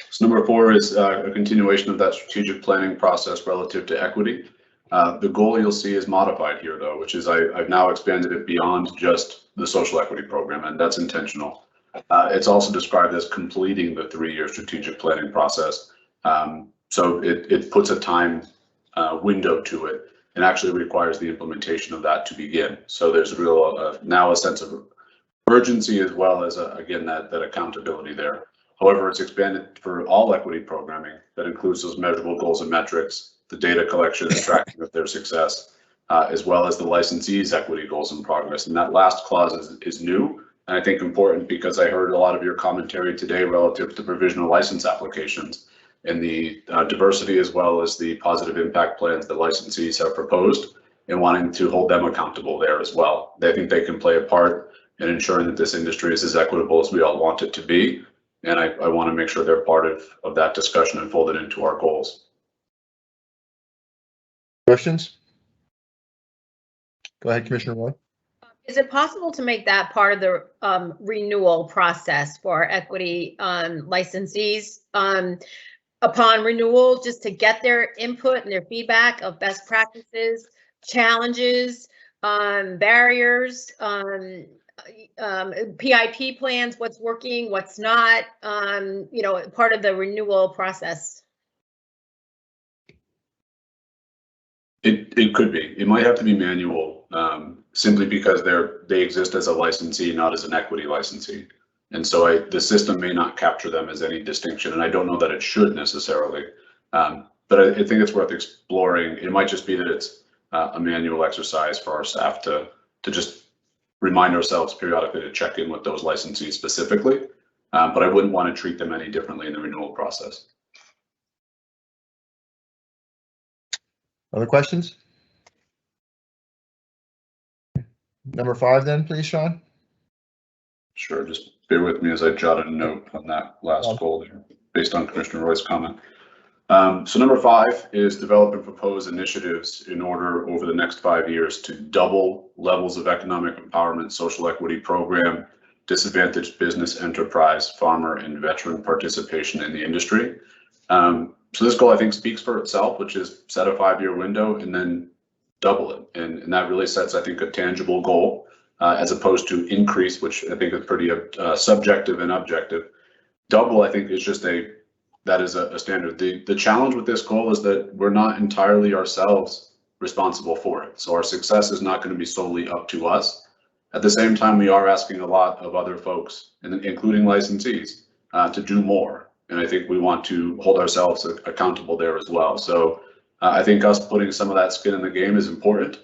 So number 4 is a continuation of that strategic planning process relative to equity. The goal you'll see is modified here though, which is I've now expanded it beyond just the social equity program, and that's intentional. It's also described as completing the 3-year strategic planning process. So it puts a time window to it and actually requires the implementation of that to begin. So there's now a sense of urgency as well as again that accountability there. However, it's expanded for all equity programming that includes those measurable goals and metrics, the data collection and tracking of their success, as well as the licensees' equity goals and progress. And that last clause is new, and I think important because I heard a lot of your commentary today relative to provisional license applications and the diversity as well as the positive impact plans that licensees have proposed and wanting to hold them accountable there as well. They think they can play a part in ensuring that this industry is as equitable as we all want it to be. And I want to make sure they're part of that discussion and fold it into our goals. Questions? Go ahead, Commissioner Roy. Is it possible to make that part of the renewal process for equity licensees upon renewal, just to get their input and their feedback of best practices, challenges, barriers, PIP plans, what's working, what's not, you know, part of the renewal process? It could be. It might have to be manual, simply because they exist as a licensee, not as an equity licensee. And so the system may not capture them as any distinction, and I don't know that it should necessarily. But I think it's worth exploring. It might just be that it's a manual exercise for our staff to just remind ourselves periodically to check in with those licensees specifically. But I wouldn't want to treat them any differently in the renewal process. Other questions? Number 5 then, please, Sean. Sure, just bear with me as I jotted a note on that last goal there, based on Commissioner Roy's comment. So number 5 is develop and propose initiatives in order over the next 5 years to double levels of economic empowerment, social equity program, disadvantaged business, enterprise, farmer, and veteran participation in the industry. So this goal, I think, speaks for itself, which is set a 5-year window and then double it. And that really sets, I think, a tangible goal as opposed to increase, which I think is pretty subjective and objective. Double, I think, is just that is a standard. The challenge with this goal is that we're not entirely ourselves responsible for it. So our success is not going to be solely up to us. At the same time, we are asking a lot of other folks, including licensees, to do more. And I think we want to hold ourselves accountable there as well. So I think us putting some of that skin in the game is important.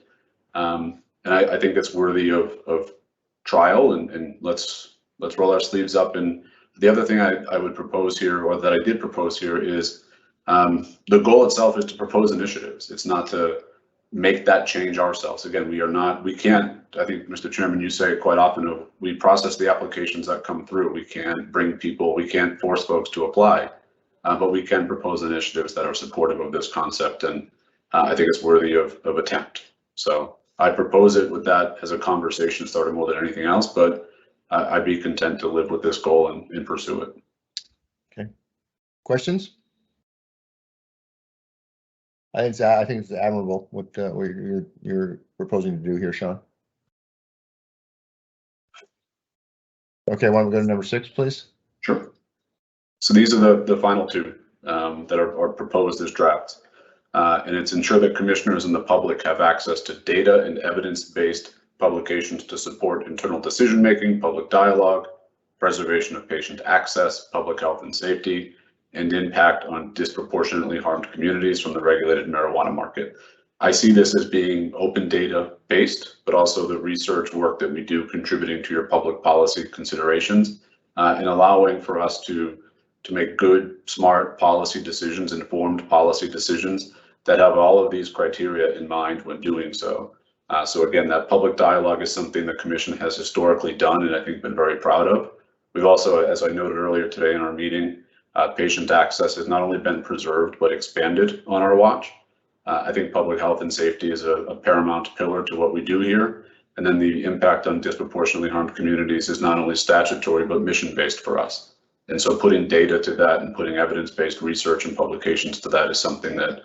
And I think it's worthy of trial, and let's roll our sleeves up. And the other thing I would propose here, or that I did propose here, is the goal itself is to propose initiatives. It's not to make that change ourselves. Again, we can't, I think, Mr. Chairman, you say it quite often, we process the applications that come through. We can't bring people, we can't force folks to apply, but we can propose initiatives that are supportive of this concept. And I think it's worthy of attempt. So I propose it with that as a conversation starter more than anything else, but I'd be content to live with this goal and pursue it. Okay. Questions? I think it's admirable what you're proposing to do here, Sean. Okay, why don't we go to number 6, please? Sure. So these are the final 2 that are proposed as drafts. And it's ensure that commissioners and the public have access to data and evidence-based publications to support internal decision-making, public dialogue, preservation of patient access, public health and safety, and impact on disproportionately harmed communities from the regulated marijuana market. I see this as being open data based, but also the research work that we do contributing to your public policy considerations and allowing for us to make good, smart policy decisions, informed policy decisions that have all of these criteria in mind when doing so. So again, that public dialogue is something the Commission has historically done and I think been very proud of. We've also, as I noted earlier today in our meeting, patient access has not only been preserved, but expanded on our watch. I think public health and safety is a paramount pillar to what we do here. And then the impact on disproportionately harmed communities is not only statutory, but mission-based for us. And so putting data to that and putting evidence-based research and publications to that is something that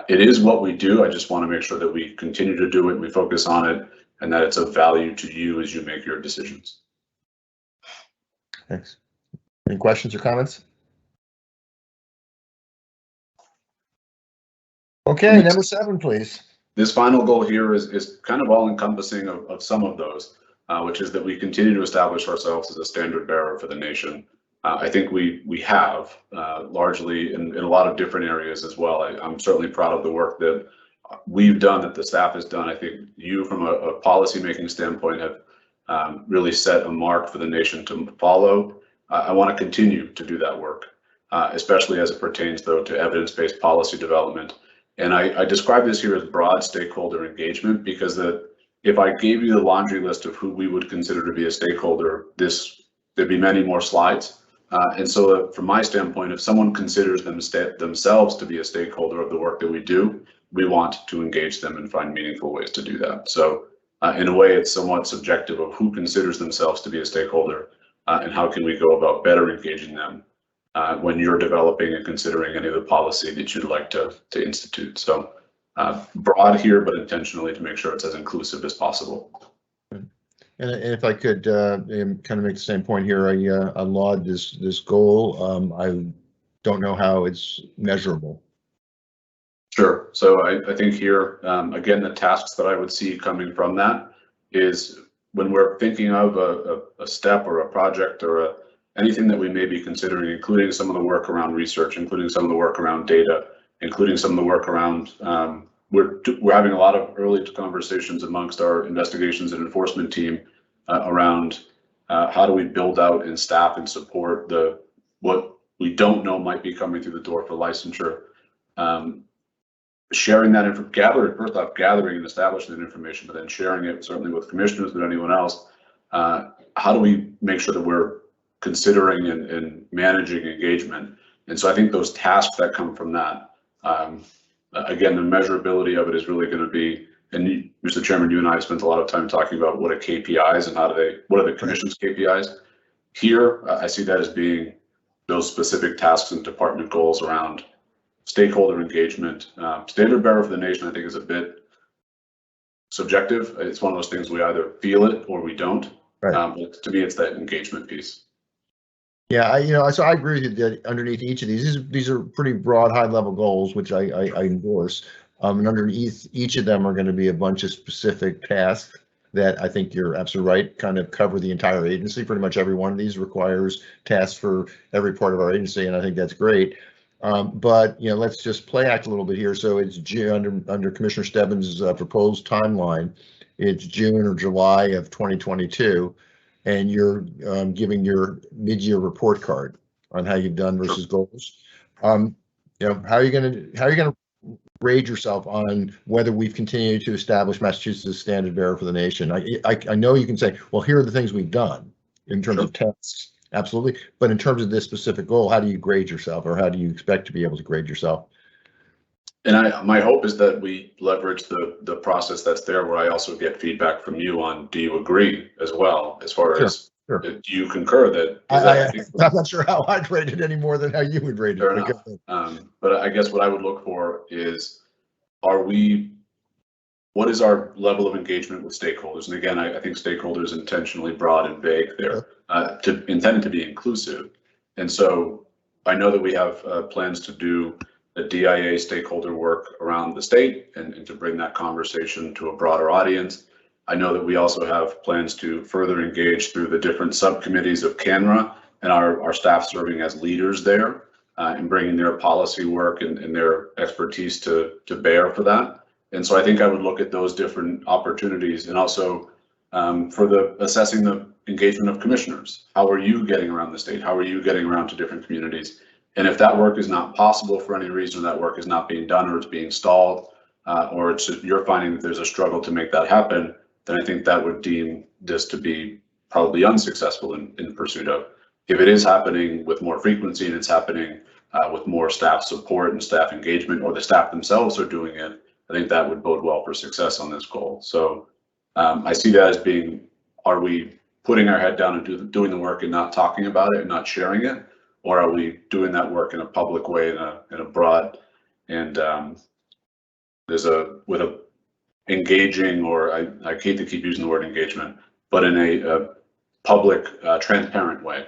it is what we do. I just want to make sure that we continue to do it, we focus on it, and that it's of value to you as you make your decisions. Thanks. Any questions or comments? Okay, number 7, please. This final goal here is kind of all encompassing of some of those, which is that we continue to establish ourselves as a standard bearer for the nation. I think we have largely in a lot of different areas as well. I'm certainly proud of the work that we've done, that the staff has done. I think you, from a policy-making standpoint, have really set a mark for the nation to follow. I want to continue to do that work, especially as it pertains, though, to evidence-based policy development. And I describe this here as broad stakeholder engagement, because if I gave you the laundry list of who we would consider to be a stakeholder, there'd be many more slides. And so from my standpoint, if someone considers themselves to be a stakeholder of the work that we do, we want to engage them and find meaningful ways to do that. So in a way, it's somewhat subjective of who considers themselves to be a stakeholder, and how can we go about better engaging them when you're developing and considering any of the policy that you'd like to institute. So broad here, but intentionally to make sure it's as inclusive as possible. And if I could kind of make the same point here, I laud this goal. I don't know how it's measurable. Sure. So I think here, again, the tasks that I would see coming from that is when we're thinking of a step or a project or anything that we may be considering, including some of the work around research, including some of the work around data, including some of the work around, we're having a lot of early conversations amongst our investigations and enforcement team around how do we build out and staff and support what we don't know might be coming through the door for licensure. Sharing that gathering and establishing that information, but then sharing it certainly with commissioners, but anyone else. How do we make sure that we're considering and managing engagement? And so I think those tasks that come from that, again, the measurability of it is really going to be, and Mr. Chairman, you and I have spent a lot of time talking about what are KPIs and what are the commission's KPIs. Here, I see that as being those specific tasks and department goals around stakeholder engagement. Standard bearer for the nation, I think, is a bit subjective. It's one of those things we either feel it or we don't. Right. But to me, it's that engagement piece. Yeah, so I agree with you that underneath each of these are pretty broad, high-level goals, which I endorse. And underneath each of them are going to be a bunch of specific tasks that I think you're absolutely right, kind of cover the entire agency. Pretty much every one of these requires tasks for every part of our agency, and I think that's great. But let's just play act a little bit here. So it's June under Commissioner Stebbins' proposed timeline. It's June or July of 2022, and you're giving your mid-year report card on how you've done versus goals. How are you going to grade yourself on whether we've continued to establish Massachusetts as standard bearer for the nation? I know you can say, well, here are the things we've done in terms of tasks. Absolutely. But in terms of this specific goal, how do you grade yourself, or how do you expect to be able to grade yourself? And my hope is that we leverage the process that's there, where I also get feedback from you on, do you agree as well, as far as, do you concur that? I'm not sure how I'd rate it any more than how you would rate it. But I guess what I would look for is, what is our level of engagement with stakeholders? And again, I think stakeholders intentionally broad and vague there, intended to be inclusive. And so I know that we have plans to do the DIA stakeholder work around the state and to bring that conversation to a broader audience. I know that we also have plans to further engage through the different subcommittees of CANRA and our staff serving as leaders there, and bringing their policy work and their expertise to bear for that. And so I think I would look at those different opportunities, and also for assessing the engagement of commissioners. How are you getting around the state? How are you getting around to different communities? And if that work is not possible for any reason, that work is not being done, or it's being stalled, or you're finding that there's a struggle to make that happen, then I think that would deem this to be probably unsuccessful in pursuit of. If it is happening with more frequency, and it's happening with more staff support and staff engagement, or the staff themselves are doing it, I think that would bode well for success on this goal. So I see that as being, are we putting our head down and doing the work and not talking about it and not sharing it? Or are we doing that work in a public way, in a broad, and with a engaging, or I hate to keep using the word engagement, but in a public, transparent way.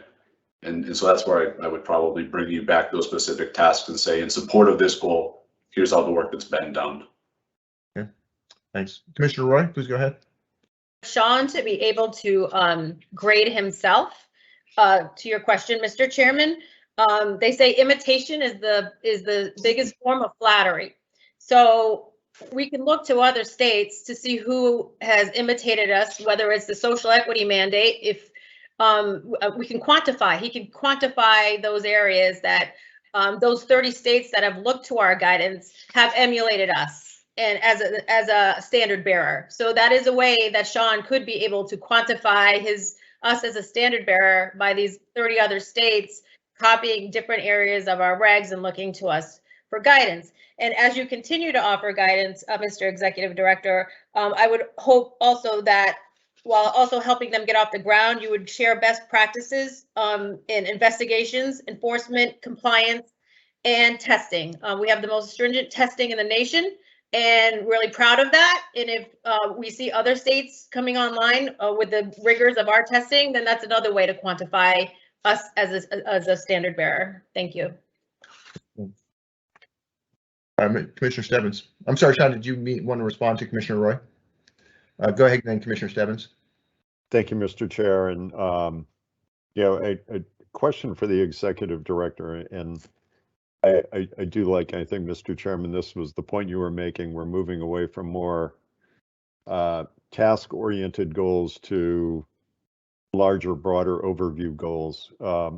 And so that's where I would probably bring you back those specific tasks and say, in support of this goal, here's all the work that's been done. Okay, thanks. Commissioner Roy, please go ahead. Sean to be able to grade himself to your question, Mr. Chairman, they say imitation is the biggest form of flattery. So we can look to other states to see who has imitated us, whether it's the social equity mandate. If we can quantify, he can quantify those areas that those 30 states that have looked to our guidance have emulated us and as a standard bearer. So that is a way that Sean could be able to quantify us as a standard bearer by these 30 other states copying different areas of our regs and looking to us for guidance. And as you continue to offer guidance, Mr. Executive Director, I would hope also that while also helping them get off the ground, you would share best practices in investigations, enforcement, compliance, and testing. We have the most stringent testing in the nation, and really proud of that. And if we see other states coming online with the rigors of our testing, then that's another way to quantify us as a standard bearer. Thank you. Commissioner Stebbins. I'm sorry, Sean, did you want to respond to Commissioner Roy? Go ahead then, Commissioner Stebbins. Thank you, Mr. Chair. And a question for the executive director. And I do like, I think, Mr. Chairman, this was the point you were making. We're moving away from more task-oriented goals to larger, broader overview goals.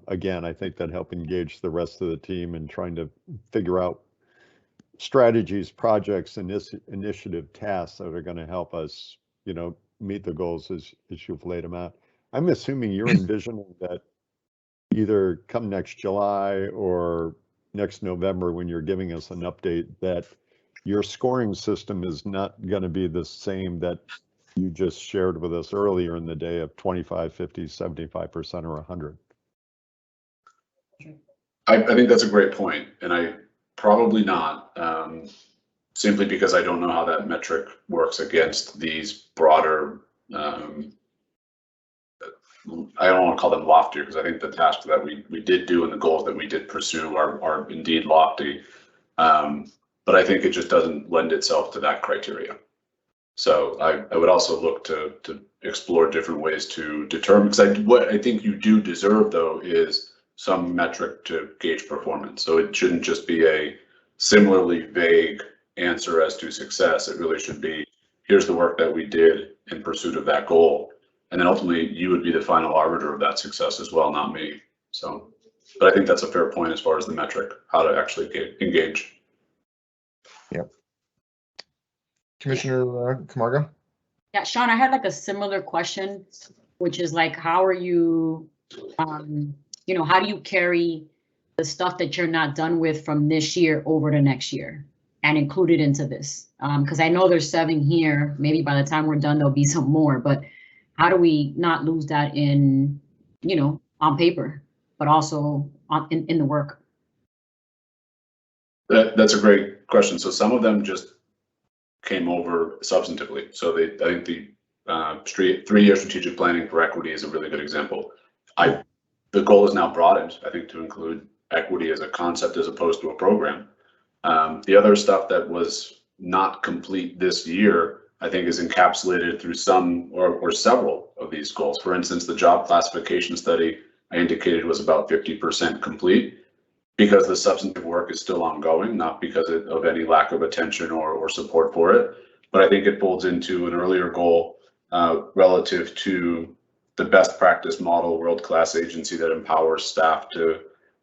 Again, I think that help engage the rest of the team in trying to figure out strategies, projects, and initiative tasks that are going to help us, meet the goals as you've laid them out. I'm assuming you're envisioning that either come next July or next November, when you're giving us an update, that your scoring system is not going to be the same that you just shared with us earlier in the day of 25, 50, 75%, or 100. I think that's a great point, and I probably not, simply because I don't know how that metric works against these broader, I don't want to call them loftier, because I think the tasks that we did do and the goals that we did pursue are indeed lofty. But I think it just doesn't lend itself to that criteria. So I would also look to explore different ways to determine, because what I think you do deserve, though, is some metric to gauge performance. So it shouldn't just be a similarly vague answer as to success. It really should be, here's the work that we did in pursuit of that goal. And then ultimately you would be the final arbiter of that success as well, not me. So, but I think that's a fair point as far as the metric, how to actually engage. Yeah. Commissioner Camargo? Yeah, Sean, I had like a similar question, which is like, how are you, how do you carry the stuff that you're not done with from this year over to next year and include it into this? Because I know there's 7 here. Maybe by the time we're done, there'll be some more. But how do we not lose that in, on paper, but also in the work? That's a great question. So some of them just came over substantively. So I think the 3-year strategic planning for equity is a really good example. The goal is now broadened, I think, to include equity as a concept as opposed to a program. The other stuff that was not complete this year, I think, is encapsulated through some or several of these goals. For instance, the job classification study I indicated was about 50% complete, because the substantive work is still ongoing, not because of any lack of attention or support for it. But I think it folds into an earlier goal relative to the best practice model, world-class agency that empowers staff to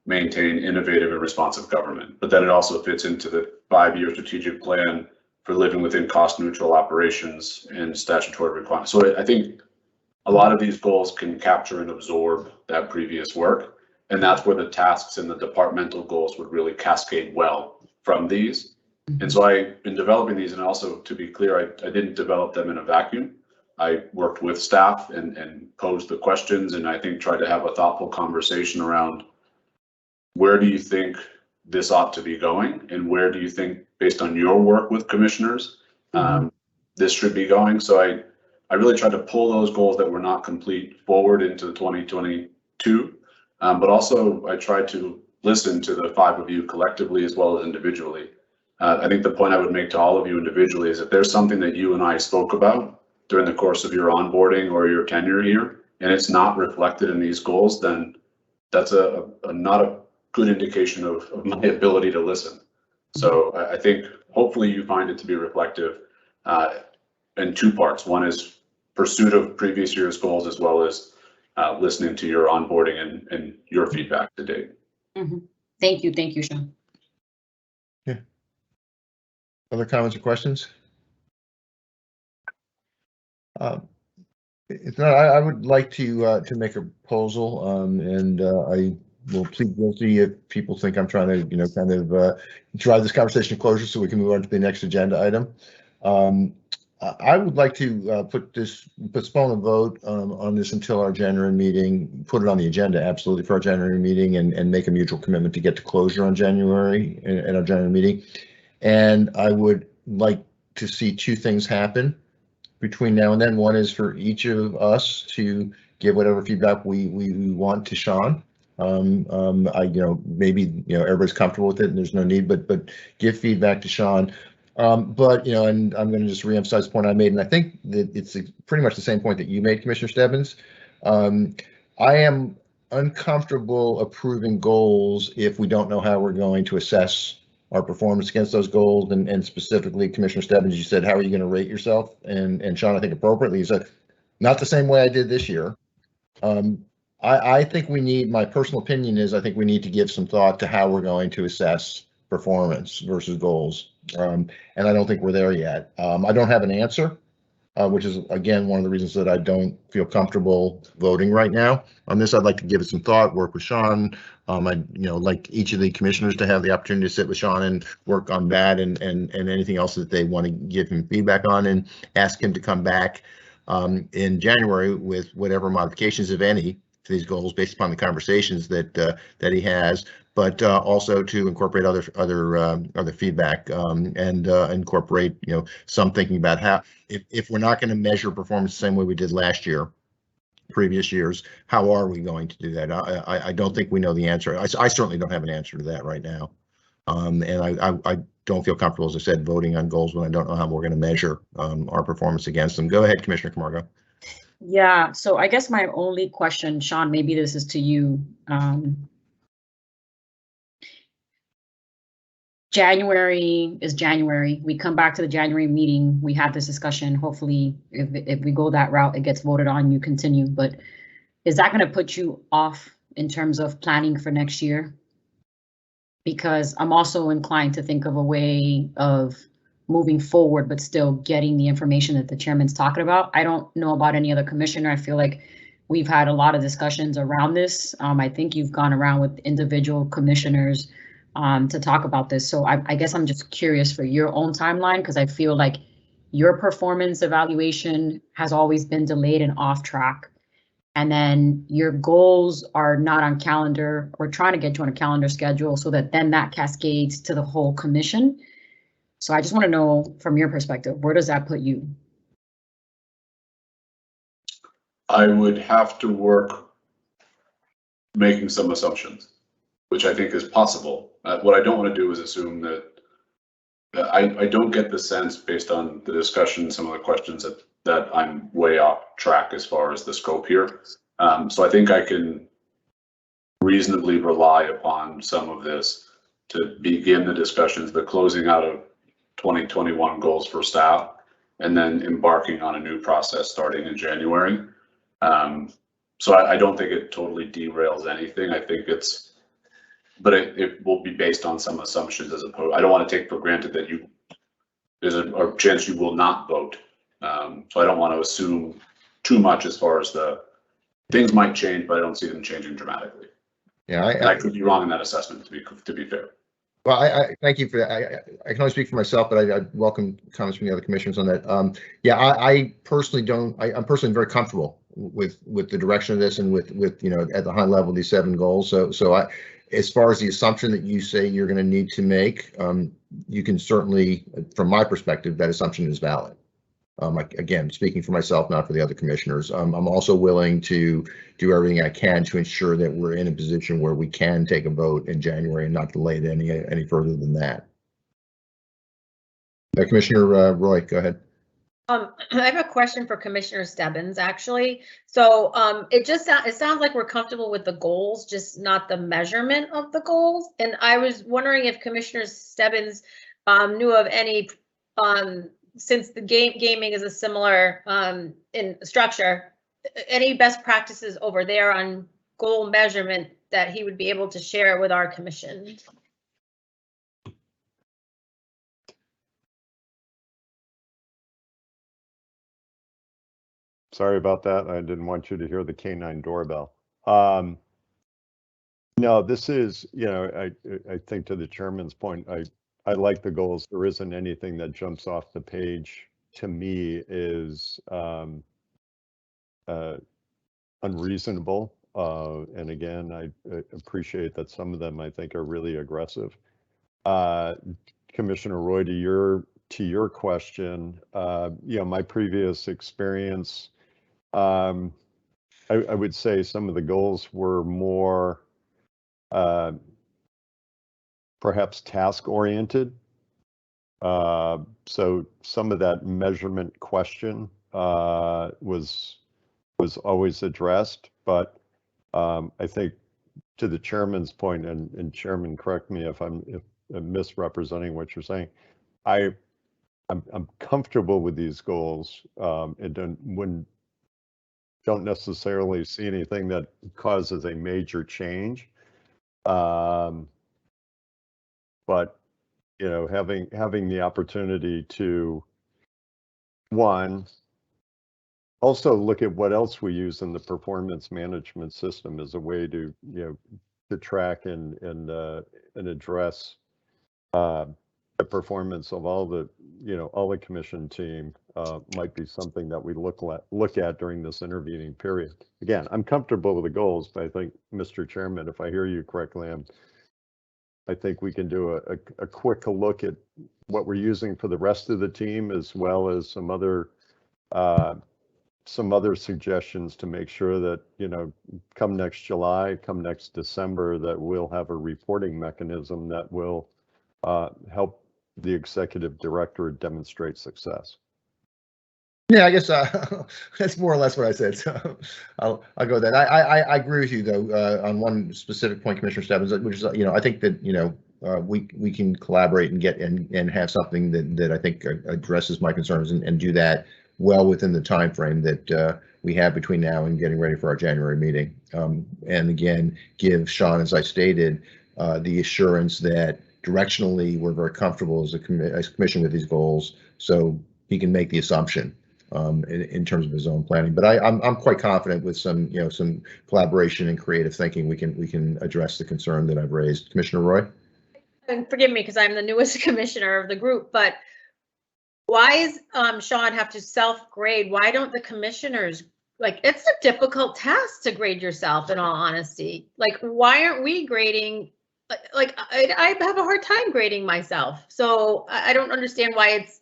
maintain innovative and responsive government. But then it also fits into the 5-year strategic plan for living within cost-neutral operations and statutory requirements. So I think a lot of these goals can capture and absorb that previous work. And that's where the tasks and the departmental goals would really cascade well from these. And so in developing these, and also to be clear, I didn't develop them in a vacuum. I worked with staff and posed the questions, and I think tried to have a thoughtful conversation around, where do you think this ought to be going? And where do you think, based on your work with commissioners, this should be going? So I really tried to pull those goals that were not complete forward into 2022. But also I tried to listen to the 5 of you collectively as well as individually. I think the point I would make to all of you individually is, if there's something that you and I spoke about during the course of your onboarding or your tenure here, and it's not reflected in these goals, then that's not a good indication of my ability to listen. So I think hopefully you find it to be reflective in two parts. One is pursuit of previous year's goals, as well as listening to your onboarding and your feedback to date. Mm-hmm. Thank you, Sean. Yeah. Other comments or questions? If not, I would like to make a proposal, and I will plead guilty if people think I'm trying to, kind of drive this conversation closer so we can move on to the next agenda item. I would like to postpone a vote on this until our January meeting, put it on the agenda absolutely for our January meeting, and make a mutual commitment to get to closure on January at our January meeting. And I would like to see two things happen between now and then. One is for each of us to give whatever feedback we want to Sean. Maybe everybody's comfortable with it and there's no need, but give feedback to Sean. But and I'm going to just reemphasize the point I made, and I think that it's pretty much the same point that you made, Commissioner Stebbins. I am uncomfortable approving goals if we don't know how we're going to assess our performance against those goals, and specifically, Commissioner Stebbins, you said, how are you going to rate yourself? And Sean, I think appropriately, you said, not the same way I did this year. I think we need, my personal opinion is, I think we need to give some thought to how we're going to assess performance versus goals. And I don't think we're there yet. I don't have an answer, which is, again, one of the reasons that I don't feel comfortable voting right now on this. I'd like to give it some thought, work with Sean. I'd like each of the commissioners to have the opportunity to sit with Sean and work on that and anything else that they want to give him feedback on, and ask him to come back in January with whatever modifications, if any, to these goals based upon the conversations that he has, but also to incorporate other feedback and incorporate some thinking about how, if we're not going to measure performance the same way we did last year, previous years, how are we going to do that? I don't think we know the answer. I certainly don't have an answer to that right now, and I don't feel comfortable, as I said, voting on goals when I don't know how we're going to measure our performance against them. Go ahead, Commissioner Camargo. Yeah, so I guess my only question, Sean, maybe this is to you. January is January. We come back to the January meeting. We have this discussion. Hopefully, if we go that route, it gets voted on, you continue. But is that going to put you off in terms of planning for next year? Because I'm also inclined to think of a way of moving forward, but still getting the information that the chairman's talking about. I don't know about any other commissioner. I feel like we've had a lot of discussions around this. I think you've gone around with individual commissioners to talk about this. So I guess I'm just curious for your own timeline, because I feel like your performance evaluation has always been delayed and off track. And then your goals are not on calendar, or trying to get you on a calendar schedule, so that then that cascades to the whole commission. So I just want to know from your perspective, where does that put you? I would have to work making some assumptions, which I think is possible. What I don't want to do is assume that I don't get the sense, based on the discussion, some of the questions, that I'm way off track as far as the scope here. So I think I can reasonably rely upon some of this to begin the discussions, the closing out of 2021 goals for staff, and then embarking on a new process starting in January. So I don't think it totally derails anything. I think but it will be based on some assumptions, as opposed, I don't want to take for granted that there's a chance you will not vote. So I don't want to assume too much as far as things might change, but I don't see them changing dramatically. Yeah, I could be wrong in that assessment, to be fair. Well, I thank you for that. I can only speak for myself, but I welcome comments from the other commissioners on that. Yeah, I personally don't. I'm personally very comfortable with the direction of this, and with at the high level, these 7 goals. So as far as the assumption that you say you're going to need to make, you can certainly, from my perspective, that assumption is valid. Again, speaking for myself, not for the other commissioners. I'm also willing to do everything I can to ensure that we're in a position where we can take a vote in January and not delay it any further than that. Commissioner Roy, go ahead. I have a question for Commissioner Stebbins, actually. So it sounds like we're comfortable with the goals, just not the measurement of the goals. And I was wondering if Commissioner Stebbins knew of any, since the gaming is a similar in structure, any best practices over there on goal measurement that he would be able to share with our commission. Sorry about that. I didn't want you to hear the canine doorbell. No, this is, you know, I think to the chairman's point, I like the goals. There isn't anything that jumps off the page to me is unreasonable. And again, I appreciate that some of them I think are really aggressive. Commissioner Roy, to your question, you know, my previous experience, I would say some of the goals were more perhaps task oriented. So some of that measurement question was always addressed, but I think to the chairman's point, and Chairman, correct me if I'm misrepresenting what you're saying, I'm comfortable with these goals and don't necessarily see anything that causes a major change. But you know, having the opportunity to also look at what else we use in the performance management system as a way to, you know, to track and address the performance of all the, you know, all the commission team might be something that we look at during this intervening period. Again, I'm comfortable with the goals, but I think, Mr. Chairman, if I hear you correctly, I think we can do a quick look at what we're using for the rest of the team, as well as some other suggestions to make sure that, you know, come next July, come next December, that we'll have a reporting mechanism that will help the executive director demonstrate success. Yeah, I guess that's more or less what I said. So I'll go with that. I agree with you though on one specific point, Commissioner Stebbins, which is, you know, I think that, you know, we can collaborate and get and have something that I think addresses my concerns and do that well within the time frame that we have between now and getting ready for our January meeting. And again, give Sean, as I stated, the assurance that directionally we're very comfortable as a commission with these goals, so he can make the assumption in terms of his own planning. But I'm quite confident with some, you know, some collaboration and creative thinking, we can address the concern that I've raised. Commissioner Roy? And forgive me because I'm the newest commissioner of the group, but why is Sean have to self-grade? Why don't the commissioners, like, it's a difficult task to grade yourself, in all honesty. Like, why aren't we grading? Like, I have a hard time grading myself, so I don't understand why it's,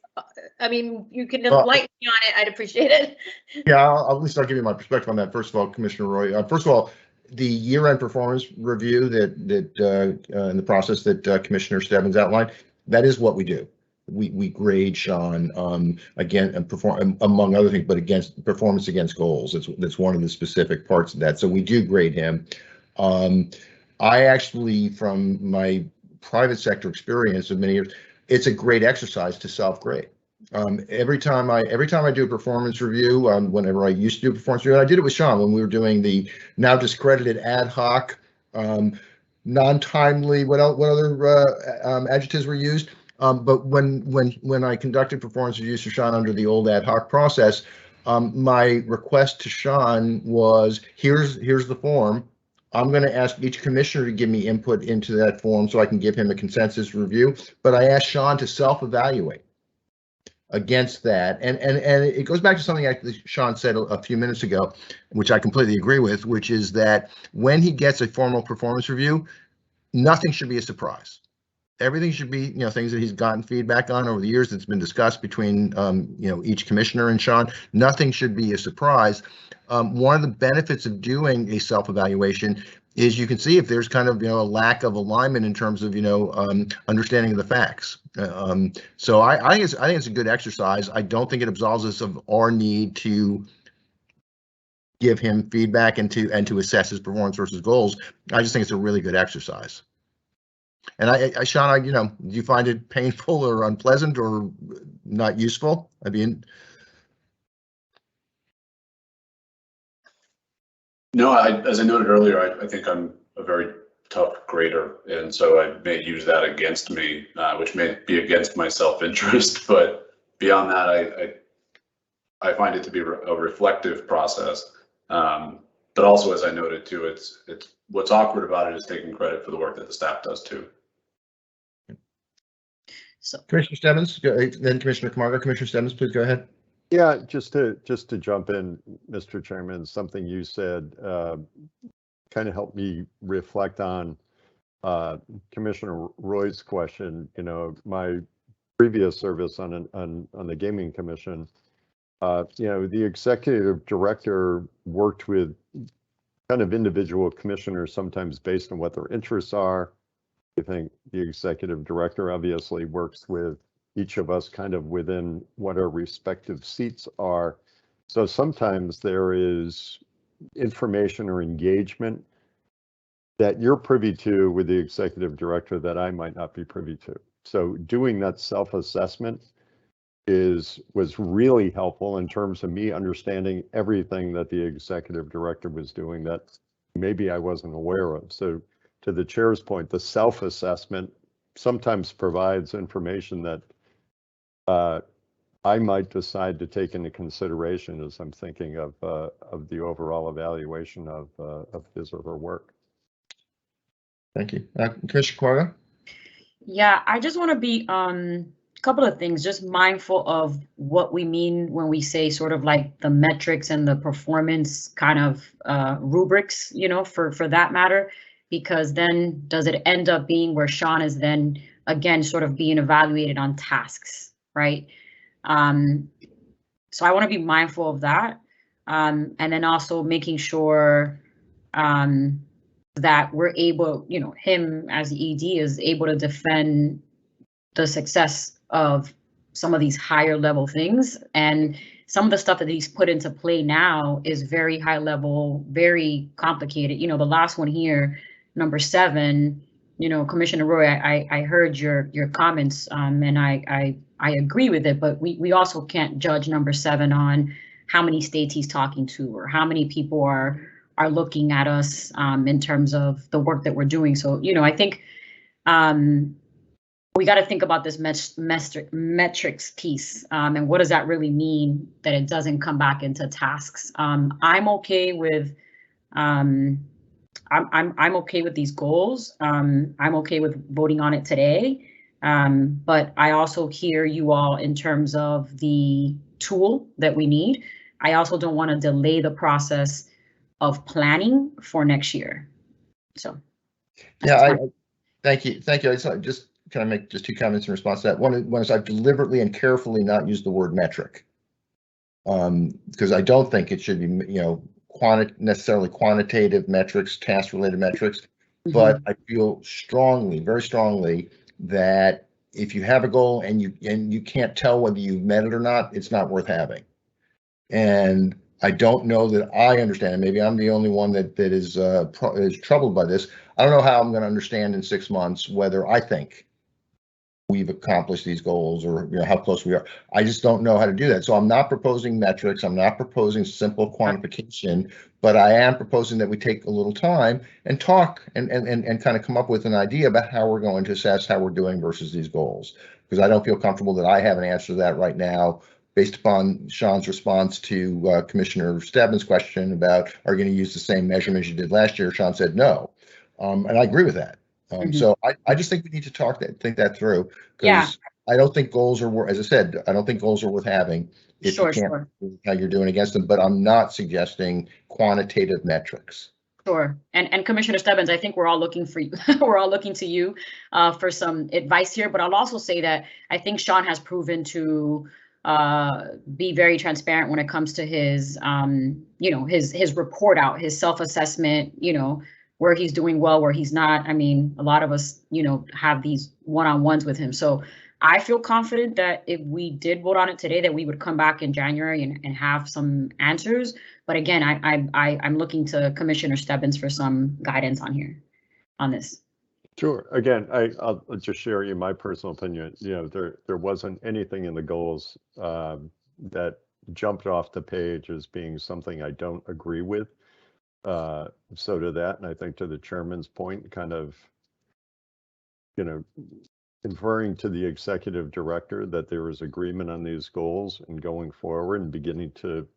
I mean, you can enlighten me on it, I'd appreciate it. Yeah, I'll at least give you my perspective on that. First of all, Commissioner Roy, first of all, the year-end performance review that in the process that Commissioner Stebbins outlined, that is what we do. We grade Sean again and perform, among other things, but against performance against goals. That's one of the specific parts of that. So we do grade him. I actually, from my private sector experience of many years, it's a great exercise to self-grade. Every time I do a performance review, whenever I used to do a performance review, I did it with Sean when we were doing the now discredited ad hoc, non-timely, what other adjectives were used? But when I conducted performance reviews for Sean under the old ad hoc process, my request to Sean was, here's the form. I'm going to ask each commissioner to give me input into that form so I can give him a consensus review. But I asked Sean to self-evaluate against that. And it goes back to something actually Sean said a few minutes ago, which I completely agree with, which is that when he gets a formal performance review, nothing should be a surprise. Everything should be, you know, things that he's gotten feedback on over the years that's been discussed between, you know, each commissioner and Sean. Nothing should be a surprise. One of the benefits of doing a self-evaluation is you can see if there's kind of, a lack of alignment in terms of, understanding of the facts. So I think it's a good exercise. I don't think it absolves us of our need to give him feedback and to assess his performance versus goals. I just think it's a really good exercise. And Sean, do you find it painful or unpleasant or not useful? I mean, no, as I noted earlier, I think I'm a very tough grader, and so I may use that against me, which may be against my self-interest. But beyond that, I find it to be a reflective process. But also, as I noted too, it's what's awkward about it is taking credit for the work that the staff does too. So Commissioner Stebbins, then Commissioner Camargo. Commissioner Stebbins, please go ahead. Yeah, just to jump in, Mr. Chairman, something you said kind of helped me reflect on Commissioner Roy's question. My previous service on the Gaming Commission, the executive director worked with kind of individual commissioners, sometimes based on what their interests are. I think the executive director obviously works with each of us kind of within what our respective seats are. So sometimes there is information or engagement that you're privy to with the executive director that I might not be privy to. So doing that self-assessment was really helpful in terms of me understanding everything that the executive director was doing that maybe I wasn't aware of. So to the chair's point, the self-assessment sometimes provides information that I might decide to take into consideration as I'm thinking of the overall evaluation of his or her work. Thank you. Commissioner Camargo? yeah, I just want to be a couple of things, just mindful of what we mean when we say sort of like the metrics and the performance kind of rubrics, for that matter, because then does it end up being where Sean is then again sort of being evaluated on tasks, right? So I want to be mindful of that, and then also making sure that we're able, him as the ED is able to defend the success of some of these higher level things. And some of the stuff that he's put into play now is very high level, very complicated. The last one here, number 7, Commissioner Roy, I heard your comments, and I agree with it, but we also can't judge number 7 on how many states he's talking to or how many people are looking at us in terms of the work that we're doing. So, I think we got to think about this metrics piece, and what does that really mean that it doesn't come back into tasks. I'm okay with I'm okay with these goals. I'm okay with voting on it today. But I also hear you all in terms of the tool that we need. I also don't want to delay the process of planning for next year. So. Yeah, thank you. Can I make just 2 comments in response to that? One is I've deliberately and carefully not used the word metric, because I don't think it should be, necessarily quantitative metrics, task-related metrics. Mm-hmm. But I feel strongly, very strongly, that if you have a goal and you can't tell whether you've met it or not, it's not worth having. And I don't know that I understand. Maybe I'm the only one that is troubled by this. I don't know how I'm going to understand in 6 months whether I think we've accomplished these goals or how close we are. I just don't know how to do that. So I'm not proposing metrics. I'm not proposing simple quantification, but I am proposing that we take a little time and talk and kind of come up with an idea about how we're going to assess how we're doing versus these goals. Because I don't feel comfortable that I have an answer to that right now, based upon Sean's response to Commissioner Stebbins' question about, are you going to use the same measurements you did last year? Sean said no. And I agree with that. So I just think we need to think that through, because I don't think goals are worth, as I said, I don't think goals are worth having if you can't how you're doing against them, but I'm not suggesting quantitative metrics. Sure. And Commissioner Stebbins, I think we're all looking for you. We're all looking to you for some advice here, but I'll also say that I think Sean has proven to be very transparent when it comes to his, his report out, his self-assessment, where he's doing well, where he's not. I mean, a lot of us, you know, have these one-on-ones with him. So I feel confident that if we did vote on it today, that we would come back in January and have some answers. But again, I'm looking to Commissioner Stebbins for some guidance on this. Sure. Again, I'll just share you my personal opinion. You know, there wasn't anything in the goals that jumped off the page as being something I don't agree with. So to that, and I think to the chairman's point, kind of, you know, inferring to the executive director that there is agreement on these goals and going forward and beginning to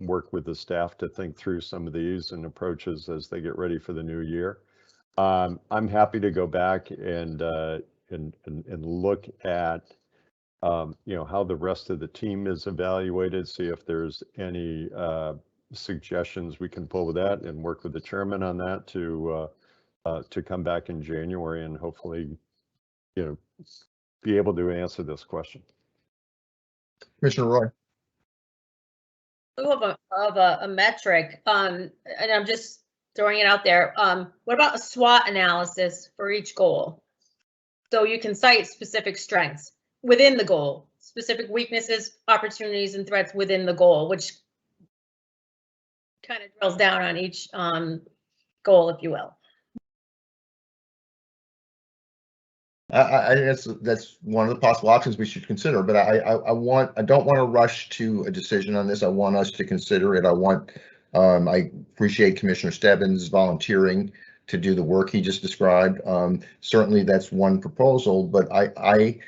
work with the staff to think through some of these and approaches as they get ready for the new year. I'm happy to go back and look at you know, how the rest of the team is evaluated, see if there's any suggestions we can pull with that, and work with the chairman on that to come back in January and hopefully, you know, be able to answer this question. Commissioner Roy. Of a metric, and I'm just throwing it out there. What about a SWOT analysis for each goal? So you can cite specific strengths within the goal, specific weaknesses, opportunities, and threats within the goal, which kind of drills down on each goal, if you will. I think that's one of the possible options we should consider, but I don't want to rush to a decision on this. I want us to consider it. I appreciate Commissioner Stebbins volunteering to do the work he just described. Certainly that's one proposal, but I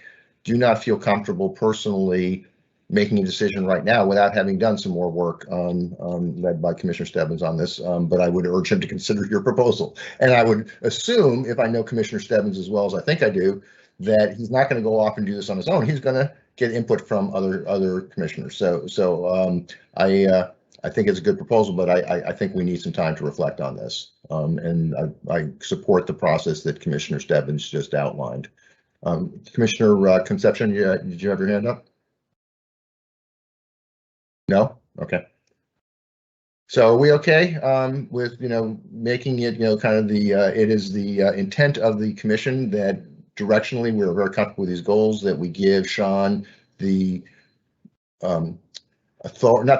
do not feel comfortable personally making a decision right now without having done some more work led by Commissioner Stebbins on this, but I would urge him to consider your proposal. And I would assume, if I know Commissioner Stebbins as well as I think I do, that he's not going to go off and do this on his own. He's going to get input from other commissioners. So I think it's a good proposal, but I think we need some time to reflect on this. And I support the process that Commissioner Stebbins just outlined. Commissioner Concepcion, did you have your hand up? No? Okay. So are we okay with, you know, making it, you know, kind of the, it is the intent of the commission that directionally we're very comfortable with these goals, that we give Sean the not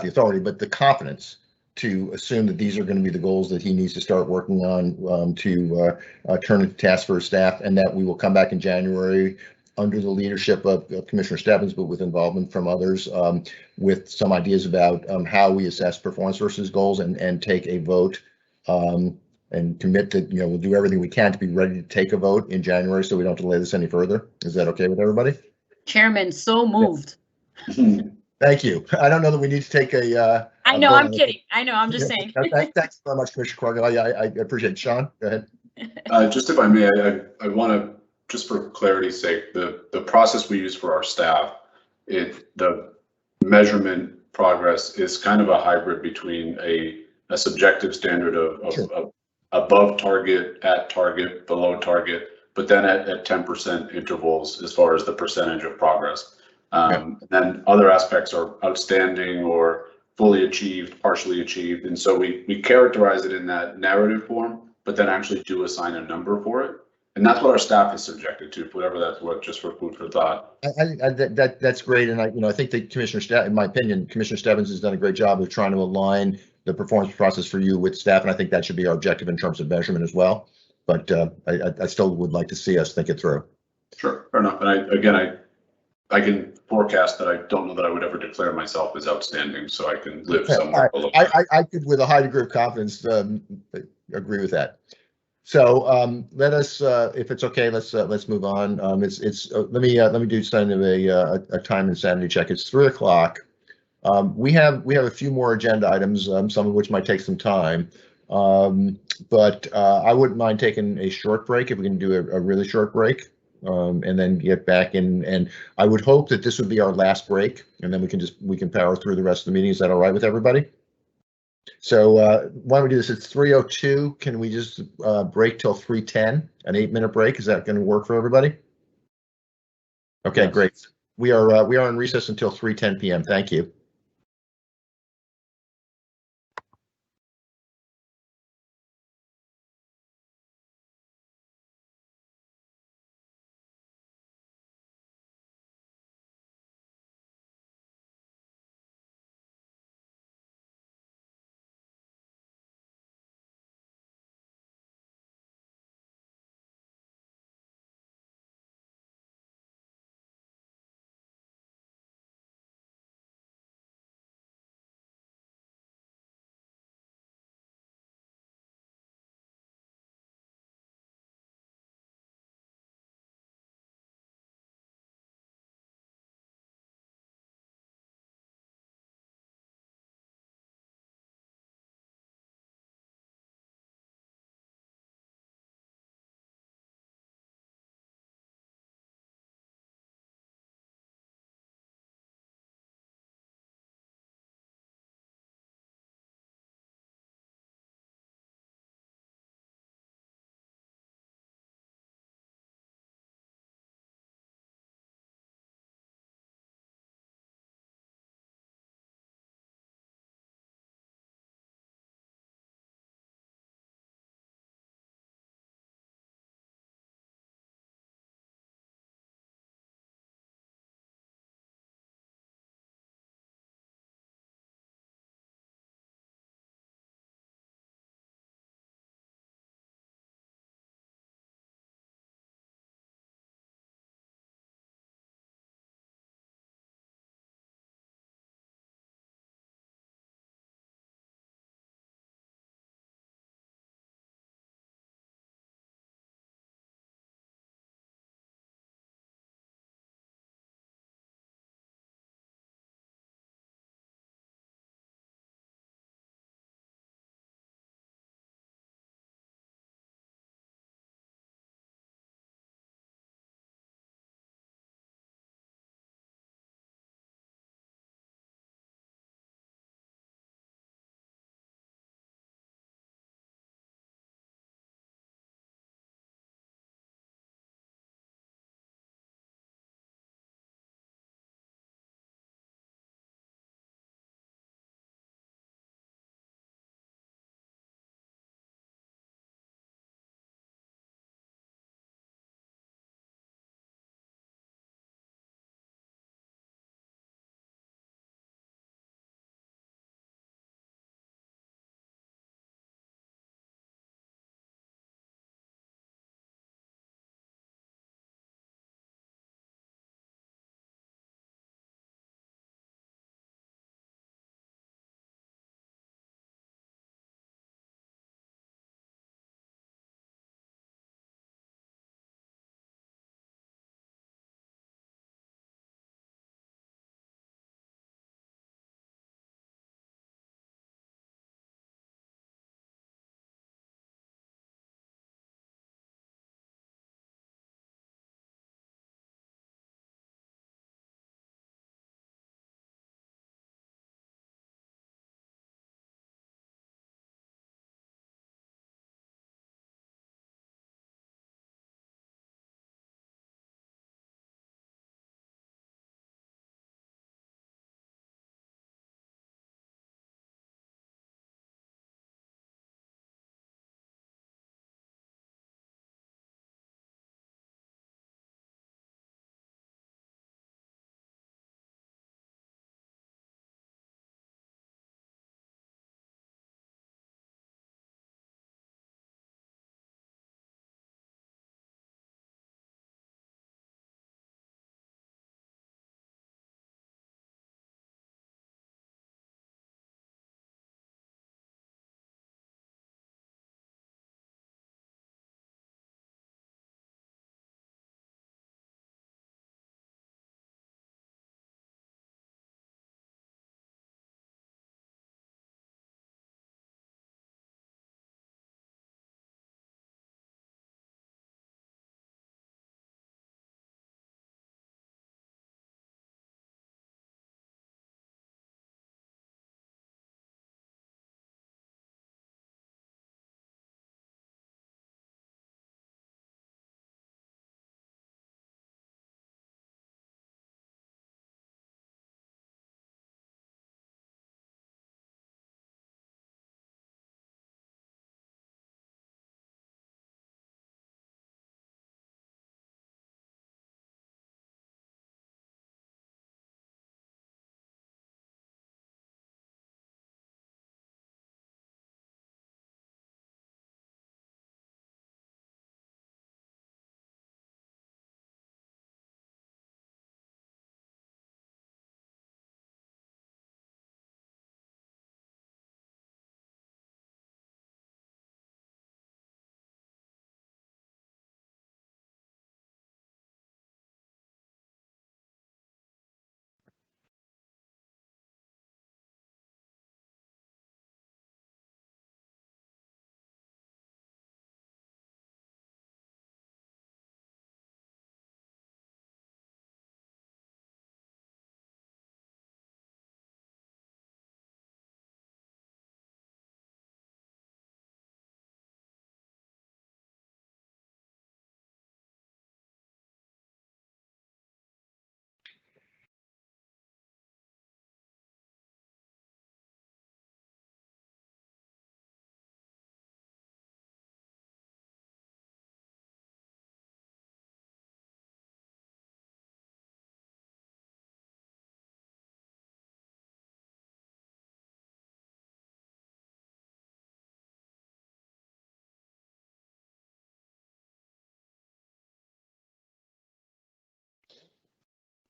the authority, but the confidence to assume that these are going to be the goals that he needs to start working on to turn into tasks for his staff, and that we will come back in January under the leadership of Commissioner Stebbins, but with involvement from others, with some ideas about how we assess performance versus goals, and take a vote and commit that, you know, we'll do everything we can to be ready to take a vote in January so we don't delay this any further. Is that okay with everybody? Chairman, so moved. Thank you. I don't know that we need to take a. I know, I'm kidding. I know, I'm just saying. Thanks very much, Commissioner Corrigan. I appreciate it. Sean, go ahead. Just if I may, I want to, just for clarity's sake, the process we use for our staff, the measurement progress is kind of a hybrid between a subjective standard of Sure. Above target, at target, below target, but then at 10% intervals as far as the percentage of progress. Then other aspects are outstanding or fully achieved, partially achieved. And so we characterize it in that narrative form, but then actually do assign a number for it. And that's what our staff is subjected to, whatever that's what, just for food for thought. That's great. And I think that in my opinion, Commissioner Stebbins has done a great job of trying to align the performance process for you with staff. And I think that should be our objective in terms of measurement as well. But I still would like to see us think it through. Sure, fair enough. And I can forecast that I don't know that I would ever declare myself as outstanding, so I can live somewhere below. I could, with a high degree of confidence, agree with that. So let us, if it's okay, let's move on. Let me do kind of a time and sanity check. It's 3 o'clock. We have a few more agenda items, some of which might take some time. But I wouldn't mind taking a short break if we can do a really short break. And then get back in, and I would hope that this would be our last break, and then we can power through the rest of the meeting. Is that all right with everybody? So why don't we do this? It's 3:02. Can we just break till 3:10? An 8-minute break. Is that going to work for everybody? Okay, yes. Great. We are in recess until 3:10 p.m. Thank you.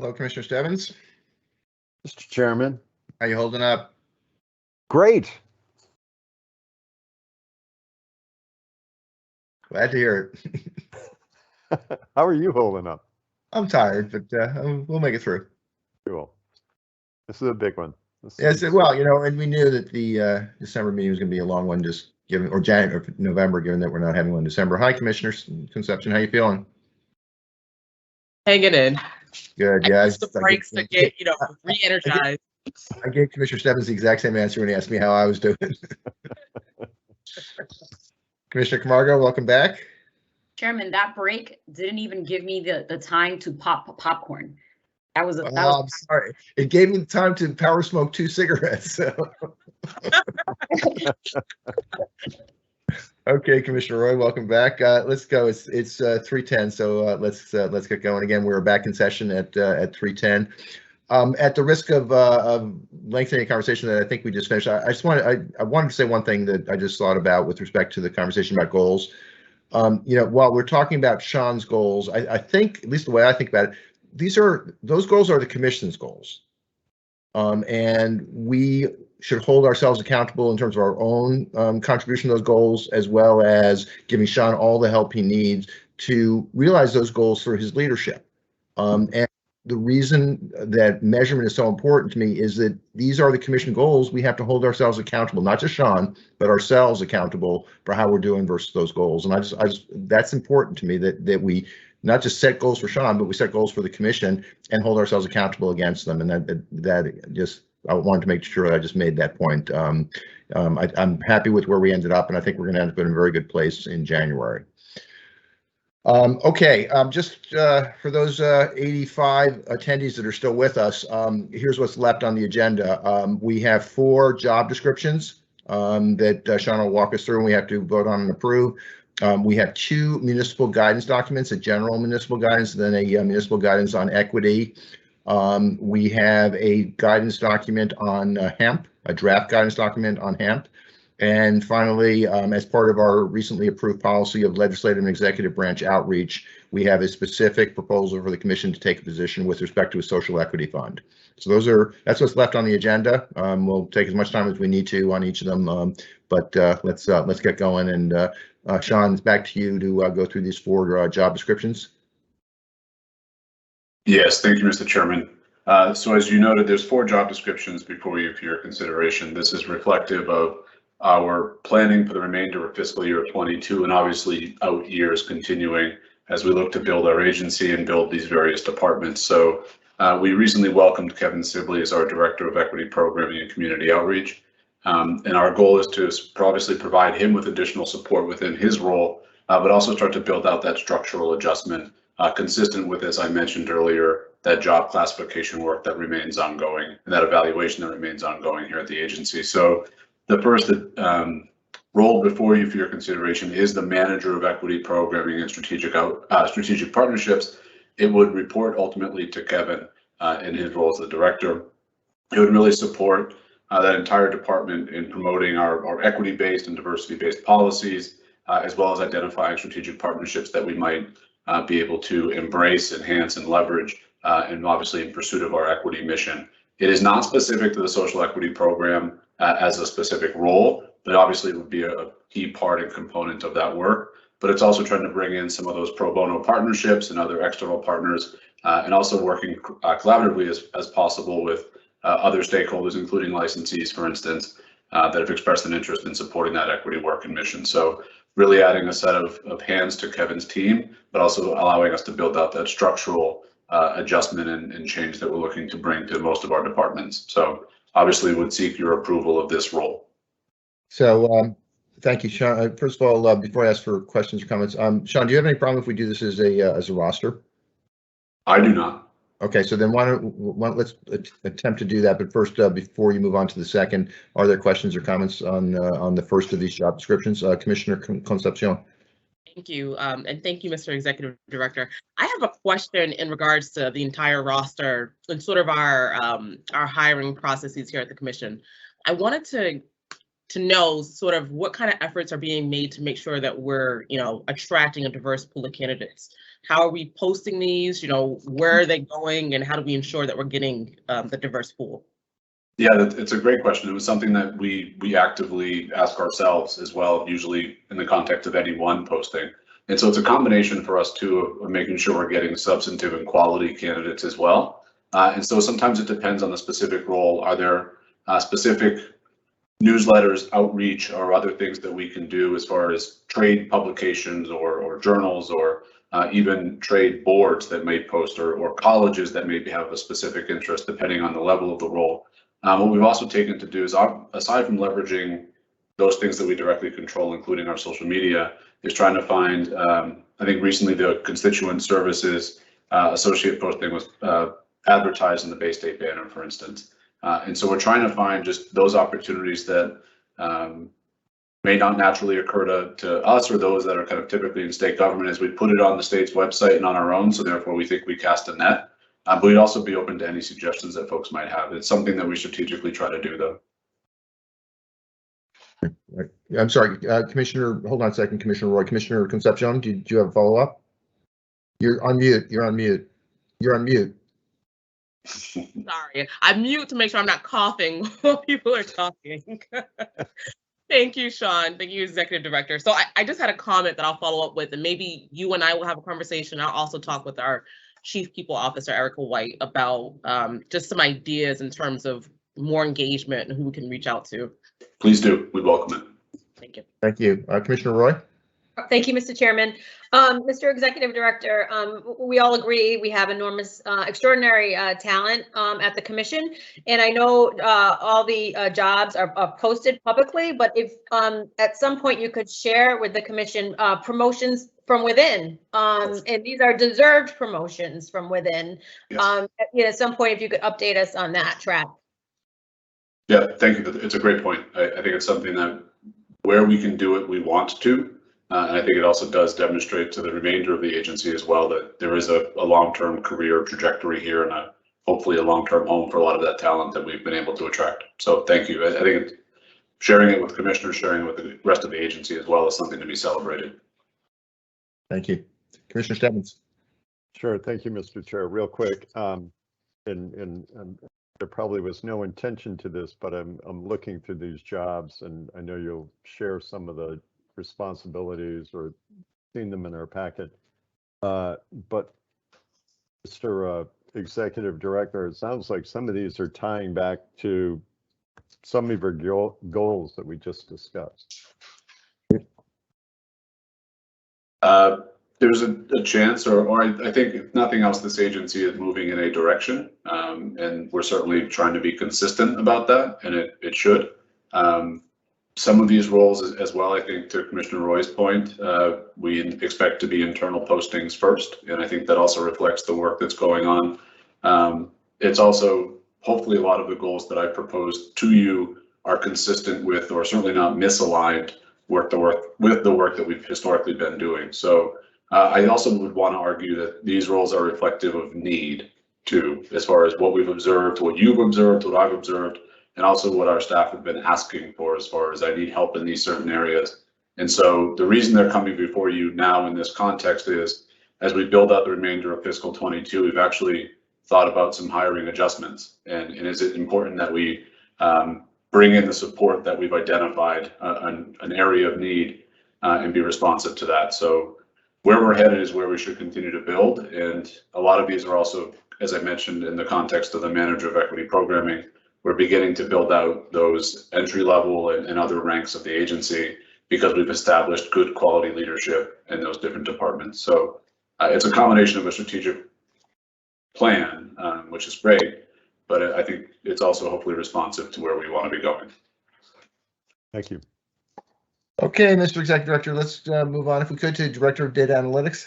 Hello, Commissioner Stebbins. Mr. Chairman. How you holding up? Great. Glad to hear it. How are you holding up? I'm tired, but we'll make it through. Cool. This is a big one. Yes, well, you know, and we knew that the December meeting was going to be a long one, just given, or January or November, given that we're not having one in December. Hi, Commissioner Concepcion, how you feeling? Hanging in. Good, yeah. I used the breaks to get, re-energized. I gave Commissioner Stebbins the exact same answer when he asked me how I was doing. Commissioner Camargo, welcome back. Chairman, that break didn't even give me the time to pop popcorn. That was I'm sorry. It gave me the time to power smoke 2 cigarettes. So. Okay, Commissioner Roy, welcome back. Let's go. It's 3:10, so let's get going again. We're back in session at 3:10. At the risk of lengthening a conversation that I think we just finished, I wanted to say one thing that I just thought about with respect to the conversation about goals. While we're talking about Sean's goals, I think, at least the way I think about it, those goals are the commission's goals. And we should hold ourselves accountable in terms of our own contribution to those goals, as well as giving Sean all the help he needs to realize those goals for his leadership. And the reason that measurement is so important to me is that these are the commission goals. We have to hold ourselves accountable, not just Sean, but ourselves accountable for how we're doing versus those goals. And I just that's important to me that we not just set goals for Sean, but we set goals for the commission and hold ourselves accountable against them. And that just, I wanted to make sure I just made that point. I'm happy with where we ended up, and I think we're going to end up in a very good place in January. Okay, just for those 85 attendees that are still with us, here's what's left on the agenda. We have 4 job descriptions that Sean will walk us through, and we have to vote on and approve. We have 2 municipal guidance documents, a general municipal guidance, and then a municipal guidance on equity. We have a guidance document on hemp, a draft guidance document on hemp. And finally, as part of our recently approved policy of legislative and executive branch outreach, we have a specific proposal for the commission to take a position with respect to a social equity fund. So that's what's left on the agenda. We'll take as much time as we need to on each of them, but let's get going. And Sean, it's back to you to go through these 4 job descriptions. Yes, thank you, Mr. Chairman. So as you noted, there's 4 job descriptions before you for your consideration. This is reflective of our planning for the remainder of fiscal year 22, and obviously out years continuing as we look to build our agency and build these various departments. So we recently welcomed Kevin Sibley as our Director of Equity Programming and Community Outreach. And our goal is to obviously provide him with additional support within his role, but also start to build out that structural adjustment consistent with, as I mentioned earlier, that job classification work that remains ongoing and that evaluation that remains ongoing here at the agency. So the first role before you for your consideration is the Manager of Equity Programming and Strategic Partnerships. It would report ultimately to Kevin in his role as the director. It would really support that entire department in promoting our equity-based and diversity-based policies, as well as identifying strategic partnerships that we might be able to embrace, enhance, and leverage, and obviously in pursuit of our equity mission. It is not specific to the social equity program as a specific role, but obviously it would be a key part and component of that work. But it's also trying to bring in some of those pro bono partnerships and other external partners, and also working collaboratively as possible with other stakeholders, including licensees, for instance, that have expressed an interest in supporting that equity work and mission. So really adding a set of hands to Kevin's team, but also allowing us to build out that structural adjustment and change that we're looking to bring to most of our departments. So obviously would seek your approval of this role. So thank you, Sean. First of all, before I ask for questions or comments, Sean, do you have any problem if we do this as a roster? I do not. Okay, so then let's attempt to do that. But first, before you move on to the second, are there questions or comments on the first of these job descriptions? Commissioner Concepcion. Thank you, and thank you, Mr. Executive Director. I have a question in regards to the entire roster and sort of our hiring processes here at the Commission. I wanted to know sort of what kind of efforts are being made to make sure that we're, attracting a diverse pool of candidates. How are we posting these? Where are they going, and how do we ensure that we're getting the diverse pool? Yeah, it's a great question. It was something that we actively ask ourselves as well, usually in the context of any one posting. And so it's a combination for us too of making sure we're getting substantive and quality candidates as well. And so sometimes it depends on the specific role. Are there specific newsletters, outreach, or other things that we can do as far as trade publications or journals, or even trade boards that may post, or colleges that maybe have a specific interest depending on the level of the role. What we've also taken to do is, aside from leveraging those things that we directly control, including our social media, is trying to find, I think recently the constituent services associate posting was advertised in the Bay State Banner, for instance. And so we're trying to find just those opportunities that may not naturally occur to us, or those that are kind of typically in state government, as we put it on the state's website and on our own. So therefore we think we cast a net. But we'd also be open to any suggestions that folks might have. It's something that we strategically try to do, though. I'm sorry, Commissioner, hold on a second, Commissioner Roy. Commissioner Concepcion, do you have a follow-up? You're on mute. You're on mute. You're on mute. Sorry, I mute to make sure I'm not coughing while people are talking. Thank you, Sean. Thank you, Executive Director. So I just had a comment that I'll follow up with, and maybe you and I will have a conversation. I'll also talk with our Chief People Officer, Erica White, about just some ideas in terms of more engagement and who we can reach out to. Please do. We welcome it. Thank you. Thank you. Commissioner Roy? Thank you, Mr. Chairman. Mr. Executive Director, we all agree we have enormous, extraordinary talent at the commission. And I know all the jobs are posted publicly, but if at some point you could share with the commission promotions from within, and these are deserved promotions from within. Yes. At some point, if you could update us on that track. Yeah, thank you. It's a great point. I think it's something that where we can do it, we want to. And I think it also does demonstrate to the remainder of the agency as well that there is a long-term career trajectory here, and hopefully a long-term home for a lot of that talent that we've been able to attract. So thank you. I think sharing it with commissioners, sharing it with the rest of the agency as well, is something to be celebrated. Thank you. Commissioner Stebbins. Sure. Thank you, Mr. Chair. Real quick, and there probably was no intention to this, but I'm looking through these jobs, and I know you'll share some of the responsibilities or seen them in our packet. But Mr. Executive Director, it sounds like some of these are tying back to some of your goals that we just discussed. There's a chance, or I think if nothing else, this agency is moving in a direction, and we're certainly trying to be consistent about that, and it should. Some of these roles as well, I think to Commissioner Roy's point, we expect to be internal postings first, and I think that also reflects the work that's going on. It's also hopefully a lot of the goals that I proposed to you are consistent with, or certainly not misaligned with the work that we've historically been doing. So I also would want to argue that these roles are reflective of need too, as far as what we've observed, what you've observed, what I've observed, and also what our staff have been asking for, as far as I need help in these certain areas. And so the reason they're coming before you now in this context is, as we build out the remainder of fiscal 22, we've actually thought about some hiring adjustments. And is it important that we bring in the support that we've identified, an area of need, and be responsive to that. So where we're headed is where we should continue to build. And a lot of these are also, as I mentioned, in the context of the manager of equity programming, we're beginning to build out those entry level and other ranks of the agency, because we've established good quality leadership in those different departments. So it's a combination of a strategic plan, which is great, but I think it's also hopefully responsive to where we want to be going. Thank you. Okay, Mr. Executive Director, let's move on, if we could, to Director of Data Analytics.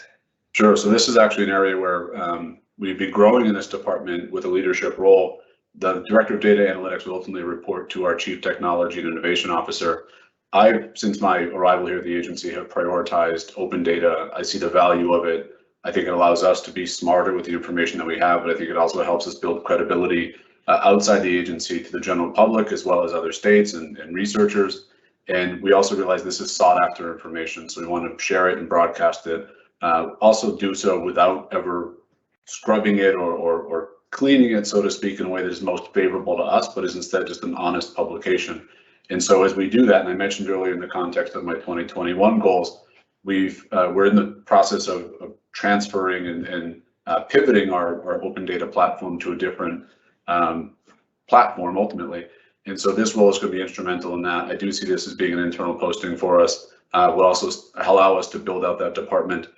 Sure. So this is actually an area where we'd be growing in this department with a leadership role. The Director of Data Analytics will ultimately report to our Chief Technology and Innovation Officer. Since my arrival here at the agency, have prioritized open data. I see the value of it. I think it allows us to be smarter with the information that we have, but I think it also helps us build credibility outside the agency to the general public, as well as other states and researchers. And we also realize this is sought after information, so we want to share it and broadcast it also do so without ever scrubbing it or cleaning it, so to speak, in a way that is most favorable to us, but is instead just an honest publication. And so as we do that, and I mentioned earlier in the context of my 2021 goals, we're in the process of transferring and pivoting our open data platform to a different platform ultimately. And so this role is going to be instrumental in that. I do see this as being an internal posting for us. Will also allow us to build out that department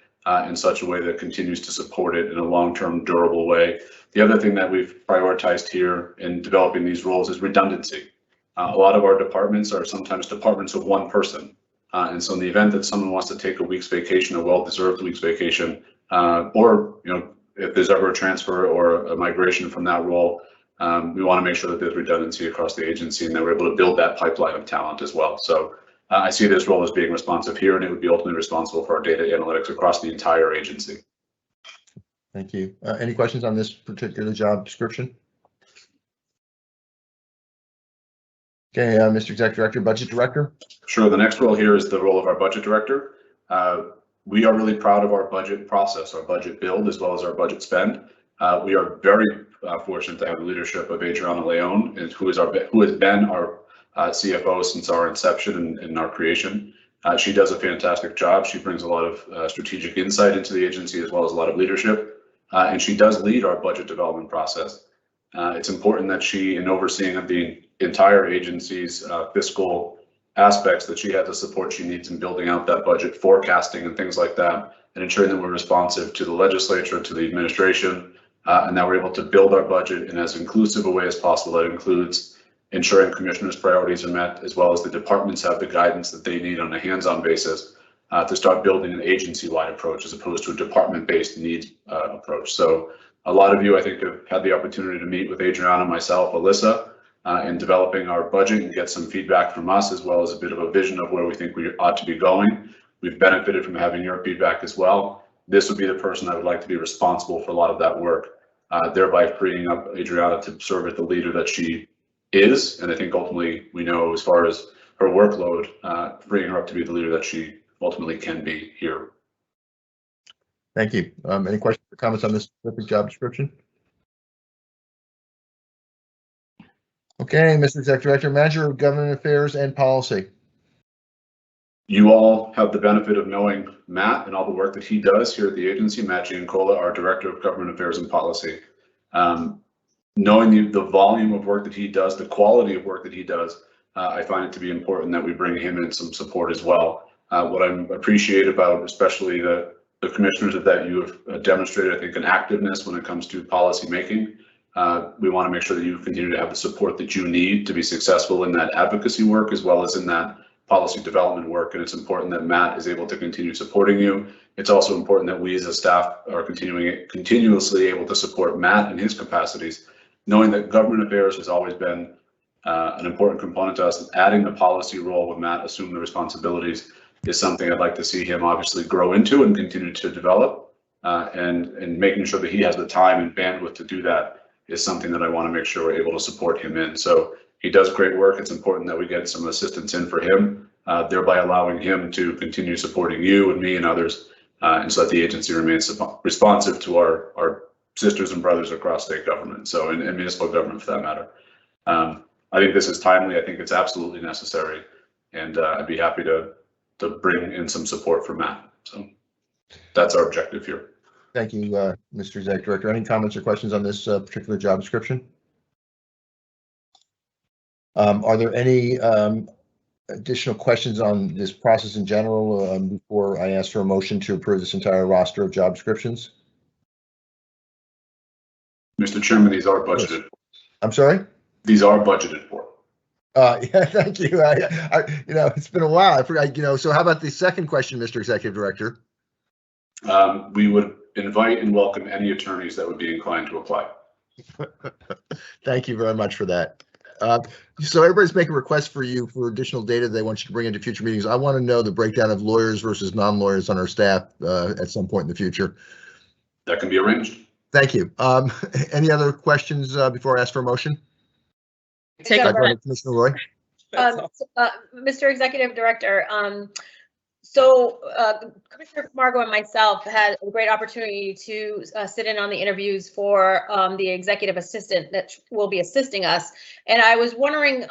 in such a way that continues to support it in a long-term, durable way. The other thing that we've prioritized here in developing these roles is redundancy. A lot of our departments are sometimes departments of one person. And so in the event that someone wants to take a week's vacation, a well-deserved week's vacation, or if there's ever a transfer or a migration from that role, we want to make sure that there's redundancy across the agency and that we're able to build that pipeline of talent as well. So I see this role as being responsive here, and it would be ultimately responsible for our data analytics across the entire agency. Thank you. Any questions on this particular job description? Okay, Mr. Executive Director, Budget Director. Sure. The next role here is the role of our Budget Director. We are really proud of our budget process, our budget build, as well as our budget spend. We are very fortunate to have the leadership of Adriana Leon, who has been our CFO since our inception and our creation. She does a fantastic job. She brings a lot of strategic insight into the agency, as well as a lot of leadership. And she does lead our budget development process. It's important that she, in overseeing of the entire agency's fiscal aspects, that she has the support she needs in building out that budget, forecasting and things like that, and ensuring that we're responsive to the legislature, to the administration, and that we're able to build our budget in as inclusive a way as possible. That includes ensuring commissioners' priorities are met, as well as the departments have the guidance that they need on a hands-on basis to start building an agency-wide approach as opposed to a department-based needs approach. So a lot of you, I think, have had the opportunity to meet with Adriana, myself, Alyssa, in developing our budget and get some feedback from us, as well as a bit of a vision of where we think we ought to be going. We've benefited from having your feedback as well. This would be the person I would like to be responsible for a lot of that work, thereby freeing up Adriana to serve as the leader that she is. And I think ultimately we know, as far as her workload, freeing her up to be the leader that she ultimately can be here. Thank you. Any questions or comments on this specific job description? Okay, Mr. Executive Director, Manager of Government Affairs and Policy. You all have the benefit of knowing Matt and all the work that he does here at the agency. Matt Giancola, our Director of Government Affairs and Policy. Knowing the volume of work that he does, the quality of work that he does, I find it to be important that we bring him in some support as well. What I appreciate about especially the commissioners is that you have demonstrated, I think, an activeness when it comes to policy making. We want to make sure that you continue to have the support that you need to be successful in that advocacy work, as well as in that policy development work. And it's important that Matt is able to continue supporting you. It's also important that we as a staff are continuously able to support Matt in his capacities, knowing that government affairs has always been an important component to us. Adding the policy role when Matt assumed the responsibilities is something I'd like to see him obviously grow into and continue to develop, and making sure that he has the time and bandwidth to do that is something that I want to make sure we're able to support him in. So he does great work. It's important that we get some assistance in for him, thereby allowing him to continue supporting you and me and others, and so that the agency remains responsive to our sisters and brothers across state government, so and municipal government for that matter. I think this is timely. I think it's absolutely necessary, and I'd be happy to bring in some support for Matt. So that's our objective here. Thank you, Mr. Executive Director. Any comments or questions on this particular job description? Are there any additional questions on this process in general before I ask for a motion to approve this entire roster of job descriptions? Mr. Chairman, these are budgeted. Yes. I'm sorry? These are budgeted for. Yeah, thank you. It's been a while. I forgot, so how about the second question, Mr. Executive Director? We would invite and welcome any attorneys that would be inclined to apply. Thank you very much for that. So everybody's making requests for you for additional data they want you to bring into future meetings. I want to know the breakdown of lawyers versus non-lawyers on our staff at some point in the future. That can be arranged. Thank you. Any other questions before I ask for a motion? Commissioner Roy. Mr. Executive Director, So Commissioner Camargo and myself had a great opportunity to sit in on the interviews for the executive assistant that will be assisting us. And I was wondering,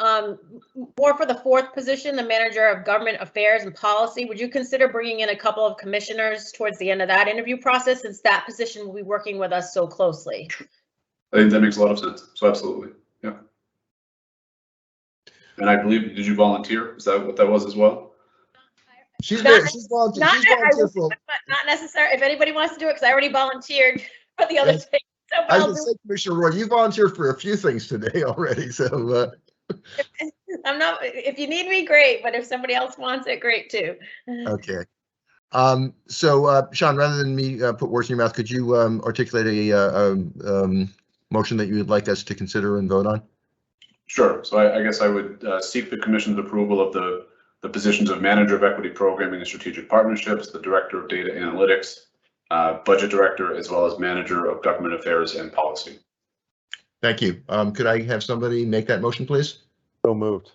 more for the fourth position, the manager of government affairs and policy, would you consider bringing in a couple of commissioners towards the end of that interview process, since that position will be working with us so closely? I think that makes a lot of sense. So absolutely, yeah. And I believe, did you volunteer? Is that what that was as well? She's Not- there. She's volunteer. Not, She's volunteer for. not necessary. If anybody wants to do it, because I already volunteered for the other Yes. thing. So I I'll was do- say, Commissioner Roy, you volunteered for a few things today already. So I'm not. If you need me, great. But if somebody else wants it, great too. okay. So Sean, rather than me put words in your mouth, could you articulate a motion that you would like us to consider and vote on? Sure. So I guess I would seek the commission's approval of the positions of manager of equity programming and strategic partnerships, the director of data analytics, budget director, as well as manager of government affairs and policy. Thank you. Could I have somebody make that motion, please? So moved.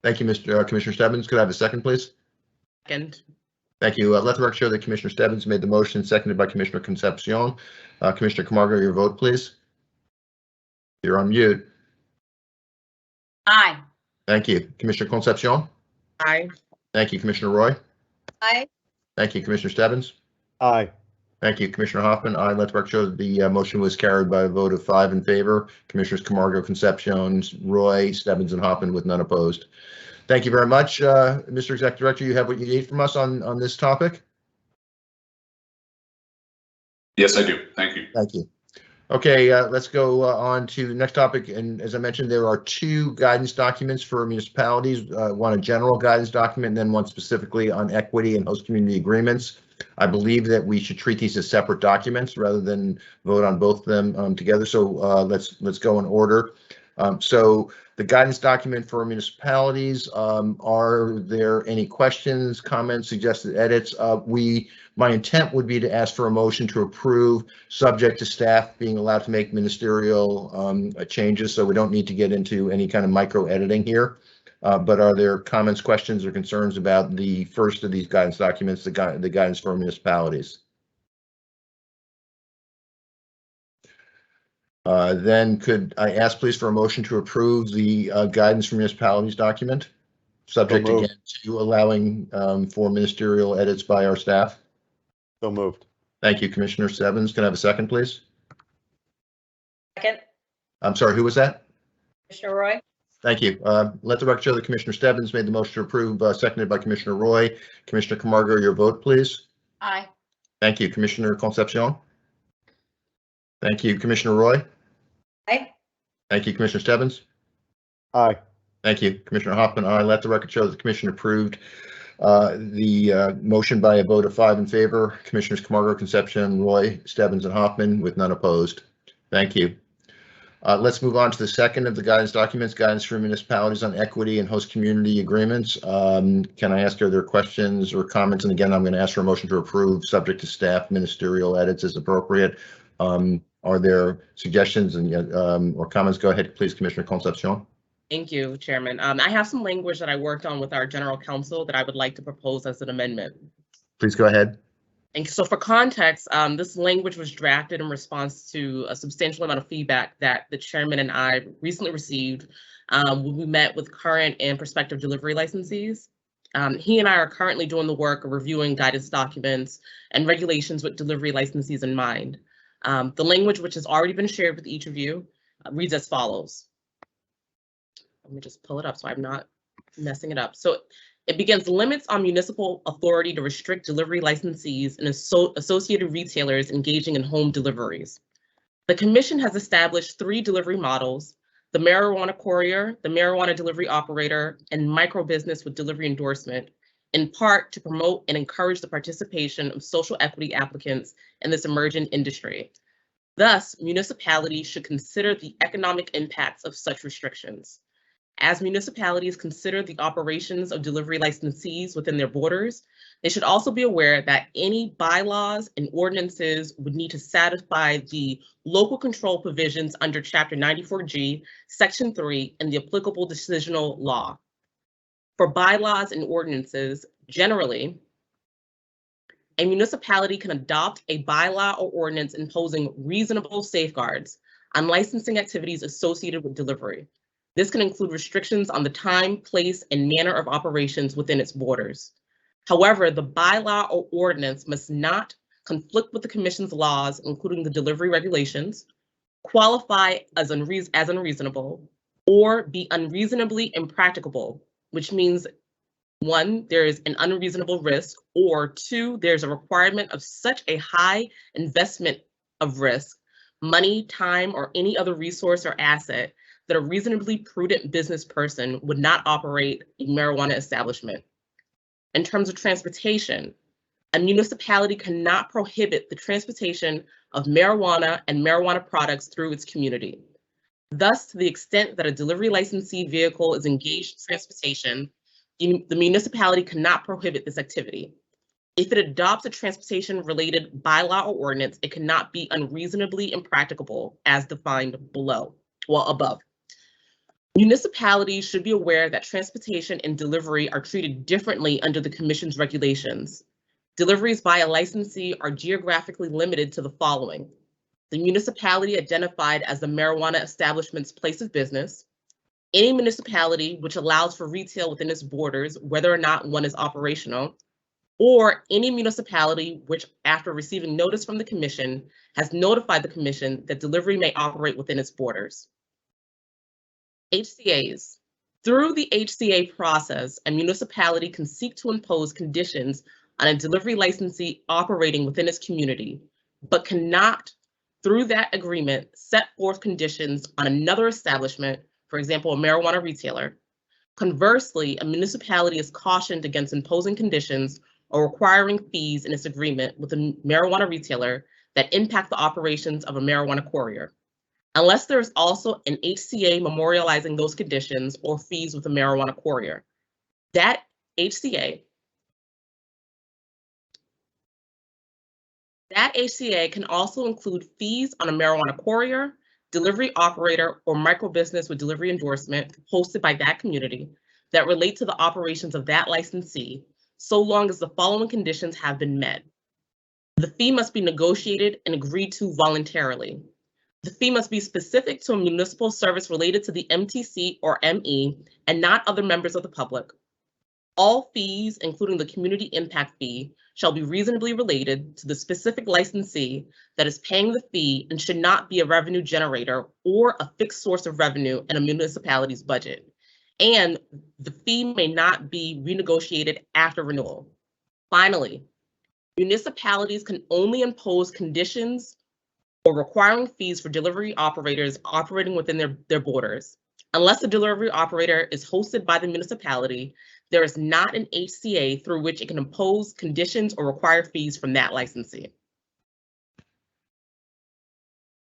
Thank you, Mr. Commissioner Stebbins. Could I have a second, please? Second. Thank you. Let the record show that Commissioner Stebbins made the motion, seconded by Commissioner Concepcion. Commissioner Camargo, your vote, please. You're on mute. Aye. Thank you. Commissioner Concepcion. Aye. Thank you, Commissioner Roy. Aye. Thank you, Commissioner Stebbins. Aye. Thank you, Commissioner Hoffman. I let the record show that the motion was carried by a vote of 5 in favor. Commissioners Camargo, Concepcion, Roy, Stebbins, and Hoffman with none opposed. Thank you very much, Mr. Executive Director. You have what you need from us on this topic? Yes, I do. Thank you. Thank you. Okay, let's go on to the next topic. And as I mentioned, there are 2 guidance documents for municipalities, one a general guidance document and then one specifically on equity and host community agreements. I believe that we should treat these as separate documents rather than vote on both of them together. So let's go in order. So the guidance document for municipalities, are there any questions, comments, suggested edits? My intent would be to ask for a motion to approve, subject to staff being allowed to make ministerial changes, so we don't need to get into any kind of micro editing here. But are there comments, questions, or concerns about the first of these guidance documents, the guidance for municipalities? Then could I ask please for a motion to approve the guidance for municipalities document, subject So moved. again to allowing for ministerial edits by our staff? So moved. Thank you, Commissioner Stebbins. Can I have a second, please? Second, I'm sorry, who was that? Commissioner Roy. Thank you. Let the record show that Commissioner Stebbins made the motion to approve, seconded by Commissioner Roy. Commissioner Camargo, your vote, please. Aye. Thank you, Commissioner Concepcion. Thank you, Commissioner Roy. Aye. Thank you, Commissioner Stebbins. Aye. Thank you, Commissioner Hoffman. I let the record show that the commission approved the motion by a vote of 5 in favor. Commissioners Camargo, Concepcion, Roy, Stebbins, and Hoffman with none opposed. Thank you. Let's move on to the second of the guidance documents, guidance for municipalities on equity and host community agreements. Can I ask, are there questions or comments? And again, I'm going to ask for a motion to approve, subject to staff ministerial edits as appropriate. Are there suggestions and or comments? Go ahead, please, Commissioner Concepcion. Thank you, Chairman. I have some language that I worked on with our general counsel that I would like to propose as an amendment. Please go ahead. And so for context, this language was drafted in response to a substantial amount of feedback that the chairman and I recently received when we met with current and prospective delivery licensees. He and I are currently doing the work of reviewing guidance documents and regulations with delivery licensees in mind. The language, which has already been shared with each of you, reads as follows. Let me just pull it up so I'm not messing it up. So it begins limits on municipal authority to restrict delivery licensees and associated retailers engaging in home deliveries. The commission has established 3 delivery models: the marijuana courier, the marijuana delivery operator, and micro business with delivery endorsement, in part to promote and encourage the participation of social equity applicants in this emerging industry. Thus, municipalities should consider the economic impacts of such restrictions. As municipalities consider the operations of delivery licensees within their borders, they should also be aware that any bylaws and ordinances would need to satisfy the local control provisions under Chapter 94G, Section 3, and the applicable decisional law. For bylaws and ordinances, generally, a municipality can adopt a bylaw or ordinance imposing reasonable safeguards on licensing activities associated with delivery. This can include restrictions on the time, place, and manner of operations within its borders. However, the bylaw or ordinance must not conflict with the Commission's laws, including the delivery regulations, qualify as unreasonable, or be unreasonably impracticable, which means 1, there is an unreasonable risk, or 2, there's a requirement of such a high investment of risk, money, time, or any other resource or asset that a reasonably prudent business person would not operate a marijuana establishment. In terms of transportation, a municipality cannot prohibit the transportation of marijuana and marijuana products through its community. Thus, to the extent that a delivery licensee vehicle is engaged in transportation, the municipality cannot prohibit this activity. If it adopts a transportation-related bylaw or ordinance, it cannot be unreasonably impracticable as defined above. Municipalities should be aware that transportation and delivery are treated differently under the Commission's regulations. Deliveries by a licensee are geographically limited to the following: the municipality identified as the marijuana establishment's place of business, any municipality which allows for retail within its borders, whether or not one is operational, or any municipality which, after receiving notice from the Commission, has notified the Commission that delivery may operate within its borders. HCAs. Through the HCA process, a municipality can seek to impose conditions on a delivery licensee operating within its community, but cannot, through that agreement, set forth conditions on another establishment, for example, a marijuana retailer. Conversely, a municipality is cautioned against imposing conditions or requiring fees in its agreement with a marijuana retailer that impact the operations of a marijuana courier, unless there is also an HCA memorializing those conditions or fees with a marijuana courier. That HCA can also include fees on a marijuana courier, delivery operator, or microbusiness with delivery endorsement hosted by that community that relate to the operations of that licensee, so long as the following conditions have been met. The fee must be negotiated and agreed to voluntarily. The fee must be specific to a municipal service related to the MTC or ME and not other members of the public. All fees, including the community impact fee, shall be reasonably related to the specific licensee that is paying the fee and should not be a revenue generator or a fixed source of revenue in a municipality's budget. And the fee may not be renegotiated after renewal. Finally, municipalities can only impose conditions or requiring fees for delivery operators operating within their borders. Unless the delivery operator is hosted by the municipality, there is not an HCA through which it can impose conditions or require fees from that licensee.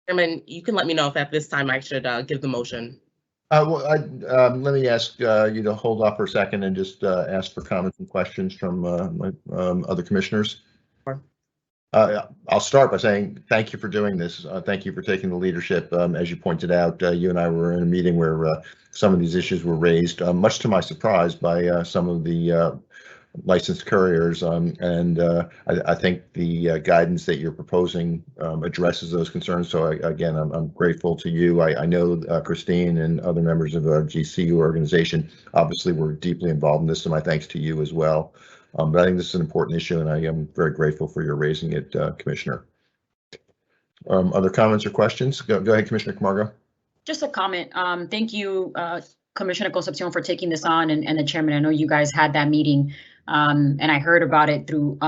Chairman, you can let me know if at this time I should give the motion. Let me ask you to hold off for a second and just ask for comments and questions from other commissioners. Sure. I'll start by saying thank you for doing this. Thank you for taking the leadership. As you pointed out, you and I were in a meeting where some of these issues were raised, much to my surprise, by some of the licensed couriers. I think the guidance that you're proposing addresses those concerns. So again, I'm grateful to you. I know Christine and other members of our GCU organization obviously were deeply involved in this, so my thanks to you as well. But I think this is an important issue, and I am very grateful for your raising it, Commissioner. Other comments or questions? Go ahead, Commissioner Camargo. Just a comment. Thank you, Commissioner Concepcion, for taking this on, and the chairman. I know you guys had that meeting, and I heard about it through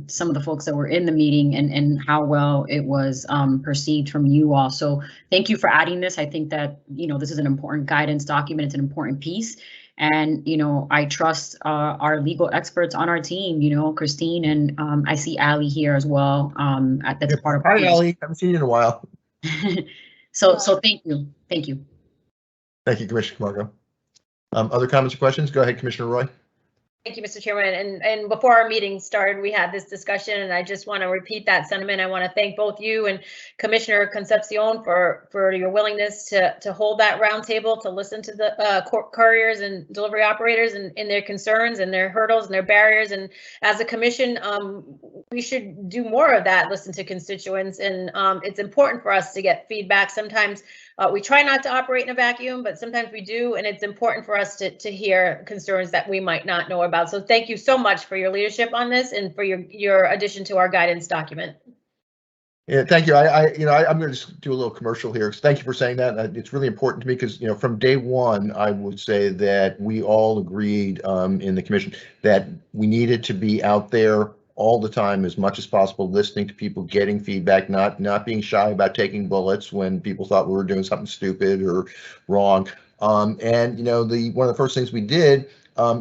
some of the folks that were in the meeting and how well it was perceived from you all. So thank you for adding this. I think that, this is an important guidance document. It's an important piece. And, I trust our legal experts on our team, Christine, and I see Ali here as well. That's a part of. Hi, Ali. Haven't seen you in a while. So thank you. Thank you. Thank you, Commissioner Camargo. Other comments or questions? Go ahead, Commissioner Roy. Thank you, Mr. Chairman. And before our meeting started, we had this discussion, and I just want to repeat that sentiment. I want to thank both you and Commissioner Concepcion for your willingness to hold that roundtable, to listen to the couriers and delivery operators and their concerns and their hurdles and their barriers. And as a commission, we should do more of that, listen to constituents. And it's important for us to get feedback. Sometimes we try not to operate in a vacuum, but sometimes we do, and it's important for us to hear concerns that we might not know about. So thank you so much for your leadership on this and for your addition to our guidance document. Yeah, thank you. I'm going to just do a little commercial here. Thank you for saying that. It's really important to me because, from day one, I would say that we all agreed in the commission that we needed to be out there all the time as much as possible, listening to people, getting feedback, not being shy about taking bullets when people thought we were doing something stupid or wrong. One of the first things we did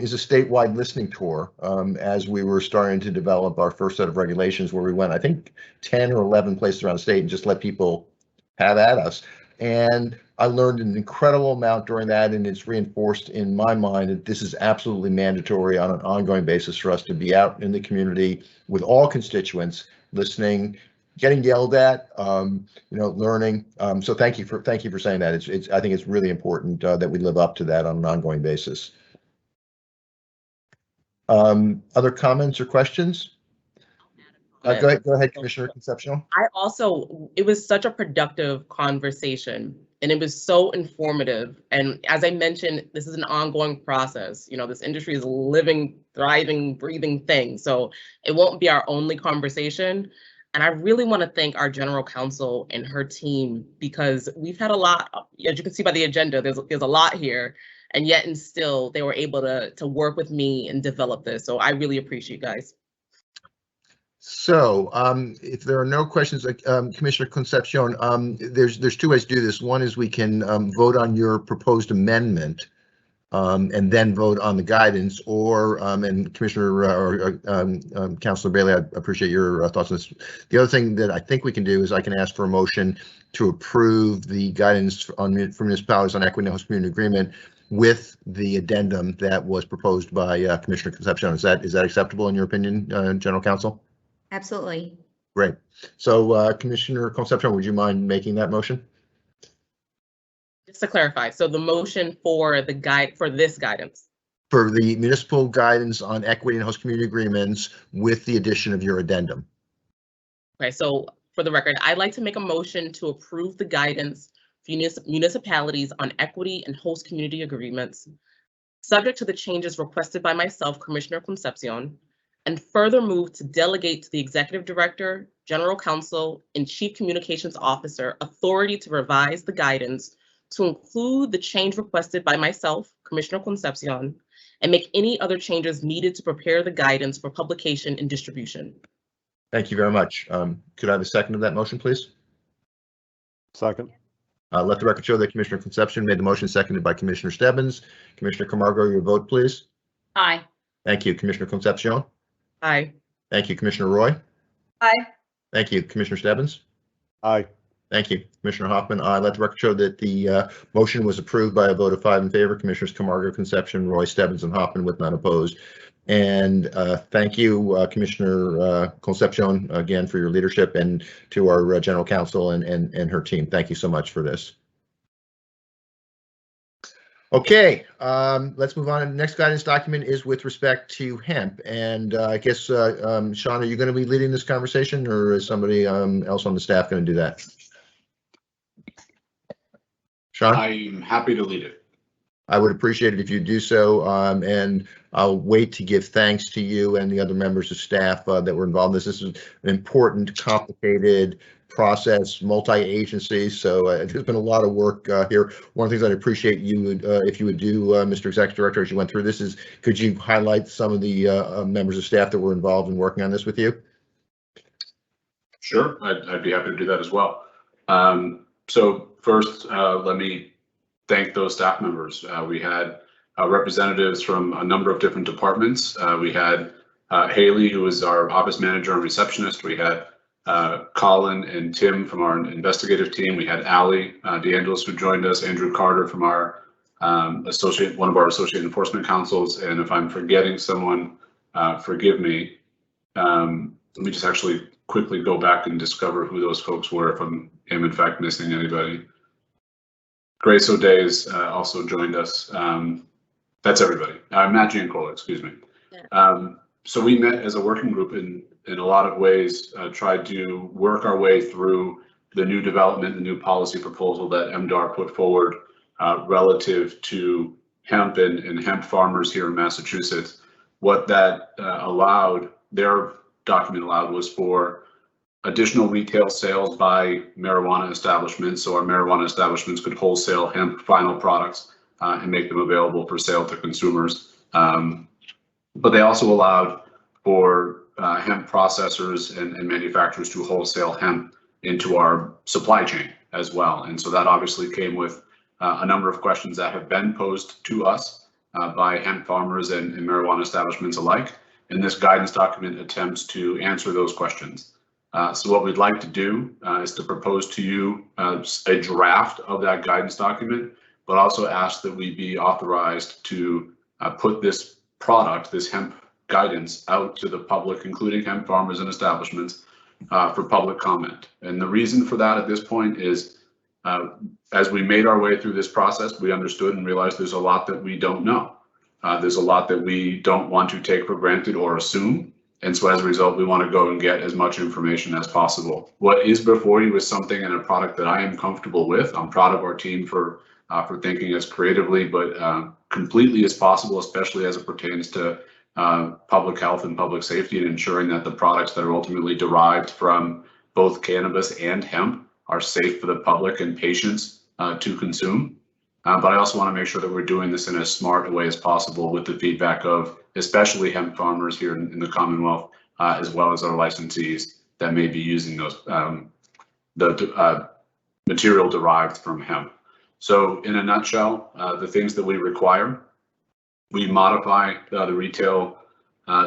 is a statewide listening tour as we were starting to develop our first set of regulations, where we went, I think, 10 or 11 places around the state and just let people have at us. And I learned an incredible amount during that, and it's reinforced in my mind that this is absolutely mandatory on an ongoing basis for us to be out in the community with all constituents, listening, getting yelled at, learning. So thank you for saying that. I think it's really important that we live up to that on an ongoing basis. Other comments or questions? Go ahead, Commissioner Concepcion. It was such a productive conversation, and it was so informative. And as I mentioned, this is an ongoing process. This industry is a living, thriving, breathing thing. So it won't be our only conversation. And I really want to thank our general counsel and her team, because we've had a lot, as you can see by the agenda, there's a lot here. And yet and still, they were able to work with me and develop this. So I really appreciate you guys. So if there are no questions, Commissioner Concepcion, there's two ways to do this. One is we can vote on your proposed amendment and then vote on the guidance, or and Commissioner Councilor Bailey, I appreciate your thoughts on this. The other thing that I think we can do is I can ask for a motion to approve the guidance for municipalities on equity and host community agreement with the addendum that was proposed by Commissioner Concepcion. Is that acceptable in your opinion, General Counsel? Absolutely. Great. So Commissioner Concepcion, would you mind making that motion? Just to clarify, so the motion for this guidance. For the municipal guidance on equity and host community agreements with the addition of your addendum. Okay, so for the record, I'd like to make a motion to approve the guidance for municipalities on equity and host community agreements, subject to the changes requested by myself, Commissioner Concepcion, and further move to delegate to the Executive Director, General Counsel, and Chief Communications Officer authority to revise the guidance to include the change requested by myself, Commissioner Concepcion, and make any other changes needed to prepare the guidance for publication and distribution. Thank you very much. Could I have a second of that motion, please? Second. Let the record show that Commissioner Concepcion made the motion, seconded by Commissioner Stebbins. Commissioner Camargo, your vote, please. Aye. Thank you. Commissioner Concepcion. Aye. Thank you. Commissioner Roy. Aye. Thank you. Commissioner Stebbins. Aye. Thank you. Commissioner Hoffman. Aye. Let the record show that the motion was approved by a vote of 5 in favor. Commissioners Camargo, Concepcion, Roy, Stebbins, and Hoffman with none opposed. And thank you, Commissioner Concepcion, again for your leadership, and to our General Counsel and her team. Thank you so much for this. Okay, let's move on. The next guidance document is with respect to hemp. And I guess, Sean, are you going to be leading this conversation, or is somebody else on the staff going to do that? Sean? I'm happy to lead it. I would appreciate it if you do so, and I'll wait to give thanks to you and the other members of staff that were involved in this. This is an important, complicated process, multi-agency, so there's been a lot of work here. One of the things I'd appreciate you would, if you would do, Mr. Executive Director, as you went through this, is could you highlight some of the members of staff that were involved in working on this with you? Sure, I'd be happy to do that as well. So first, let me thank those staff members. We had representatives from a number of different departments. We had Haley, who was our office manager and receptionist. We had Colin and Tim from our investigative team. We had Allie DeAngelis, who joined us, Andrew Carter from our one of our associate enforcement counsels. And if I'm forgetting someone, forgive me. Let me just actually quickly go back and discover who those folks were if am in fact missing anybody. Grace O'Day's also joined us. That's everybody. Matt Giancola, excuse me. Yeah. So we met as a working group in a lot of ways, tried to work our way through the new development, the new policy proposal that MDAR put forward relative to hemp and hemp farmers here in Massachusetts. What that allowed, their document allowed, was for additional retail sales by marijuana establishments. So our marijuana establishments could wholesale hemp final products and make them available for sale to consumers. But they also allowed for hemp processors and manufacturers to wholesale hemp into our supply chain as well. And so that obviously came with a number of questions that have been posed to us by hemp farmers and marijuana establishments alike. And this guidance document attempts to answer those questions. So what we'd like to do is to propose to you a draft of that guidance document, but also ask that we be authorized to put this product, this hemp guidance, out to the public, including hemp farmers and establishments, for public comment. And the reason for that at this point is, as we made our way through this process, we understood and realized there's a lot that we don't know. There's a lot that we don't want to take for granted or assume. And so as a result, we want to go and get as much information as possible. What is before you is something and a product that I am comfortable with. I'm proud of our team for thinking as creatively but completely as possible, especially as it pertains to public health and public safety, and ensuring that the products that are ultimately derived from both cannabis and hemp are safe for the public and patients to consume. But I also want to make sure that we're doing this in as smart a way as possible with the feedback of especially hemp farmers here in the Commonwealth, as well as our licensees that may be using those the material derived from hemp. So in a nutshell, the things that we require, we modify the retail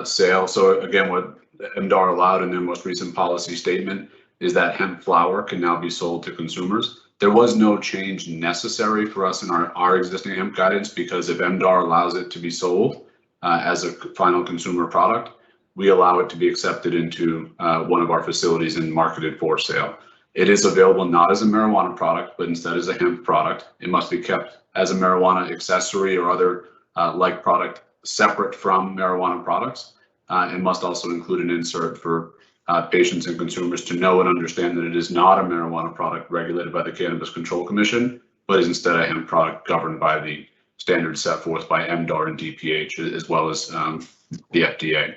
sale. So again, what MDAR allowed in their most recent policy statement is that hemp flower can now be sold to consumers. There was no change necessary for us in our existing hemp guidance, because if MDAR allows it to be sold as a final consumer product, we allow it to be accepted into one of our facilities and marketed for sale. It is available not as a marijuana product, but instead as a hemp product. It must be kept as a marijuana accessory or other like product separate from marijuana products, and must also include an insert for patients and consumers to know and understand that it is not a marijuana product regulated by the Cannabis Control Commission, but is instead a hemp product governed by the standards set forth by MDAR and DPH, as well as the FDA.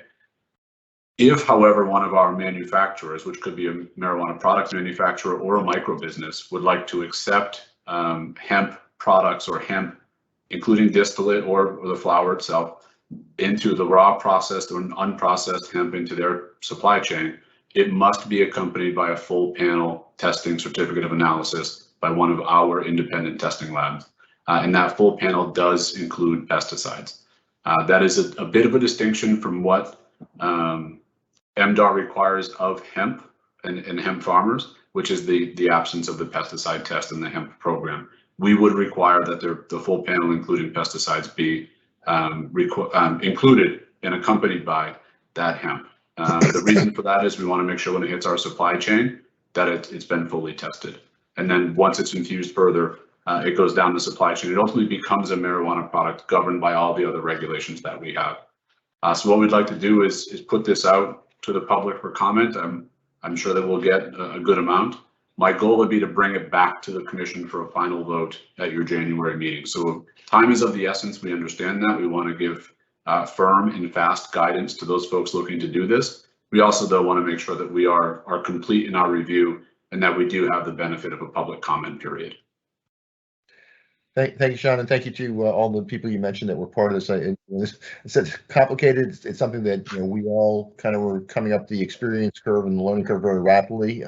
If, however, one of our manufacturers, which could be a marijuana products manufacturer or a micro business, would like to accept hemp products or hemp, including distillate or the flower itself, into the raw processed or unprocessed hemp into their supply chain, it must be accompanied by a full panel testing certificate of analysis by one of our independent testing labs. And that full panel does include pesticides. That is a bit of a distinction from what MDAR requires of hemp and hemp farmers, which is the absence of the pesticide test in the hemp program. We would require that the full panel, including pesticides, be included and accompanied by that hemp. The reason for that is we want to make sure when it hits our supply chain that it's been fully tested. And then once it's infused further, it goes down the supply chain. It ultimately becomes a marijuana product governed by all the other regulations that we have. So what we'd like to do is put this out to the public for comment. I'm sure that we'll get a good amount. My goal would be to bring it back to the commission for a final vote at your January meeting. So time is of the essence. We understand that. We want to give firm and fast guidance to those folks looking to do this. We also, though, want to make sure that we are complete in our review and that we do have the benefit of a public comment period. Thank you, Sean, and thank you to all the people you mentioned that were part of this. It's complicated. It's something that we all kind of were coming up the experience curve and the learning curve very rapidly,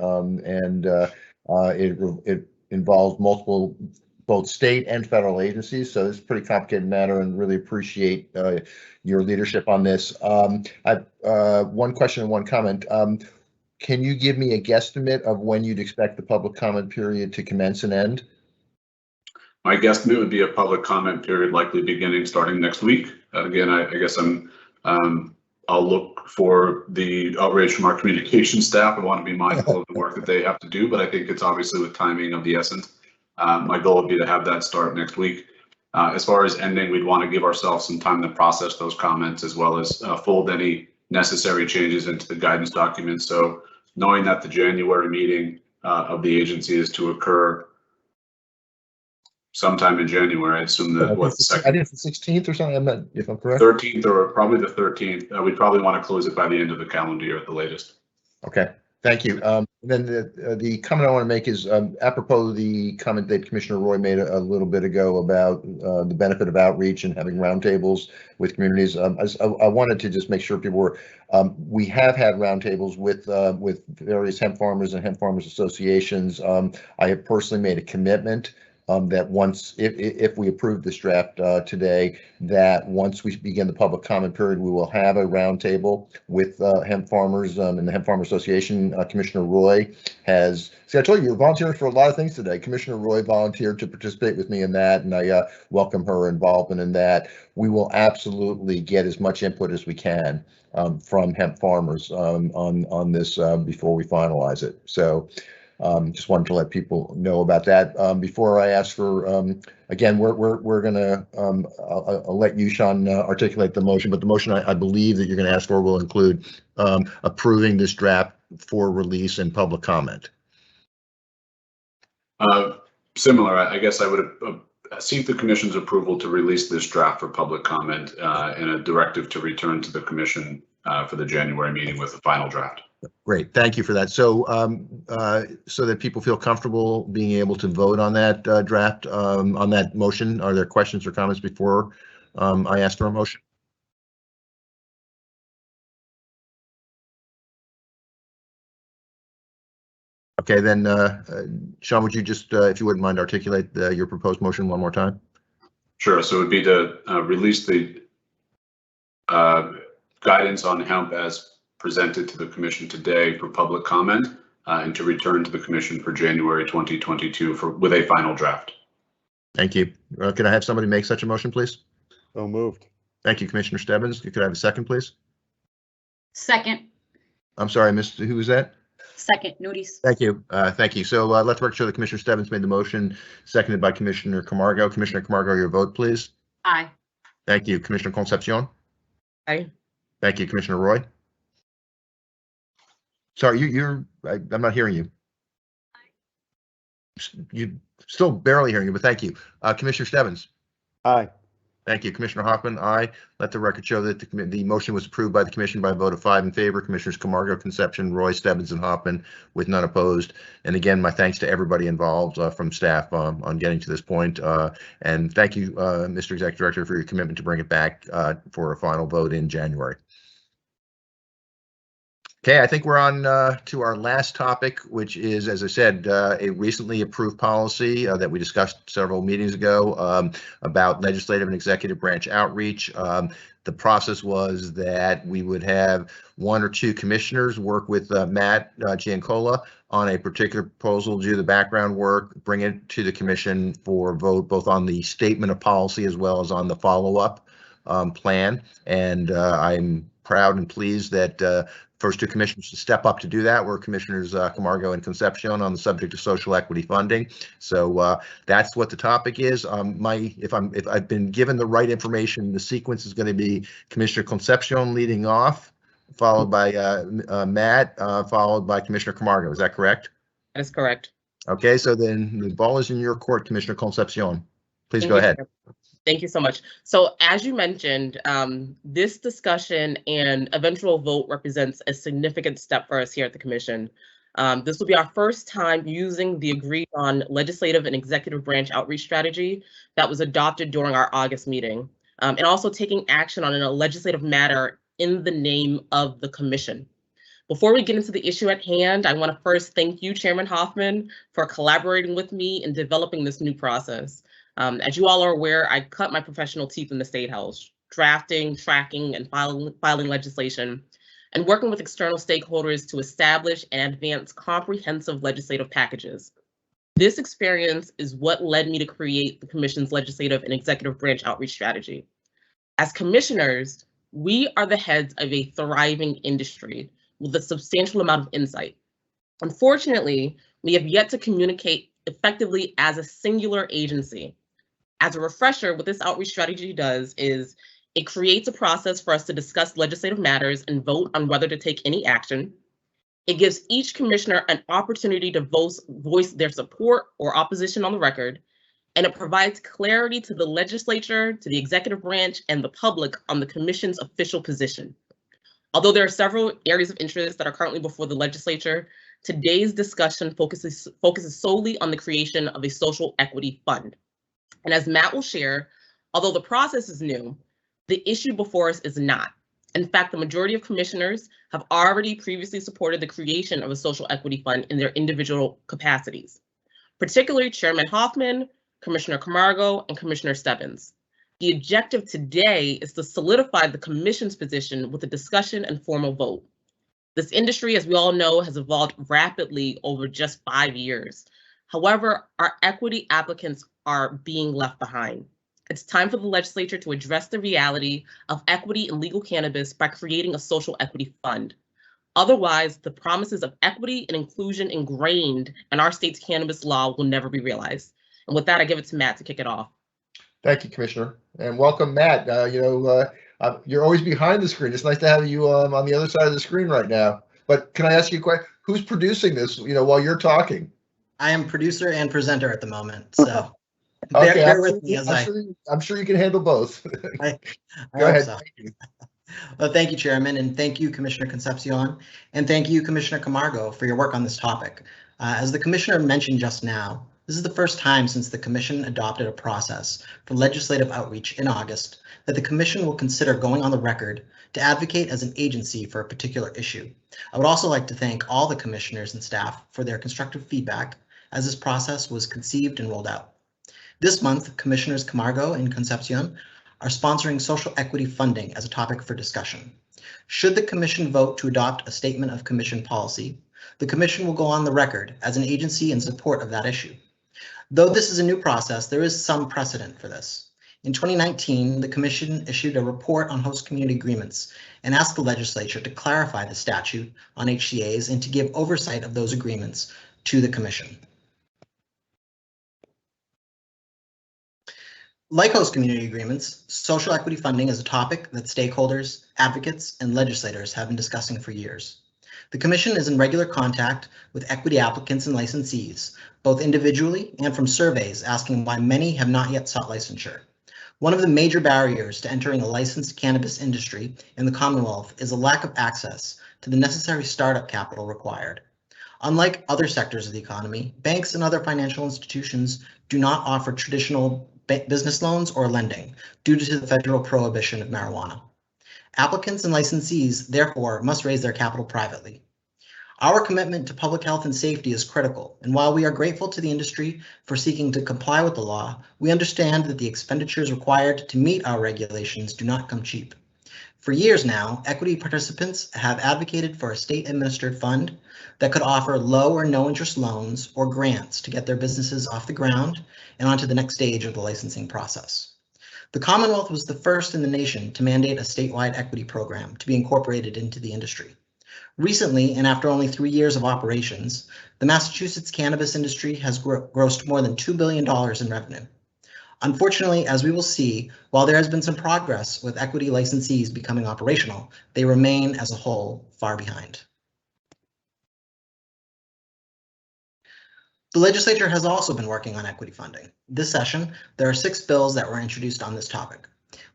it involves multiple, both state and federal agencies. So it's a pretty complicated matter, and really appreciate your leadership on this. I've one question and one comment. Can you give me a guesstimate of when you'd expect the public comment period to commence and end? My guesstimate would be a public comment period likely beginning starting next week. Again, I guess I'll look for the outrage from our communication staff. I want to be mindful of the work that they have to do, but I think it's obviously with timing of the essence. My goal would be to have that start next week. As far as ending, we'd want to give ourselves some time to process those comments as well as fold any necessary changes into the guidance document. So knowing that the January meeting of the agency is to occur sometime in January, I assume that I think it's the 16th or something. I'm not, if I'm correct. 13th or probably the 13th. We'd probably want to close it by the end of the calendar year at the latest. Okay, thank you. Then the comment I want to make is apropos of the comment that Commissioner Roy made a little bit ago about the benefit of outreach and having roundtables with communities. I wanted to just make sure people were. We have had roundtables with various hemp farmers and hemp farmers associations. I have personally made a commitment that once, if we approve this draft today, that once we begin the public comment period, we will have a roundtable with hemp farmers and the Hemp Farmer Association. Commissioner Roy has, see, I told you, you're volunteering for a lot of things today. Commissioner Roy volunteered to participate with me in that, and I welcome her involvement in that. We will absolutely get as much input as we can from hemp farmers on this before we finalize it. So just wanted to let people know about that. Before I ask for, again, we're gonna, I'll let you, Sean, articulate the motion, but the motion I believe that you're gonna ask for will include approving this draft for release and public comment. Similar, I guess I would seek the Commission's approval to release this draft for public comment and a directive to return to the Commission for the January meeting with the final draft. Great, thank you for that. So, so that people feel comfortable being able to vote on that draft, on that motion, are there questions or comments before I ask for a motion? Okay, then, Sean, would you just, if you wouldn't mind, articulate your proposed motion one more time? Sure. So it would be to release the guidance on hemp as presented to the Commission today for public comment and to return to the Commission for January 2022 with a final draft. Thank you. Can I have somebody make such a motion, please? So moved. Thank you, Commissioner Stebbins. Could I have a second, please? Second. I'm sorry, Mr. Who was that? Second, Nudies. Thank you. Thank you. So let the record show that Commissioner Stebbins made the motion, seconded by Commissioner Camargo. Commissioner Camargo, your vote, please. Aye. Thank you. Commissioner Concepcion. Aye. Thank you, Commissioner Roy. Sorry, I'm not hearing you. You still barely hearing you, but thank you. Commissioner Stebbins. Aye. Thank you. Commissioner Hoffman, aye. Let the record show that the motion was approved by the Commission by a vote of 5 in favor. Commissioners Camargo, Concepcion, Roy, Stebbins, and Hoffman with none opposed. And again, my thanks to everybody involved from staff on getting to this point. And thank you, Mr. Executive Director, for your commitment to bring it back for a final vote in January. Okay, I think we're on to our last topic, which is, as I said, a recently approved policy that we discussed several meetings ago about legislative and executive branch outreach. The process was that we would have 1 or 2 commissioners work with Matt Giancola on a particular proposal, do the background work, bring it to the Commission for vote, both on the statement of policy as well as on the follow-up plan. And I'm proud and pleased that first 2 commissioners to step up to do that were Commissioners Camargo and Concepcion on the subject of social equity funding. So that's what the topic is. If I've been given the right information, the sequence is going to be Commissioner Concepcion leading off, followed by Matt, followed by Commissioner Camargo. Is that correct? That is correct. Okay, so then the ball is in your court, Commissioner Concepcion. Please go ahead. Thank you so much. So as you mentioned, this discussion and eventual vote represents a significant step for us here at the Commission. This will be our first time using the agreed on legislative and executive branch outreach strategy that was adopted during our August meeting, and also taking action on a legislative matter in the name of the Commission. Before we get into the issue at hand, I want to first thank you, Chairman Hoffman, for collaborating with me in developing this new process. As you all are aware, I cut my professional teeth in the State House, drafting, tracking, and filing legislation, and working with external stakeholders to establish and advance comprehensive legislative packages. This experience is what led me to create the Commission's legislative and executive branch outreach strategy. As commissioners, we are the heads of a thriving industry with a substantial amount of insight. Unfortunately, we have yet to communicate effectively as a singular agency. As a refresher, what this outreach strategy does is it creates a process for us to discuss legislative matters and vote on whether to take any action. It gives each commissioner an opportunity to voice their support or opposition on the record, and it provides clarity to the legislature, to the executive branch, and the public on the commission's official position. Although there are several areas of interest that are currently before the legislature, today's discussion focuses solely on the creation of a social equity fund. And as Matt will share, although the process is new, the issue before us is not. In fact, the majority of commissioners have already previously supported the creation of a social equity fund in their individual capacities, particularly Chairman Hoffman, Commissioner Camargo, and Commissioner Stebbins. The objective today is to solidify the commission's position with a discussion and formal vote. This industry, as we all know, has evolved rapidly over just 5 years. However, our equity applicants are being left behind. It's time for the legislature to address the reality of equity in legal cannabis by creating a social equity fund. Otherwise, the promises of equity and inclusion ingrained in our state's cannabis law will never be realized. And with that, I give it to Matt to kick it off. Thank you, Commissioner, and welcome, Matt. You're always behind the screen. It's nice to have you on the other side of the screen right now. But can I ask you a question? Who's producing this? While you're talking. I am producer and presenter at the moment, so Okay, bear with me as I'm sure you can handle both. I Go ahead. so. Well, thank you, Chairman, and thank you, Commissioner Concepcion, and thank you, Commissioner Camargo, for your work on this topic. As the Commissioner mentioned just now, this is the first time since the Commission adopted a process for legislative outreach in August that the Commission will consider going on the record to advocate as an agency for a particular issue. I would also like to thank all the Commissioners and staff for their constructive feedback as this process was conceived and rolled out. This month, Commissioners Camargo and Concepcion are sponsoring social equity funding as a topic for discussion. Should the Commission vote to adopt a statement of Commission policy, the Commission will go on the record as an agency in support of that issue. Though this is a new process, there is some precedent for this. In 2019, the Commission issued a report on host community agreements and asked the legislature to clarify the statute on HCAs and to give oversight of those agreements to the Commission. Like host community agreements, social equity funding is a topic that stakeholders, advocates, and legislators have been discussing for years. The Commission is in regular contact with equity applicants and licensees, both individually and from surveys asking why many have not yet sought licensure. One of the major barriers to entering a licensed cannabis industry in the Commonwealth is a lack of access to the necessary startup capital required. Unlike other sectors of the economy, banks and other financial institutions do not offer traditional business loans or lending due to the federal prohibition of marijuana. Applicants and licensees, therefore, must raise their capital privately. Our commitment to public health and safety is critical, and while we are grateful to the industry for seeking to comply with the law, we understand that the expenditures required to meet our regulations do not come cheap. For years now, equity participants have advocated for a state-administered fund that could offer low or no interest loans or grants to get their businesses off the ground and onto the next stage of the licensing process. The Commonwealth was the first in the nation to mandate a statewide equity program to be incorporated into the industry. Recently, and after only 3 years of operations, the Massachusetts cannabis industry has grossed more than $2 billion in revenue. Unfortunately, as we will see, while there has been some progress with equity licensees becoming operational, they remain as a whole far behind. The legislature has also been working on equity funding. This session, there are 6 bills that were introduced on this topic.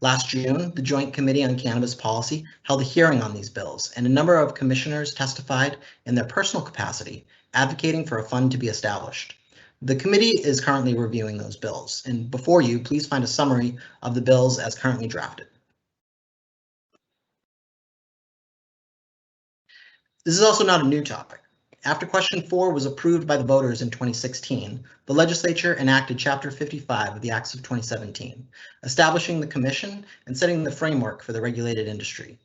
Last June, the Joint Committee on Cannabis Policy held a hearing on these bills, and a number of commissioners testified in their personal capacity, advocating for a fund to be established. The committee is currently reviewing those bills, and before you, please find a summary of the bills as currently drafted. This is also not a new topic. After question 4 was approved by the voters in 2016, the legislature enacted Chapter 55 of the Acts of 2017, establishing the Commission and setting the framework for the regulated industry.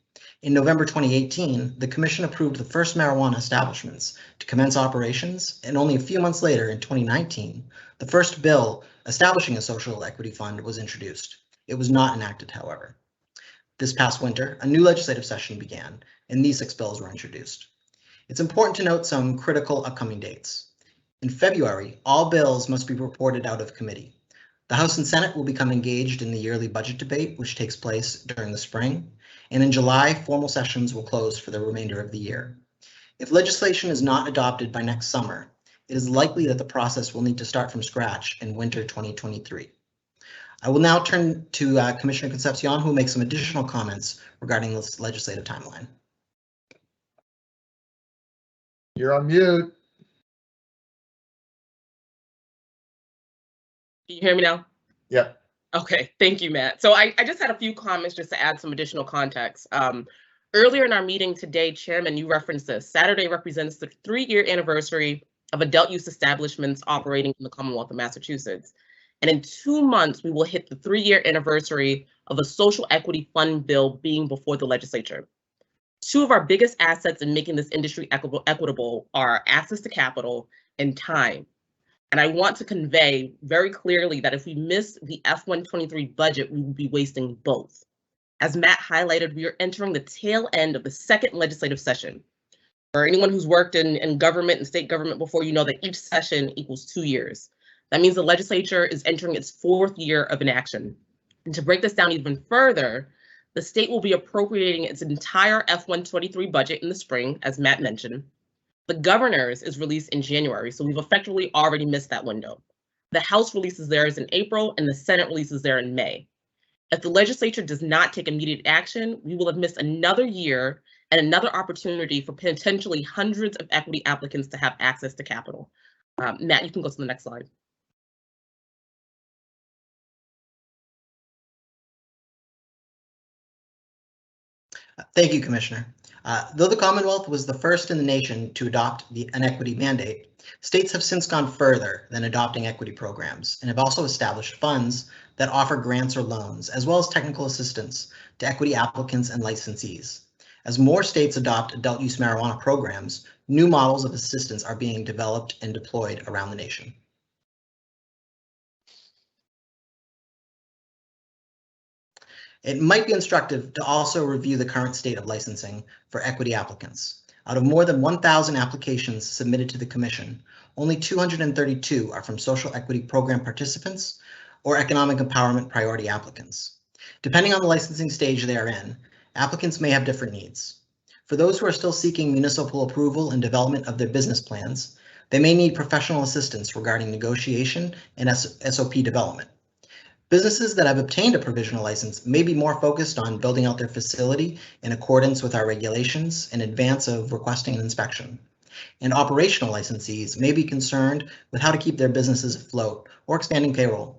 In November 2018, the Commission approved the first marijuana establishments to commence operations, and only a few months later, in 2019, the first bill establishing a social equity fund was introduced. It was not enacted, however. This past winter, a new legislative session began, and these 6 bills were introduced. It's important to note some critical upcoming dates. In February, all bills must be reported out of committee. The House and Senate will become engaged in the yearly budget debate, which takes place during the spring. And in July, formal sessions will close for the remainder of the year. If legislation is not adopted by next summer, it is likely that the process will need to start from scratch in winter 2023. I will now turn to Commissioner Concepcion, who will make some additional comments regarding this legislative timeline. You're on mute. Can you hear me now? Yep. Okay, thank you, Matt. So I just had a few comments just to add some additional context. Earlier in our meeting today, Chairman, you referenced this. Saturday represents the 3-year anniversary of adult use establishments operating in the Commonwealth of Massachusetts. And in 2 months, we will hit the 3-year anniversary of a social equity fund bill being before the legislature. 2 of our biggest assets in making this industry equitable are access to capital and time. And I want to convey very clearly that if we miss the F123 budget, we will be wasting both. As Matt highlighted, we are entering the tail end of the 2nd legislative session. For anyone who's worked in government and state government before, you know that each session equals 2 years. That means the legislature is entering its 4th year of inaction. And to break this down even further, the state will be appropriating its entire F123 budget in the spring, as Matt mentioned. The governor's is released in January, so we've effectively already missed that window. The House releases theirs in April and the Senate releases theirs in May. If the legislature does not take immediate action, we will have missed another year and another opportunity for potentially hundreds of equity applicants to have access to capital. Matt, you can go to the next slide. Thank you, Commissioner. Though the Commonwealth was the first in the nation to adopt an equity mandate, states have since gone further than adopting equity programs and have also established funds that offer grants or loans, as well as technical assistance to equity applicants and licensees. As more states adopt adult use marijuana programs, new models of assistance are being developed and deployed around the nation. It might be instructive to also review the current state of licensing for equity applicants. Out of more than 1,000 applications submitted to the Commission, only 232 are from social equity program participants or economic empowerment priority applicants. Depending on the licensing stage they are in, applicants may have different needs. For those who are still seeking municipal approval and development of their business plans, they may need professional assistance regarding negotiation and SOP development. Businesses that have obtained a provisional license may be more focused on building out their facility in accordance with our regulations in advance of requesting an inspection. And operational licensees may be concerned with how to keep their businesses afloat or expanding payroll.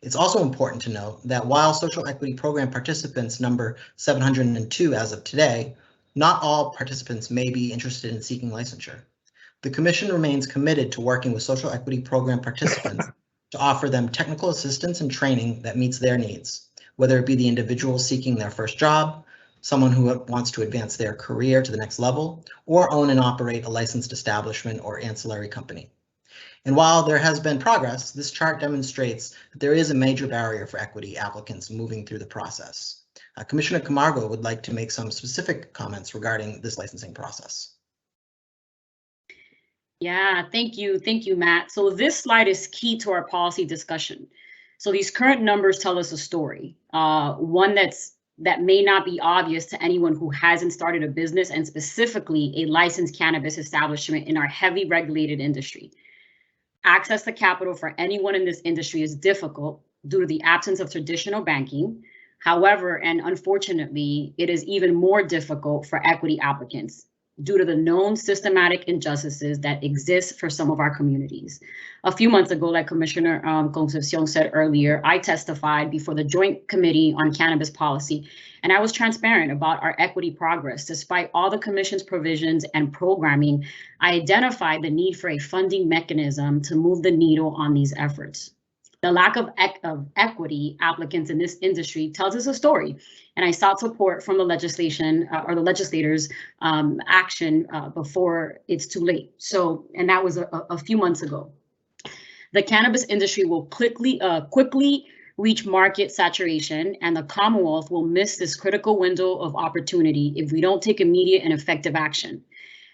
It's also important to note that while social equity program participants number 702 as of today, not all participants may be interested in seeking licensure. The Commission remains committed to working with social equity program participants to offer them technical assistance and training that meets their needs, whether it be the individual seeking their first job, someone who wants to advance their career to the next level, or own and operate a licensed establishment or ancillary company. And while there has been progress, this chart demonstrates that there is a major barrier for equity applicants moving through the process. Commissioner Camargo would like to make some specific comments regarding this licensing process. Yeah, thank you, Matt. So this slide is key to our policy discussion. So these current numbers tell us a story, one that may not be obvious to anyone who hasn't started a business, and specifically a licensed cannabis establishment in our heavy regulated industry. Access to capital for anyone in this industry is difficult due to the absence of traditional banking. However, and unfortunately, it is even more difficult for equity applicants due to the known systematic injustices that exist for some of our communities. A few months ago, like Commissioner Concepcion said earlier, I testified before the Joint Committee on Cannabis Policy, and I was transparent about our equity progress. Despite all the Commission's provisions and programming, I identified the need for a funding mechanism to move the needle on these efforts. The lack of equity applicants in this industry tells us a story, and I sought support from the legislation or the legislators' action before it's too late. So, and that was a few months ago. The cannabis industry will quickly reach market saturation, and the Commonwealth will miss this critical window of opportunity if we don't take immediate and effective action.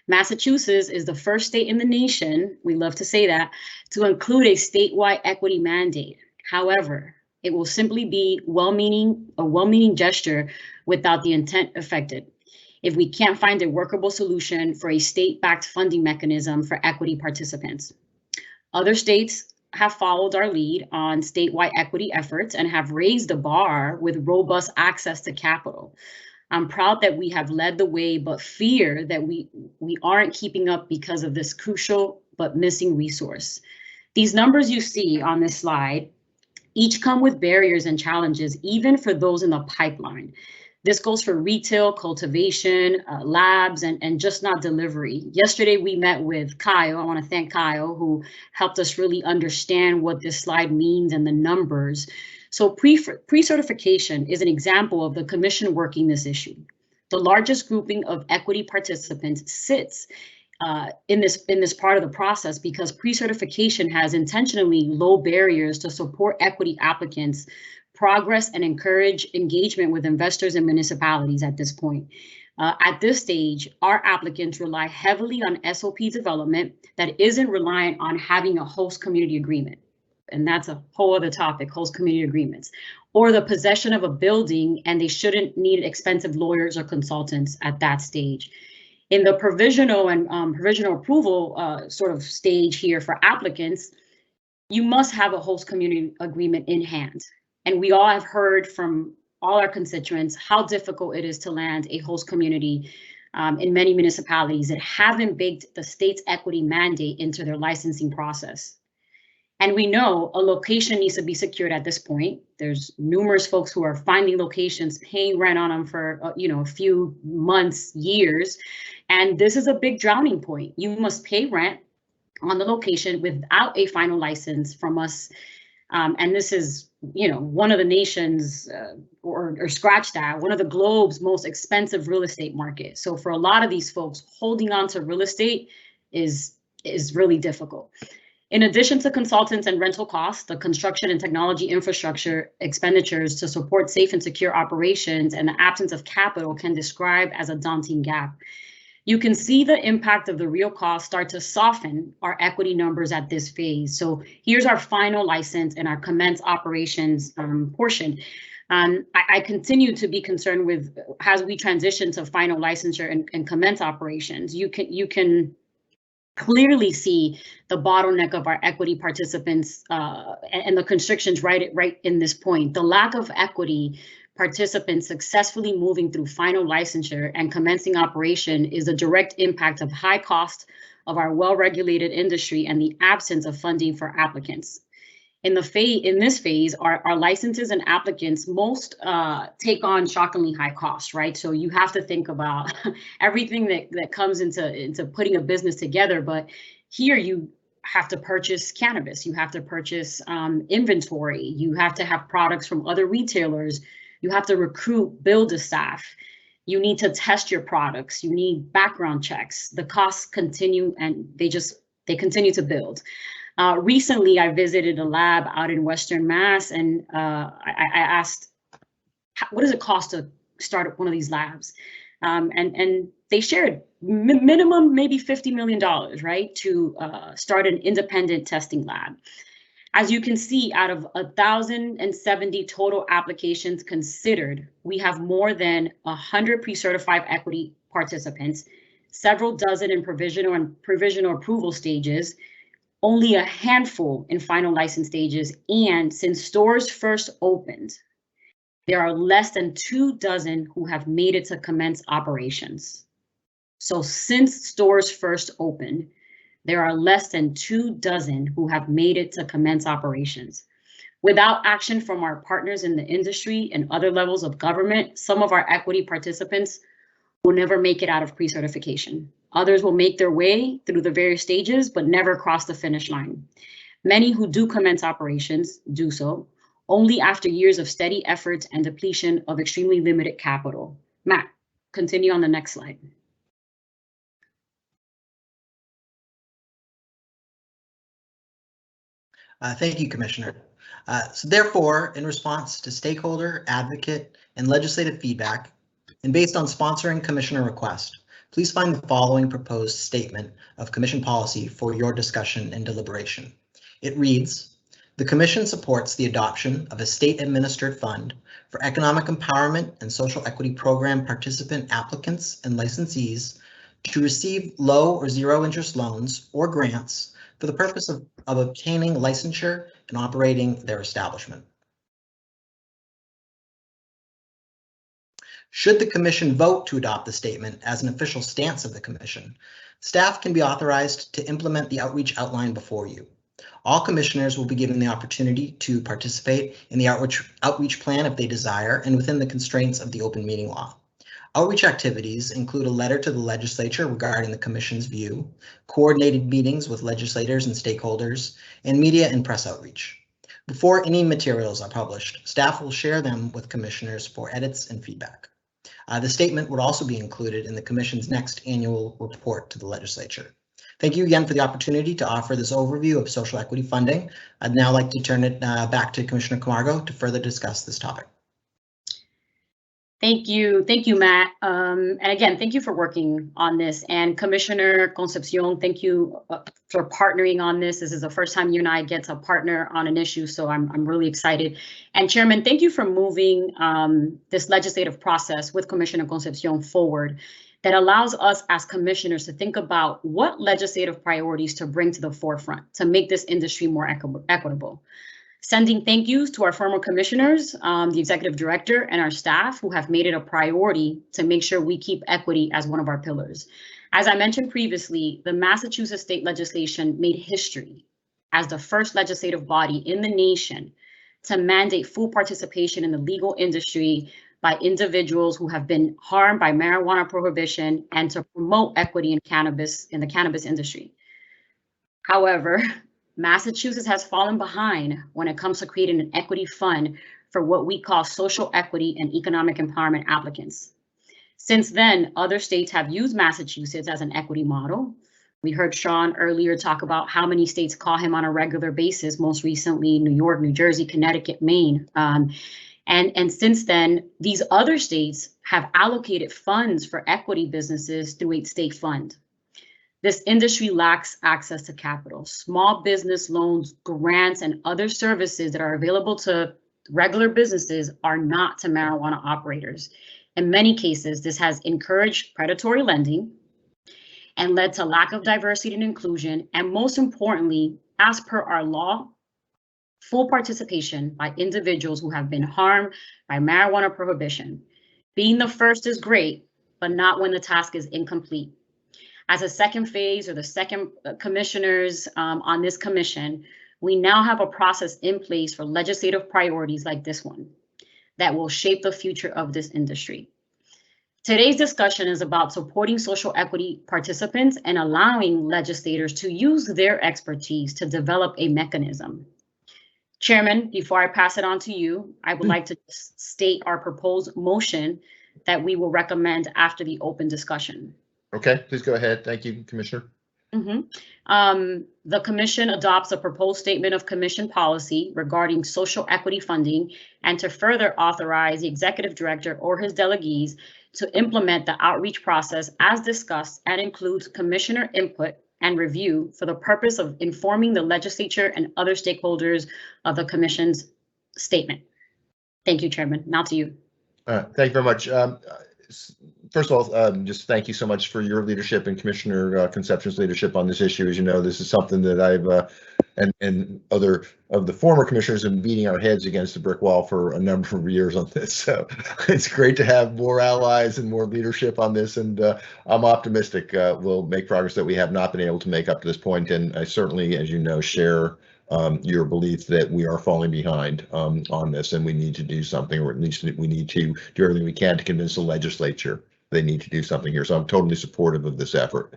Massachusetts is the first state in the nation, we love to say that, to include a statewide equity mandate. However, it will simply be a well-meaning gesture without the intent affected if we can't find a workable solution for a state-backed funding mechanism for equity participants. Other states have followed our lead on statewide equity efforts and have raised the bar with robust access to capital. I'm proud that we have led the way, but fear that we aren't keeping up because of this crucial but missing resource. These numbers you see on this slide each come with barriers and challenges, even for those in the pipeline. This goes for retail, cultivation, labs, and just not delivery. Yesterday, we met with Kyle. I want to thank Kyle, who helped us really understand what this slide means and the numbers. So pre-certification is an example of the commission working this issue. The largest grouping of equity participants sits in this part of the process because pre-certification has intentionally low barriers to support equity applicants, progress, and encourage engagement with investors and municipalities at this point. At this stage, our applicants rely heavily on SOP development that isn't reliant on having a host community agreement. And that's a whole other topic, host community agreements, or the possession of a building, and they shouldn't need expensive lawyers or consultants at that stage. In the provisional and provisional approval sort of stage here for applicants, you must have a host community agreement in hand. And we all have heard from all our constituents how difficult it is to land a host community in many municipalities that haven't baked the state's equity mandate into their licensing process. And we know a location needs to be secured at this point. There's numerous folks who are finding locations, paying rent on them for a few months, years, and this is a big drowning point. You must pay rent on the location without a final license from us, and this is one of the nation's or scratch that, one of the globe's most expensive real estate market. So for a lot of these folks, holding on to real estate is really difficult. In addition to consultants and rental costs, the construction and technology infrastructure expenditures to support safe and secure operations and the absence of capital can describe as a daunting gap. You can see the impact of the real costs start to soften our equity numbers at this phase. So here's our final license and our commence operations portion. I continue to be concerned with as we transition to final licensure and commence operations. You can clearly see the bottleneck of our equity participants and the constrictions right in this point. The lack of equity participants successfully moving through final licensure and commencing operation is a direct impact of high cost of our well-regulated industry and the absence of funding for applicants. In this phase, our licenses and applicants most take on shockingly high costs, right? So you have to think about everything that comes into putting a business together. But here you have to purchase cannabis, you have to purchase inventory, you have to have products from other retailers, you have to recruit, build a staff, you need to test your products, you need background checks. The costs continue and they continue to build. Recently, I visited a lab out in Western Mass, and I asked, what does it cost to start one of these labs? And they shared minimum maybe $50 million, right, to start an independent testing lab. As you can see, out of 1,070 total applications considered, we have more than 100 pre-certified equity participants, several dozen in provisional approval stages, only a handful in final license stages, and since stores first opened, there are less than 24 who have made it to commence operations. So since stores first opened, there are less than 24 who have made it to commence operations. Without action from our partners in the industry and other levels of government, some of our equity participants will never make it out of pre-certification. Others will make their way through the various stages, but never cross the finish line. Many who do commence operations do so only after years of steady efforts and depletion of extremely limited capital. Matt, continue on the next slide. Thank you, Commissioner. So therefore, in response to stakeholder, advocate, and legislative feedback, and based on sponsoring Commissioner request, please find the following proposed statement of Commission policy for your discussion and deliberation. It reads, the Commission supports the adoption of a state-administered fund for economic empowerment and social equity program participant applicants and licensees to receive low or zero interest loans or grants for the purpose of obtaining licensure and operating their establishment. Should the Commission vote to adopt the statement as an official stance of the Commission, staff can be authorized to implement the outreach outlined before you. All commissioners will be given the opportunity to participate in the outreach plan if they desire and within the constraints of the open meeting law. Outreach activities include a letter to the legislature regarding the Commission's view, coordinated meetings with legislators and stakeholders, and media and press outreach. Before any materials are published, staff will share them with commissioners for edits and feedback. The statement would also be included in the Commission's next annual report to the legislature. Thank you again for the opportunity to offer this overview of social equity funding. I'd now like to turn it back to Commissioner Camargo to further discuss this topic. Thank you, Matt. And again, thank you for working on this. And Commissioner Concepcion, thank you for partnering on this. This is the first time you and I get to partner on an issue, so I'm really excited. And Chairman, thank you for moving this legislative process with Commissioner Concepcion forward that allows us as commissioners to think about what legislative priorities to bring to the forefront to make this industry more equitable. Sending thank yous to our former commissioners, the executive director, and our staff who have made it a priority to make sure we keep equity as one of our pillars. As I mentioned previously, the Massachusetts state legislation made history as the first legislative body in the nation to mandate full participation in the legal industry by individuals who have been harmed by marijuana prohibition and to promote equity in the cannabis industry. However, Massachusetts has fallen behind when it comes to creating an equity fund for what we call social equity and economic empowerment applicants. Since then, other states have used Massachusetts as an equity model. We heard Sean earlier talk about how many states call him on a regular basis, most recently New York, New Jersey, Connecticut, Maine. And since then, these other states have allocated funds for equity businesses through a state fund. This industry lacks access to capital. Small business loans, grants, and other services that are available to regular businesses are not to marijuana operators. In many cases, this has encouraged predatory lending and led to lack of diversity and inclusion, and most importantly, as per our law, full participation by individuals who have been harmed by marijuana prohibition. Being the first is great, but not when the task is incomplete. As a second phase or the second commissioners on this commission, we now have a process in place for legislative priorities like this one that will shape the future of this industry. Today's discussion is about supporting social equity participants and allowing legislators to use their expertise to develop a mechanism. Chairman, before I pass it on to you, I would like to state our proposed motion that we will recommend after the open discussion. Okay, please go ahead. Thank you, Commissioner. The Commission adopts a proposed statement of Commission policy regarding social equity funding and to further authorize the Executive Director or his delegates to implement the outreach process as discussed and includes Commissioner input and review for the purpose of informing the legislature and other stakeholders of the Commission's statement. Thank you, Chairman. Now to you. Thank you very much. First of all, just thank you so much for your leadership and Commissioner Concepcion's leadership on this issue. As you know, this is something that I've and other of the former commissioners have been beating our heads against the brick wall for a number of years on this. So it's great to have more allies and more leadership on this. And I'm optimistic we'll make progress that we have not been able to make up to this point. And I certainly, as you know, share your belief that we are falling behind on this and we need to do something, or at least we need to do everything we can to convince the legislature they need to do something here. So I'm totally supportive of this effort.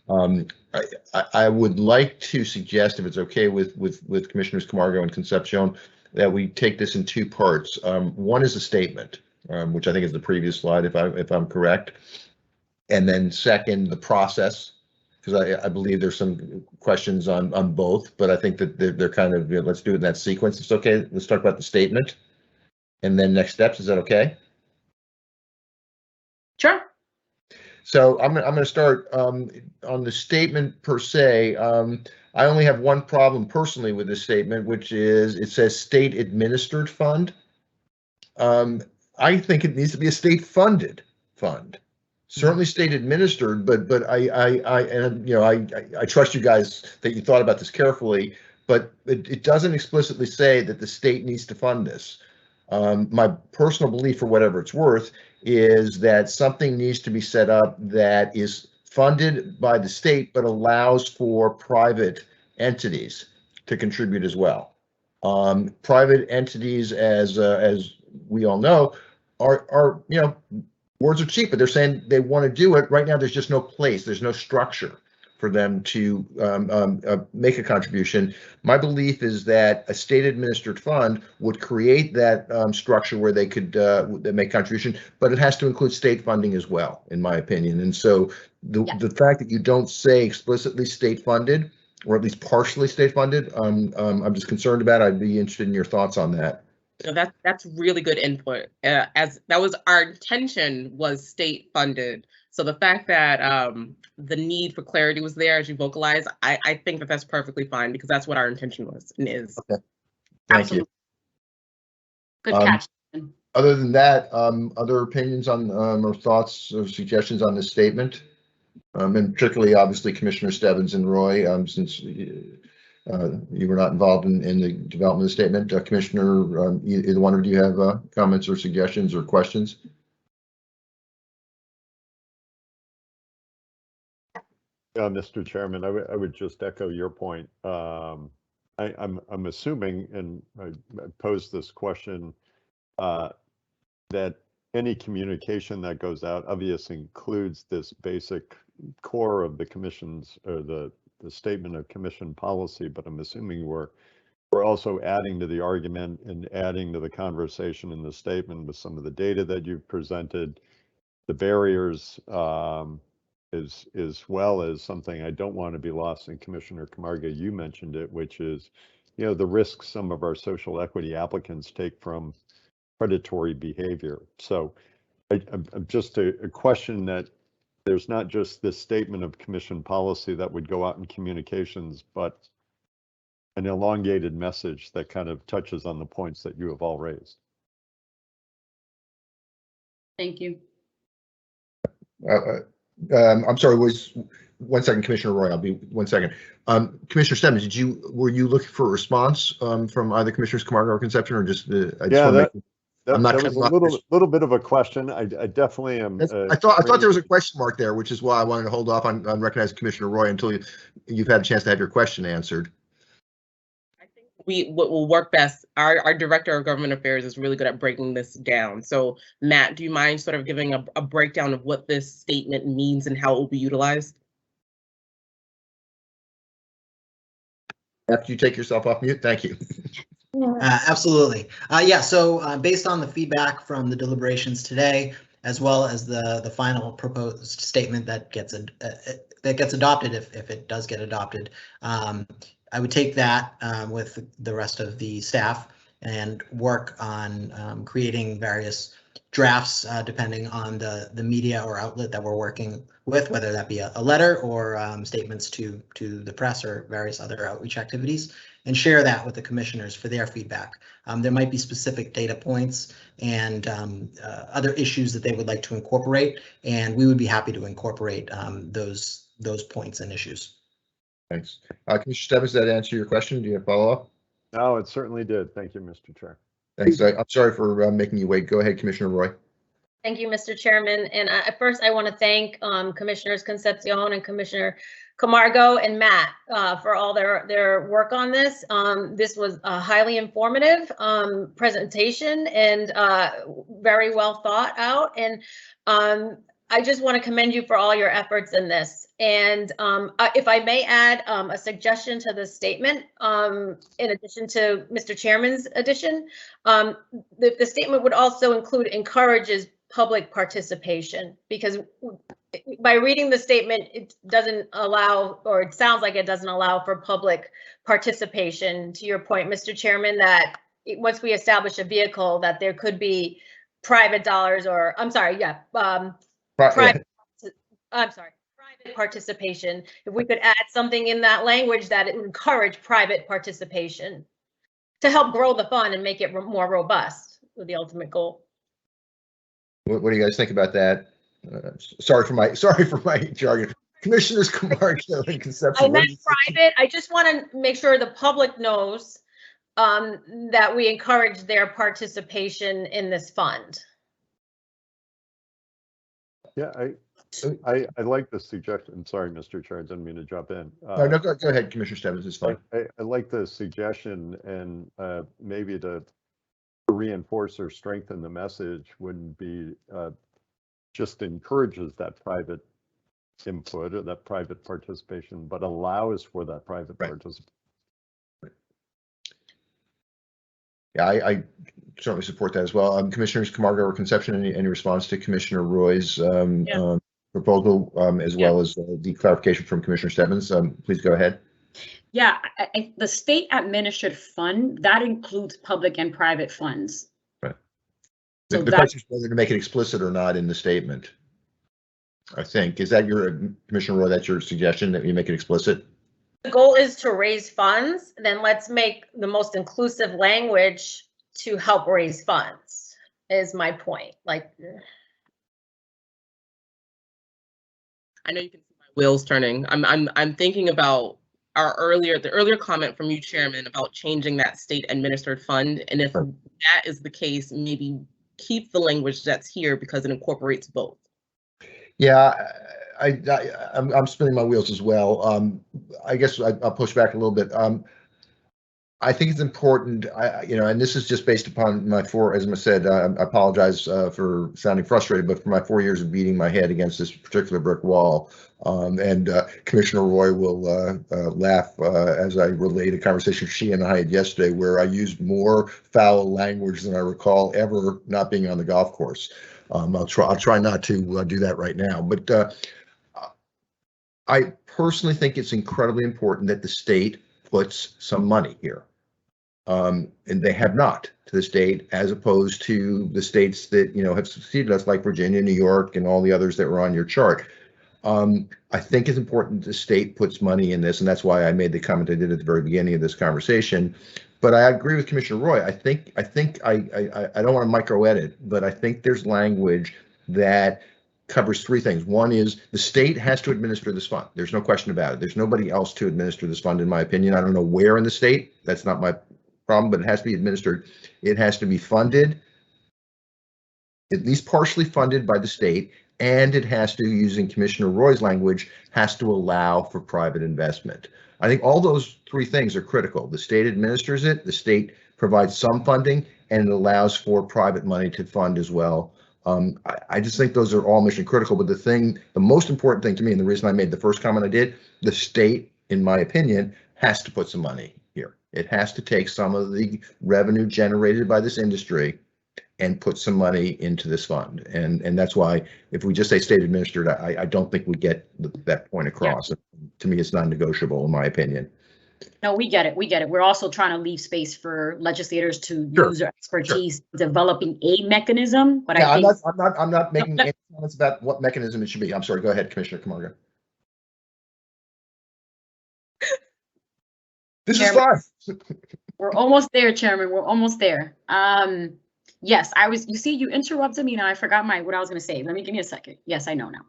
I would like to suggest, if it's okay with Commissioners Camargo and Concepcion, that we take this in two parts. One is a statement, which I think is the previous slide, if I'm correct. And then second, the process, because I believe there's some questions on both, but I think that they're kind of, let's do it in that sequence. It's okay. Let's talk about the statement and then next steps. Is that okay? Sure. So I'm going to start on the statement per se. I only have one problem personally with this statement, which is it says state administered fund. I think it needs to be a state funded fund. Certainly state administered, but I trust you guys that you thought about this carefully, but it doesn't explicitly say that the state needs to fund this. My personal belief, for whatever it's worth, is that something needs to be set up that is funded by the state, but allows for private entities to contribute as well. Private entities, as we all know, are words are cheap, but they're saying they want to do it. Right now, there's just no place. There's no structure for them to make a contribution. My belief is that a state administered fund would create that structure where they could make contribution, but it has to include state funding as well, in my opinion. And so the fact that you don't say explicitly state funded, or at least partially state funded, I'm just concerned about. I'd be interested in your thoughts on that. That's really good input. As that was our intention, was state funded. So the fact that the need for clarity was there as you vocalize, I think that that's perfectly fine, because that's what our intention was and is. Okay. Thank Absolutely. you. Good catch. Other than that, other opinions on or thoughts or suggestions on this statement? And particularly, obviously, Commissioner Stebbins and Roy, since you were not involved in the development of the statement. Commissioner, either one of you have comments or suggestions or questions? Mr. Chairman, I would just echo your point. I'm assuming, and I posed this question, that any communication that goes out obviously includes this basic core of the commission's, or the statement of commission policy, but I'm assuming we're also adding to the argument and adding to the conversation in the statement with some of the data that you've presented, the barriers, as well as something I don't want to be lost in. Commissioner Camargo, you mentioned it, which is, the risks some of our social equity applicants take from predatory behavior. So I'm just a question that there's not just this statement of commission policy that would go out in communications, but an elongated message that kind of touches on the points that you have all raised. Thank you. I'm sorry, was 1 second, Commissioner Roy, I'll be 1 second. Commissioner Stebbins, were you looking for a response from either Commissioners Camargo or Concepcion, or just that was a little bit of a question. I definitely am. I thought there was a question mark there, which is why I wanted to hold off on recognizing Commissioner Roy until you've had a chance to have your question answered. I think what will work best, our Director of Government Affairs is really good at breaking this down. So Matt, do you mind sort of giving a breakdown of what this statement means and how it will be utilized? After you take yourself off mute, thank you. Absolutely. Yeah, so based on the feedback from the deliberations today, as well as the final proposed statement that gets adopted, if it does get adopted, I would take that with the rest of the staff and work on creating various drafts depending on the media or outlet that we're working with, whether that be a letter or statements to the press or various other outreach activities, and share that with the commissioners for their feedback. There might be specific data points and other issues that they would like to incorporate, and we would be happy to incorporate those points and issues. Thanks. Commissioner Stebbins, does that answer your question? Do you have follow-up? No, it certainly did. Thank you, Mr. Chair. Thanks. I'm sorry for making you wait. Go ahead, Commissioner Roy. Thank you, Mr. Chairman. And first, I want to thank Commissioners Concepcion and Commissioner Camargo and Matt for all their work on this. This was a highly informative presentation and very well thought out. And I just want to commend you for all your efforts in this. And if I may add a suggestion to the statement, in addition to Mr. Chairman's addition, the statement would also include encourages public participation, because by reading the statement, it doesn't allow, or it sounds like it doesn't allow for public participation. To your point, Mr. Chairman, that once we establish a vehicle, that there could be private dollars, or I'm sorry, yeah, private participation. If we could add something in that language that it would encourage private participation to help grow the fund and make it more robust with the ultimate goal. What do you guys think about that? Sorry for my jargon. Commissioners Camargo and Concepcion. I meant private. I just want to make sure the public knows that we encourage their participation in this fund. Yeah, I like the suggestion. Sorry, Mr. Chair, I didn't mean to jump in. No, go ahead, Commissioner Stebbins, it's fine. I like the suggestion, and maybe to reinforce or strengthen the message wouldn't be just encourages that private input or that private participation, but allows for that private participation. Yeah, I certainly support that as well. Commissioners Camargo or Concepcion, any response to Commissioner Roy's proposal, as well as the clarification from Commissioner Stebbins? Please go ahead. Yeah, the state administered fund, that includes public and private funds. Right. So the question is whether to make it explicit or not in the statement. I think, is that your, Commissioner Roy, that's your suggestion, that you make it explicit? The goal is to raise funds, then let's make the most inclusive language to help raise funds, is my point. Like, I know you can see my wheels turning. I'm thinking about the earlier comment from you, Chairman, about changing that state administered fund. And if that is the case, maybe keep the language that's here because it incorporates both. Yeah, I'm spinning my wheels as well. I guess I'll push back a little bit. I think it's important, and this is just based upon my as I said, I apologize for sounding frustrated, but for my 4 years of beating my head against this particular brick wall. And Commissioner Roy will laugh as I relate a conversation she and I had yesterday where I used more foul language than I recall ever not being on the golf course. I'll try not to do that right now, but I personally think it's incredibly important that the state puts some money here. And they have not to this date, as opposed to the states that, have succeeded us, like Virginia, New York, and all the others that were on your chart. I think it's important the state puts money in this, and that's why I made the comment I did at the very beginning of this conversation. But I agree with Commissioner Roy. I don't want to micro edit, but I think there's language that covers three things. One is the state has to administer this fund. There's no question about it. There's nobody else to administer this fund, in my opinion. I don't know where in the state. That's not my problem, but it has to be administered. It has to be funded, at least partially funded by the state, and it has to, using Commissioner Roy's language, has to allow for private investment. I think all those three things are critical. The state administers it, the state provides some funding, and it allows for private money to fund as well. I just think those are all mission critical, but the most important thing to me, and the reason I made the first comment I did, the state, in my opinion, has to put some money here. It has to take some of the revenue generated by this industry and put some money into this fund. And that's why if we just say state administered, I don't think we get that point across. Yeah. To me, it's non-negotiable, in my opinion. No, we get it. We get it. We're also trying to leave space for legislators to use their expertise developing a mechanism. But yeah, I'm not making any comments about what mechanism it should be. I'm sorry. Go ahead, Commissioner Camargo. This Chairman, is fun. We're almost there, Chairman. We're almost there. Yes, you see, you interrupted me now. I forgot what I was going to say. Give me a second. Yes, I know now.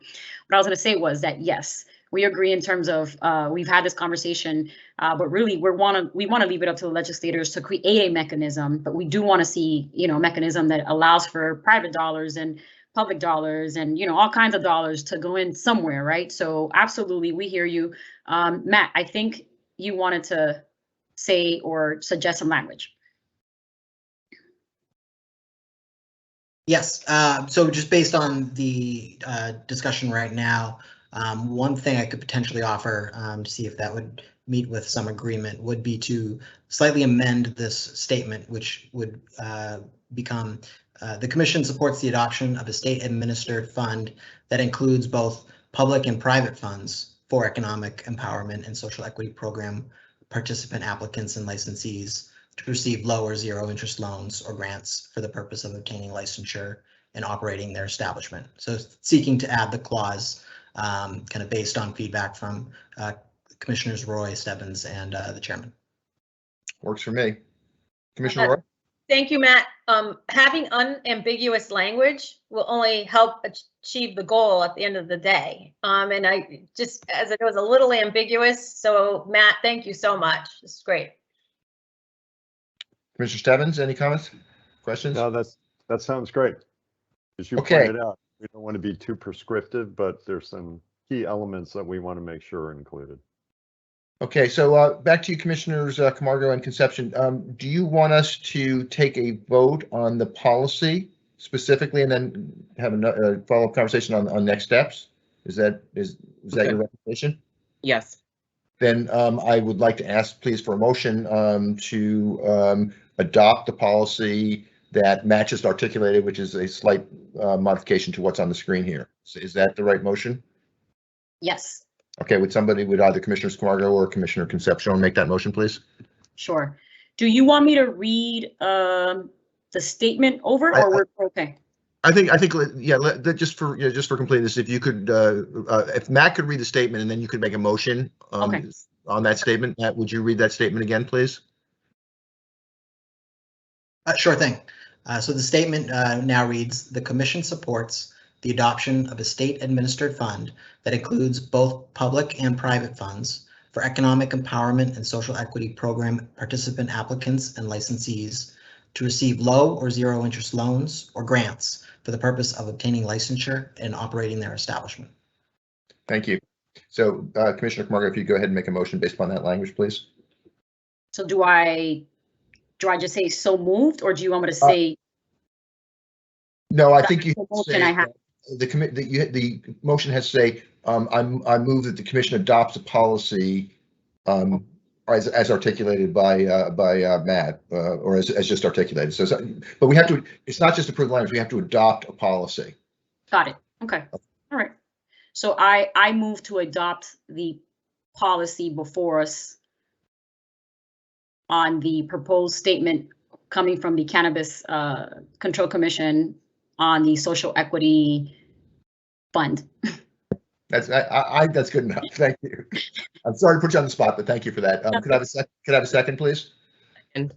What I was going to say was that, yes, we agree in terms of we've had this conversation, but really we want to leave it up to the legislators to create a mechanism. But we do want to see, a mechanism that allows for private dollars and public dollars and, all kinds of dollars to go in somewhere. Right. So absolutely, we hear you. Matt, I think you wanted to say or suggest some language. Yes, so just based on the discussion right now, one thing I could potentially offer to see if that would meet with some agreement would be to slightly amend this statement, which would become the Commission supports the adoption of a state administered fund that includes both public and private funds for economic empowerment and social equity program participant applicants and licensees to receive low or zero interest loans or grants for the purpose of obtaining licensure and operating their establishment. So seeking to add the clause kind of based on feedback from Commissioners Roy, Stebbins, and the chairman. Works for me. Commissioner Roy? Thank you, Matt. Having unambiguous language will only help achieve the goal at the end of the day. And I just, as it was a little ambiguous, so Matt, thank you so much. This is great. Commissioner Stebbins, any comments, questions? No, that sounds great. As you Okay. pointed out, we don't want to be too prescriptive, but there's some key elements that we want to make sure are included. Okay, so back to you, Commissioners Camargo and Concepcion. Do you want us to take a vote on the policy specifically and then have a follow-up conversation on next steps? Is that your recommendation? Yes. Then I would like to ask, please, for a motion to adopt the policy that Matt just articulated, which is a slight modification to what's on the screen here. So is that the right motion? Yes, Okay, would either Commissioner Camargo or Commissioner Concepcion make that motion, please? sure. Do you want me to read the statement over, or we're okay? I think, yeah. Just for completeness, if you could, if Matt could read the statement and then you could make a motion Okay. on that statement. Matt, would you read that statement again, please? Sure thing. So the statement now reads, the Commission supports the adoption of a state-administered fund that includes both public and private funds for economic empowerment and social equity program participant applicants and licensees to receive low or zero interest loans or grants for the purpose of obtaining licensure and operating their establishment. Thank you. So Commissioner Camargo, if you go ahead and make a motion based upon that language, please. So do I just say so moved, or do you want me to say? No, I think you motion say I have. the motion has to say, I move that the commission adopts a policy as articulated by Matt, or as just articulated. So, but we have to, it's not just approve language, we have to adopt a policy. Got it. Okay. All right. So I move to adopt the policy before us on the proposed statement coming from the Cannabis Control Commission on the social equity fund. That's that's good enough. Thank you. I'm sorry to put you on the spot, but thank you for that. Could I have a second, please? And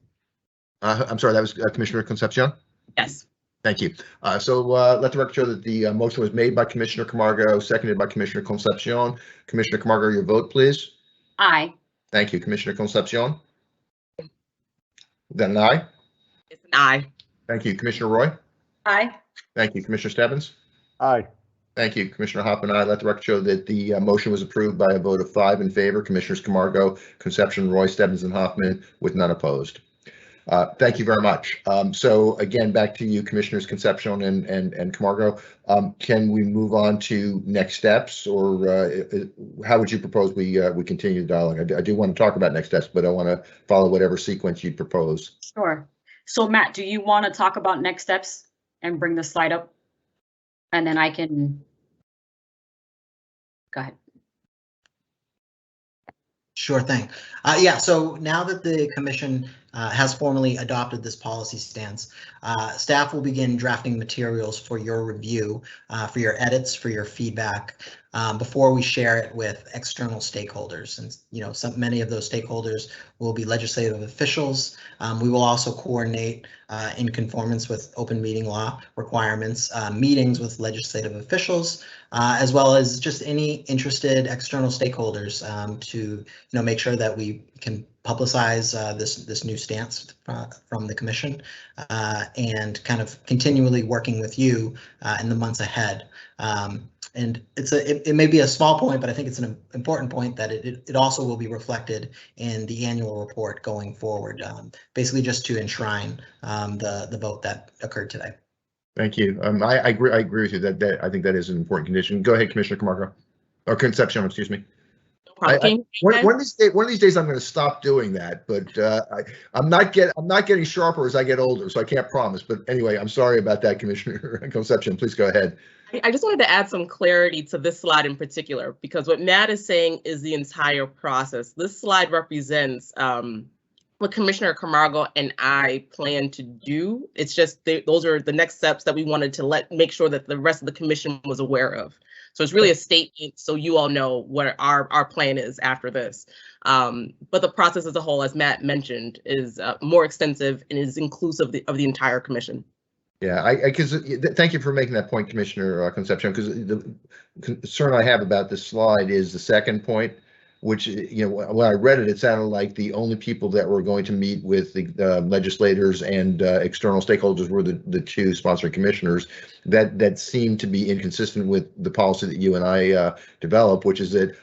I'm sorry, that was Commissioner Concepcion. yes. Thank you. So let the record show that the motion was made by Commissioner Camargo, seconded by Commissioner Concepcion. Commissioner Camargo, your vote, please. Aye. Thank you, Commissioner Concepcion. Then an aye. It's an aye. Thank you, Commissioner Roy. Aye. Thank you, Commissioner Stebbins. Aye. Thank you, Commissioner Hoffman. I let the record show that the motion was approved by a vote of 5 in favor. Commissioners Camargo, Concepcion, Roy, Stebbins, and Hoffman, with none opposed. Thank you very much. So again, back to you, Commissioners Concepcion and Camargo. Can we move on to next steps, or how would you propose we continue the dialogue? I do want to talk about next steps, but I want to follow whatever sequence you'd propose. Sure. So Matt, do you want to talk about next steps and bring the slide up? And then I can go ahead. Sure thing. Yeah, so now that the commission has formally adopted this policy stance, staff will begin drafting materials for your review, for your edits, for your feedback, before we share it with external stakeholders. And many of those stakeholders will be legislative officials. We will also coordinate in conformance with open meeting law requirements, meetings with legislative officials, as well as just any interested external stakeholders to make sure that we can publicize this new stance from the commission, and kind of continually working with you in the months ahead. And it may be a small point, but I think it's an important point that it also will be reflected in the annual report going forward, basically just to enshrine the vote that occurred today. Thank you. I agree with you that I think that is an important condition. Go ahead, Commissioner Camargo, or Concepcion, excuse me. One of these days I'm going to stop doing that, but I'm not getting sharper as I get older, so I can't promise. But anyway, I'm sorry about that, Commissioner Concepcion. Please go ahead. I just wanted to add some clarity to this slide in particular, because what Matt is saying is the entire process. This slide represents what Commissioner Camargo and I plan to do. It's just those are the next steps that we wanted to make sure that the rest of the commission was aware of. So it's really a statement so you all know what our plan is after this. But the process as a whole, as Matt mentioned, is more extensive and is inclusive of the entire commission. Yeah, thank you for making that point, Commissioner Concepcion, because the concern I have about this slide is the second point, which, when I read it, it sounded like the only people that were going to meet with the legislators and external stakeholders were the two sponsoring commissioners. That seemed to be inconsistent with the policy that you and I developed, which is that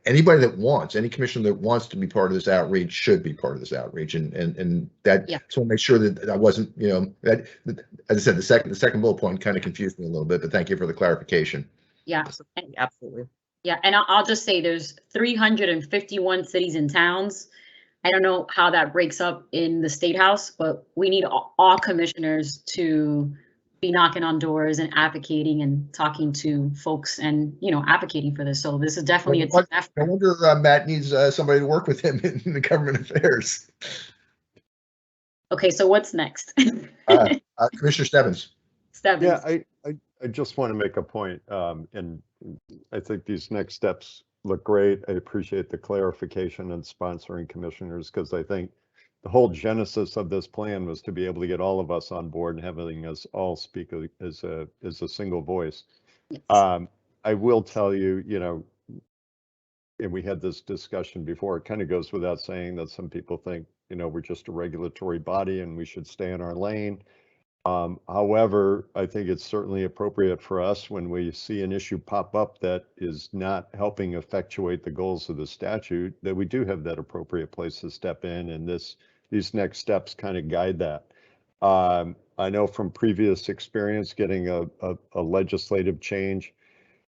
anybody that wants, any commissioner that wants to be part of this outreach should be part of this outreach, and that. Yeah. So I make sure that I wasn't, that, as I said, the second bullet point kind of confused me a little bit, but thank you for the clarification. Yeah, absolutely. Yeah, and I'll just say there's 351 cities and towns. I don't know how that breaks up in the State House, but we need all commissioners to be knocking on doors and advocating and talking to folks and, advocating for this. So this is definitely a team effort. I wonder Matt needs somebody to work with him in the government affairs. Okay, so what's next? Commissioner Stebbins. Yeah, I just want to make a point, and I think these next steps look great. I appreciate the clarification and sponsoring commissioners, because I think the whole genesis of this plan was to be able to get all of us on board and having us all speak as a single voice. Yes. I will tell you, and we had this discussion before, it kind of goes without saying that some people think, we're just a regulatory body and we should stay in our lane. However, I think it's certainly appropriate for us when we see an issue pop up that is not helping effectuate the goals of the statute, that we do have that appropriate place to step in, and these next steps kind of guide that. I know from previous experience, getting a legislative change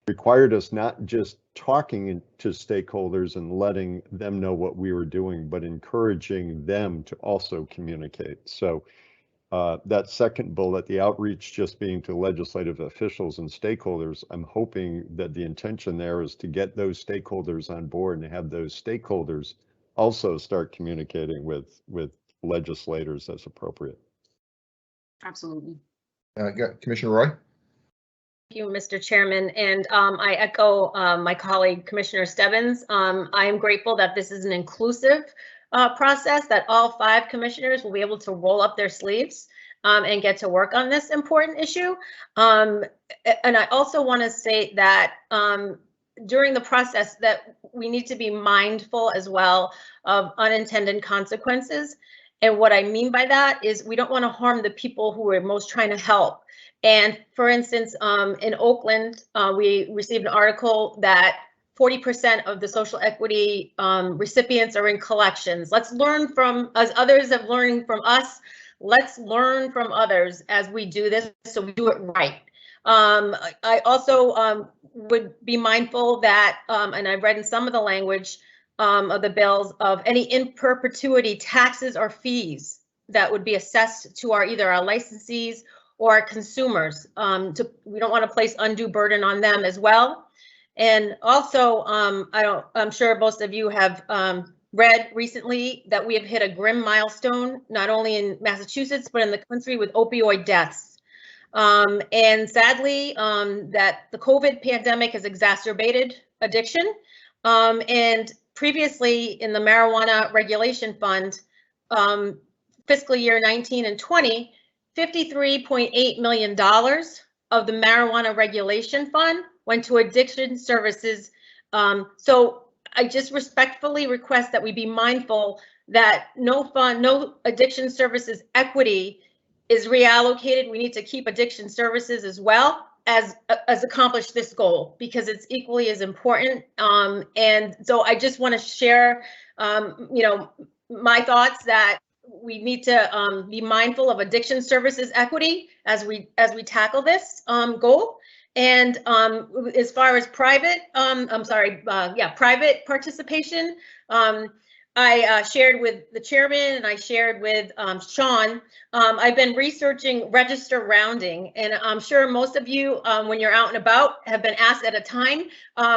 required us not just talking to stakeholders and letting them know what we were doing, but encouraging them to also communicate. So that second bullet, the outreach just being to legislative officials and stakeholders, I'm hoping that the intention there is to get those stakeholders on board and have those stakeholders also start communicating with legislators as appropriate. Absolutely. Commissioner Roy? Thank you, Mr. Chairman, and I echo my colleague, Commissioner Stebbins. I am grateful that this is an inclusive process, that all 5 commissioners will be able to roll up their sleeves and get to work on this important issue. And I also want to say that during the process that we need to be mindful as well of unintended consequences. And what I mean by that is we don't want to harm the people who we're most trying to help. And for instance, in Oakland, we received an article that 40% of the social equity recipients are in collections. Let's learn from, as others have learned from us, let's learn from others as we do this so we do it right. I also would be mindful that, and I've read in some of the language of the bills, of any in perpetuity taxes or fees that would be assessed to either our licensees or our consumers. We don't want to place undue burden on them as well. And also, I'm sure most of you have read recently that we have hit a grim milestone, not only in Massachusetts, but in the country with opioid deaths. And sadly, that the COVID pandemic has exacerbated addiction. And previously in the Marijuana Regulation Fund, fiscal year 19 and 20, $53.8 million of the Marijuana Regulation Fund went to addiction services. So I just respectfully request that we be mindful that no addiction services equity is reallocated. We need to keep addiction services as well as accomplish this goal, because it's equally as important. And so I just want to share, my thoughts that we need to be mindful of addiction services equity as we tackle this goal. And as far as private, private participation, I shared with the chairman and I shared with Sean. I've been researching register rounding, and I'm sure most of you, when you're out and about, have been asked at a time,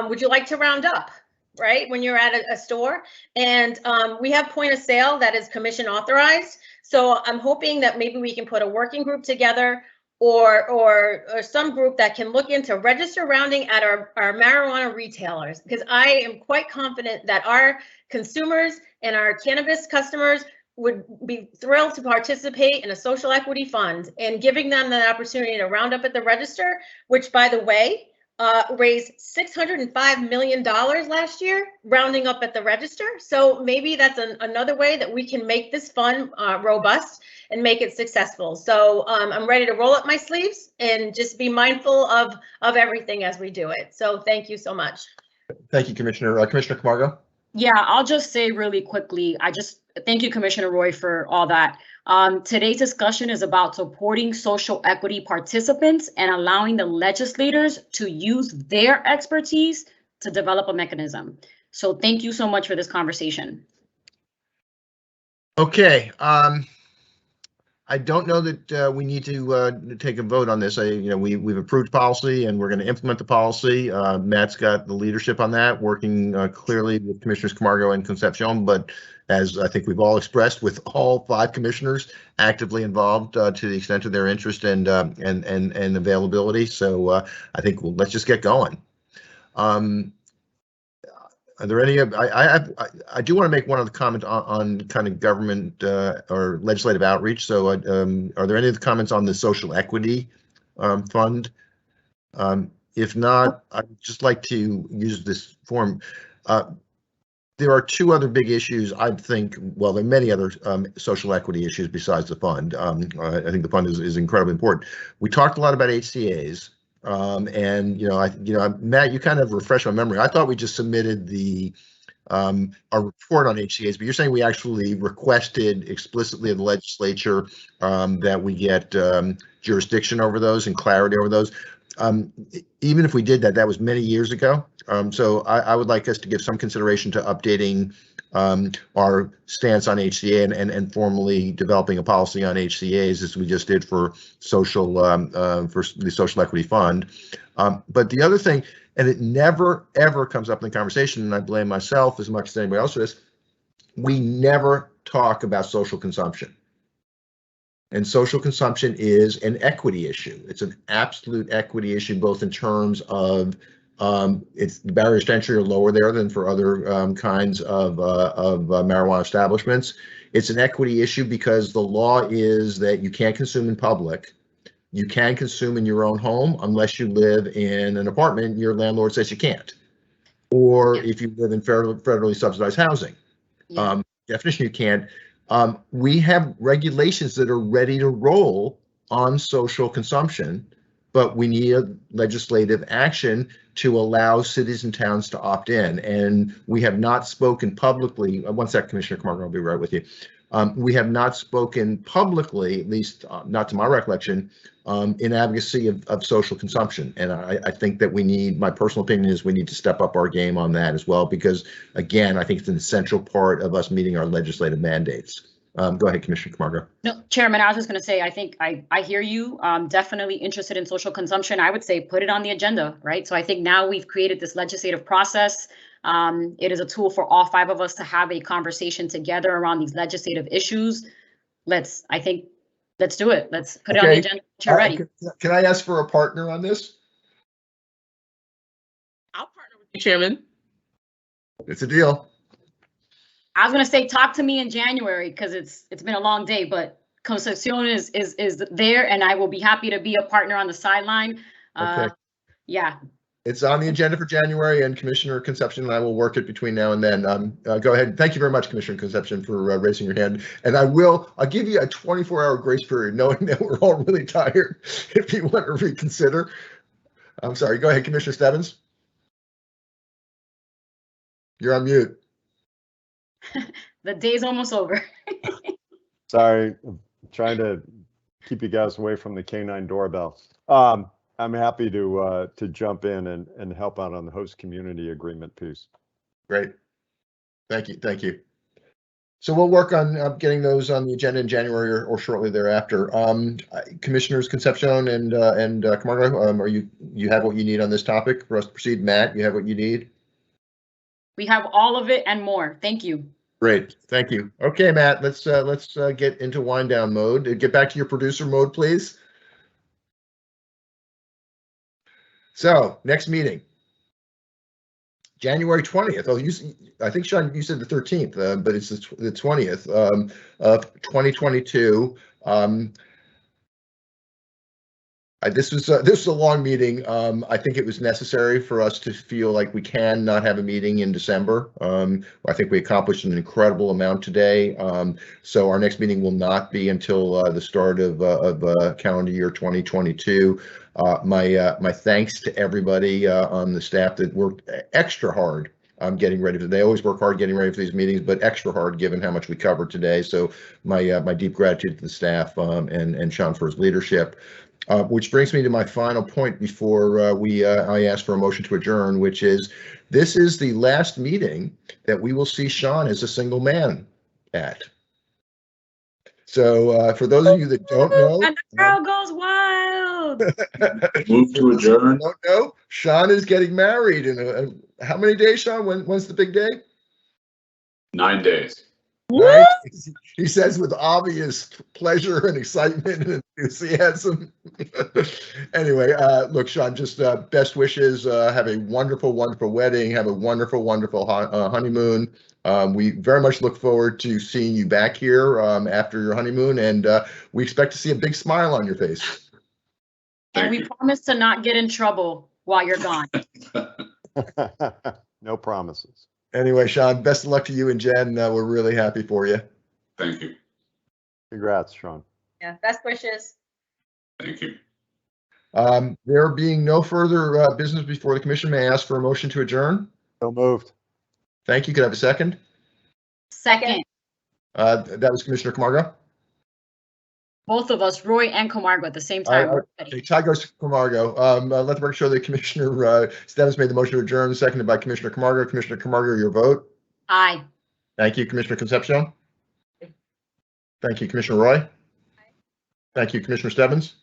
would you like to round up? Right, when you're at a store, and we have point of sale that is commission authorized. So I'm hoping that maybe we can put a working group together, or some group that can look into register rounding at our marijuana retailers, because I am quite confident that our consumers and our cannabis customers would be thrilled to participate in a social equity fund, and giving them the opportunity to round up at the register, which, by the way, raised $605 million last year, rounding up at the register. So maybe that's another way that we can make this fund robust and make it successful. So I'm ready to roll up my sleeves and just be mindful of everything as we do it. So thank you so much. Thank you, Commissioner. Commissioner Camargo? Yeah, I'll just say really quickly, thank you, Commissioner Roy, for all that. Today's discussion is about supporting social equity participants and allowing the legislators to use their expertise to develop a mechanism. So thank you so much for this conversation. Okay. I don't know that we need to take a vote on this. We've approved policy and we're going to implement the policy. Matt's got the leadership on that, working clearly with Commissioners Camargo and Concepcion, but as I think we've all expressed, with all 5 commissioners actively involved to the extent of their interest and availability. So I think let's just get going. Are there any? I do want to make one other comment on kind of government or legislative outreach. So, are there any other comments on the social equity fund? If not, I'd just like to use this forum. There are 2 other big issues, I think. Well, there are many other social equity issues besides the fund. I think the fund is incredibly important. We talked a lot about HCAs. Matt, you kind of refreshed my memory. I thought we just submitted our report on HCAs, but you're saying we actually requested explicitly of the legislature that we get jurisdiction over those and clarity over those. Even if we did that, that was many years ago. So I would like us to give some consideration to updating our stance on HCA and formally developing a policy on HCAs, as we just did for the Social Equity Fund. But the other thing, and it never ever comes up in the conversation, and I blame myself as much as anybody else for this, we never talk about social consumption. And social consumption is an equity issue. It's an absolute equity issue, both in terms of the barriers to entry are lower there than for other kinds of marijuana establishments. It's an equity issue because the law is that you can't consume in public. You can consume in your own home unless you live in an apartment and your landlord says you can't. Or if you live in federally subsidized housing. Definition you can't. We have regulations that are ready to roll on social consumption, but we need a legislative action to allow cities and towns to opt in. And we have not spoken publicly. One sec, Commissioner Camargo, I'll be right with you. We have not spoken publicly, at least not to my recollection, in advocacy of social consumption. And I think that we need, my personal opinion is we need to step up our game on that as well, because again, I think it's an essential part of us meeting our legislative mandates. Go ahead, Commissioner Camargo. No, Chairman, I was just going to say, I think I hear you. Definitely interested in social consumption. I would say put it on the agenda, right? So I think now we've created this legislative process. It is a tool for all 5 of us to have a conversation together around these legislative issues. Let's do it. Let's put it on the agenda. You're ready. Can I ask for a partner on this? I'll partner with you, Chairman. It's a deal. I was gonna say talk to me in January because it's been a long day, but Concepcion is there, and I will be happy to be a partner on the sideline. Okay. Yeah. It's on the agenda for January, and Commissioner Concepcion and I will work it between now and then. Go ahead. Thank you very much, Commissioner Concepcion, for raising your hand. And I'll give you a 24-hour grace period, knowing that we're all really tired, if you want to reconsider. I'm sorry. Go ahead, Commissioner Stebbins. You're on mute. The day's almost over. Sorry, I'm trying to keep you guys away from the canine doorbell. I'm happy to jump in and help out on the host community agreement piece. Great. Thank you. So we'll work on getting those on the agenda in January or shortly thereafter. Commissioners Concepcion and Camargo, you have what you need on this topic for us to proceed? Matt, you have what you need? We have all of it and more. Thank you. Great, thank you. Okay, Matt, let's get into wind down mode. Get back to your producer mode, please. So next meeting, January 20th. Oh, I think Sean, you said the 13th, but it's the 20th of 2022. This was a long meeting. I think it was necessary for us to feel like we can not have a meeting in December. I think we accomplished an incredible amount today. So our next meeting will not be until the start of calendar year 2022. My thanks to everybody on the staff that worked extra hard getting ready for. They always work hard getting ready for these meetings, but extra hard given how much we covered today. So my deep gratitude to the staff and Sean for his leadership. Which brings me to my final point before I ask for a motion to adjourn, which is this is the last meeting that we will see Sean as a single man at. So for those of you that don't know, And the crowd goes wild. Move to adjourn. Don't know, Sean is getting married in how many days, Sean? When's the big day? 9 days. Right? He says with obvious pleasure and excitement and enthusiasm. Anyway, look, Sean, just best wishes. Have a wonderful, wonderful wedding. Have a wonderful, wonderful honeymoon. We very much look forward to seeing you back here after your honeymoon, and we expect to see a big smile on your face. And we promise to not get in trouble while you're gone. No promises. Anyway, Sean, best of luck to you and Jen. We're really happy for you. Thank you. Congrats, Sean. Yeah, best wishes. Thank you. There being no further business before the commission, may I ask for a motion to adjourn? So moved. Thank you. Could I have a second? Second, That was Commissioner Camargo. both of us, Roy and Camargo, at the same time. We're ready. Okay, tie goes to Camargo. Let the record show that Commissioner Stebbins made the motion to adjourn, seconded by Commissioner Camargo. Commissioner Camargo, your vote. Aye. Thank you, Commissioner Concepcion. Thank you, Commissioner Roy. Thank you, Commissioner Stebbins.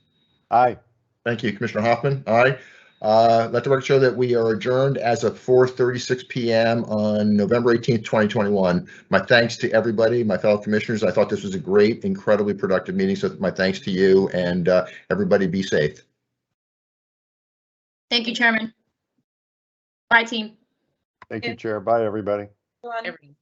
Aye. Thank you, Commissioner Hoffman. Aye. Let the record show that we are adjourned as of 4:36 p.m. on November 18th, 2021. My thanks to everybody, my fellow commissioners. I thought this was a great, incredibly productive meeting. So my thanks to you, and everybody be safe. Thank you, Chairman. Bye, team. Thank you, Chair. Bye, everybody. Everyone. Everything.